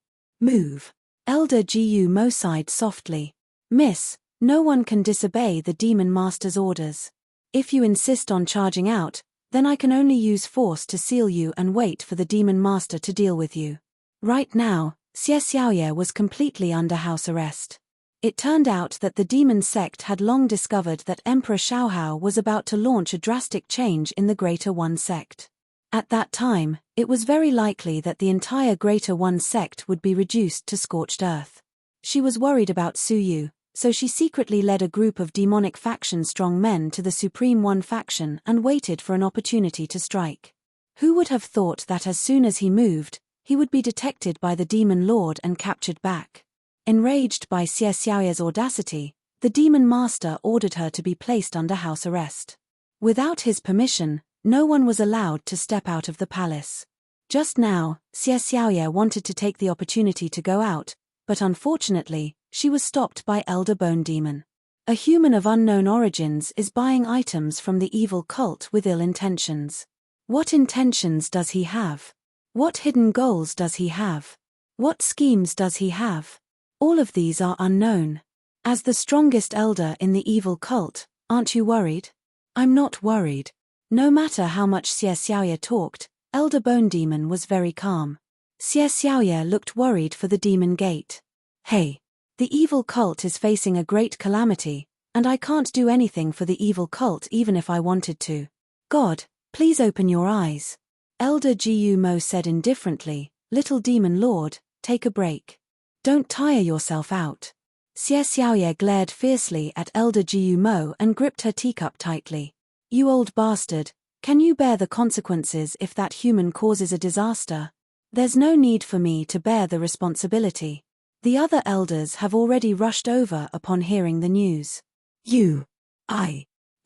Speaker 1: Move. Elder Gu Mo sighed softly. Miss, no one can disobey the demon master's orders. If you insist on charging out, then I can only use force to seal you and wait for the demon master to deal with you. Right now, Xie Xiaoye was completely under house arrest. It turned out that the demon sect had long discovered that Emperor Xiaohao was about to launch a drastic change in the Greater One sect. At that time, it was very likely that the entire Greater One sect would be reduced to scorched earth. She was worried about Su Yu, so she secretly led a group of demonic faction strong men to the Supreme One faction and waited for an opportunity to strike. Who would have thought that as soon as he moved, he would be detected by the demon lord and captured back? Enraged by Xie Xiaoye's audacity, the demon master ordered her to be placed under house arrest. Without his permission, no one was allowed to step out of the palace. Just now, Xie Xiaoye wanted to take the opportunity to go out, but unfortunately, she was stopped by Elder Bone Demon. A human of unknown origins is buying items from the evil cult with ill intentions. What intentions does he have? What hidden goals does he have? What schemes does he have? All of these are unknown. As the strongest elder in the evil cult, aren't you worried? I'm not worried. No matter how much Xie Xiaoye talked, Elder Bone Demon was very calm. Xie Xiaoye looked worried for the demon gate. Hey! The evil cult is facing a great calamity, and I can't do anything for the evil cult even if I wanted to. God, please open your eyes. Elder Gu Mo said indifferently, Little Demon Lord, take a break. Don't tire yourself out. Xie Xiaoye glared fiercely at Elder Gu Mo and gripped her teacup tightly. You old bastard, can you bear the consequences if that human causes a disaster? There's no need for me to bear the responsibility. The other elders have already rushed over upon hearing the news. Xie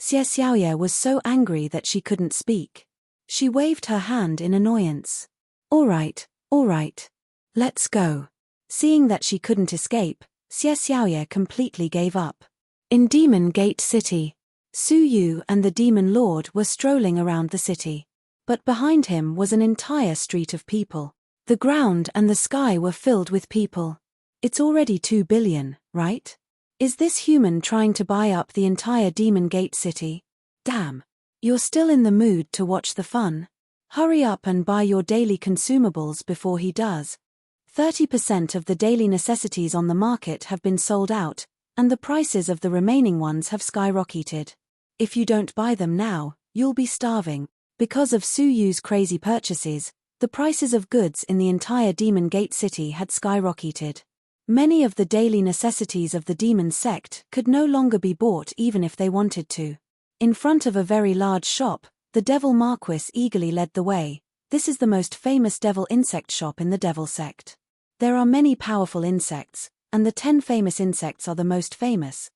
Speaker 1: Xiaoye was so angry that she couldn't speak. She waved her hand in annoyance. All right. Let's go. Seeing that she couldn't escape, Xie Xiaoye completely gave up. In Demon Gate City, Su Yu and the Demon Lord were strolling around the city. But behind him was an entire street of people. The ground and the sky were filled with people. It's already 2 billion, right? Is this human trying to buy up the entire Demon Gate city? Damn. You're still in the mood to watch the fun? Hurry up and buy your daily consumables before he does. 30% of the daily necessities on the market have been sold out, and the prices of the remaining ones have skyrocketed. If you don't buy them now, you'll be starving. Because of Su Yu's crazy purchases, the prices of goods in the entire Demon Gate city had skyrocketed. Many of the daily necessities of the demon sect could no longer be bought even if they wanted to. In front of a very large shop, the Devil Marquis eagerly led the way. This is the most famous devil insect shop in the devil sect. There are many powerful insects, and the 10 famous insects are the most famous.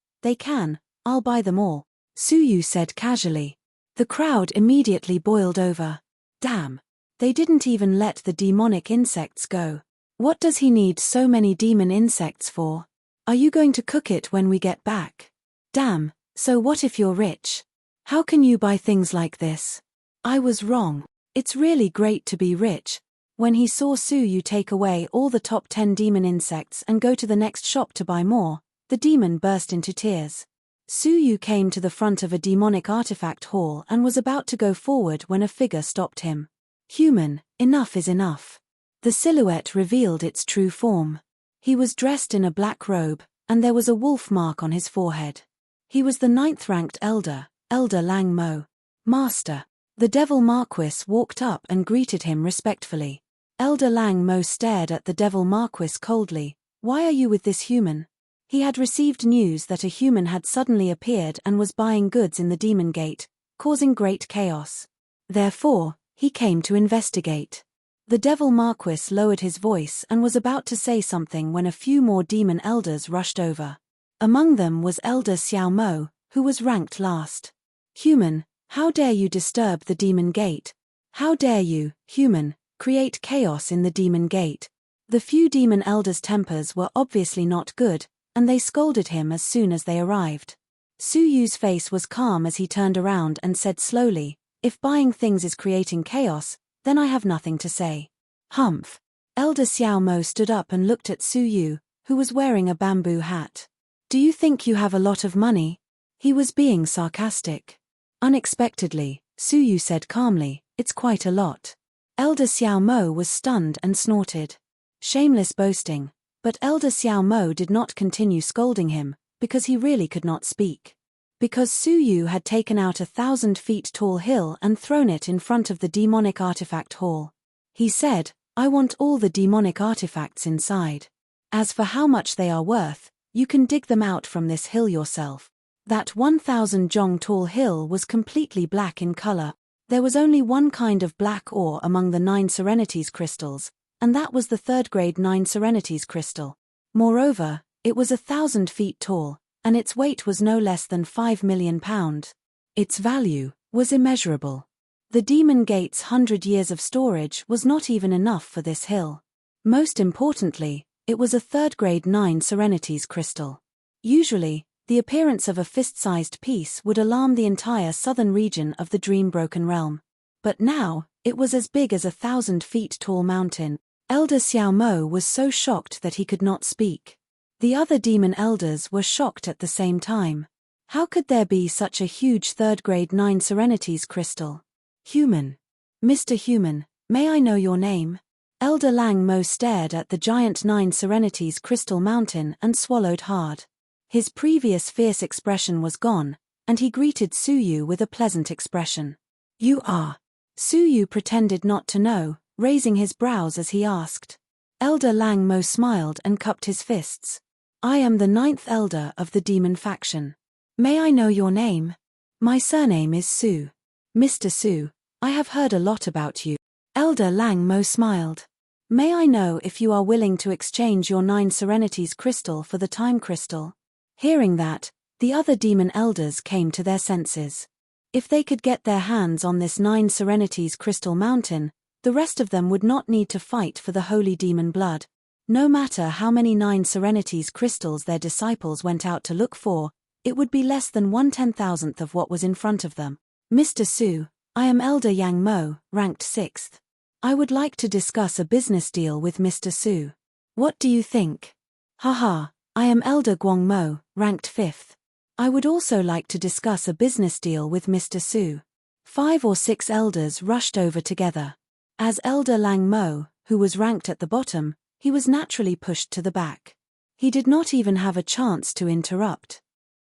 Speaker 1: I'll buy them all, Su Yu said casually. The crowd immediately boiled over. Damn. They didn't even let the demonic insects go. What does he need so many demon insects for? Are you going to cook it when we get back? Damn, so what if you're rich? How can you buy things like this? I was wrong. It's really great to be rich. When he saw Su Yu take away all the top 10 demon insects and go to the next shop to buy more, the demon burst into tears. Su Yu came to the front of a demonic artifact hall and was about to go forward when a figure stopped him. Human, enough is enough. The silhouette revealed its true form. He was dressed in a black robe, and there was a wolf mark on his forehead. He was the 9th-ranked elder, Elder Lang Mo. Master. The Devil Marquis walked up and greeted him respectfully. Elder Lang Mo stared at the Devil Marquis coldly. Why are you with this human? He had received news that a human had suddenly appeared and was buying goods in the Demon Gate, causing great chaos. Therefore, he came to investigate. The Devil Marquis lowered his voice and was about to say something when a few more demon elders rushed over. Among them was Elder Xiao Mo, who was ranked last. Human, how dare you disturb the Demon Gate? How dare you, human, create chaos in the Demon Gate? The few demon elders' tempers were obviously not good, and they scolded him as soon as they arrived. Su Yu's face was calm as he turned around and said slowly, if buying things is creating chaos, then I have nothing to say. Humph. Elder Xiao Mo stood up and looked at Su Yu, who was wearing a bamboo hat. Do you think you have a lot of money? He was being sarcastic. Unexpectedly, Su Yu said calmly, it's quite a lot. Elder Xiao Mo was stunned and snorted. Shameless boasting. But Elder Xiao Mo did not continue scolding him, because he really could not speak. Because Su Yu had taken out a 1,000 feet tall hill and thrown it in front of the demonic artifact hall. He said, I want all the demonic artifacts inside. As for how much they are worth, you can dig them out from this hill yourself. That 1,000 jong tall hill was completely black in color. There was only one kind of black ore among the 9 Serenities crystals, and that was the 3rd grade 9 Serenities crystal. Moreover, it was 1,000 feet tall, and its weight was no less than 5 million pounds. Its value was immeasurable. The Demon Gate's 100 years of storage was not even enough for this hill. Most importantly, it was a 3rd grade 9 Serenities crystal. Usually, the appearance of a fist-sized piece would alarm the entire southern region of the Dream-Broken Realm. But now, it was as big as a 1,000 feet tall mountain. Elder Xiao Mo was so shocked that he could not speak. The other demon elders were shocked at the same time. How could there be such a huge 3rd grade 9 Serenities crystal? Human. Mr. Human, may I know your name? Elder Lang Mo stared at the giant 9 Serenities crystal mountain and swallowed hard. His previous fierce expression was gone, and he greeted Su Yu with a pleasant expression. You are. Su Yu pretended not to know, raising his brows as he asked. Elder Lang Mo smiled and cupped his fists. I am the 9th elder of the demon faction. May I know your name? My surname is Su. Mr. Su, I have heard a lot about you. Elder Lang Mo smiled. May I know if you are willing to exchange your 9 Serenities crystal for the time crystal? Hearing that, the other demon elders came to their senses. If they could get their hands on this 9 Serenities crystal mountain, the rest of them would not need to fight for the holy demon blood. No matter how many 9 Serenities crystals their disciples went out to look for, it would be less than 1/10,000th of what was in front of them. Mr. Su, I am Elder Yang Mo, ranked 6th. I would like to discuss a business deal with Mr. Su. What do you think? Haha, I am Elder Guang Mo, ranked 5th. I would also like to discuss a business deal with Mr. Su. 5 or 6 elders rushed over together. As Elder Lang Mo, who was ranked at the bottom, he was naturally pushed to the back. He did not even have a chance to interrupt.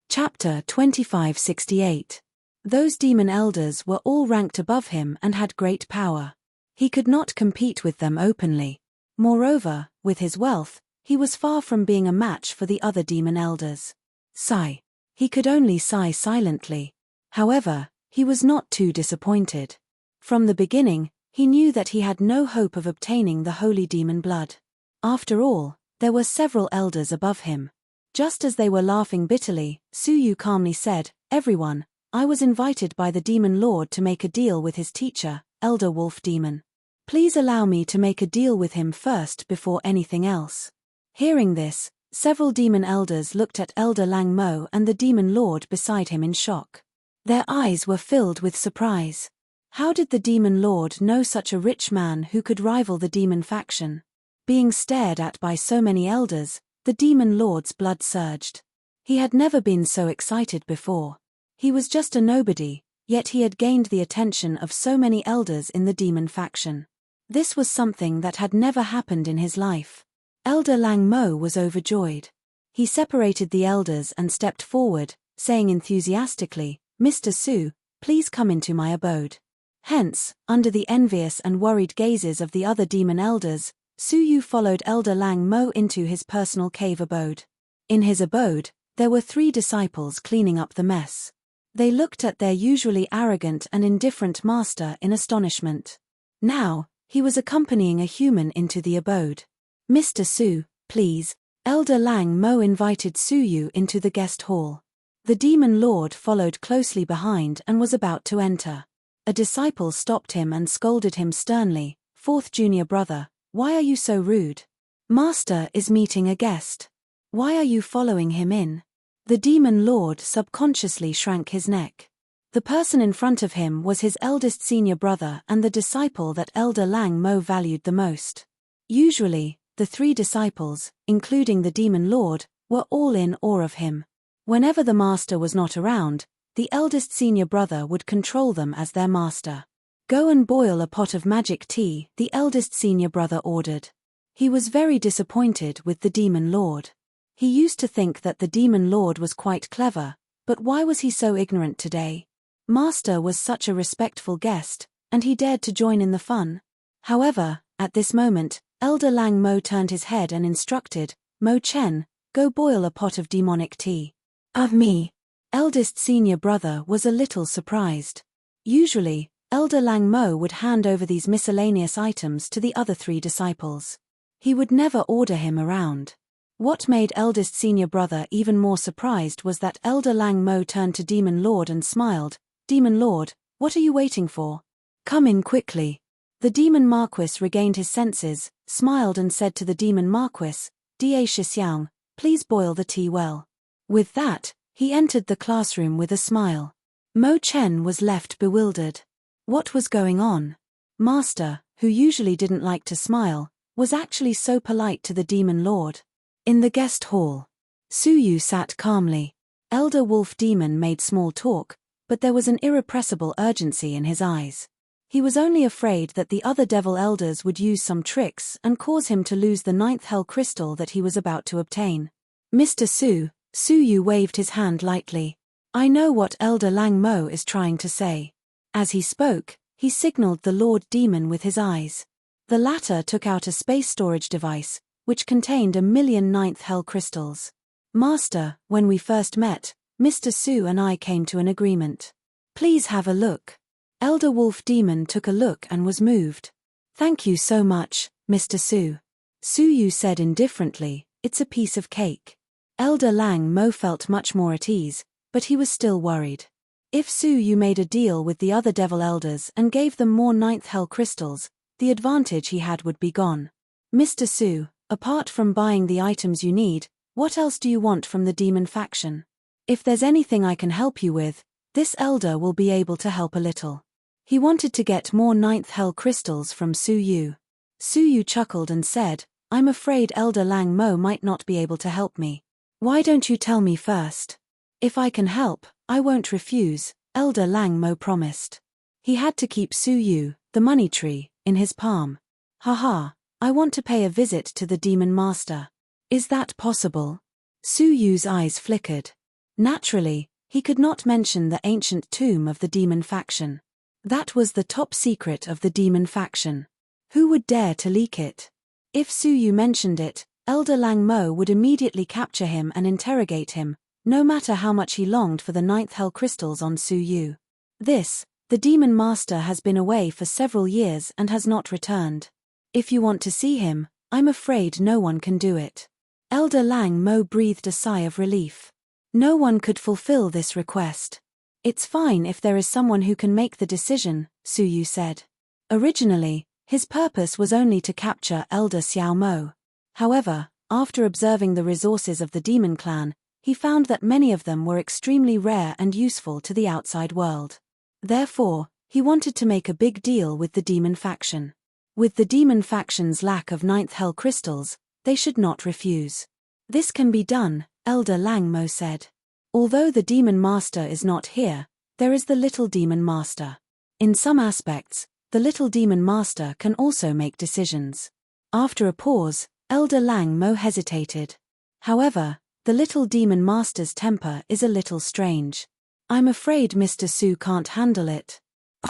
Speaker 1: Chapter 2568. Those demon elders were all ranked above him and had great power. He could not compete with them openly. Moreover, with his wealth, he was far from being a match for the other demon elders. Sigh. He could only sigh silently. However, he was not too disappointed. From the beginning, he knew that he had no hope of obtaining the holy demon blood. After all, there were several elders above him. Just as they were laughing bitterly, Su Yu calmly said, "Everyone, I was invited by the demon lord to make a deal with his teacher, Elder Wolf Demon. Please allow me to make a deal with him first before anything else." Hearing this, several demon elders looked at Elder Lang Mo and the demon lord beside him in shock. Their eyes were filled with surprise. How did the demon lord know such a rich man who could rival the demon faction? Being stared at by so many elders, the demon lord's blood surged. He had never been so excited before. He was just a nobody, yet he had gained the attention of so many elders in the demon faction. This was something that had never happened in his life. Elder Lang Mo was overjoyed. He separated the elders and stepped forward, saying enthusiastically, "Mr. Su, please come into my abode." Hence, under the envious and worried gazes of the other demon elders, Su Yu followed Elder Lang Mo into his personal cave abode. In his abode, there were 3 disciples cleaning up the mess. They looked at their usually arrogant and indifferent master in astonishment. Now, he was accompanying a human into the abode. "Mr. Su, please." Elder Lang Mo invited Su Yu into the guest hall. The demon lord followed closely behind and was about to enter. A disciple stopped him and scolded him sternly, "Fourth junior brother, why are you so rude? Master is meeting a guest. Why are you following him in?" The demon lord subconsciously shrank his neck. The person in front of him was his eldest senior brother and the disciple that Elder Lang Mo valued the most. Usually, the 3 disciples, including the demon lord, were all in awe of him. Whenever the master was not around, the eldest senior brother would control them as their master. "Go and boil a pot of magic tea," the eldest senior brother ordered. He was very disappointed with the demon lord. He used to think that the demon lord was quite clever, but why was he so ignorant today? Master was such a respectful guest, and he dared to join in the fun. However, at this moment, Elder Lang Mo turned his head and instructed, "Mo Chen, go boil a pot of demonic tea." "Of me?" Eldest senior brother was a little surprised. Usually, Elder Lang Mo would hand over these miscellaneous items to the other 3 disciples. He would never order him around. What made eldest senior brother even more surprised was that Elder Lang Mo turned to Demon Lord and smiled, "Demon Lord, what are you waiting for? Come in quickly." The Demon Marquis regained his senses, smiled and said to the Demon Marquis, "Da Shixiang, please boil the tea well." With that, he entered the classroom with a smile. Mo Chen was left bewildered. What was going on? Master, who usually didn't like to smile, was actually so polite to the Demon Lord. In the guest hall, Su Yu sat calmly. Elder Wolf Demon made small talk, but there was an irrepressible urgency in his eyes. He was only afraid that the other devil elders would use some tricks and cause him to lose the 9th hell crystal that he was about to obtain. "Mr. Su," Su Yu waved his hand lightly. "I know what Elder Lang Mo is trying to say." As he spoke, he signaled the Lord Demon with his eyes. The latter took out a space storage device, which contained 1,000,000 9th hell crystals. "Master, when we first met, Mr. Su and I came to an agreement. Please have a look." Elder Wolf Demon took a look and was moved. "Thank you so much, Mr. Su." Su Yu said indifferently, "It's a piece of cake." Elder Lang Mo felt much more at ease, but he was still worried. If Su Yu made a deal with the other devil elders and gave them more 9th hell crystals, the advantage he had would be gone. "Mr. Su, apart from buying the items you need, what else do you want from the demon faction? If there's anything I can help you with, this elder will be able to help a little." He wanted to get more 9th hell crystals from Su Yu. Su Yu chuckled and said, "I'm afraid Elder Lang Mo might not be able to help me. Why don't you tell me first? If I can help, I won't refuse, Elder Lang Mo promised. He had to keep Su Yu, the money tree, in his palm. Haha, I want to pay a visit to the Demon Master. Is that possible? Su Yu's eyes flickered. Naturally, he could not mention the ancient tomb of the demon faction. That was the top secret of the demon faction. Who would dare to leak it? If Su Yu mentioned it, Elder Lang Mo would immediately capture him and interrogate him, no matter how much he longed for the 9th hell crystals on Su Yu. The Demon Master has been away for several years and has not returned. If you want to see him, I'm afraid no one can do it. Elder Lang Mo breathed a sigh of relief. No one could fulfill this request. It's fine if there is someone who can make the decision, Su Yu said. Originally, his purpose was only to capture Elder Xiao Mo. However, after observing the resources of the demon clan, he found that many of them were extremely rare and useful to the outside world. Therefore, he wanted to make a big deal with the demon faction. With the demon faction's lack of 9th hell crystals, they should not refuse. This can be done, Elder Lang Mo said. Although the Demon Master is not here, there is the Little Demon Master. In some aspects, the Little Demon Master can also make decisions. After a pause, Elder Lang Mo hesitated. However, the Little Demon Master's temper is a little strange. I'm afraid Mr. Su can't handle it.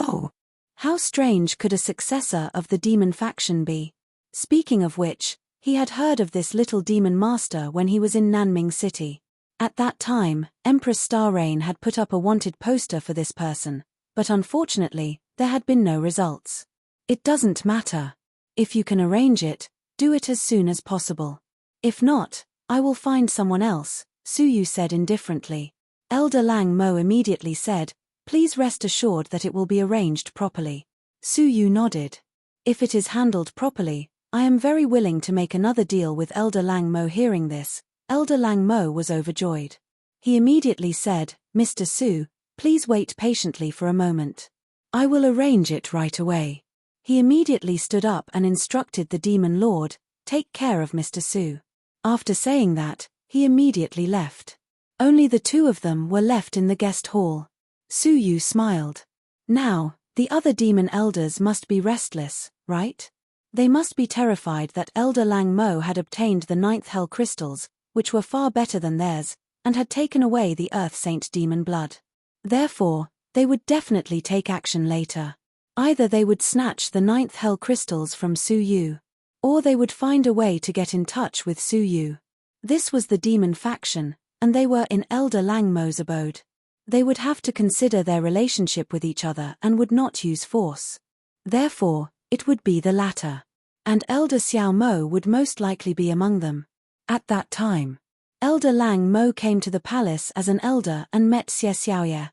Speaker 1: Oh! How strange could a successor of the demon faction be? Speaking of which, he had heard of this Little Demon Master when he was in Nanming City. At that time, Empress Starrain had put up a wanted poster for this person, but unfortunately, there had been no results. It doesn't matter. If you can arrange it, do it as soon as possible. If not, I will find someone else, Su Yu said indifferently. Elder Lang Mo immediately said, please rest assured that it will be arranged properly. Su Yu nodded. If it is handled properly, I am very willing to make another deal with Elder Lang Mo. Hearing this, Elder Lang Mo was overjoyed. He immediately said, Mr. Su, please wait patiently for a moment. I will arrange it right away. He immediately stood up and instructed the Demon Lord, take care of Mr. Su. After saying that, he immediately left. Only the two of them were left in the guest hall. Su Yu smiled. Now, the other demon elders must be restless, right? They must be terrified that Elder Lang Mo had obtained the 9th hell crystals, which were far better than theirs, and had taken away the Earth Saint demon blood. Therefore, they would definitely take action later. Either they would snatch the 9th hell crystals from Su Yu, or they would find a way to get in touch with Su Yu. This was the demon faction, and they were in Elder Lang Mo's abode. They would have to consider their relationship with each other and would not use force. Therefore, it would be the latter. And Elder Xiao Mo would most likely be among them. At that time, Elder Lang Mo came to the palace as an elder and met Xie Xiaoye.